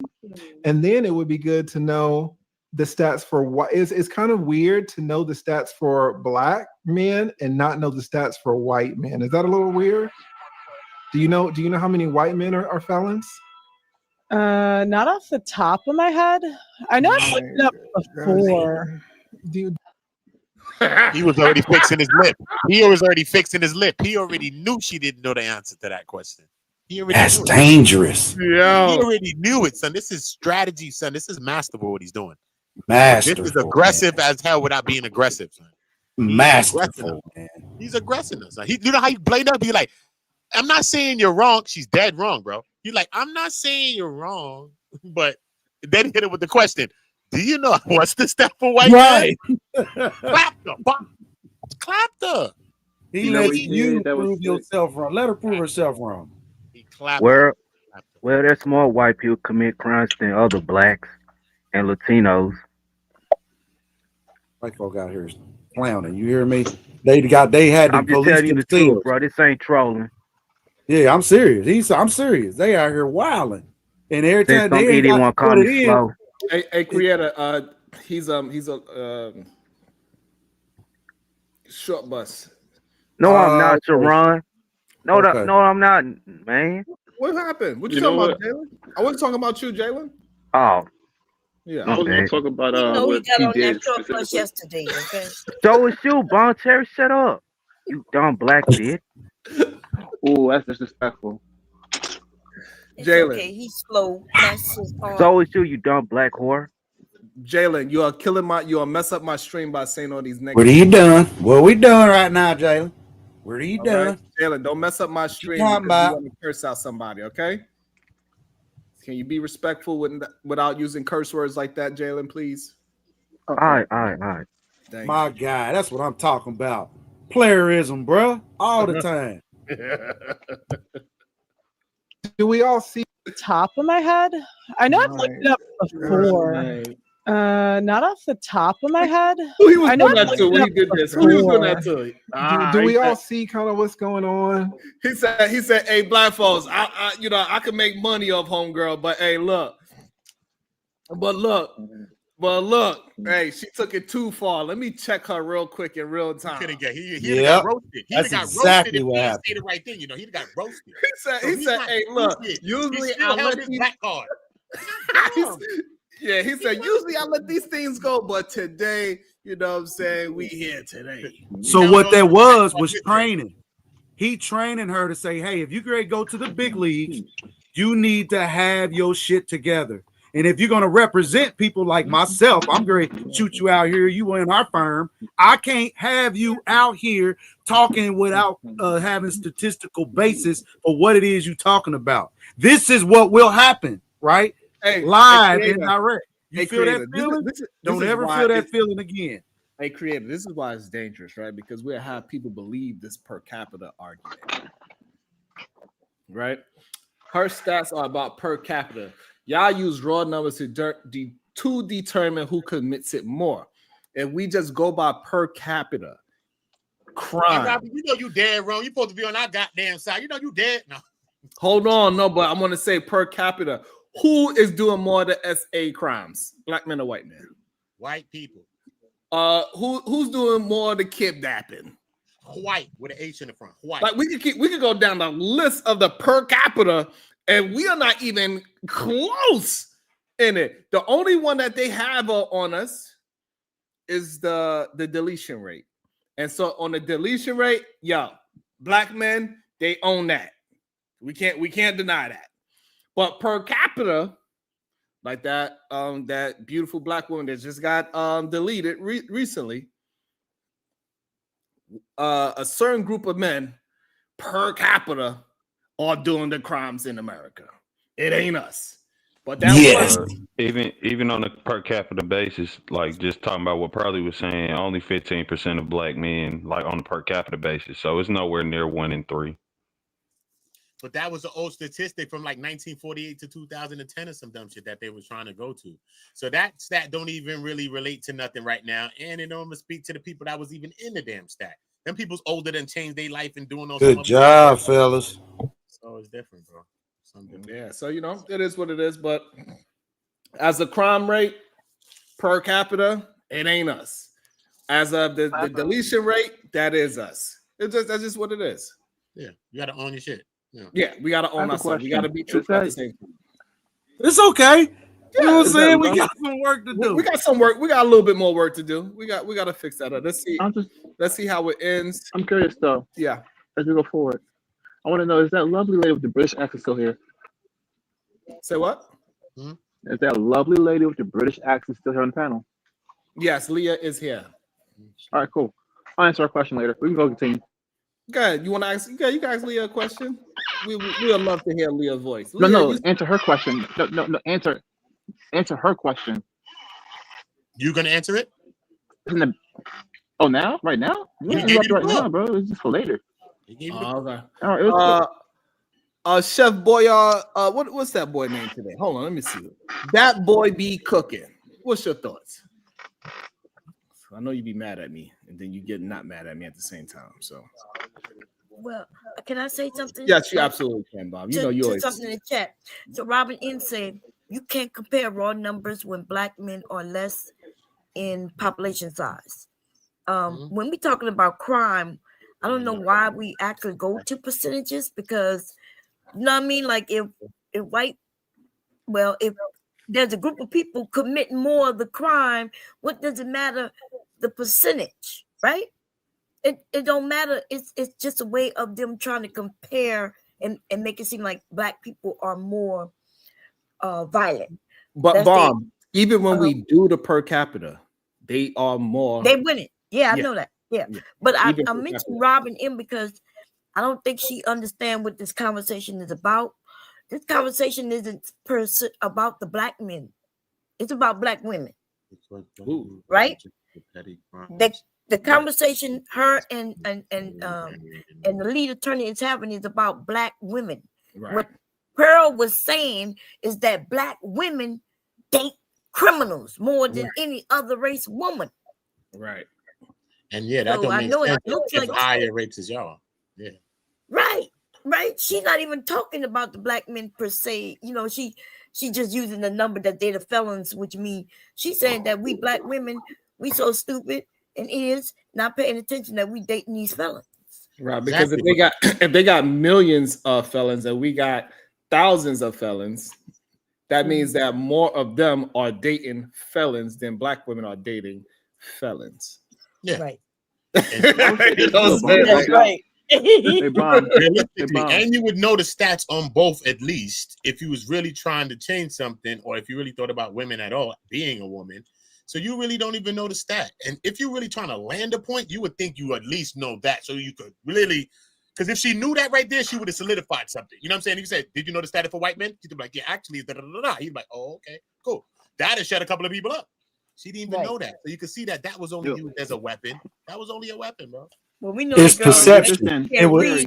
And then it would be good to know the stats for what it's kind of weird to know the stats for black men and not know the stats for white men. Is that a little weird? Do you know how many white men are felons? Not off the top of my head. I know I've looked it up before. Dude. He was already fixing his lip. He already knew she didn't know the answer to that question. That's dangerous. Yeah. He already knew it, son. This is strategy, son. This is masterful what he's doing. Masterful. This is aggressive as hell without being aggressive, son. Masterful, man. He's aggressive, son. You know how you play that? Be like, I'm not saying you're wrong. She's dead wrong, bro. He's like, I'm not saying you're wrong, but then hit it with the question. Do you know what's the step for white right? Clap her. He lets you prove yourself wrong. Let her prove herself wrong. He clapped. Where there's more white people commit crimes than other blacks and Latinos. White folk out here is clowning. You hear me? They had to I'm just police telling you the truth, themselves. bro. This ain't trolling. Yeah, I'm serious. I'm serious. They out here wilding, and every Since time some they ain't idiot got want to call what me it is. slow. Hey, creator. He's a short bus. No, I'm not, Sharon. No, Okay. no, I'm not, man. What happened? What you, You talking know about, what? Jalen? I wasn't talking about you, Jalen. Oh, Yeah. I was going okay. to talk about You know he what got he on that did short bus specifically. yesterday, okay? So is you, Bon Terry. Shut up, you dumb black bitch. Oh, that's disrespectful. It's Jalen. okay. He's slow. Nice. So is you dumb black whore. Jalen, you are killing you are mess up my stream by saying all these negative. What are you doing? What we doing right now, Jalen? What are you All doing? right, Jalen, don't mess up my stream talking because you about? want to curse out somebody, okay? Can you be respectful without using curse words like that, Jalen, please? All right. Thank My guy, that's what I'm talking about. Playerism, bro, all the time. Do we all see the top of my head? I know I've looked it up before. Right. Not off the top of my head. Who he was I know doing I've that to looked when it he up did this? Who he was doing that before. to? do we all see kind of what's going on? He said, "Hey, black folks, I can make money off homegirl, but hey, look, hey, she took it too far. Let me check her real quick in real time." He got roasted. He That's got exactly roasted what if he happened. say the right thing. You know, he got roasted. He said, "Hey, look, usually he still I held let his these black card. yeah." He said, "Usually I let these things go, but today, you know what I'm saying, we here today." So what that was training. He training her to say, hey, if you're going to go to the big leagues, you need to have your shit together. And if you're going to represent people like myself, I'm going to shoot you out here. You in our firm. I can't have you out here talking without having statistical basis for what it is you're talking about. This is what will happen, right? Hey, live hey, and direct. You hey, feel creator, that feeling? this Don't is ever why feel that it's- feeling again. Hey, creator, this is why it's dangerous, right? Because we have people believe this per capita argument, right? Her stats are about per capita. Y'all use raw numbers to determine who commits it more. If we just go by per capita crime, Robert, you know you dead wrong. You supposed to be on our goddamn side. You know you dead. No. hold on, no, but I'm gonna say per capita. Who is doing more of the SA crimes? Black men or white men? White people. Who's doing more of the kidnapping? White with an H in the front. White. Like we could go down the list of the per capita, and we are not even close in it. The only one that they have on us is the deletion rate. And so on the deletion rate, black men, they own that. We can't deny that. But per capita, like that beautiful black woman that just got deleted recently, a certain group of men per capita are doing the crimes in America. It ain't us. But that even on a per capita basis, like just talking about what Pearly was saying, only 15% of black men, like on a per capita basis. So it's nowhere near 1 in 3. But that was an old statistic from like 1948 to 2010 or some dumb shit that they was trying to go to. So that stat don't even really relate to nothing right now. And it don't even speak to the people that was even in the damn stat. Them people's older than changed their life and doing those. Good job, fellas. So it's different, bro. Yeah, so it is what it is. But as a crime rate per capita, it ain't us. As of the deletion rate, that is us. That's just what it is. Yeah, you gotta own your shit. Yeah, we gotta own ourselves. We gotta be truthful at the same time. It's okay. You know what I'm saying? We We got some work to do. We got some work. We got a little bit more work to do. We got to fix that up. Let's see how it ends. I'm curious though. Yeah. As we go forward, I want to know: is that lovely lady with the British accent still here? Say what? Is that lovely lady with the British accent still here on the panel? Yes, Leah is here. All right, cool. I'll answer our question later. We can go continue. Go ahead. You want to ask? You can ask Leah a question. We would love to hear Leah's voice. No, answer her question. No, answer her question. You gonna answer it? Oh, now? Right now? He gave you the right floor. now, bro. It's just for later. He gave you Okay. All right, Chef Boyard, what's that boy name today? Hold on, let me see. That boy be cooking. What's your thoughts? I know you be mad at me, and then you get not mad at me at the same time. So, Well, can I say something? yes, you absolutely can, Bob. You know you always something in the chat. So Robin N said you can't compare raw numbers when black men are less in population size. When we talking about crime, I don't know why we actually go to percentages because you know what I mean. Like if there's a group of people committing more of the crime, what does it matter the percentage, right? It don't matter. It's just a way of them trying to compare and make it seem like black people are more violent. But Bomb, even when we do the per capita, they are more. They win it. Yeah, I know that. Yeah. But I mentioned Robin M because I don't think she understands what this conversation is about. This conversation isn't about the black men. It's about black women. Right? The conversation her and the lead attorney is having is about black women. Right. What Pearl was saying is that black women date criminals more than any other race woman. Right. And yeah, that don't make sense. If higher rates as y'all. Yeah. Right. She's not even talking about the black men per se. You know, she just using the number that they're the felons, which means she's saying that we black women, we so stupid and is not paying attention that we dating these felons. Right, because if they got millions of felons and we got thousands of felons, that means that more of them are dating felons than black women are dating felons. Yeah. Right. That's right. Hey, Bob. And you would know the stats on both at least if you was really trying to change something or if you really thought about women at all being a woman. So you really don't even know the stat. And if you're really trying to land a point, you would think you at least know that so you could really, because if she knew that right there, she would have solidified something. You know what I'm saying? You said, did you know the stat for white men? She'd be like, yeah, actually, da-da-da-da. He'd be like, oh, okay, cool. That has shut a couple of people up. She didn't even know that. So you can see that was only used as a weapon. That was only a weapon, bro. Well, we know It's perception. It was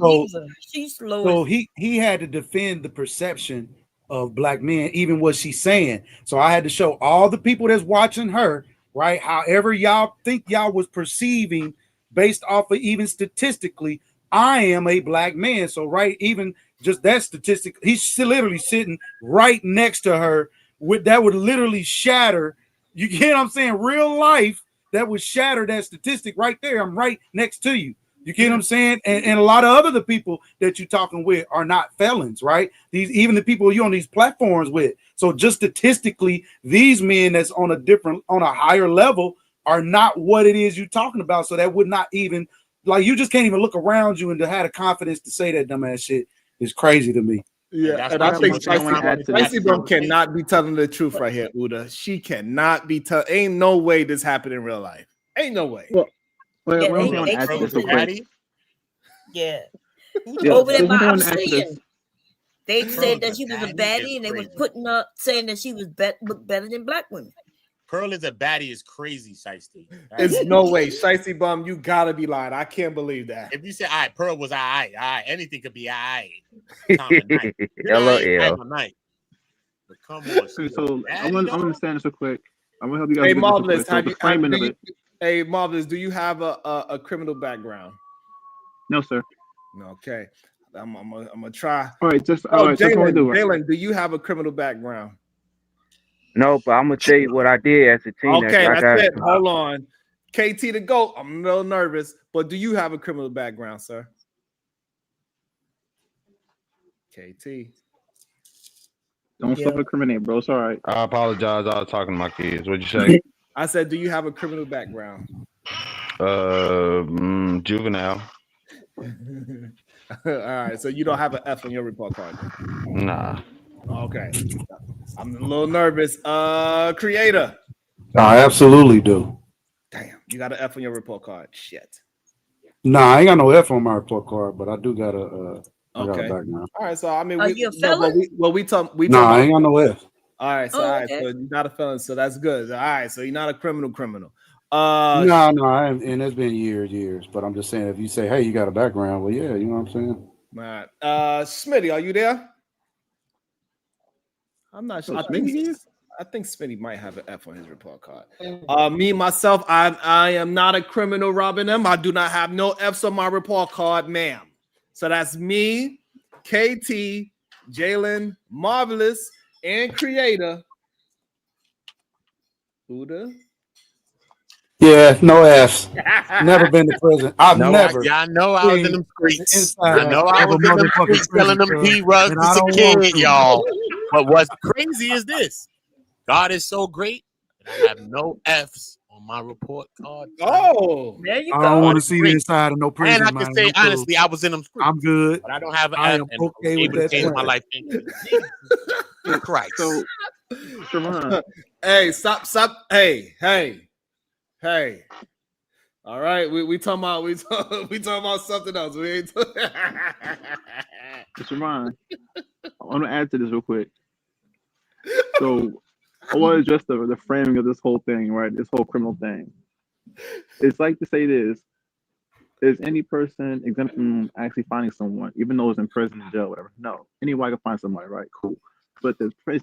she's slow. So he had to defend the perception of black men, even what she's saying. So I had to show all the people that's watching her, right? However y'all think y'all was perceiving based off of even statistically, I am a black man. So right, even just that statistic, he's literally sitting right next to her. That would literally shatter. You get what I'm saying? Real life, that would shatter that statistic right there. I'm right next to you. You get what I'm saying? And a lot of other people that you're talking with are not felons, right? Even the people you're on these platforms with. So just statistically, these men that's on a higher level are not what it is you're talking about. So that would not even, like, you just can't even look around you and to have the confidence to say that dumbass shit is crazy to me. Yeah, and I think Spicy Bum cannot be telling the truth right here, Uda. She cannot be telling. Ain't no way this happened in real life. Ain't no way. Yeah. Yeah, Over there so by I wanna add to Obsidian. this. They said that she was a baddie and they was putting up saying that she was looked better than black women. Pearl is a baddie is crazy, Shiesty. There's no way. Shiesty Bum, you gotta be lying. I can't believe that. If you say, all right, Pearl was all right, anything could be all right. LOL. But come on. So I want to understand this real quick. I'm gonna help you guys. Hey, with Marvelous, this real quick. So the framing of it. Hey, Marvelous, do you have a criminal background? No, sir. Okay. I'm gonna try. All right, just all right. Jalen, do you have a criminal background? No, but I'm gonna tell you what I did as a teenager. Okay, that's it. Hold on. KT the GOAT. I'm a little nervous, but do you have a criminal background, sir? KT. Don't self-incriminate, bro. It's all right. I apologize. I was talking to my kids. What'd you say? I said, do you have a criminal background? Juvenile. All right, so you don't have an F on your report card? Nah. Okay. I'm a little nervous. Creator. I absolutely do. Damn, you got an F on your report card. Shit. Nah, I ain't got no F on my report card, but I do got a background. All right, so I mean, Are you a felon? I ain't got no F. All right, so okay. So you're not a felon, so that's good. All right, so you're not a criminal. No, and it's been years, but I'm just saying, if you say, hey, you got a background, well, yeah, you know what I'm saying? Man. Smitty, are you there? I'm not sure. I think Smitty might have an F on his report card. Me, myself, I am not a criminal robbing them. I do not have no F's on my report card, ma'am. So that's me, KT, Jalen, Marvelous, and Creator. Buddha. Yeah, no F's. Never been to prison. I've never. I know I was in them streets. I know I of a was in them motherfucking streets selling them prison, D-rugs and I as a don't want kid, to. y'all. But what's crazy is this. God is so great that I have no F's on my report card. Oh, there you I go. don't want to see the inside of no prison. And I can man. say I'm cool. honestly, I was in them streets. I'm good. But I don't have an I F am and okay I'm with able to that change my plan. life. In Christ. So, Sharon, Hey, stop. Hey. All right, we talking about we talking about something else. We ain't Sharon, I want to add to this real quick. So, I want to address the framing of this whole thing, right? This whole criminal thing. It's like to say this: is any person exempt from actually finding someone, even though it's in prison, jail, whatever? No, anybody can find somebody, right? Cool. But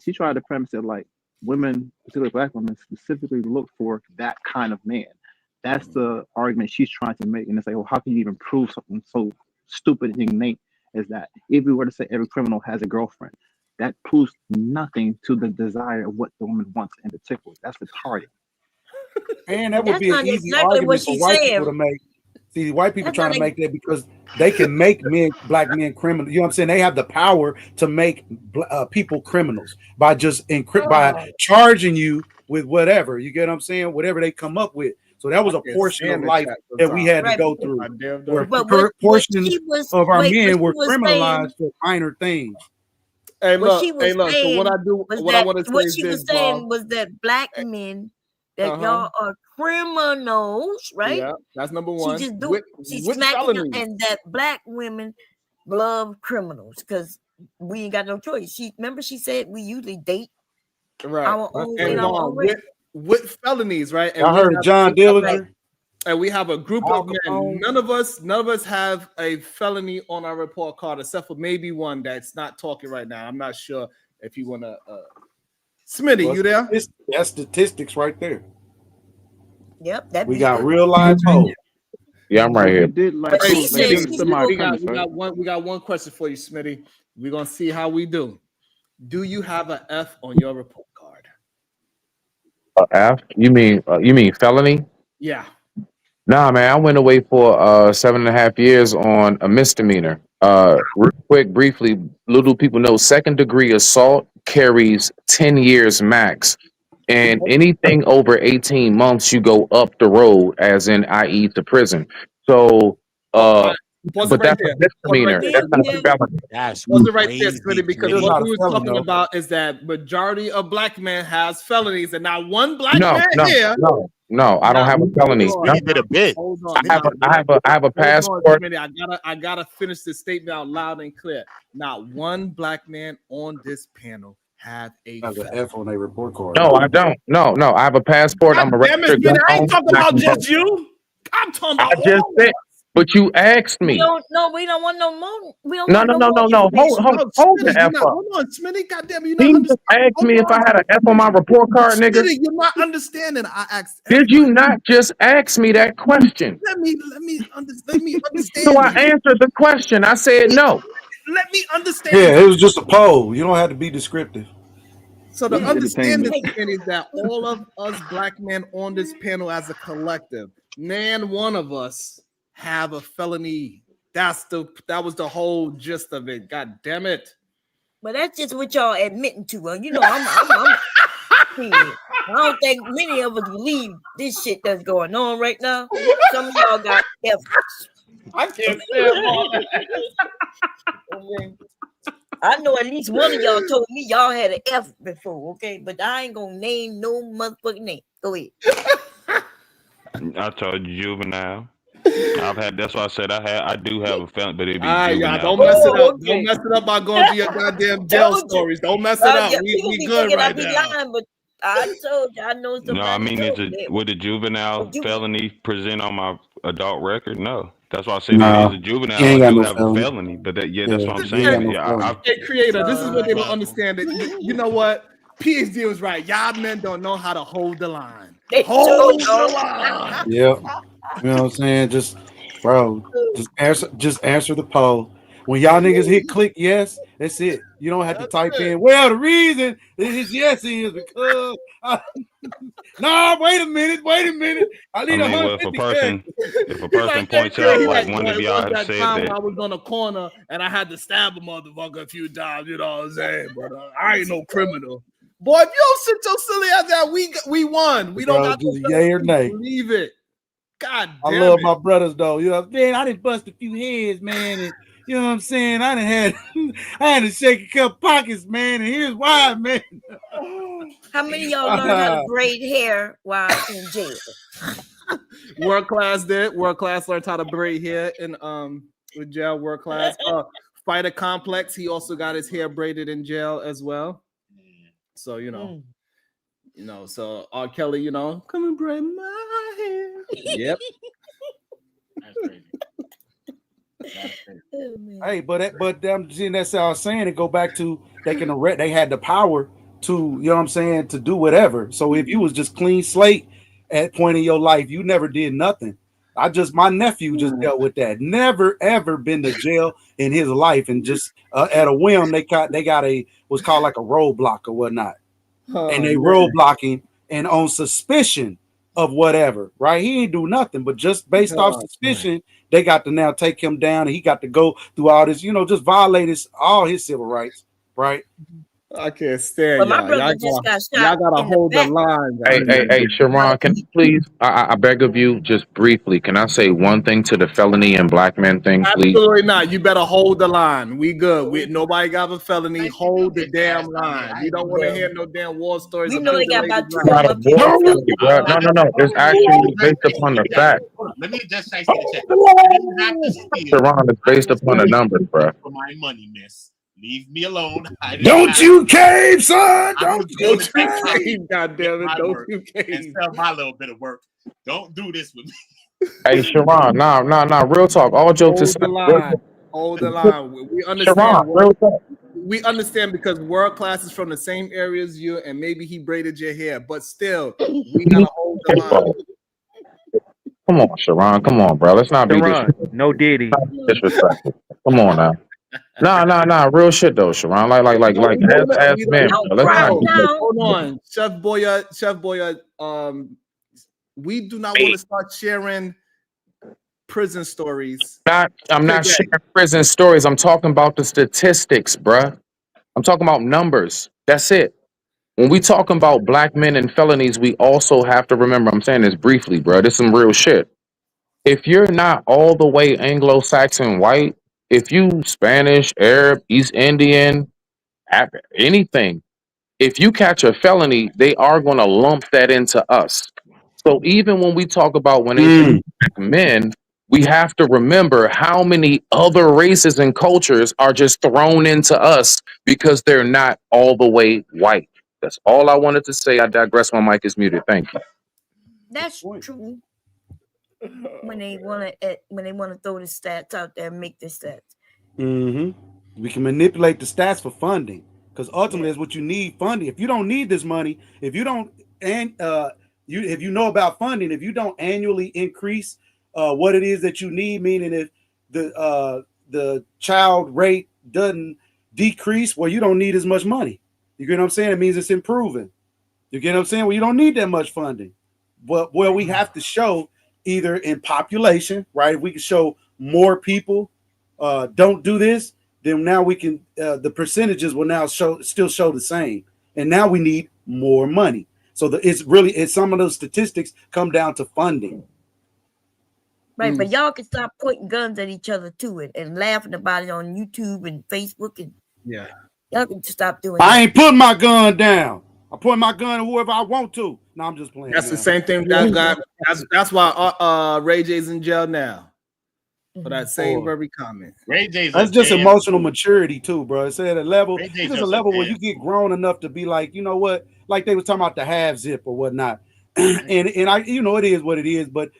she tried to premise it like women, particularly Black women, specifically look for that kind of man. That's the argument she's trying to make, and it's like, well, how can you even prove something so stupid and innate as that? If we were to say every criminal has a girlfriend, that proves nothing to the desire of what the woman wants in particular. That's retarded. And that would That's be an not easy exactly what argument for she's white saying. people to make. See, white people That's trying not to make that because they can make Black men criminals. You know what I'm saying? They have the power to make people criminals by just by charging you with whatever. You get what I'm saying? Whatever they come up with. So that was a portion of life that we had to go through. Where portions of our men were criminalized for minor things. Hey, What she look. was So what saying I do, was what I that want to say what is she this, was saying Bob. was that Black men that y'all are criminals, right? Yeah, that's number one. She just she's smacking them, and that Black women love criminals because we ain't got no choice. She said we usually date our own in our own way. With felonies, right? And I heard John Dillinger. And we have a group of men. None of us have a felony on our report card, except for maybe one that's not talking right now. I'm not sure if you want to. Smitty, you there? That's statistics right there. Yep, we got real live hoes. Yeah, I'm right here. We got one question for you, Smitty. We're gonna see how we do. Do you have an F on your report card? F? You mean felony? Yeah. Nah, man, I went away for 7.5 years on a misdemeanor. Real quick, briefly, little people know second degree assault carries 10 years max. And anything over 18 months, you go up the road, as in, i.e., to prison. So, but that's a misdemeanor. That's not a felony. Wasn't right there, Smitty, because what we were talking about is that majority of Black men has felonies, and not one Black man here. No, I don't have a felony. We did a bit. Hold on. I have a passport. I gotta finish this statement out loud and clear. Not one Black man on this panel have a F on a report card. No, I don't. No, I have a passport. I'm a registered gun I ain't owner. talking about just you. I'm talking about I just said, but you asked me. We don't want no more. We don't No. Hold the F up. Hold on, Smitty. Goddamn, you You just asked me if I had an F on my report card, nigga. Smitty, you're not understanding. I asked. Did you not just ask me that question? Let me understand. So I answered the question. I said no. Let me understand. Yeah, it was just a poll. You don't have to be descriptive. So the understanding is that all of us Black men on this panel as a collective, man, one of us have a felony. That was the whole gist of it. God damn it. But that's just what y'all admitting to. You know, I don't think many of us believe this shit that's going on right now. Some of y'all got F. I can't say it. Okay. I know at least one of y'all told me y'all had an F before, okay? But I ain't gonna name no motherfucking name. Go ahead. I told you juvenile. That's why I said I do have a felony, but it be juvenile. Don't mess it up. Don't mess it up by going to your goddamn jail stories. Don't mess it up. We good right now. Lying, but I told you I know somebody. No, I mean, would a juvenile felony present on my adult record? No. That's why I said Nah, as a he juvenile, ain't I got do no have a felony. felony. But that, yeah, Yeah, that's what I'm he ain't got saying. no Yeah, felony. Hey, creator, this is what they don't understand. You know what? PhD was right. Y'all men don't know how to hold the line. They Hold sure the don't. line. Yep. You know what I'm saying? Just, bro, just answer the poll. When y'all niggas hit click yes, that's it. You don't have to type in, well, the reason this yes is because no, wait a minute. I I need mean, well, if a 150K. person points out, like one of It y'all was have that said time that. I was on the corner and I had to stab a motherfucker a few times, you know what I'm saying? But I ain't no criminal. Boy, if you don't sit your silly ass down, we won. We don't Bro, got no just yay or nay. Leave it. God I damn love it. my brothers though. You know, man, I didn't bust a few heads, man, and you know what I'm saying. I had to shake a couple pockets, man, and here's why, man. How many of y'all learned how to braid hair while in jail? World class did. World class learned how to braid hair in with jail. World class. Fighter complex. He also got his hair braided in jail as well. So so R. Kelly, come and braid my hair. Yep. That's crazy. Hey, but them seeing that's how I was saying it. Go back to they had the power to, you know what I'm saying, to do whatever. So if you was just clean slate at point in your life, you never did nothing. My nephew just dealt with that. Never ever been to jail in his life, and just at a whim they got was called like a roadblock or whatnot, and they roadblocking and on suspicion of whatever, right? He ain't do nothing, but just based off suspicion, they got to now take him down, and he got to go through all this, just violate all his civil rights, right? I can't stand Well, my y'all. brother Y'all just got y'all shot gotta in the hold the back. line. Hey, Guys. Sharon, can you please, I beg of you, just briefly, can I say one thing to the felony and black men thing, please? Absolutely not. You better hold the line. We good. Nobody got a felony. Hold the damn line. We don't want to hear no damn war stories. We know they got about two of Not them a up here. war story, bro. No. It's actually based upon the fact. Let me just say the check. I didn't have to steal. Sharon, it's based upon the numbers, bro. For my money, miss. Leave me alone. Don't you cave, son. Don't you cave. God damn it. Don't you cave. And sell my little bit of work. Don't do this with me. Hey, Sharon, nah, real talk. All jokes Hold aside. the line. Hold the line. We understand. Sharon, real talk. We understand because world class is from the same area as you, and maybe he braided your hair, but still, we gotta hold the line. Come on, Sharon. Come on, bro. Let's not be Sharon, no Diddy. disrespectful. Come on now. Nah. Real shit though, Sharon. Like as men, bro. Let's not be Hold on, Chef Boya. We do not want to start sharing prison stories. I'm not sharing prison stories. I'm talking about the statistics, bruh. I'm talking about numbers. That's it. When we talking about black men and felonies, we also have to remember, I'm saying this briefly, bro. This is some real shit. If you're not all the way Anglo-Saxon white, if you Spanish, Arab, East Indian, anything, if you catch a felony, they are going to lump that into us. So even when we talk about when they say black men, we have to remember how many other races and cultures are just thrown into us because they're not all the way white. That's all I wanted to say. I digress. My mic is muted. Thank you. That's true. When they want to throw the stats out there and make the stats. Mm-hmm. We can manipulate the stats for funding, because ultimately that's what you need funding. If you don't need this money, if you don't if you know about funding, if you don't annually increase what it is that you need, meaning if the child rate doesn't decrease, well, you don't need as much money. You get what I'm saying? It means it's improving. You get what I'm saying? Well, you don't need that much funding. But we have to show either in population, right? If we can show more people don't do this, then now we can the percentages will now still show the same. And now we need more money. So it's some of those statistics come down to funding. Right, but y'all can stop pointing guns at each other too and laughing about it on YouTube and Facebook, and y'all can stop doing that. I ain't putting my gun down. I point my gun at whoever I want to. No, I'm just playing. That's the same thing. That's why Ray J's in jail now for that same very comment. Ray J's that's just emotional maturity too, bro. It's at a level. It's a level where you get grown enough to be like, you know what? Like they were talking about the half zip or whatnot, and I, it is what it is. But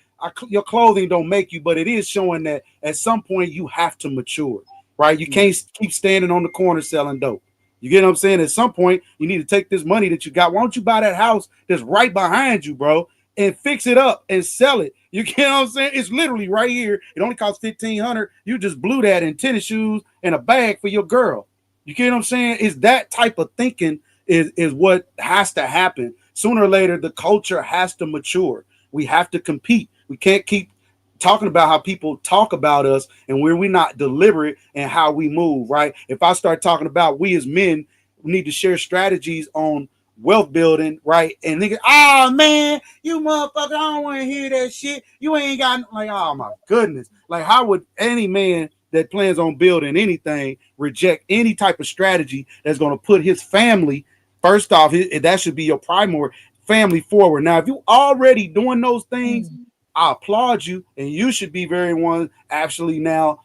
your clothing don't make you, but it is showing that at some point you have to mature, right? You can't keep standing on the corner selling dope. You get what I'm saying? At some point, you need to take this money that you got. Why don't you buy that house that's right behind you, bro, and fix it up and sell it? You get what I'm saying? It's literally right here. It only costs $1,500. You just blew that in tennis shoes and a bag for your girl. You get what I'm saying? Is that type of thinking is what has to happen. Sooner or later, the culture has to mature. We have to compete. We can't keep talking about how people talk about us and where we're not deliberate and how we move, right? If I start talking about we as men need to share strategies on wealth building, right? And nigga, oh man, you motherfucker, I don't want to hear that shit. You ain't got like, oh my goodness. Like, how would any man that plans on building anything reject any type of strategy that's going to put his family first off? That should be your primary family forward. Now, if you already doing those things, I applaud you, and you should be very one actually now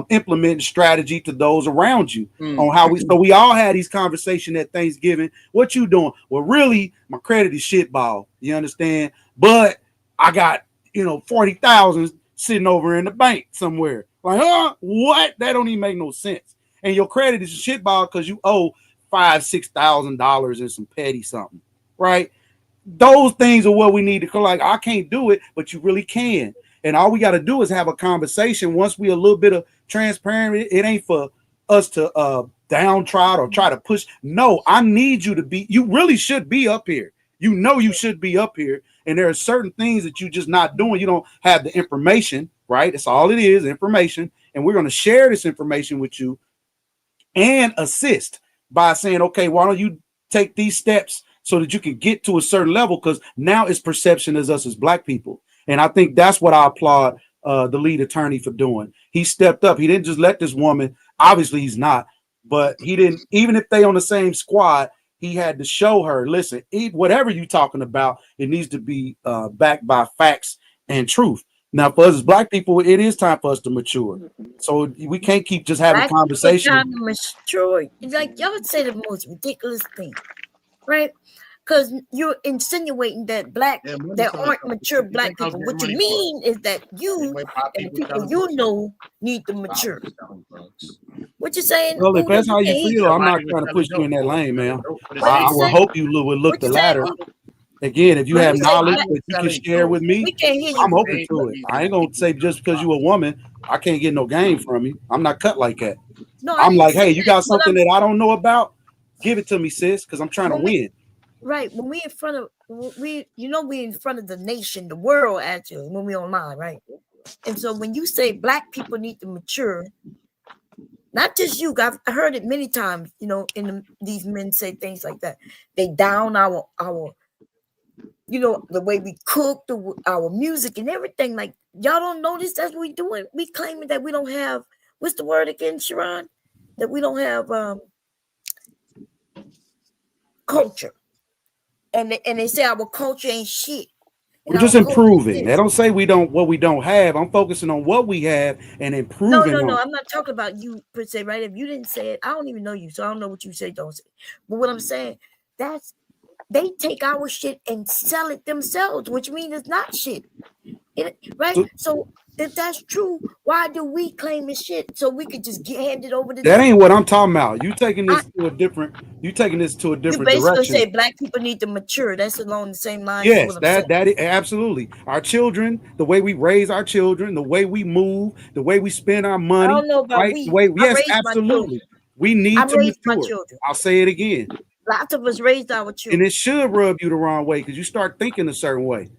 implementing strategy to those around you on how we. So we all had these conversations at Thanksgiving. What you doing? Well, really, my credit is shitball. You understand? But I got 40,000 sitting over in the bank somewhere. Like, what? That don't even make no sense. And your credit is a shitball because you owe $5,000-$6,000 and some petty something, right? Those things are what we need to like. I can't do it, but you really can. And all we got to do is have a conversation. Once we a little bit of transparent, it ain't for us to downtrodden or try to push. No, I need you to be. You really should be up here. You should be up here. And there are certain things that you're just not doing. You don't have the information, right? That's all it is, information. And we're going to share this information with you and assist by saying, okay, why don't you take these steps so that you can get to a certain level? Because now it's perception as us as Black people. And I think that's what I applaud the lead attorney for doing. He stepped up. He didn't just let this woman, obviously he's not, but he didn't, even if they on the same squad, he had to show her, listen, whatever you're talking about, it needs to be backed by facts and truth. Now, for us as Black people, it is time for us to mature. So we can't keep just having conversations. Time to mature. Like, y'all say the most ridiculous thing, right? Because you're insinuating that there aren't mature Black people. What you mean is that you and the people you know need to mature. What you saying? Well, if that's how you feel, I'm not trying to push you in that lane, man. I would hope you would look the latter. Again, if you have knowledge that you can share with me, I'm open to it. I ain't gonna say just because you're a woman, I can't get no game from you. I'm not cut like that. No, I'm like, hey, you got something that I don't know about? Give it to me, sis, because I'm trying to win. Right. When we in front of we in front of the nation, the world actually, when we online, right? And so when you say Black people need to mature, not just you, I've heard it many times, these men say things like that. They down our the way we cook, our music and everything. Like, y'all don't notice that's what we doing. We claiming that we don't have, what's the word again, Sharon? That we don't have culture. And they say our culture ain't shit. We're just improving. I don't say we don't have. I'm focusing on what we have and improving. No. I'm not talking about you per se, right? If you didn't say it, I don't even know you, so I don't know what you say, don't say. But what I'm saying, they take our shit and sell it themselves, which means it's not shit. Right? So if that's true, why do we claim it's shit so we could just hand it over to that? them? Ain't what I'm talking about. You taking this to a different You basically direction. say Black people need to mature. That's along the same line. Yes, that is absolutely. Our children, the way we raise our children, the way we move, the way we spend our money. I don't know about right? Yes, absolutely. We need to mature. I'll say it again. Lots of us raised our children. And it should rub you the wrong way because you start thinking a certain way.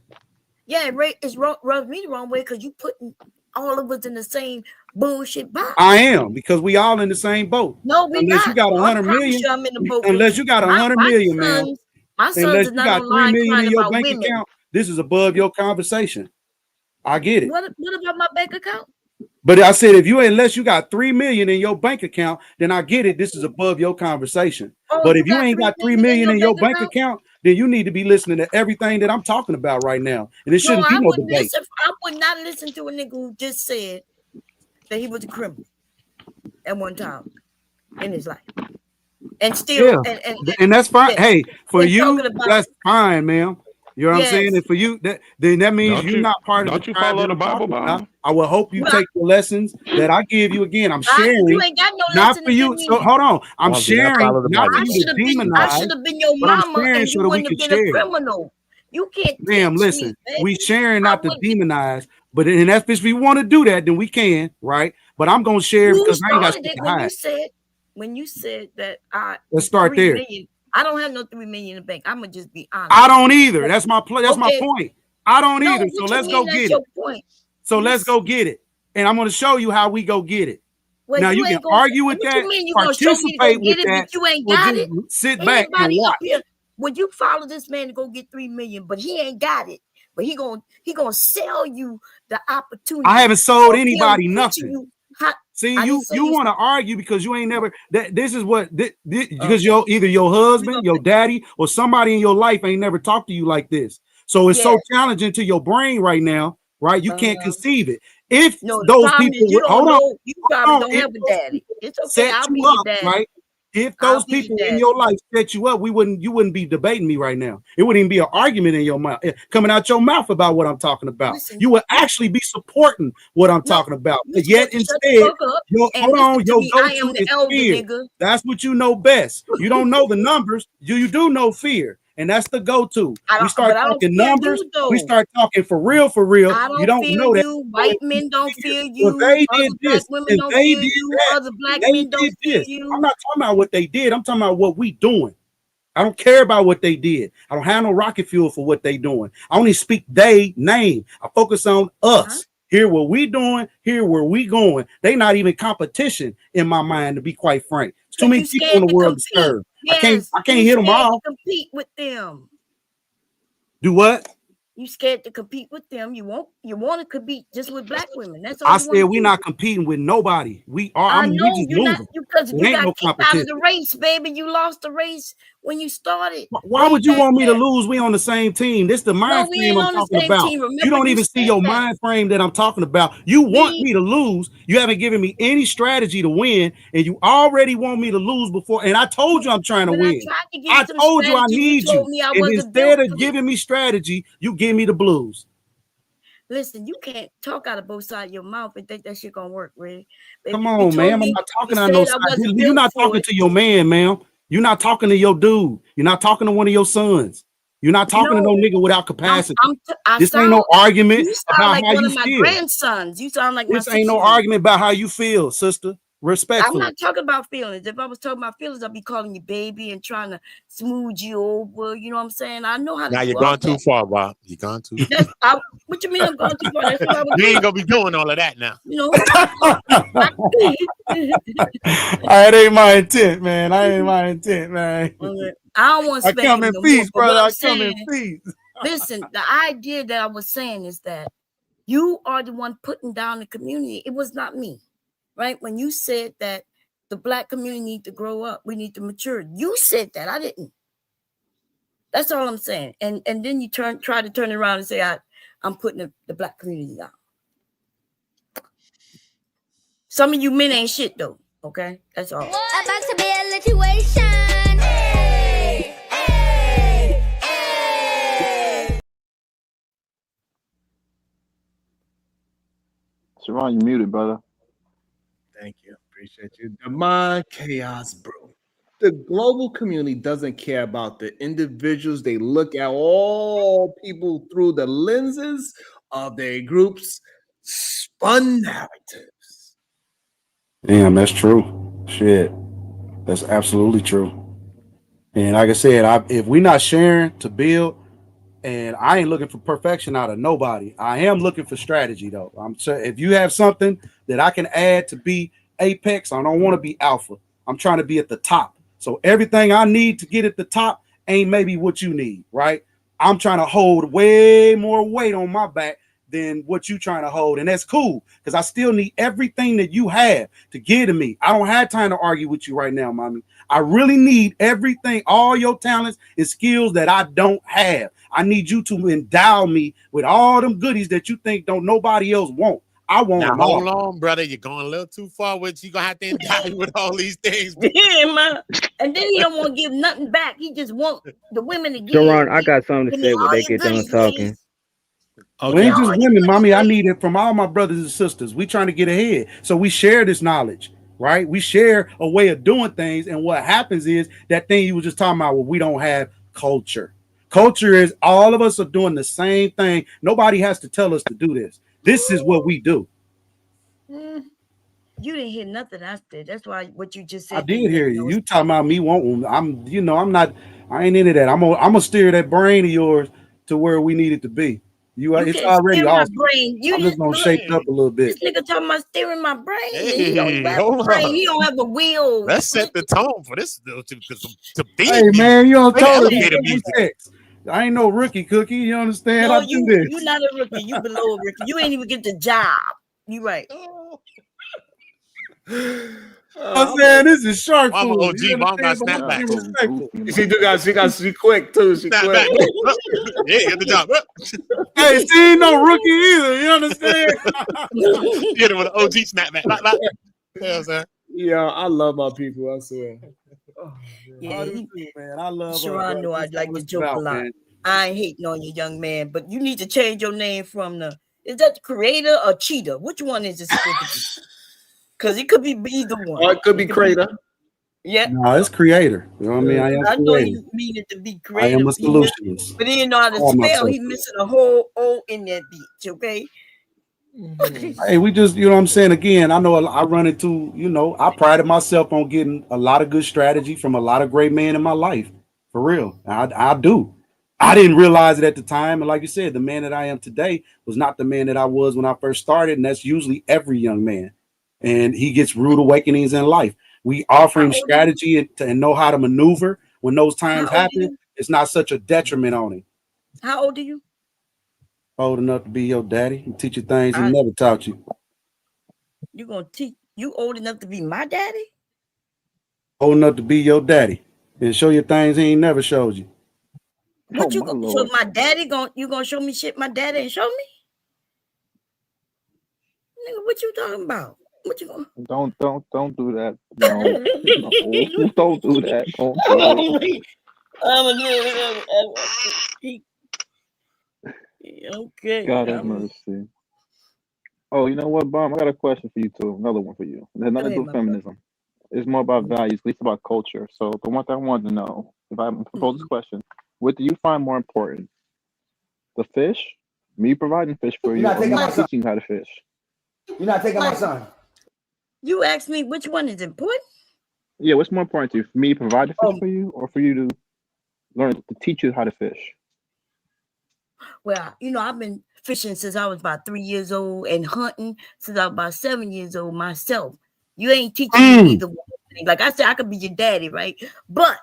Yeah, it rubs me the wrong way because you putting all of us in the same bullshit box. I am, because we all in the same boat. No, we unless not. you got 100 million. I'm in the boat. Unless you got 100 million, man. My sons unless are you not got online 3 million in your bank women. account, this is above your conversation. I get it. What about my bank account? But I said, unless you got 3 million in your bank account, then I get it. This is above your conversation. But if you ain't got 3 million in your bank account, then you need to be listening to everything that I'm talking about right now. And it shouldn't be no debate. I would not listen to a nigga who just said that he was a criminal at one time in his life. And still, and that's fine. Hey, for you, that's fine, ma'am. You know what I'm saying? Yes. And for you, then that means Don't you're you not part of don't the you tribe follow that the I'm Bible, talking about. Bible? I will hope you Well, take the lessons that I give you. Again, I'm sharing, you ain't got no not lesson for to give you. So me. hold on. I'm Mom, do not sharing, follow the not for Bible. I you should to have been. I demonize, should have been your but I'm mama, sharing and so you that we wouldn't can have been a share. criminal. You can't Ma'am, teach listen, me, we baby. sharing I not to would be. demonize, but and that's if we want to do that, then we can, right? But I'm gonna share You because I ain't got started shit it to when hide. you said that I Let's start 3 there. million. I don't have no 3 million in the bank. I'm gonna just be honest. I don't either. That's my That's my Okay. point. I don't No, either. So what you let's go mean? That's get it. your point. So let's go get it. And I'm gonna show you how we go get it. Well, Now you you can ain't gonna. argue with What that, you mean you gonna show me to go participate with get it, that, but you ain't or got just it? sit back and Anybody up watch. here? Would you follow this man to go get 3 million, but he ain't got it? But he gonna sell you the opportunity. I haven't sold of him anybody teaching nothing. you how. See, I you didn't say you you. want to argue because you ain't never that this is what because Okay. either your husband, your daddy, or somebody in your life ain't never talked to you like this. So it's so Yes. challenging to your brain right now, right? You can't conceive it. If No, the those problem is people you would don't hold on, know. You probably hold on, don't if have a those daddy. people It's okay. set I'll you be your up, daddy. right? If I'll those be your people in daddy. your life set you up, you wouldn't be debating me right now. It wouldn't even be an argument in your mouth coming out your mouth about what I'm talking about. Listen, You would actually be supporting what I'm no, talking about. you But supposed yet to shut the instead, fuck up your and hold listen on, to your me. I am go-to the is elder, fear. nigga. That's what you know best. You don't know the numbers. You do know fear, and that's the go-to. We start But I don't talking fear numbers. you We though. start talking for real, for real. I You don't don't fear know that. you. White men don't fear Well, you. they Other did black this women and don't they fear did you. that Other black and they men don't did fear this. you. I'm not talking about what they did. I'm talking about what we doing. I don't care about what they did. I don't have no rocket fuel for what they doing. I only speak they name. I focus on us. Here what we doing, here where we going. They not even competition in my mind, to be quite frank. There's too Because many you people in scared the to world to compete. serve. Yes, I can't you hit them scared all. to compete with them. Do what? You scared to compete with them. You want to compete just with black women. That's all I you want said to we're do. not competing with nobody. We are. I We know just you're not, moving. because It you ain't got no kicked out of competition. the race, baby. You lost the race when you started. Why Way would you back want me to there. lose? We on the same team. This the No, mind we frame ain't I'm on the talking same about. team. You Remember, don't you even see said your that. mind frame that I'm talking about. You want me to lose. You haven't given me any strategy to win, and you already want me to lose before. And I told you I'm trying to When I win. tried to give you I some told you I strategy, you need told you. me I And wasn't built instead of for giving me strategy, you give me the blues. Listen, you can't talk out of both sides of your mouth and think that shit gonna work, really. Come You on, told ma'am. I'm me not you talking on no said side. I wasn't You're built not for talking it. to your man, ma'am. You're not talking to your dude. You're not talking to one of your sons. You're not talking to no No, nigga without capacity. I This ain't no sound. argument You sound about like how one you of my feel. grandsons. You sound like my This ain't no 6-year-old. argument about how you feel, sister. I'm Respectfully. not talking about feelings. If I was talking about feelings, I'd be calling you baby and trying to smooth you over. You know what I'm saying? I know how to Now do you're all gone too that. far, Bob. You're gone too What you mean I'm going too far? That's what I was You ain't doing. gonna be doing all of that now. You know. It ain't my intent, man. I ain't my intent, man. I don't want to I spank come you in no more. peace, But what brother. I'm I come in saying, peace. listen, the idea that I was saying is that you are the one putting down the community. It was not me, right? When you said that the black community need to grow up, we need to mature. You said that. I didn't. That's all I'm saying. And then you try to turn it around and say I'm putting the black community down. Some of you men ain't shit though. Okay, that's all. About to be a situation. Hey, hey, hey. Sharon, you muted, brother. Thank you. Appreciate you. The mind chaos, bro. The global community doesn't care about the individuals. They look at all people through the lenses of their group's spun narratives. Damn, that's true. Shit. That's absolutely true. And like I said, if we're not sharing to build, and I ain't looking for perfection out of nobody. I am looking for strategy though. I'm sure if you have something that I can add to be apex, I don't want to be alpha. I'm trying to be at the top. So everything I need to get at the top ain't maybe what you need, right? I'm trying to hold way more weight on my back than what you trying to hold. And that's cool because I still need everything that you have to give to me. I don't have time to argue with you right now, mommy. I really need everything, all your talents and skills that I don't have. I need you to endow me with all them goodies that you think don't nobody else want. I want Now them hold all. on, brother. You're going a little too far with you. Gonna have to indict with all these things. Yeah, man. And then he don't want to give nothing back. He just want the women to give. Sharon, I got something to Give me say when all they your get done goodies, talking. Well, ain't just women, mommy. I need it from all my brothers and sisters. We trying to get ahead, so we share this knowledge, right? We share a way of doing things, and what happens is that thing you were just talking about. Where we don't have culture. Culture is all of us are doing the same thing. Nobody has to tell us to do this. This is what we do. You didn't hear nothing I said. That's why what you just said. I did hear you. You talking about me wanting? I'm, I'm not. I ain't into that. I'm gonna steer that brain of yours to where we need it to be. It's already my off. brain. You I'm just gonna shake it up a little bit. This nigga talking about steering my brain. Hey, he don't even have hold a brain. on. He don't have a wheel. Let's set the tone for this to Hey man, you don't tell us elevator music. I ain't no rookie cookie. You understand? No, I do this. you're not a rookie. You below a rookie. You ain't even get the job. You right. I'm saying this is shark I'm food. an OG, but I'm got snap back. She got she quick too. She Snap quick. back. Yeah, get the job. Hey, she ain't no rookie either. You understand? Get it with an OG snapback. Blah, blah. You know what I'm saying? Yeah, I love my people. I swear. Yeah, man. I love Sharon know I'd like to joke out, a lot. man. I ain't hating on you, young man, but you need to change your name from is that the creator or cheater? Which one is it supposed to be? Because it could be either one. Or it could be creator. Yeah. No, it's creator. You know what I mean? I am I know creative. you mean it to be I creative. am a solutionist. But he didn't know how to Call spell. myself He missing a whole O in that bitch, okay? Hey, we just, you know what I'm saying? Again, I know I run into, I prided myself on getting a lot of good strategy from a lot of great men in my life. For real. I do. I didn't realize it at the time. And like you said, the man that I am today was not the man that I was when I first started. And that's usually every young man. And he gets rude awakenings in life. We offer him strategy and know how to maneuver when those times happen. It's not such a detriment on him. How old are you? Old enough to be your daddy and teach you things he never taught you. You gonna teach you old enough to be my daddy? Old enough to be your daddy and show you things he ain't never showed you. What you gonna show my daddy? You gonna show me shit my daddy ain't show me? Nigga, what you talking about? What you gonna Don't do that. No, no, don't do that. Don't do it. Okay. God have mercy. Oh, you know what, Bomb? I got a question for you too. Another one for you. It has nothing to do with feminism. It's more about values, at least about culture. So the one thing I wanted to know, if I propose this question, what do you find more important? The fish? Me providing fish for you, or me teaching you how to fish? You're not taking my son. You asked me which one is important? Yeah, what's more important to you? For me to provide the fish for you, or for you to learn to teach you how to fish? Well, I've been fishing since I was about 3 years old and hunting since I was about 7 years old myself. You ain't teaching me either one. Like I said, I could be your daddy, right? But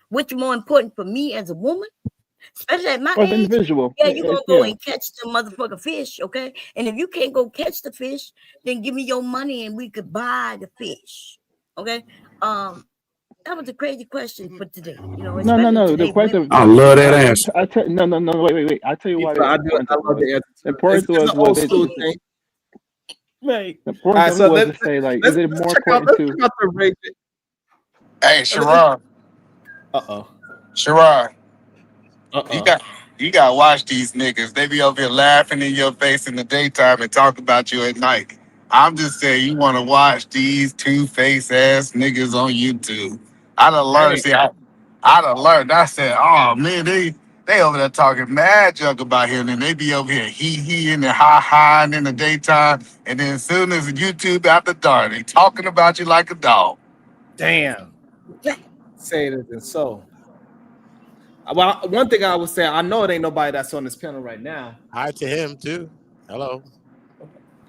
what's more important for me as a woman, especially at my age, individual. yeah, you're gonna go and catch the motherfucking fish, okay? And if you can't go catch the fish, then give me your money and we could buy the fish. Okay. That was a crazy question for today. No. The question. I love that answer. No. Wait. I tell you why. I love the answer. Important It's an old school thing. Right. Important was to say, like, is it more important to? Hey, Sharon. Sharon. You got to watch these niggas. They be over here laughing in your face in the daytime and talk about you at night. I'm just saying, you want to watch these two-faced ass niggas on YouTube. I done learned. See, I done learned. I said, oh man, they over there talking mad junk about him, and they be over here he and ha in the daytime, and then as soon as YouTube after dark, they talking about you like a dog. Damn. Say it isn't so. Well, one thing I would say, I know it ain't nobody that's on this panel right now. Hi to him too. Hello.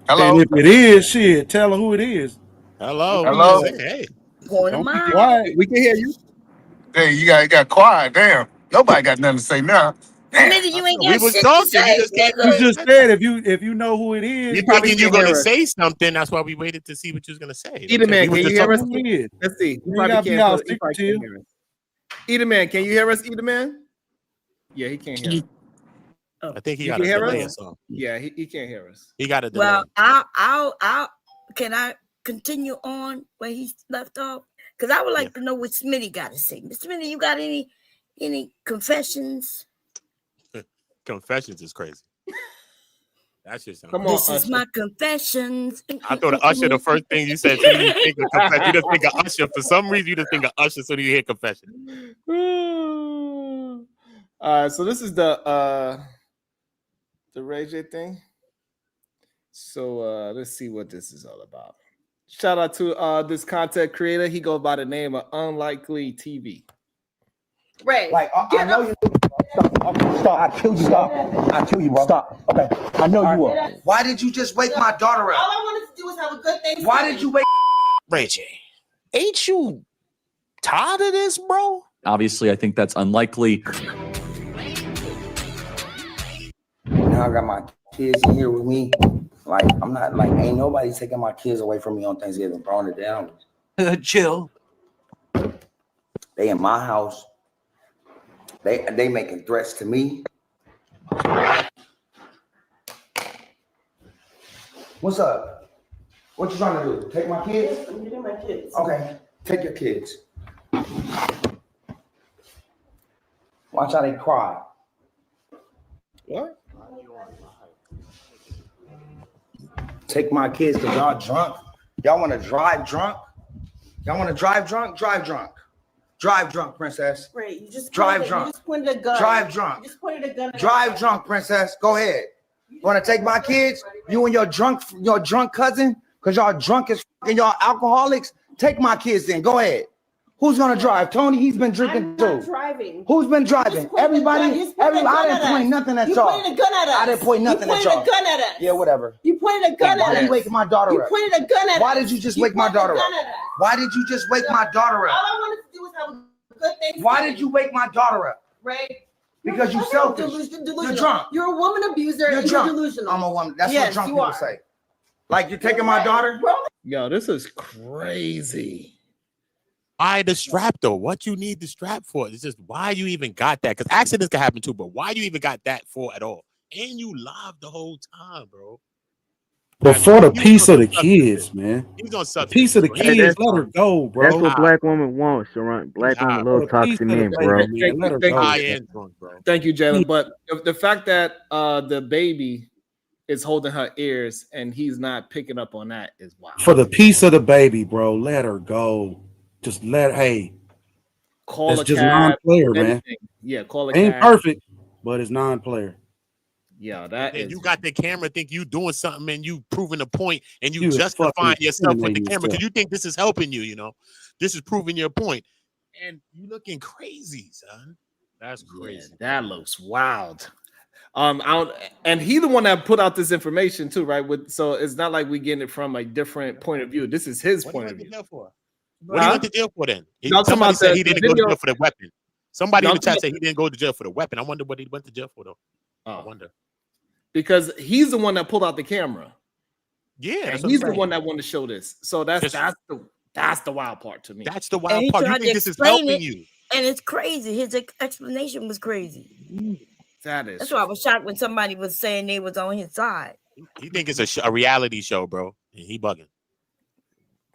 And if it is, shit, tell her who it is. Hello. Hello. Hey. Don't be quiet. We can hear you. Hey, you got quiet. Damn. Nobody got nothing to say now. Nigga, you ain't We got was shit talking. to say, You just said if you know who it is, You thinking you're gonna say something? That's why we waited to see what you was gonna say. Either man, can you hear us? Who it is. Let's see. You gotta be all He probably can't hear us. Either man, can you hear us? Either man? Yeah, he can't hear us. I think he You got can a hear delay or us? something. Yeah, he can't hear us. He got a delay. Well, I'll can I continue on where he left off? Because I would like to know what Smitty got to say. Mr. Smitty, you got any confessions? Confessions is crazy. That shit sounds. Come on, This is Usher. my confessions. I thought of Usher. The first thing you said, so you think of confession. You just think of Usher. For some reason, you just think of Usher. So you hear confession. So this is the Ray J thing. So let's see what this is all about. Shout out to this content creator. He goes by the name of Unlikely TV. Ray, like I know you. Stop! I killed you. Stop! I kill you, bro. Stop. Okay, I know you will. Why did you just wake my daughter up? All I wanted to do was have a good Thanksgiving. Why did you wake? Ray J, ain't you tired of this, bro? Obviously, I think that's unlikely. Now I got my kids in here with me. Like I'm not like ain't nobody taking my kids away from me on Thanksgiving, throwing it down. Chill. They in my house. They making threats to me. What's up? What you trying to do? Take my kids? I'm getting my kids. Okay, take your kids. Watch how they cry. What? Take my kids because y'all drunk. Y'all want to drive drunk? Y'all want to drive drunk? Drive drunk. Drive drunk, princess. Ray, you just drive drunk. You just pointed a gun. Drive drunk. You just pointed a gun. Drive drunk, princess. Go ahead. You want to take my kids? You and your drunk cousin? Because y'all drunk as and y'all alcoholics? Take my kids then. Go ahead. Who's gonna drive? Tony, he's been drinking too. Driving. Who's been driving? Everybody. I didn't point nothing at y'all. You pointed a gun at us. I didn't point nothing at y'all. You pointed a gun at us. Yeah, whatever. You pointed a gun at us. Why did you wake my daughter up? You pointed a gun at us. Why did you just wake my daughter up? Why did you just wake my daughter up? All I wanted to do was have a good Thanksgiving. Why did you wake my daughter up? Ray. Because you selfish. Delusional. You're drunk. You're a woman abuser. You're drunk. You're delusional. I'm a woman. That's yes, what drunk you people are. say. Like you're taking my daughter? Yo, this is crazy. Why the strap though? What you need the strap for? It's just why you even got that? Because accidents can happen too, but why you even got that for at all? And you live the whole time, bro. But for the piece of the kids, man. He's on substance. Piece of the kids, let her go, bro. That's what black women want, Sharon. Black women love toxic men, bro. Thank you, Jalen. But the fact that the baby is holding her ears and he's not picking up on that is wild. For the piece of the baby, bro, let her go. Just Call it's a just cab, non-player, man. anything. Yeah, call a Ain't cab. perfect, but it's non-player. Yeah, that and is. you got the camera, think you doing something and you proving a point and you You is justifying fucking yourself with the incriminating camera because yourself. you think this is helping you, you know. This is proving your point. And you looking crazy, son. That's crazy. Yeah, that looks wild. And he the one that put out this information too, right? So it's not like we getting it from a different point of view. This is his point of view. What do you went to jail for then? Y'all talking Somebody about said the he didn't go to video- jail for the weapon. Somebody in Y'all the chat talking- said he didn't go to jail for the weapon. I wonder what he went to jail for though. Oh. I wonder. Because he's the one that pulled out the camera. Yeah, And that's what he's I'm the saying. one that wanted to show this. So that's the wild part to me. That's the And wild he part. You tried think to this is explain helping it, you? and it's crazy. His explanation was crazy. That is. That's why I was shocked when somebody was saying they was on his side. He think it's a reality show, bro. And he bugging.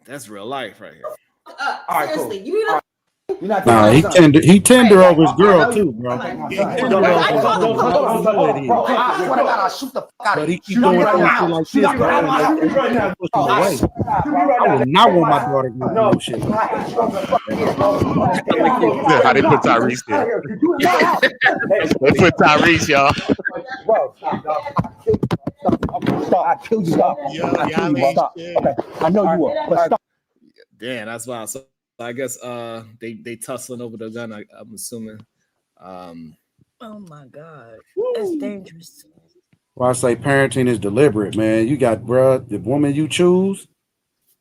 That's real life right here. Seriously, you need to. You're not Nah, he tender over his girl too, bro. I He tender over his girl. I know it is. swear to God, I'll shoot the fuck out But of he you. keep doing things shit like this, bro. And push him away. I would not want my daughter to do no shit. How they put Tyrese there? They put Tyrese, y'all. Bro, stop. I killed you. Stop. I killed you. Stop. Okay. I know you will. But stop. Damn, that's wild. So I guess they tussling over the gun. I'm assuming. Oh my God, that's dangerous. Well, I say parenting is deliberate, man. You got, bro, the woman you choose,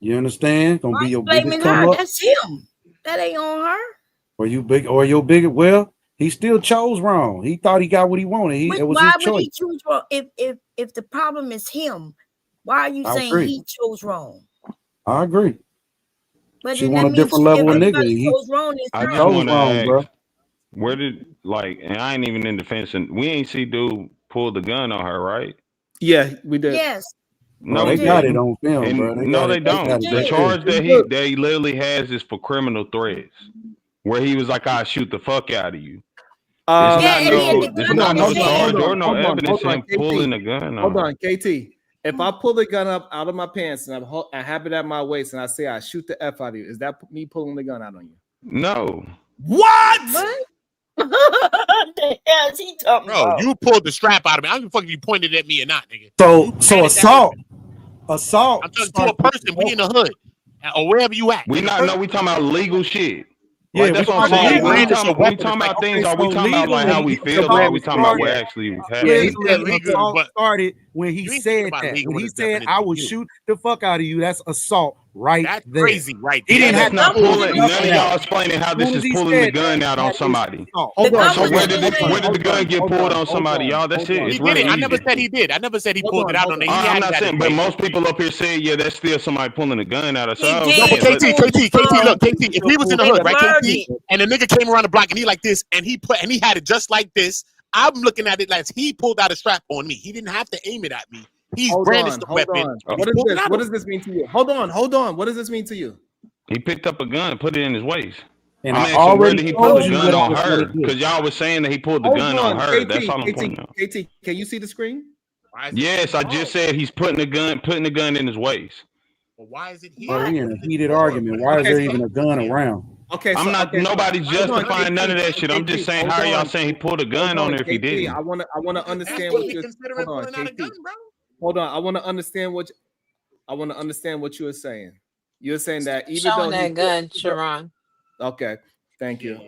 you understand, gonna be your biggest Blaming come her, up, that's him. That ain't on her. or your bigger. Well, he still chose wrong. He thought he got what he wanted. It was Why his would choice. he choose wrong? If the problem is him, why are you I saying agree. he chose wrong? I agree. But She then want that a means different level of nigga. everybody He chose wrong. It's I just wrong. want to wrong, ask, bro. where did and I ain't even in defense, and we ain't see dude pulled the gun on her, right? Yeah, we did. Yes. No, they he got didn't. it on film, And bro. no, they got don't. it. The charge that he literally has is for criminal threats, where he was like, "I'll shoot the fuck out of you." It's Yeah, and he had the it's gun not in no his hand. charge or no evidence of him KT. pulling the gun on Hold her. on, KT. If I pull the gun up out of my pants and I have it at my waist and I say I shoot the F out of you, is that me pulling the gun out on you? No. What? The hell is he talking Bro, about? you pulled the strap out of me. I don't give a fuck if you pointed at me or not, nigga. So assault. I'm talking to a person. We in the hood or wherever you at. We not know. We talking about legal shit. Yeah, Like that's we what I'm talking saying. about When we legal. talking, when we talking about things, are we talking about like how we feel, or are we talking about what actually happened? Assault started when he said about that. legal When he is said, definitely "I would you." shoot the fuck out of you," that's assault right That's there. crazy, right He there. didn't have That's not to pull pulling. the None of gun y'all out. explaining how As this soon is as he pulling the said gun that, out on that is somebody. assault. Hold on. So where did the gun get pulled on somebody, y'all? That's it. He It's did real it. I easy. never said he did. I never said he pulled it out on there. He I'm had not it saying, at but his most people up here say, yeah, that's still somebody pulling the gun out of He somebody. did. No, but KT, look, KT, if he was in the hood, right, Murdered. KT, and the nigga came around the block and he like this, and he had it just like this, I'm looking at it like he pulled out a strap on me. He didn't have to aim it at me. He's brandished the weapon. and What he is pulled it this? out What on does this mean to you? Hold on. What does this mean to you? He picked up a gun and put it in his waist. And I'm I asking, where already did he pull told the you gun what I on was gonna her? do. Because y'all was saying that he pulled the Hold gun on her. That's all I'm pointing out. KT, can you see the screen? Yes, I just said he's putting the gun in his waist. Well, why is it here? Bro, we in a heated argument. Why is there even a gun around? Okay, I'm not. Nobody's justifying none of that shit. I'm just saying, how are y'all saying he pulled a gun on her if he didn't? I want to understand what you're. Hold on, KT. Hold on. I want to understand what you are saying. You're saying that even Showing though that gun, Sharon. Okay, thank you.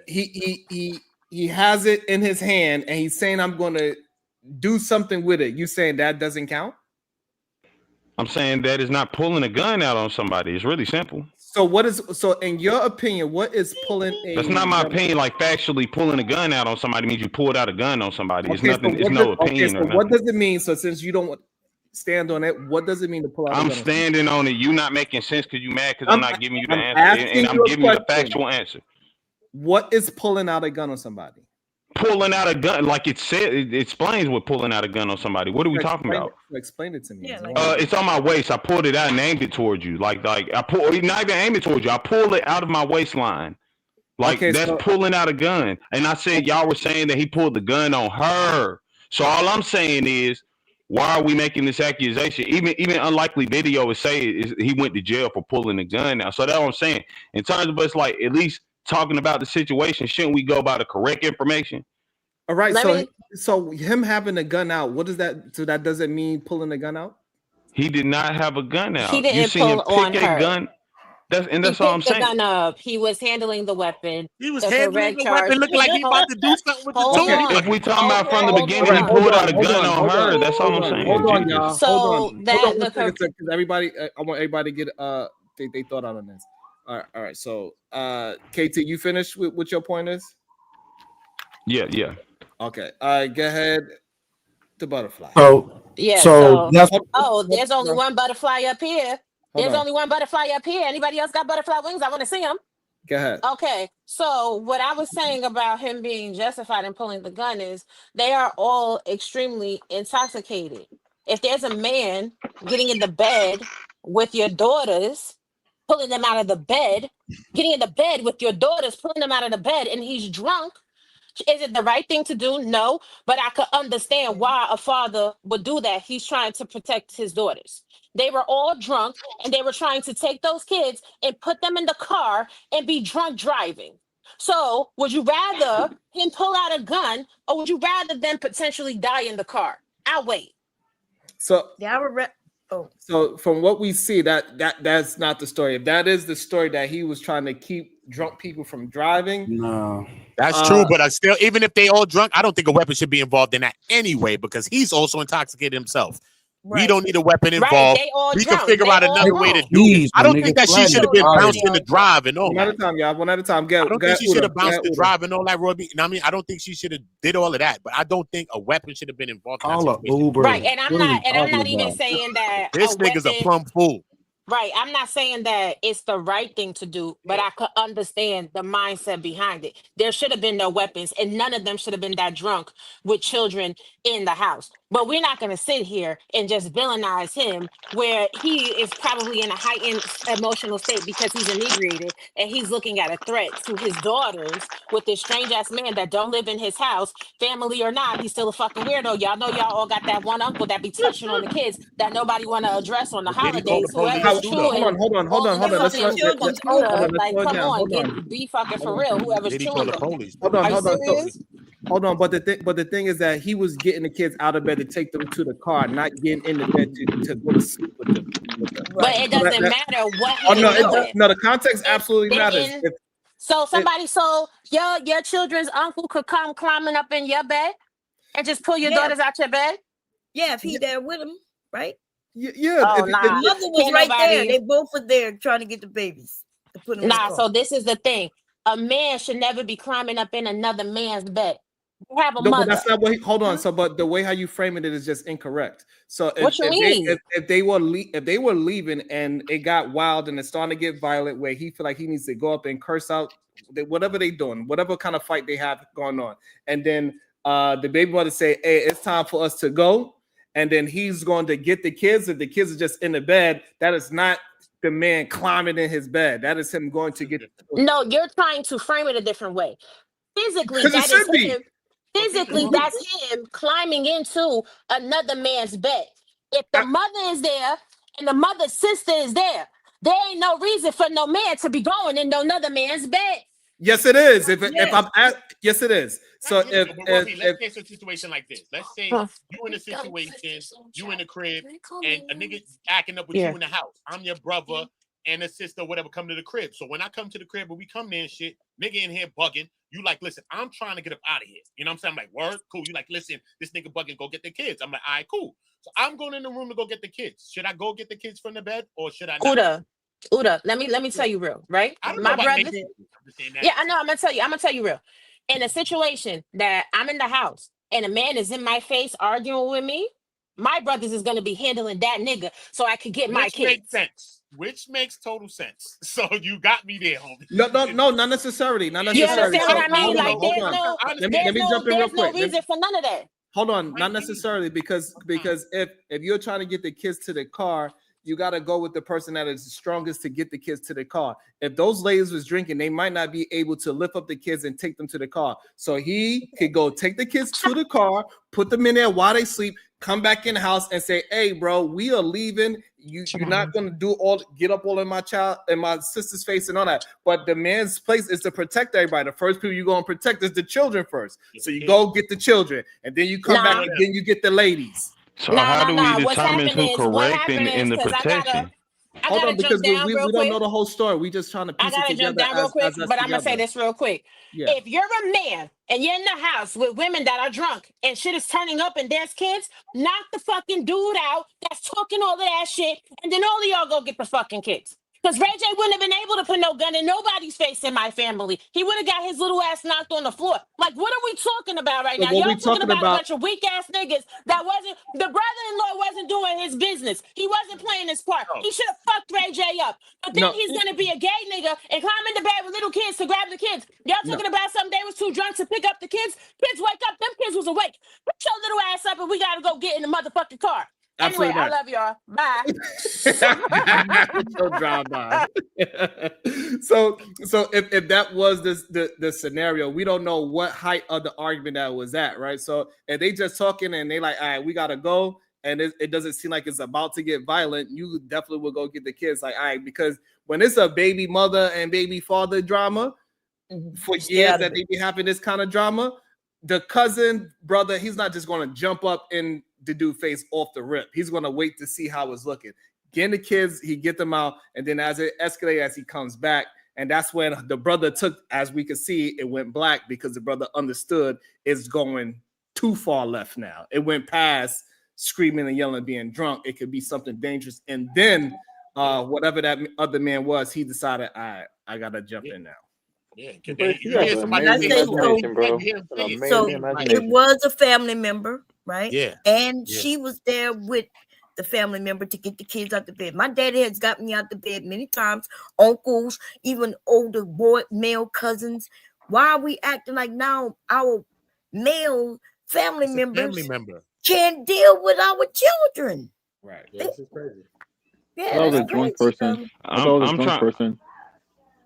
He has it in his hand and he's saying, "I'm going to do something with it." You saying that doesn't count? I'm saying that is not pulling a gun out on somebody. It's really simple. So in your opinion, what is pulling a That's not my opinion. Like factually pulling a gun out on somebody means you pulled out a gun on somebody. It's Okay, nothing. so It's what no does- opinion so or what nothing. does it mean? So since you don't stand on it, what does it mean to pull out a I'm gun? standing on it. You not making sense because you mad because I'm not giving you the I'm answer, asking and I'm you a giving you the question. factual answer. What is pulling out a gun on somebody? Pulling out a gun, like it said, it explains what pulling out a gun on somebody. What are we talking about? Explain it to me. It's on my waist. I pulled it out and aimed it towards you. Like I pulled, not even aimed it towards you. I pulled it out of my waistline. Like Okay, that's so- pulling out a gun. And I said y'all were saying that he pulled the gun on her. So all I'm saying is, why are we making this accusation? Even unlikely video is saying he went to jail for pulling the gun out. So that's what I'm saying. In terms of us, like at least talking about the situation, shouldn't we go by the correct information? All right. Let me- So him having the gun out, what does that? So that doesn't mean pulling the gun out? He did not have a gun out. He didn't You see him pull on pick a her. gun. That's He all I'm picked the saying. gun up. He was handling the weapon. He was the handling correct the charge. weapon, looking like he about to do something with the Hold tool. on. If we talking about from the Hold beginning, he on. pulled out a gun on her. That's all I'm saying. Hold on, Jesus. y'all. So hold on. that Hold on the one second, because everybody, I want everybody to get they thought out on this. All right. So KT, you finished with what your point is? Yeah. Okay. Go ahead. The butterfly. Yeah. So that's There's only one butterfly up here. Hold There's on. only one butterfly up here. Anybody else got butterfly wings? I want to see them. Go ahead. Okay, so what I was saying about him being justified in pulling the gun is they are all extremely intoxicated. If there's a man getting in the bed with your daughters, pulling them out of the bed, getting in the bed with your daughters, pulling them out of the bed, and he's drunk, is it the right thing to do? No, but I could understand why a father would do that. He's trying to protect his daughters. They were all drunk and they were trying to take those kids and put them in the car and be drunk driving. So would you rather him pull out a gun or would you rather them potentially die in the car? I'll wait. So yeah, So from what we see, that's not the story. If that is the story, that he was trying to keep drunk people from driving. No, That's true, but I still, even if they all drunk, I don't think a weapon should be involved in that anyway because he's also intoxicated himself. We don't need a weapon involved. they all We drunk. can figure They out all another way to drunk. do Jeez, it. I don't my think nigga, that she should have been flat bounced out. in the drive and all One at that. a time, y'all. One at a time. I don't think she should have bounced the drive and all that, Roy B. I mean, I don't think she should have did all of that, but I don't think a weapon should have been involved in that Call a situation. Uber. Right, and I'm What are not we and I'm talking not even about? saying that This a nigga's a weapon- plumb fool. Right. I'm not saying that it's the right thing to do, but I could understand the mindset behind it. There should have been no weapons, and none of them should have been that drunk with children in the house. But we're not going to sit here and just villainize him where he is probably in a heightened emotional state because he's inebriated and he's looking at a threat to his daughters with this strange ass man that don't live in his house, family or not. He's still a fucking weirdo. Y'all know y'all all got that one uncle that be touching on the kids that nobody want to address on the Did he call the holidays. police Whoever's too, though? chewing Hold on. all of the Let's fucking let's computer, let's like, slow it come down. on, Hold on. be fucking for real. Whoever's Did he call chewing the them. police? Hold on. Are you serious? Hold on. But the thing is that he was getting the kids out of bed to take them to the car, not getting in the bed to go to sleep with them. But it So doesn't matter what he oh was no, doing. no, the context absolutely They're matters. in. So your children's uncle could come climbing up in your bed and just pull your daughters out your bed. Yeah, if he there with him, right? Yeah. Oh, The nah. mother was Can't right there. nobody- They both were there trying to get the babies to put them in the Nah, car. so this is the thing. A man should never be climbing up in another man's bed. You have a No, mother. but that's not what. Hold on. So, but the way how you framing it is just incorrect. So, What you mean? if they were leaving and it got wild and it's starting to get violent, where he feel like he needs to go up and curse out whatever they doing, whatever kind of fight they have going on, and then the baby mother say, "Hey, it's time for us to go," and then he's going to get the kids. If the kids are just in the bed, that is not the man climbing in his bed. That is him going to get. No, you're trying to frame it a different way. Physically, Because it that is should be. him. Physically, that's him climbing into another man's bed. If the mother is there and the mother's sister is there, there ain't no reason for no man to be going in another man's bed. Yes, it is. If I'm at, yes, it is. So But Robbie, let's take a situation like this. Let's say you in a situation, you in the crib, and a nigga acting up with you in the house. I'm your brother and a sister, whatever, come to the crib. So when I come to the crib, when we come there and shit, nigga in here bugging, you like, listen, I'm trying to get up out of here. You know what I'm saying? I'm like, word, cool. You like, listen, this nigga bugging, go get the kids. I'm like, all right, cool. So I'm going in the room to go get the kids. Should I go get the kids from the bed or should I not? Uda, let me tell you real, right? I don't know My about brother. niggas. Yeah, I know. I'm gonna tell you real. In a situation that I'm in the house and a man is in my face arguing with me, my brothers is gonna be handling that nigga so I could get my Which kids. makes sense. Which makes total sense. So you got me there, homie. No, not necessarily. Not You necessarily. understand what I mean? Like Hold there's on. no Let me jump in real there's no quick. reason for none of that. Hold on, not necessarily because if you're trying to get the kids to the car, you got to go with the person that is the strongest to get the kids to the car. If those ladies was drinking, they might not be able to lift up the kids and take them to the car. So he could go take the kids to the car, put them in there while they sleep, come back in the house and say, "Hey, bro, we are leaving. You're not gonna get up all in my child and my sister's face and all that." But the man's place is to protect everybody. The first people you're gonna protect is the children first. So you go get the children, and then you come back and then you get the ladies. So how do we determine who's correct in the protection? Hold on, because we don't know the whole story. We just trying to piece I gotta it together. jump down real quick, as but I'm gonna say this real quick. Yeah. If you're a man and you're in the house with women that are drunk and shit is turning up and there's kids, knock the fucking dude out that's talking all of that shit, and then all of y'all go get the fucking kids. Because Ray J wouldn't have been able to put no gun in nobody's face in my family. He would have got his little ass knocked on the floor. Like, what are we talking about right now? Y'all talking about a bunch of weak ass niggas that the brother-in-law wasn't doing his business. He wasn't playing his part. He should have fucked Ray J up. But then he's gonna be a gay nigga and climb in the bed with little kids to grab the kids. Y'all talking about something they was too drunk to pick up the kids. Kids wake up, them kids was awake. Put your little ass up and we gotta go get in the motherfucking car. Anyway, Absolutely I love y'all. Bye. No drama. so if that was the scenario, we don't know what height of the argument that was at, right? So if they just talking and they like, all right, we gotta go, and it doesn't seem like it's about to get violent, you definitely will go get the kids. Like, all right, because when it's a baby mother and baby father drama, for years that they be having this kind of drama, the cousin brother, he's not just gonna jump up in the dude face off the rip. He's gonna wait to see how it's looking. Getting the kids, he get them out, and then as it escalates, as he comes back, and that's when the brother took, as we could see, it went black because the brother understood it's going too far left now. It went past screaming and yelling, being drunk. It could be something dangerous, and then whatever that other man was, he decided, I gotta jump in now. Yeah, so it was a family member, right? Yeah. And she was there with the family member to get the kids out the bed. My daddy has got me out the bed many times, uncles, even older male cousins. Why are we acting like now our male family members can't deal with our children? Right. Yeah, this is crazy. Yeah, I was a that's drunk crazy. person. I was a drunk person.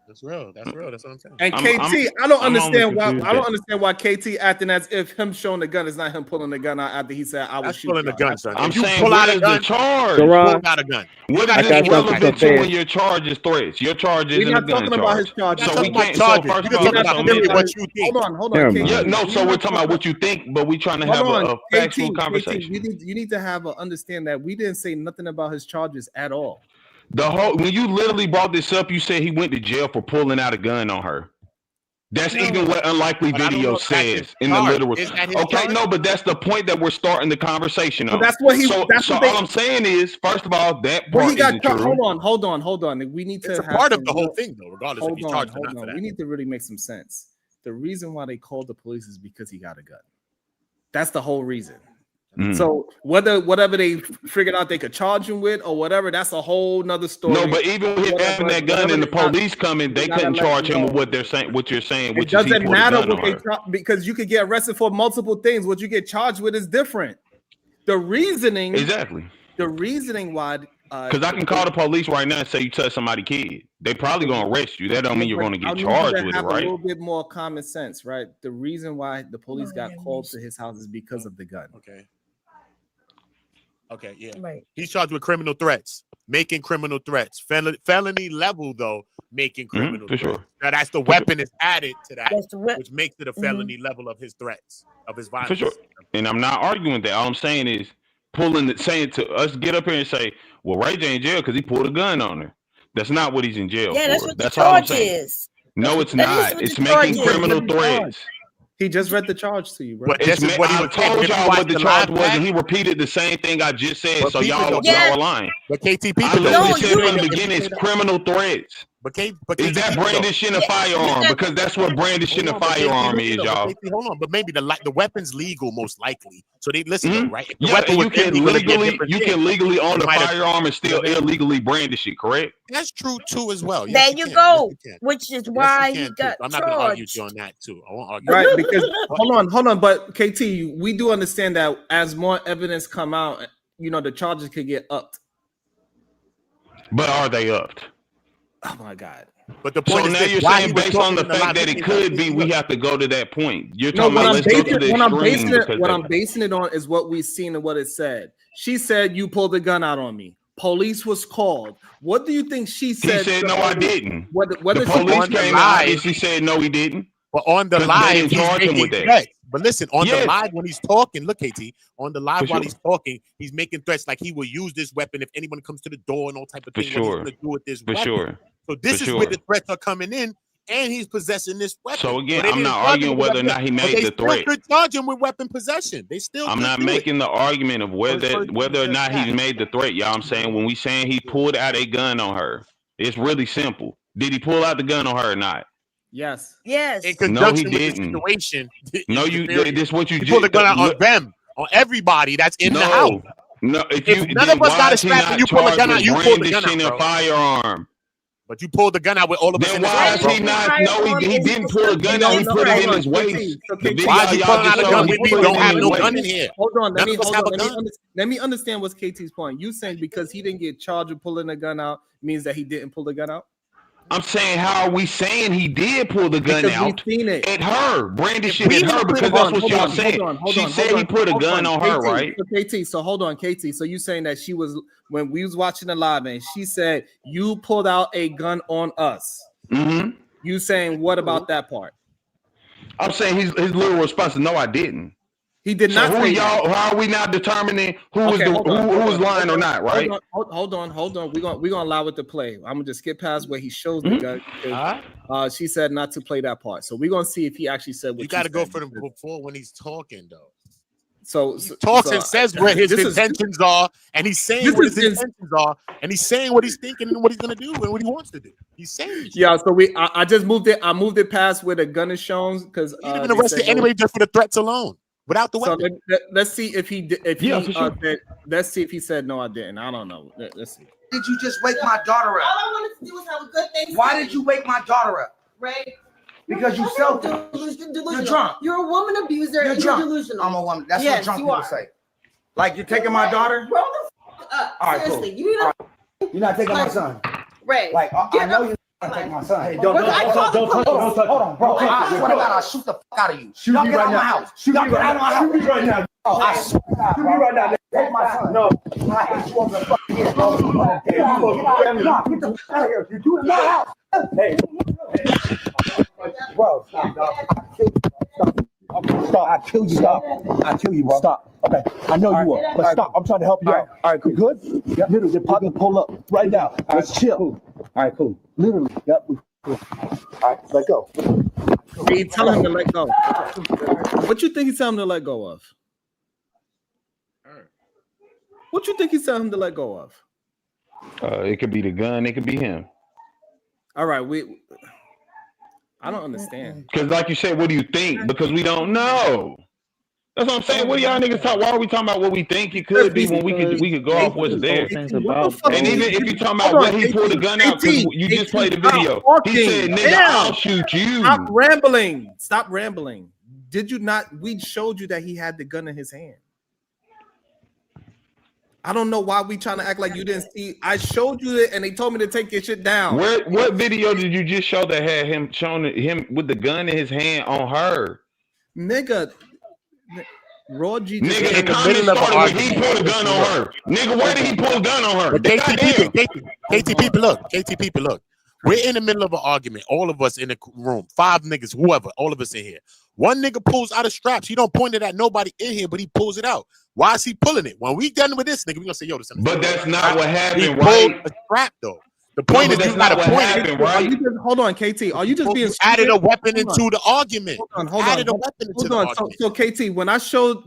That's real. That's real. That's what I'm saying. And KT, I don't understand why KT acting as if him showing the gun is not him pulling the gun out after he said I was shooting pulling the gun, son. I'm If you saying, pull out what a is gun, the charge? pull out a gun. What I is got this something relevant to to say. when your charge is threats? Your charge We're isn't a not gun talking about his charge. charges. So we can't. So charges. first We're of all, talking that's about what literally makes what it. you think. Hold on, KT. Yeah, no. So we're talking about what you think, but we're trying to have Hold on, a factual conversation. You need to have a understand that we didn't say nothing about his charges at all. The whole when you literally brought this up, you said he went to jail for pulling out a gun on her. That's even what unlikely video says in the literal. Okay, no, but that's the point that we're starting the conversation on. That's what he. So all I'm saying is, first of all, that part isn't true. Hold on. We need to. It's a have part of some the whole real- thing, though, regardless if he's charged or not for that. We need to really make some sense. The reason why they called the police is because he got a gun. That's the whole reason. So whatever they figured out they could charge him with or whatever, that's a whole nother story. No, but even with him having that gun and the police coming, they couldn't charge him with what they're saying. What you're saying, which is he doesn't pulled a matter gun what on they her. because you could get arrested for multiple things. What you get charged with is different. The reasoning why because I can call the police right now and say you touched somebody's kid. They probably gonna arrest you. That don't mean you're gonna get charged with it, have right? A little bit more common sense, right? The reason why the police got called to his house is because of the gun. Okay, yeah. Right. He's charged with criminal threats, making criminal threats. Felony level, though, making criminal threats. Sure. Now, that's the weapon is added to that, That's the which makes it a felony level of his threats, of his violence. For sure. And I'm not arguing that. All I'm saying is saying to us, get up here and say, well, Ray J in jail because he pulled a gun on her. That's not what he's in jail Yeah, for. that's what That's the all I'm charge saying. is. No, it's That is not. what It's the charge making is. criminal threats. He just read the charge to you, bro. But this is what he I was saying. told If you y'all watch what the the charge live was, back- and he repeated the same thing I just said. But So people y'all don't- y'all are lying. But KT, I people literally don't. said from the beginning, it's criminal threats. But Is KT, that people don't. brandishing a firearm? Because that's what brandishing a firearm is, y'all. Hold on, but maybe the weapon's legal, most likely. So they listen, though, right? If the Yeah, weapon and was you can illegal, it'd be a legally different you thing. can legally own You a might have- firearm and still illegally brandish it, correct? That's true too, as well. There Yes, you can. go. Yes, you can. Which is Yes, why you he can, too. got I'm not going to argue with charged. you on that too. I won't argue. Right, because hold on, but KT, we do understand that as more evidence come out, the charges could get upped. But are they upped? Oh my God! But the So point is now this, you're why saying he was based on talking the in the live fact that it video, could be, we have to go to that point. You're No, talking what about I'm let's go to basing, the what I'm extreme basing it, because what that- I'm basing it on is what we've seen and what it said. She said you pulled the gun out on me. Police was called. What do you think she he said? said no, I didn't. What The did she police on the came out live- and she said no, he didn't. But on the 'Cause they live, didn't he's charge him making with that. threats. But listen, on Yes. the live when he's talking, look, KT, on the live For while sure. he's talking, he's making threats like he will use this weapon if anyone comes to the door and all type of For thing. What he's sure. going to do with this For weapon. sure. So this For is where sure. the threats are coming in, and he's possessing this weapon. So again, they I'm didn't not charge him arguing with whether or weapon, not he but made they the still threat. could charge him with weapon possession. They still I'm could not do making the argument of whether first whether or thing not says he's made the threat. Y'all, I'm saying when we saying he pulled out a gun on her, it's really simple. Did he pull out the gun on her or not? Yes. Yes. In No, he conjunction with the didn't. situation. No, is you. the theory. This what you He pulled the did. gun out on them, on everybody that's in the house. No, If you none then of us why got a is he strap not and you pull a charged gun with out, you pull the gun out, brandishing a bro. firearm? But you pulled the gun out with all of us Then in the why house, is bro. he not? No, he didn't pull a gun out. He put it in his waist. The video Why is he y'all pulling just out a showed, gun he when we put it don't in have his no waist. gun in here? Hold on, None of us have a gun. let me understand what's KT's point. You saying because he didn't get charged with pulling a gun out means that he didn't pull the gun out? I'm saying, how are we saying he did pull the gun Because out we've seen it. at her, brandish If it we at her, didn't put because it that's on- what hold y'all on, saying. hold She on, said hold he put a hold gun on her, KT, right? So KT, so hold on, KT. So you saying that she was when we was watching the live and she said you pulled out a gun on us. Mm-hmm. You saying what about that part? I'm saying his literal response is no, I didn't. He did So not who say y'all? that. How are we now determining who was Okay, hold on, who hold was on, lying or hold not? on, Right? Hold on. We're gonna allow it to play. I'm gonna just skip past where he shows the Mhm. gun. Because, she said not to play that part. So we're gonna see if he actually said what You got to she go said. for them before when he's talking, though. So He talks and says where his this is- intentions are, and he's saying this what is his ins- intentions are, and he's saying what he's thinking and what he's gonna do and what he wants to do. He's saying this Yeah, so I just moved it. I moved it past where the gun is shown because shit. He didn't even arrest it anyway just for the threats alone. without the So weapon. let's see if he said, let's see if he said no, I didn't. I don't know. Let's see. Did you just wake my daughter All up? I wanted to do was have a good Thanksgiving. Why did you wake my daughter up? Right? Because you selfish. Delusional. You're drunk. You're a woman abuser. You're and drunk. You're delusional. I'm a woman. That's Yes, what drunk you people are. say. Like you're taking my daughter? Grow the up. All right, Seriously, cool. you need to. You're not taking my son. Ray. Like I know you're not taking my son. Hey, don't touch. Hold on, bro. I swear to God, I'll shoot the fuck out of you. Y'all get out of my house. Y'all get out of my house. Shoot me right now. Oh, I swear to God, bro. Right now. Take my son. No. I hate you over the fucking head, bro. Get the fuck out of here. You do it in my house. Hey. Bro, stop, dog. Stop. I kill you, stop. I kill you, bro. Stop. Okay. I know you will, but stop. I'm trying to help you out. All right, cool. Good? Yep. Literally, partner, pull up right now. Let's chill. Cool. All right, cool. Literally. Yep. Cool. All right, let go. He telling him to let go. What you think he's telling him to let go of? What you think he's telling him to let go of? It could be the gun. It could be him. All right, I don't understand. Because like you said, what do you think? Because we don't know. That's what I'm saying. What do y'all niggas talk? Why are we talking about what we think it could be when we could go off what's there? And even if you're talking about what he pulled the gun out, because you just played the video. He said, nigga, I'll shoot you. Stop rambling. Stop rambling. Did you not? We showed you that he had the gun in his hand. I don't know why we trying to act like you didn't see. I showed you it, and they told me to take your shit down. What video did you just show that had him showing him with the gun in his hand on her? Nigga, Raw G. Nigga, the comment started when he pulled a gun on her. Nigga, where did he pull a gun on her? KT people, look. We're in the middle of an argument. All of us in the room, 5 niggas, whoever, all of us in here. One nigga pulls out a strap. He don't point it at nobody in here, but he pulls it out. Why is he pulling it? When we done with this nigga, we gonna say, yo, this. But that's not what happened, he right? Pulled a strap though. The point is, you gotta point it. Right? Hold on, KT. Are you just being added a weapon into the argument? Hold on. So KT, when I showed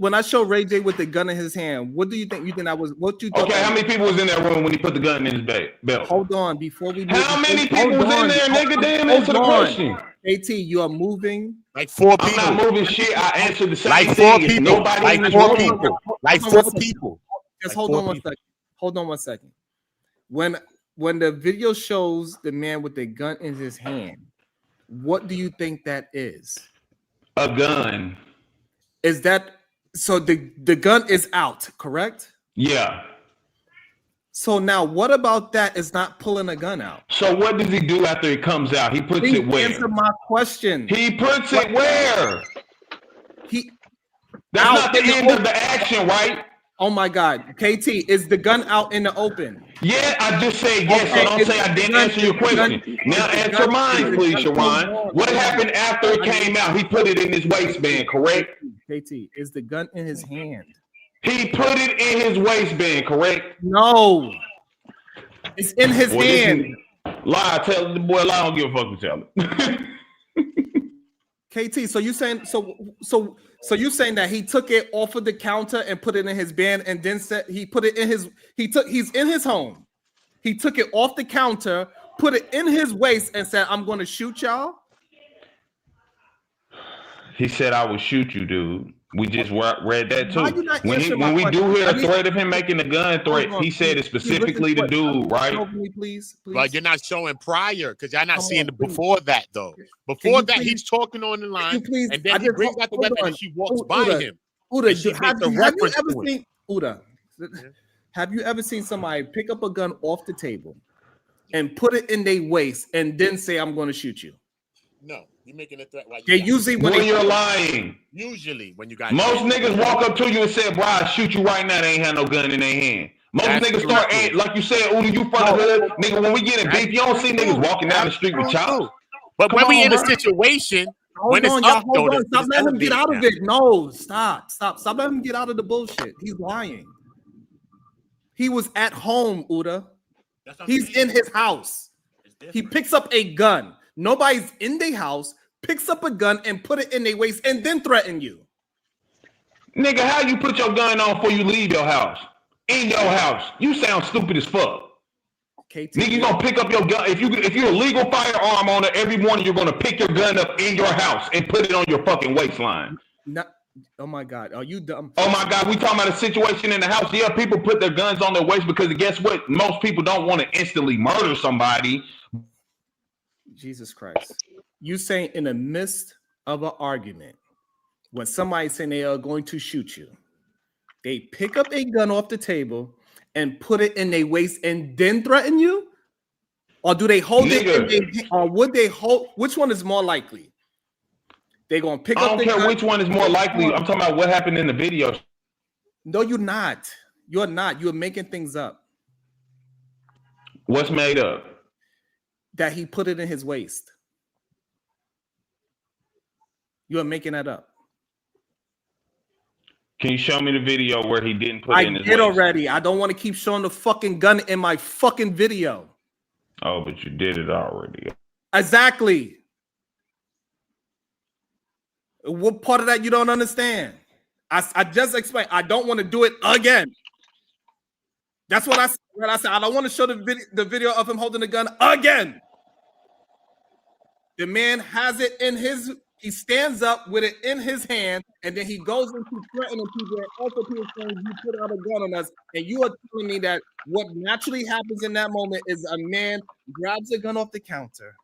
Ray J with the gun in his hand, what do you think? You think that was what you thought? Okay, how many people was in that room when he put the gun in his belt? Hold on, before we. How many people was in there, nigga? Damn, answer the question. KT, you are moving like 4 people. I'm not moving shit. I answered the same like 4 thing. people. Nobody like in this 4 room. people. Like 4 people. Just hold on one second. Hold on one second. When the video shows the man with the gun in his hand, what do you think that is? A gun. Is that so? The gun is out, correct? Yeah. So now, what about that is not pulling a gun out? So what does he do after it comes out? He puts it where? Answer my question. He puts it where? That's Out not the in the end of open. the action, right? Oh my God, KT, is the gun out in the open? Yeah, I just said yes. So don't say I didn't answer your question. Now answer mine, please, Sharon. What happened after it came out? He put it in his waistband, correct? KT, is the gun in his hand? He put it in his waistband, correct? No. It's in his hand. Lie, tell the boy lie, I don't give a fuck with tell KT, so you saying so you saying that he took it off of the counter and put it in his band and then said he put it in his he's in his home. He took it off the counter, put it in his waist and said, I'm gonna shoot y'all. He said I would shoot you, dude. We just read that too. Why you not When answering my we do question? hear I a need- threat of him making a gun threat, he said it specifically to dude, right? Please. But you're not showing prior because y'all not Come seeing on, the please. before that though. Can Before you that, please- he's talking on the line, please- and I then he just- brings out the hold weapon on. and she walks Uda, by him. Uda, and she makes a have you reference ever to him. seen Uda? Have you ever seen somebody pick up a gun off the table and put it in their waist and then say, I'm going to shoot you? No, you're making a threat. They usually when you're lying. Usually when you got Most niggas walk up to you and say, bro, I'll shoot you right now. They ain't had no gun in their hand. Most That's niggas start, true. like you said, Uda, you from the hood. Nigga, when we get in beef, you don't see niggas walking down the street with chops. But Come when we on, in a bro. situation, when Hold it's on, y'all. up, Hold though, on. Stop it's letting him get out of elevated it. No, stop. Stop letting him get out of the bullshit. He's lying. He was at home, Uda. He's in his house. He picks up a gun. Nobody's in their house. Picks up a gun and put it in their waist and then threaten you. Nigga, how you put your gun on before you leave your house? In your house. You sound stupid as fuck. Nigga, you gonna pick up your gun. If you're a legal firearm owner, every morning you're gonna pick your gun up in your house and put it on your fucking waistline. No, Oh my God, are you dumb? Oh my God, we talking about a situation in the house. Yeah, people put their guns on their waist because guess what? Most people don't want to instantly murder somebody. Jesus Christ. You saying in the midst of an argument, when somebody's saying they are going to shoot you, they pick up a gun off the table and put it in their waist and then threaten you? Or do they hold it in their, or would they hold? Which one is more likely? They're gonna pick up. I don't care which one is more likely. I'm talking about what happened in the video. No, you're not. You're not. You're making things up. What's made up? That he put it in his waist. You are making that up. Can you show me the video where he didn't put it in his waist? I did already. I don't want to keep showing the fucking gun in my fucking video. Oh, but you did it already. Exactly. What part of that you don't understand? I just explained. I don't want to do it again. That's what I said. I don't want to show the video of him holding the gun again. The man has it in his. He stands up with it in his hand, and then he goes into threatening people. And also, people saying you put out a gun on us, and you are telling me that what naturally happens in that moment is a man grabs a gun off the counter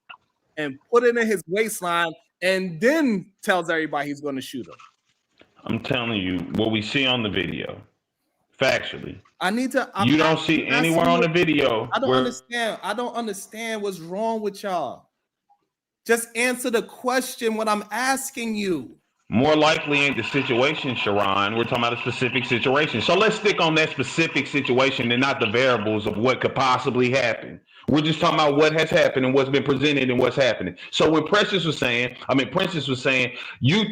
and put it in his waistline, and then tells everybody he's going to shoot him. I'm telling you what we see on the video, factually. I need to. You don't see anywhere on the video. I don't understand. I don't understand what's wrong with y'all. Just answer the question when I'm asking you. More likely ain't the situation, Sharon. We're talking about a specific situation. So let's stick on that specific situation and not the variables of what could possibly happen. We're just talking about what has happened and what's been presented and what's happening. So when Princess was saying, you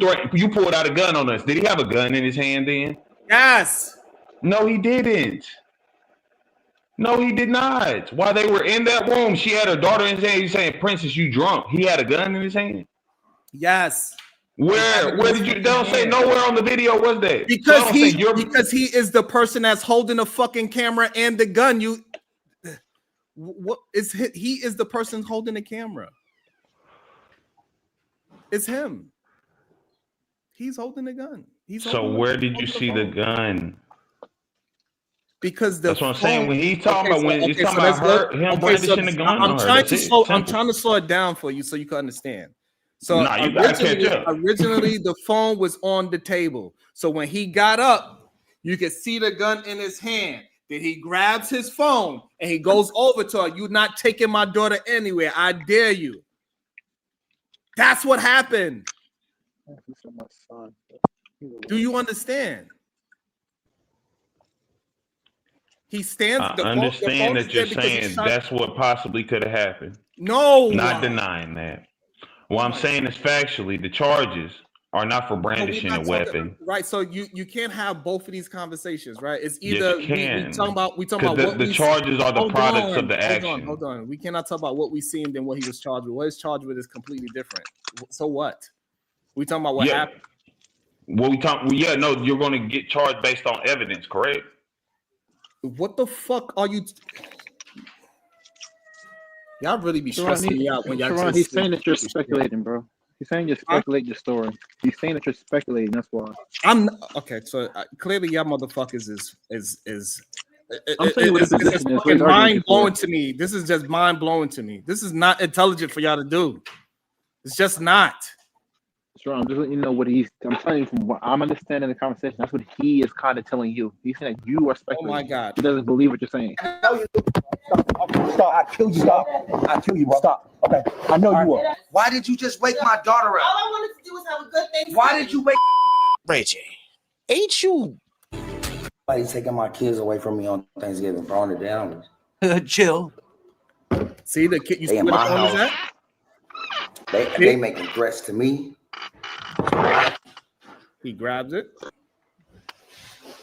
pulled out a gun on us. Did he have a gun in his hand then? Yes. No, he didn't. No, he did not. While they were in that room, she had her daughter in his hand. He's saying, Princess, you drunk. He had a gun in his hand. Yes. Where did you? They don't say nowhere on the video was that. Because he is the person that's holding the fucking camera and the gun. He is the person holding the camera. It's him. He's holding the gun. So where did you see the gun? Because that's what I'm saying. When he's talking about him brandishing the gun. I'm trying to slow it down for you so you can understand. So you gotta catch up. Originally, the phone was on the table. So when he got up, you could see the gun in his hand. Then he grabs his phone and he goes over to her. You're not taking my daughter anywhere. I dare you. That's what happened. Do you understand? He stands. I understand that you're saying that's what possibly could have happened. No, not denying that. What I'm saying is factually, the charges are not for brandishing a weapon. Right. So you can't have both of these conversations, right? It's either we talking about what the charges are the products of the action. Hold on. We cannot talk about what we see and then what he was charged with. What he's charged with is completely different. So what? We talking about what happened. You're going to get charged based on evidence, correct? What the fuck are you? Y'all really be stressing me out when y'all. Sharon, he's saying that you're speculating, bro. He's saying you're speculating your story. He's saying that you're speculating. That's why. Okay. So clearly, y'all motherfuckers is. I'm saying what his position is. Fucking mind blowing to me. This is just mind blowing to me. This is not intelligent for y'all to do. It's just not. Sure, I'm just letting you know what I'm telling you from what I'm understanding the conversation. That's what he is kind of telling you. He's saying that you are speculating. Oh my God. He doesn't believe what you're saying. Stop. I killed you. I kill you, bro. Stop. Okay. I know you will. Why did you just wake my daughter up? All I wanted to do was have a good thing. Why did you wake? Reggie, ain't you? Nobody's taking my kids away from me on Thanksgiving, bro. On the down. Chill. See the kid. You see in what my the phone is house. at? They making threats to me. He grabs it.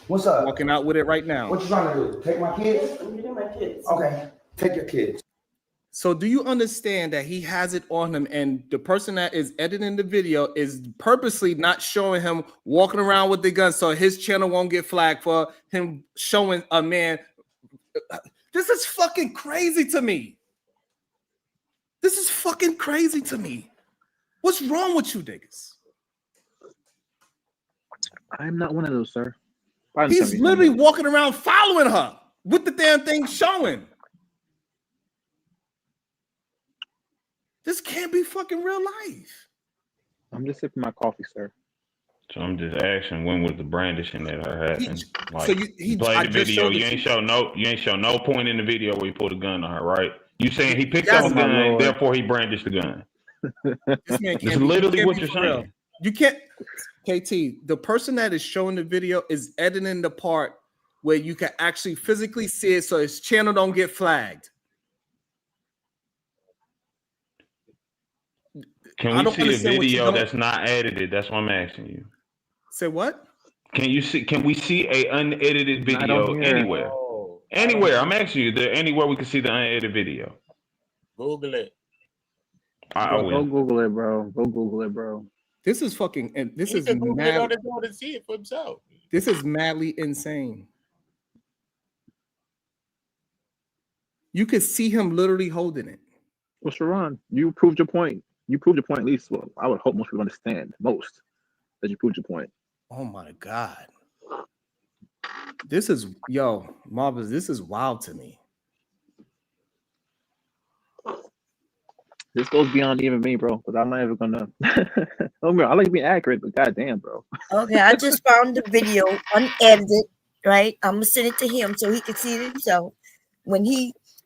What's up? Walking out with it right now. What you trying to do? Take my kids? You did my kids. Okay. Take your kids. So do you understand that he has it on him and the person that is editing the video is purposely not showing him walking around with the gun so his channel won't get flagged for him showing a man? This is fucking crazy to me. This is fucking crazy to me. What's wrong with you niggas? I'm not one of those, sir. He's literally walking around following her with the damn thing showing. This can't be fucking real life. I'm just sipping my coffee, sir. So I'm just asking, when was the brandishing that happened? Like, so you played the video. You ain't show no point in the video where he pulled a gun on her, right? You saying he picked up a gun, therefore he brandished the gun. This man That's literally what you're saying. You can't, KT. The person that is showing the video is editing the part where you can actually physically see it, so his channel don't get flagged. Can we see a video that's not edited? That's what I'm asking you. Say what? Can we see a unedited video anywhere? Anywhere. I'm asking you, there anywhere we can see the unedited video? Google it. Go Google it, bro. Go Google it, bro. This is fucking, and this He is can Google mad. it on his own and see it for himself. This is madly insane. You could see him literally holding it. Well, Sharon, you proved your point. You proved your point at least. Well, I would hope most people understand that you proved your point. Oh my God. This is, Marvelous, this is wild to me. This goes beyond even me, bro, because I'm not even gonna. I like being accurate, but goddamn, bro. Okay, I just found the video unedited, right? I'm gonna send it to him so he can see it himself.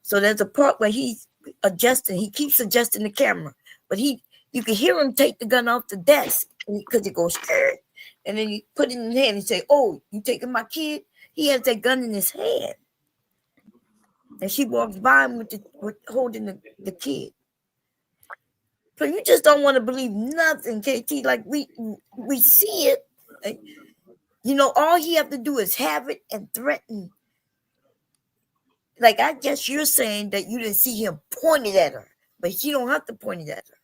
So there's a part where he's adjusting, he keeps adjusting the camera, but you can hear him take the gun off the desk because it goes scared. And then you put it in his hand and say, "Oh, you taking my kid?" He has that gun in his hand. And she walks by him with holding the kid. So you just don't want to believe nothing, KT. Like we see it. Like, all he have to do is have it and threaten. Like, I guess you're saying that you didn't see him pointed at her, but you don't have to point it at her.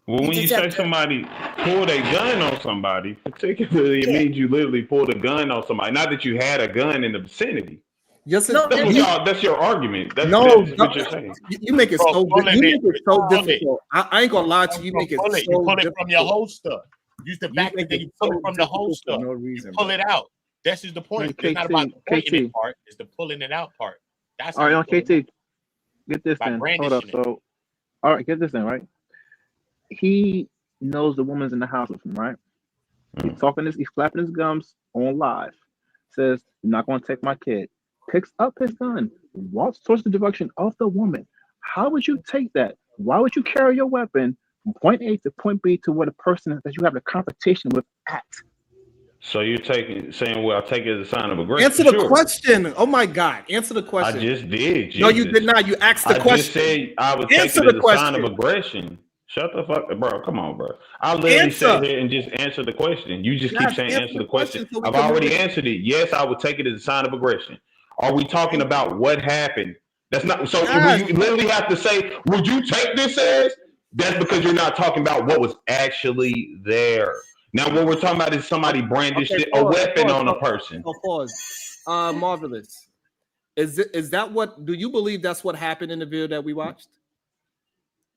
Well, when you say somebody pulled a gun on somebody, particularly, it means you literally pulled a gun on somebody. Not that you had a gun in the vicinity. Yes, that's your argument. That's what you're saying. You make it so difficult. I ain't gonna lie to you. You make it so you pull it from your holster. Use the back and then you pull it from the holster. No reason. You pull it out. That's just the point. It's not about the pointing it part. It's the pulling it out part. That's all right. On KT, get this then. Hold up. So, all right, get this then. Right. He knows the woman's in the house with him, right? He's talking this, he's flapping his gums on live. Says, "You're not going to take my kid." Picks up his gun, walks towards the direction of the woman. How would you take that? Why would you carry your weapon from point A to point B to where the person that you have a confrontation with at? So you're saying, well, I'll take it as a sign of aggression. Answer the question. Oh my God. Answer the question. I just did. No, you did not. You asked the question. I just said I would take it as a sign of aggression. Shut the fuck up, bro. Come on, bro. I literally sit here and just answer the question. You just keep saying answer the question. I've already answered it. Yes, I would take it as a sign of aggression. Are we talking about what happened? That's not so. You literally have to say, "Would you take this as?" That's because you're not talking about what was actually there. Now, what we're talking about is somebody brandished a weapon on a person. Pause. Marvelous. Is that what? Do you believe that's what happened in the video that we watched?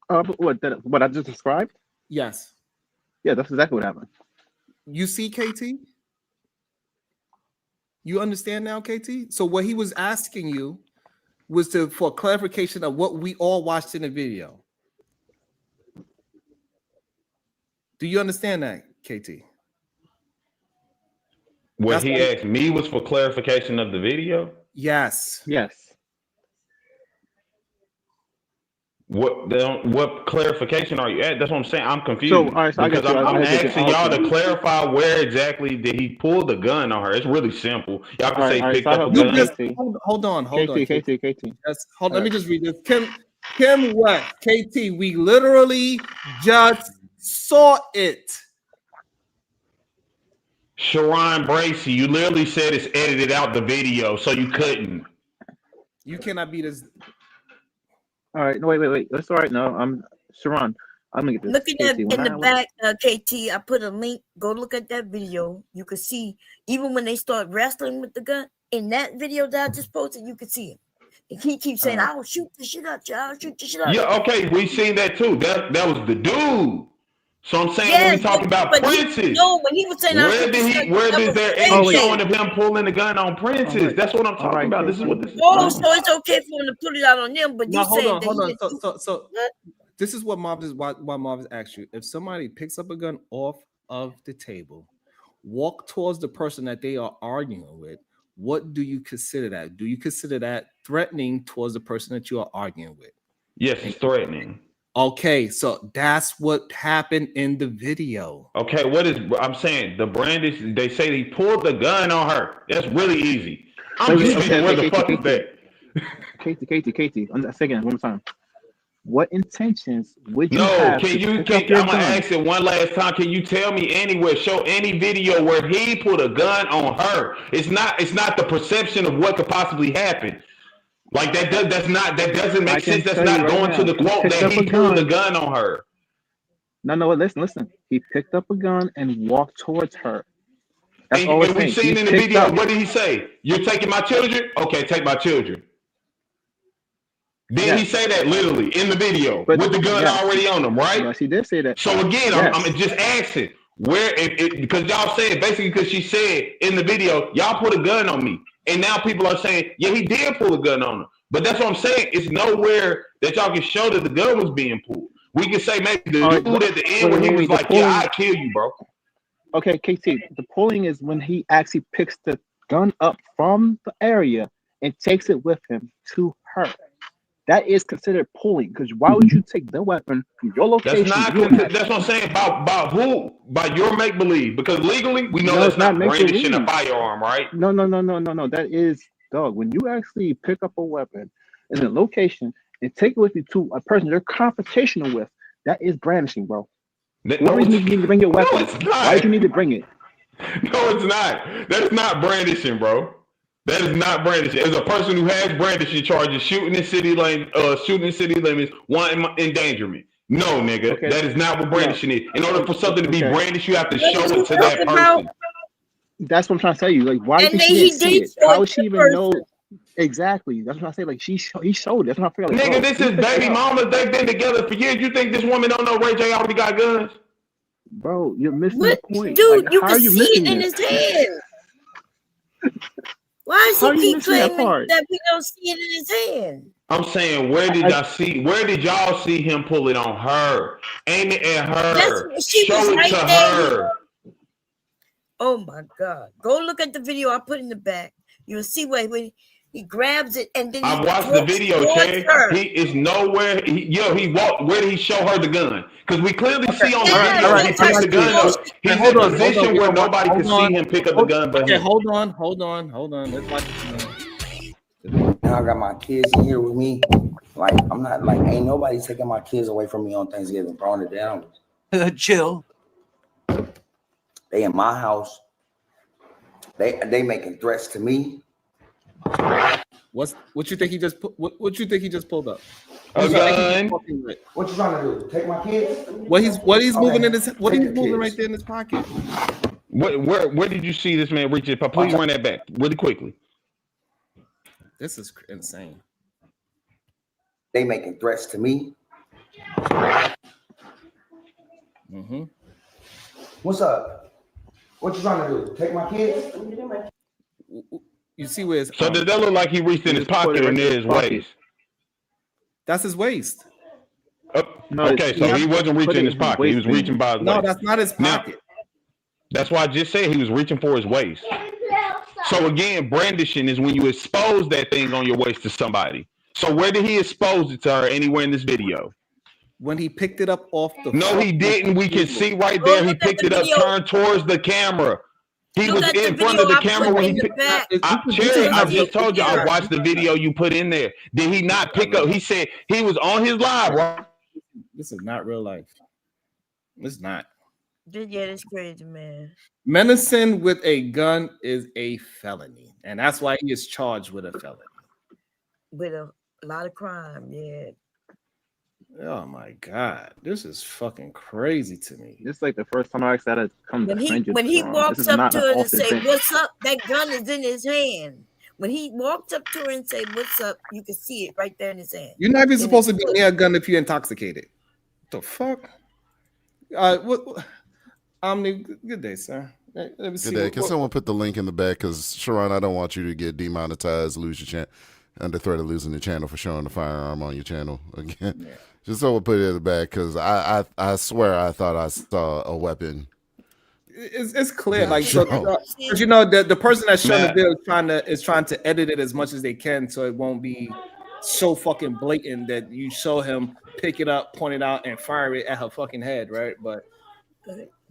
What I just described? Yes. Yeah, that's exactly what happened. You see, KT? You understand now, KT? So what he was asking you was for clarification of what we all watched in the video. Do you understand that, KT? What he asked me was for clarification of the video? Yes. Yes. What clarification are you at? That's what I'm saying. I'm confused. So, all right, so because I'm asking y'all to clarify where exactly did he pull the gun on her. It's really simple. Y'all can say picked up a gun. Hold on. KT. Let me just read this. Kim West, KT, we literally just saw it. Sharon Bracey, you literally said it's edited out the video, so you couldn't. You cannot beat us. All right, no, wait. That's all right. No, I'm Sharon. I'm gonna get this. Look at that in the back, KT. I put a link. Go look at that video. You can see even when they start wrestling with the gun in that video that I just posted. You can see it. And he keeps saying, "I'll shoot the shit out you. I'll shoot the shit out you." Yeah, okay, we seen that too. That was the dude. So I'm saying when we talking about Prince's, when he was saying where is there any showing of him pulling the gun on Prince's? Right. That's what I'm talking about. This is what this is. Oh, so it's okay for him to put it out on them, but you saying hold on. So this is what why Marv asked you. If somebody picks up a gun off of the table, walk towards the person that they are arguing with, what do you consider that? Do you consider that threatening towards the person that you are arguing with? Yes, it's threatening. Okay, so that's what happened in the video. Okay, I'm saying the brandish, they say he pulled the gun on her. That's really easy. I'm just saying, where the fuck is that? Katie, on that second, one more time. What intentions would you have? I'm gonna ask it one last time. Can you tell me anywhere, show any video where he put a gun on her? It's not the perception of what could possibly happen. Like that doesn't make sense. That's not going to the quote that he pulled the gun on her. No, listen. He picked up a gun and walked towards her. That's all we've seen in the video. What did he say? You're taking my children? Okay, take my children. Did he say that literally in the video with the gun already on him, right? Yes, he did say that. So again, I'm just asking because y'all said basically because she said in the video, y'all put a gun on me. And now people are saying, yeah, he did pull a gun on her. But that's what I'm saying. It's nowhere that y'all can show that the gun was being pulled. We can say maybe the dude at the end where he was like, yeah, I'll kill you, bro. Okay, KT, the pulling is when he actually picks the gun up from the area and takes it with him to her. That is considered pulling, because why would you take the weapon from your location? That's what I'm saying about who? By your make believe, because legally we know that's not brandishing a firearm, right? No. That is, dog. When you actually pick up a weapon in a location and take it with you to a person you're confrontational with, that is brandishing, bro. What reason did you need to bring your weapon? Why did you need to bring it? No, it's not. That's not brandishing, bro. That is not brandishing. As a person who has brandishing charges, shooting in city limits, one endangerment. No, nigga, that is not what brandishing is. In order for something to be brandished, you have to show it to that person. That's what I'm trying to tell you. Like, why do you think she didn't see it? How would she even know? Exactly. That's what I say. Like, he showed it. That's what I feel like. Nigga, this is baby mamas. They've been together for years. You think this woman don't know Ray J already got guns? Bro, you're missing the point. Dude, like, you can see it in his hand. Why does he keep claiming that we don't see it in his hand? I'm saying, where did y'all see him pull it on her? Aim it at her. Show it to her. Oh my God. Go look at the video I put in the back. You'll see when he grabs it and then I watched the video, Chad. He is nowhere. He walked. Where did he show her the gun? Because we clearly see on the video he picked the gun up. He's in a position where nobody can see him pick up the gun but him. Hold on. Let's watch it. Now I got my kids in here with me. Like, I'm not like, ain't nobody taking my kids away from me on Thanksgiving, throwing it down. Chill. They in my house. They making threats to me. What you think he just what you think he just pulled up? A gun. What you trying to do? Take my kids? What he's moving in his right there in his pocket? Where did you see this man reach it? Please run that back really quickly. This is insane. They making threats to me. Mm-hmm. What's up? What you trying to do? Take my kids? You see where it's so does that look like he reached in his pocket or near his waist? That's his waist. Okay, so he wasn't reaching in his pocket. He was reaching by his waist. No, that's not his pocket. That's why I just said he was reaching for his waist. So again, brandishing is when you expose that thing on your waist to somebody. So where did he expose it to her? Anywhere in this video? When he picked it up off the No, he didn't. We can see right there. He picked it up, turned towards the camera. He was in front of the camera when he picked up. Cherry, I just told you I watched the video you put in there. Did he not pick up? He said he was on his live, right? This is not real life. It's not. Yeah, it's crazy, man. Menacing with a gun is a felony, and that's why he is charged with a felony. With a lot of crime, yeah. Oh my God, this is fucking crazy to me. This is like the first time I actually had to come to strangers. When he walks up to her and say, "What's up?" That gun is in his hand. When he walked up to her and say, "What's up?" you can see it right there in his hand. You're not even supposed to be near a gun if you're intoxicated. What the fuck? What? Omni, good day, sir. Let me see. Good day. Can someone put the link in the back? Because Sharon, I don't want you to get demonetized, lose your channel, under threat of losing the channel for showing the firearm on your channel again. Yeah. Just someone put it in the back because I swear I thought I saw a weapon. It's clear, like, so, because you know the person that's showing the video is trying to edit it as much as they can, so it won't be so fucking blatant that you show him pick it up, point it out, and fire it at her fucking head, right? But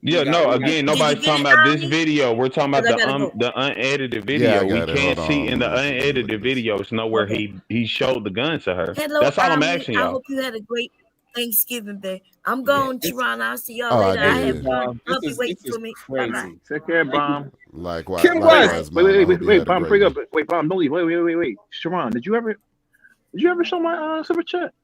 yeah, again, nobody's talking about this video. We're talking about the unedited video. Yeah, we can't see in the unedited video. It's nowhere he showed the gun to her. Hello, That's all I'm Omni. asking I y'all. hope you had a great Thanksgiving Day. I'm going, Sharon. I'll see y'all later. I have fun. I'll be waiting for me. Bye-bye. Take care, Bomb. Likewise. Kim likewise, West. Mom. I hope Wait, you had a Bomb, great bring day. up. Wait, Bomb, don't leave. Wait. Sharon, did you ever show my super chat?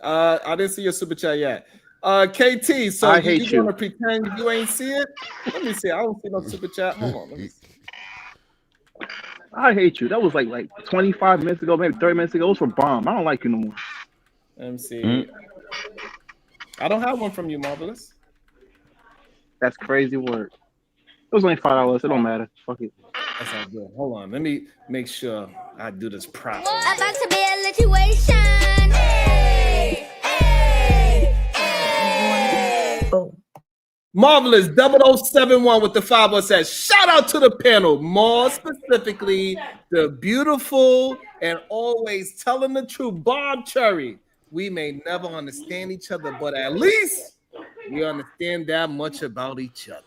I didn't see your super chat yet. KT, so I hate you want to pretend you ain't see it? Let me see. I don't see no super chat. Hold on. Let me see. I hate you. That was like 25 minutes ago, maybe 30 minutes ago. It was for Bomb. I don't like you no more. Let me see. I don't have one from you, Marvelous. That's crazy work. It was only $5. It don't matter. Fuck it. That's all good. Hold on. Let me make sure I do this properly. About to be a situation. Hey, hey, hey. Oh. Marvelous 0071 with the 5 says, shout out to the panel. More specifically, the beautiful and always telling the truth, Bob Cherry. We may never understand each other, but at least we understand that much about each other.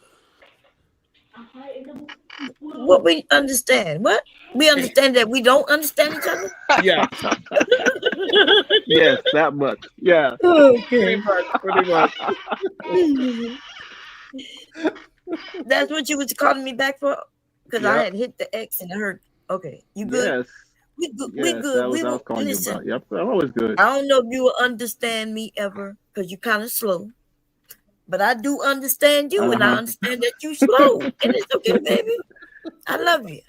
What we understand? What? We understand that we don't understand each other? Yeah. Yes, that much. Yeah. Okay. Pretty much. That's what you was calling me back for? Because I Yep. had hit the X and I heard, okay, you good? Yes. We good. Yes, We good. that was I was calling you about. Yep, I'm always good. I don't know if you will understand me ever because you're kind of slow. But I do understand you, and I understand that you slow. And it's okay, baby. I love you.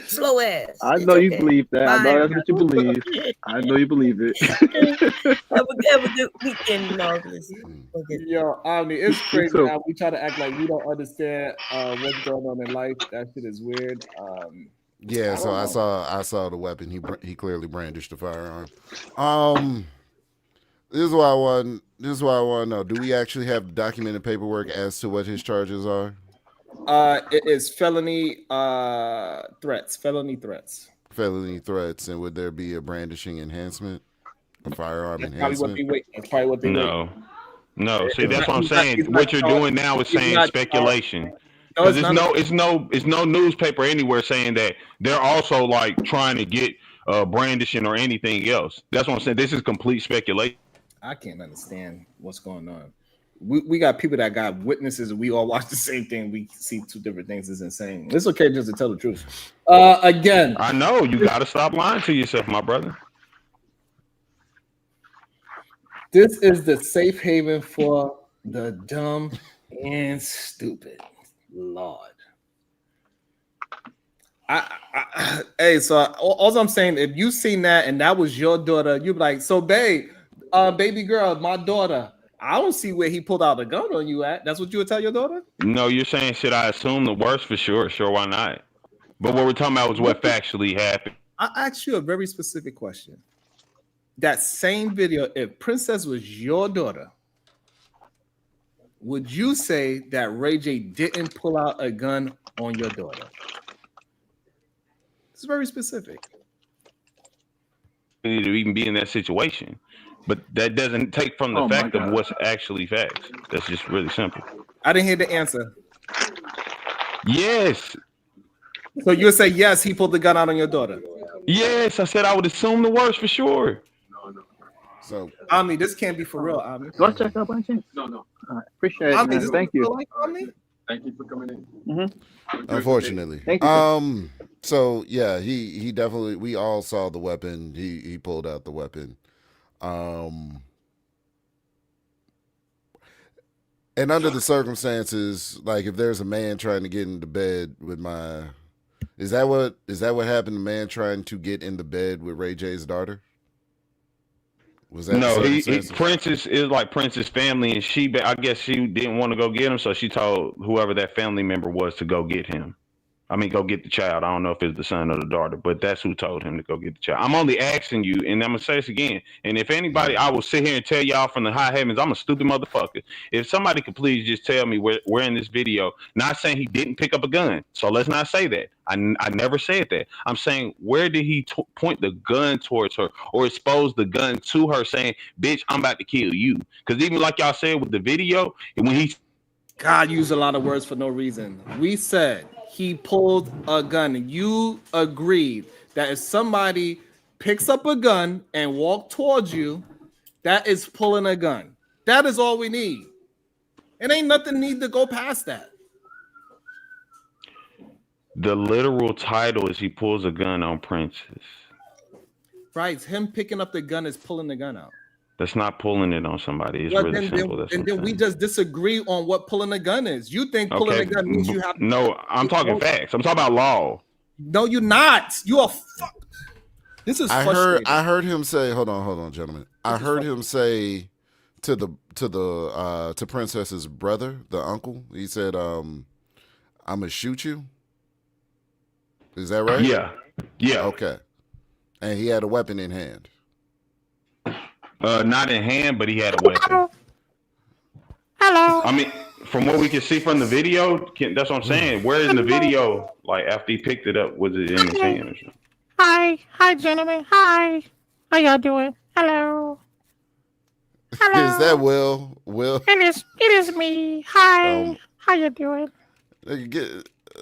Slow ass. I It's know you okay. believe that. I Bye. know that's what you believe. I know you believe it. Have a good weekend, Marvelous. Okay. Yo, Omni, it's crazy too. how we try to act like we don't understand what's going on in life. That shit is weird. Yeah, so I saw the weapon. He clearly brandished the firearm. This is why I want to know. Do we actually have documented paperwork as to what his charges are? It is felony threats. Felony threats. Felony threats, and would there be a brandishing enhancement, a firearm That's probably what enhancement? they wait. That's probably what they wait. No. See, It's that's not- what I'm he's not- saying. he's What not you're charged. doing now is He's saying not speculation. No, Because it's not. it's no newspaper anywhere saying that they're also like trying to get brandishing or anything else. That's what I'm saying. This is complete speculation. I can't understand what's going on. We got people that got witnesses, and we all watch the same thing. We see two different things. It's insane. It's okay just to tell the truth. Again, I know you got to stop lying to yourself, my brother. this is the safe haven for the dumb and stupid. Lord. Hey, so all I'm saying, if you seen that and that was your daughter, you'd be like, so babe, baby girl, my daughter. I don't see where he pulled out a gun on you at. That's what you would tell your daughter? No, you're saying should I assume the worst for sure? Sure, why not? But what we're talking about was what factually happened. I asked you a very specific question. That same video, if Princess was your daughter, would you say that Ray J didn't pull out a gun on your daughter? It's very specific. You need to even be in that situation. But that doesn't take from the Oh my fact of God. what's actually facts. That's just really simple. I didn't hear the answer. Yes. So you'll say yes, he pulled the gun out on your daughter. Yes, I said I would assume the worst for sure. So Omni, this can't be for real, Omni. Do I check out by chance? No. All right. Appreciate it, Omni, man. this Thank you. Like Omni? Thank you for coming in. Mm-hmm. Unfortunately. Thank you. So yeah, he definitely, we all saw the weapon. He pulled out the weapon. And under the circumstances, like if there's a man trying to get into bed with my, is that what happened? A man trying to get in the bed with Ray J's daughter? Was that No, the he circumstances? Princess is like Princess family, and I guess she didn't want to go get him, so she told whoever that family member was to go get him. I mean, go get the child. I don't know if it's the son or the daughter, but that's who told him to go get the child. I'm only asking you, and I'm gonna say this again. And if anybody, I will sit here and tell y'all from the high heavens, I'm a stupid motherfucker. If somebody could please just tell me where in this video, not saying he didn't pick up a gun, so let's not say that. I never said that. I'm saying, where did he point the gun towards her or expose the gun to her, saying, "Bitch, I'm about to kill you"? Because even like y'all said with the video, when he God used a lot of words for no reason. We said he pulled a gun. You agreed that if somebody picks up a gun and walk towards you, that is pulling a gun. That is all we need. It ain't nothing need to go past that. the literal title is he pulls a gun on Princess. Right, him picking up the gun is pulling the gun out. That's not pulling it on somebody. It's Well, really simple. then we just disagree on what pulling a gun is. You think pulling a gun means you have. No, I'm talking facts. I'm talking about law. No, you're not. You are. This is. I heard him say. Hold on, gentlemen. I heard him say to Princess's brother, the uncle. He said, "I'm gonna shoot you." Is that right? Yeah. Okay. And he had a weapon in hand. Not in hand, but he had a weapon. Hello. I mean, from what we can see from the video, that's what I'm saying. Where in the video, like after he picked it up, was it in his hand or something? Hi, gentlemen. Hi. How y'all doing? Hello. Hello. Is that Will? It is me. Hi. How you doing?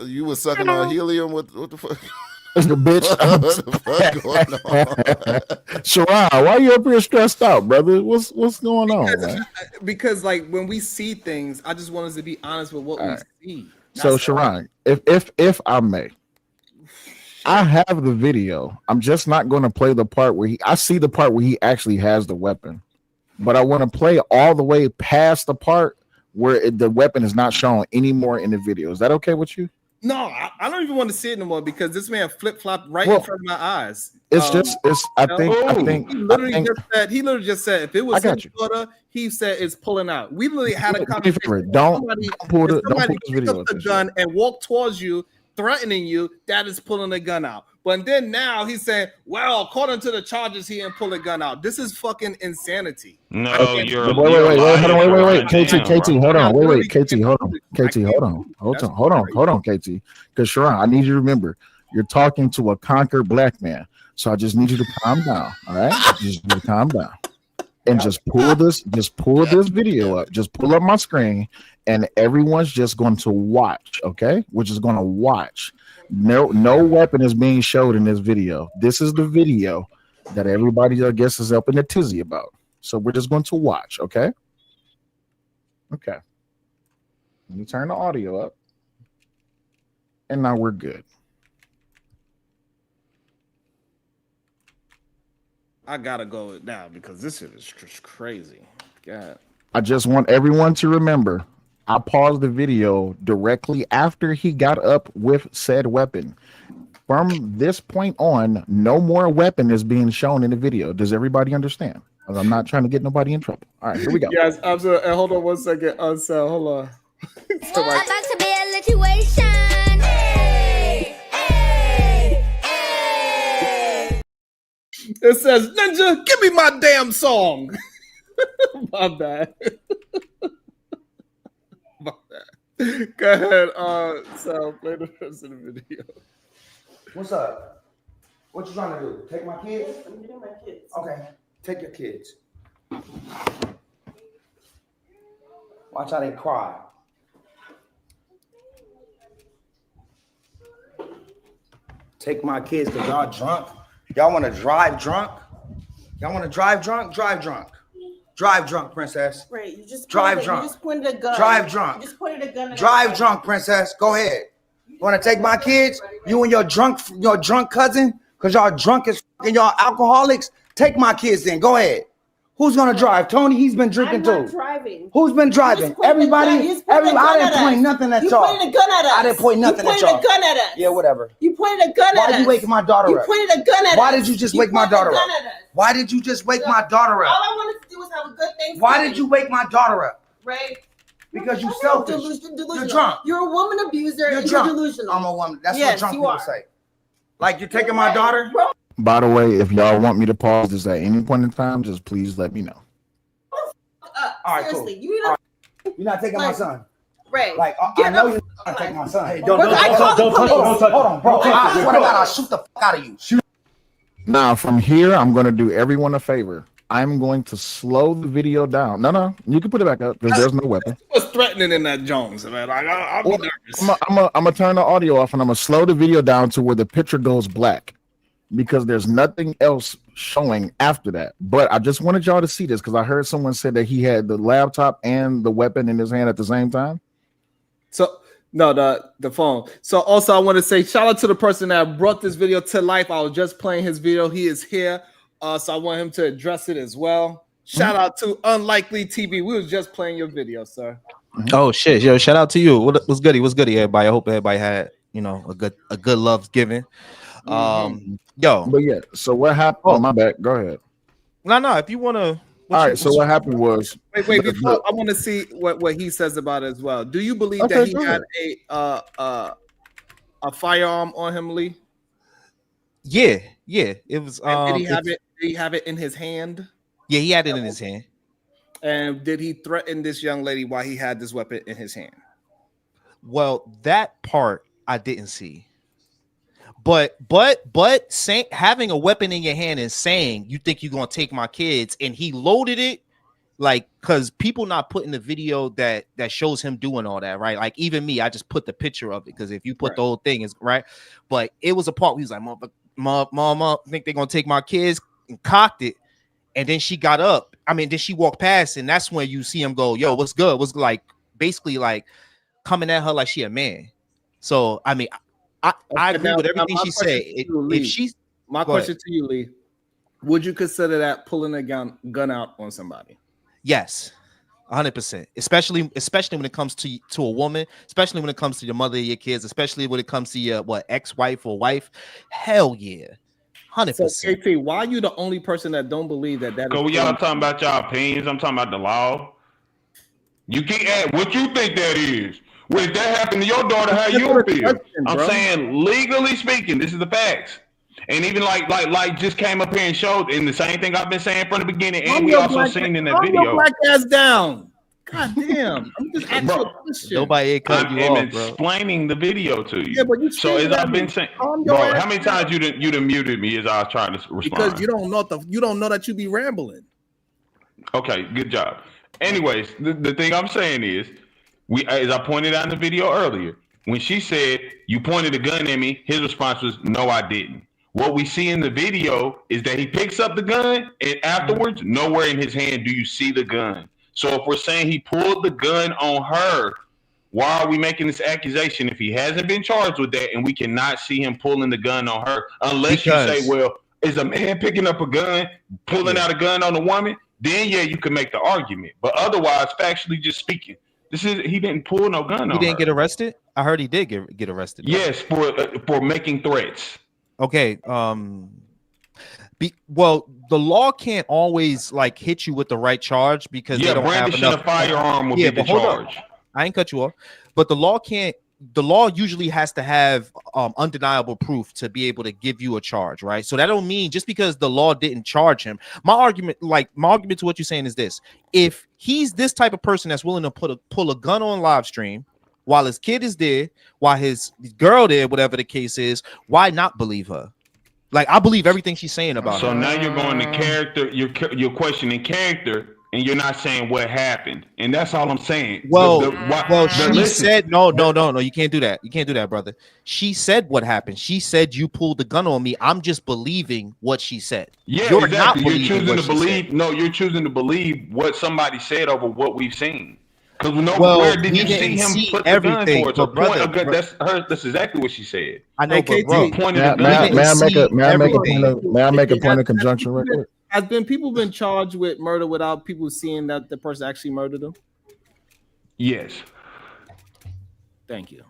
You was sucking on helium. What the fuck? The bitch. What the fuck going on? Sharon, why you up here stressed out, brother? What's going on, man? Because like when we see things, I just want us to be honest with what we see. So Sharon, if I may, I have the video. I'm just not going to play the part where I see the part where he actually has the weapon, but I want to play all the way past the part where the weapon is not shown anymore in the video. Is that okay with you? No, I don't even want to see it anymore because this man flip flopped right in front of my eyes. It's I think he literally just said if it was his daughter, he said it's pulling out. We literally had a conversation. Don't pull this video up the gun and walk towards you, threatening you. That is pulling the gun out. But then now he's saying, well, according to the charges, he didn't pull a gun out. This is fucking insanity. No, wait, KT, hold on. Wait, KT, hold on, KT. Because Sharon, I need you to remember, you're talking to a conquered black man. So I just need you to calm down. All right, just need to calm down and just pull this video up. Just pull up my screen, and everyone's just going to watch. Okay, we're just going to watch. No weapon is being showed in this video. This is the video that everybody, I guess, is up in a tizzy about. So we're just going to watch, okay? Okay. Let me turn the audio up. And now we're good. I gotta go now because this shit is just crazy. God. I just want everyone to remember, I paused the video directly after he got up with said weapon. From this point on, no more weapon is being shown in the video. Does everybody understand? I'm not trying to get nobody in trouble. All right, here we go. Yes, absolutely. Hold on 1 second. So hold on. About to be a situation. Hey, hey, hey. It says, Ninja, give me my damn song. My bad. My bad. Go ahead. So play the rest of the video. What's up? What you trying to do? Take my kids? I'm getting my kids. Okay, take your kids. Watch how they cry. Take my kids because y'all drunk. Y'all want to drive drunk? Y'all want to drive drunk? Drive drunk. Drive drunk, princess. Right, you just drive drunk. You just pointed a gun. Drive drunk. You just pointed a gun. Drive drunk, princess. Go ahead. You want to take my kids? You and your drunk cousin? Because y'all drunk as and y'all alcoholics? Take my kids then. Go ahead. Who's going to drive? Tony, he's been drinking too. Driving. Who's been driving? Everybody? I didn't point nothing at y'all. You pointed a gun at us. I didn't point nothing at y'all. You pointed a gun at us. Yeah, whatever. You pointed a gun at us. Why did you wake my daughter up? You pointed a gun at us. Why did you just wake my daughter up? Why did you just wake my daughter All up? I wanted to do was have a good Thanksgiving. Why did you wake my daughter up? Ray? Because you selfish. Delusional. You're drunk. You're a woman abuser. You're and drunk. You're delusional. I'm a woman. That's yes, what drunk you people are. say. Like you're taking my daughter. By the way, if y'all want me to pause this at any point in time, just please let me know. All right, Seriously, cool. you need to. You're not taking my son. Ray. Like I get know up. you're not taking my son. Hey, don't touch him. Hold on, bro. I swear to God, I'll shoot the fuck out of you. Now, from here, I'm going to do everyone a favor. I'm going to slow the video down. No, you can put it back up because there's no weapon. What's threatening in that Jones, man? Like, I'll be nervous. I'm gonna turn the audio off and I'm gonna slow the video down to where the picture goes black because there's nothing else showing after that. But I just wanted y'all to see this because I heard someone say that he had the laptop and the weapon in his hand at the same time. So no, the phone. So also I want to say shout out to the person that brought this video to life. I was just playing his video. He is here. So I want him to address it as well. Shout out to Unlikely TV. We was just playing your video, sir. Oh shit, yo! Shout out to you. What's goody? What's goody, everybody? I hope everybody had a good love giving. Yo, but yeah. So what happened? Oh, my bad. Go ahead. No. If you wanna. All right. So what happened was. Wait. Before I want to see what he says about it as well. Do you believe that he had a firearm on him, Lee? Yeah. It was. Did he have it? Did he have it in his hand? Yeah, he had it in his hand. And did he threaten this young lady while he had this weapon in his hand? Well, that part I didn't see. But having a weapon in your hand and saying you think you're gonna take my kids, and he loaded it, like, because people not putting the video that shows him doing all that, right? Like even me, I just put the picture of it because if you put the whole thing is right, but it was a part where he was like, Mom, think they're gonna take my kids, and cocked it. And then she got up. Then she walked past, and that's when you see him go, yo, what's good? What's like basically like coming at her like she a man. So I agree with everything she said. My question to you, Lee, would you consider that pulling a gun out on somebody? Yes, 100%. Especially when it comes to a woman, especially when it comes to your mother of your kids, especially when it comes to your ex-wife or wife. Hell yeah. 100%. So, KT, why are you the only person that don't believe that? Go, y'all talking about y'all opinions. I'm talking about the law. You can't add what you think that is. When that happened to your daughter, how you feel? I'm saying, legally speaking, this is the facts. And even like just came up here and showed, and the same thing I've been saying from the beginning, and we also seen in that video. Your black ass down. God damn. I'm just asking you a question. Nobody ain't cut you off, bro. Explaining the video to you. Yeah, but you so as I've been saying, bro, how many times you done muted me as I was trying to respond? Because you don't know that you be rambling. Okay, good job. Anyways, the thing I'm saying is, as I pointed out in the video earlier, when she said you pointed a gun at me, his response was, no, I didn't. What we see in the video is that he picks up the gun, and afterwards, nowhere in his hand do you see the gun. So if we're saying he pulled the gun on her, why are we making this accusation if he hasn't been charged with that and we cannot see him pulling the gun on her? Unless you say, well, is a man picking up a gun, pulling out a gun on a woman? Then yeah, you can make the argument. But otherwise, factually just speaking, he didn't pull no gun on her. He didn't get arrested? I heard he did get arrested. Yes, for making threats. Okay. Well, the law can't always hit you with the right charge because they don't have enough. A firearm will be the charge. I ain't cut you off, but the law can't. The law usually has to have undeniable proof to be able to give you a charge, right? So that don't mean just because the law didn't charge him. My argument to what you're saying is this: if he's this type of person that's willing to pull a gun on live stream while his kid is there, while his girl there, whatever the case is, why not believe her? I believe everything she's saying about her. So now you're going to character. You're questioning character. And you're not saying what happened, and that's all I'm saying. She said no. You can't do that. You can't do that, brother. She said what happened. She said you pulled the gun on me. I'm just believing what she said. Yeah, you're exactly. Not you're choosing to believe. Said. No, you're choosing to believe what somebody said over what we've seen. Because where did you see him put the gun towards? So that's exactly what she said. I know, but bro, may I make a point of conjunction real quick? Has people been charged with murder without people seeing that the person actually murdered them? Yes. Thank you.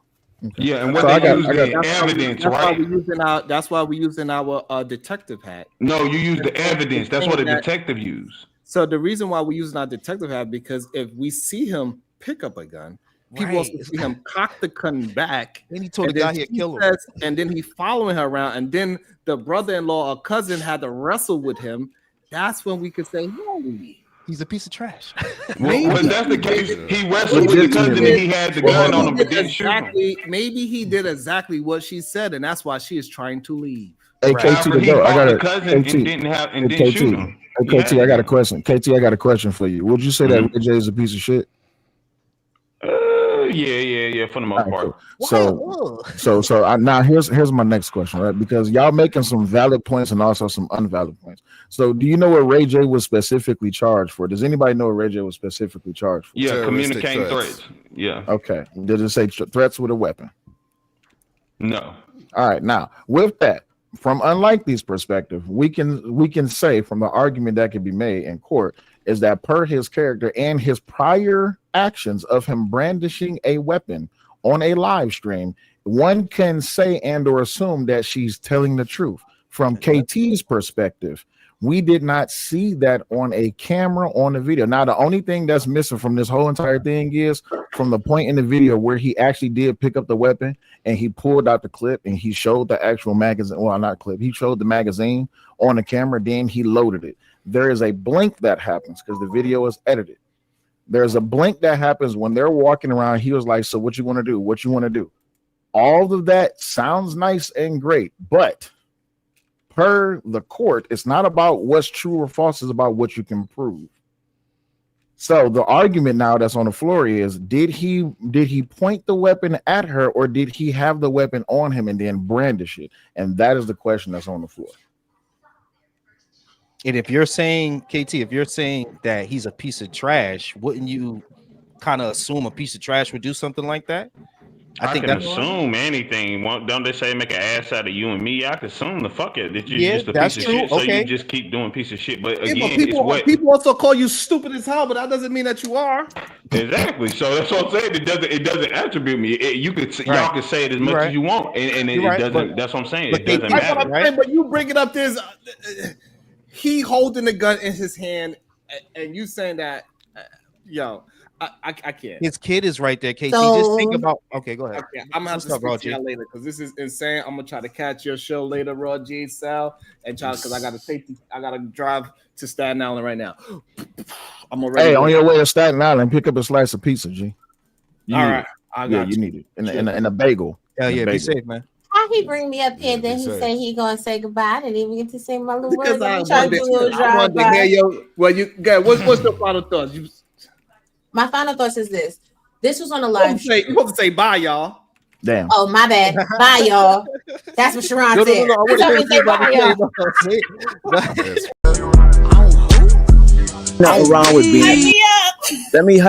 Yeah, and what So they I got- use I got- the evidence, That's why right? That's why we using our detective hat. No, you use the evidence. That's what a That- detective use. So the reason why we're using our detective hat, because if we see him pick up a gun, people also see him cock the gun back. Then he told and the guy then he'd she kill him. says- And then he following her around, and then the brother-in-law or cousin had to wrestle with him. That's when we could say, holy. He's a piece of trash. Well, if that's the case, he wrestled with the cousin and he had the gun on him but didn't shoot him. Maybe he did exactly what she said, and that's why she is trying to leave. Hey, Right. KT, However, to he go. I fought got the a cousin KT. and didn't Hey, shoot him. Hey, KT, I got a question. KT, I got a question for you. Would you say that Ray J is a piece of shit? Yeah, for the most part. So now here's my next question, right? Because y'all making some valid points and also some unvalid points. So do you know what Ray J was specifically charged for? Does anybody know what Ray J was specifically charged for? Yeah, communicating threats. Yeah. Okay. Did it say threats with a weapon? No. All right. Now, with that, from Unlikely's perspective, we can say from the argument that can be made in court is that per his character and his prior actions of him brandishing a weapon on a live stream, one can say and or assume that she's telling the truth. From KT's perspective, we did not see that on a camera on the video. Now, the only thing that's missing from this whole entire thing is from the point in the video where he actually did pick up the weapon and he pulled out the clip and he showed the actual magazine. Well, not clip. He showed the magazine on the camera. Then he loaded it. There is a blink that happens because the video is edited. There's a blink that happens when they're walking around. He was like, so what you want to do? What you want to do? All of that sounds nice and great, but per the court, it's not about what's true or false, it's about what you can prove. So the argument now that's on the floor is, did he point the weapon at her, or did he have the weapon on him and then brandish it? And that is the question that's on the floor. And if you're saying, KT, if you're saying that he's a piece of trash, wouldn't you kind of assume a piece of trash would do something like that? I think can that's assume anything. Don't they say make an ass out of you and me? I can assume the fuck it that you're Yeah, just a that's piece of true. shit. So Okay. you just keep doing piece of shit. But again, People, it's what people also call you stupid as hell, but that doesn't mean that you are. exactly. So that's what I'm saying. It doesn't attribute me. Y'all can say it as much as you want, and it doesn't. That's what I'm saying. It doesn't matter. But you bring it up. There's he holding the gun in his hand, and you saying that, yo. I can't. His kid is right there, KT. So- Just think about. Okay, go ahead. Okay, I'm gonna have to What's up, speak Raw to G? y'all later because this is insane. I'm gonna try to catch your show later, Raw G, Sal, and try because I gotta drive to Staten Island right now. I'm already. Hey, on your way to Staten Island, pick up a slice of pizza, G. You All need right, it. I Yeah, got you you. need it in a bagel. Hell In a yeah, be bagel. safe, man. How he bring me up here, then he safe. say he gonna say goodbye. I didn't even get to say my little Because words. I I'm trying to do a little wanted drive to hear by. your. Well, you guys, what's your final thoughts? You My final thoughts is this. This was on a live. supposed to say bye, y'all. Damn. Oh, my bad. Bye, y'all. That's what Sharon said. I You told me to say bye, y'all. Nothing wrong with being. Let me.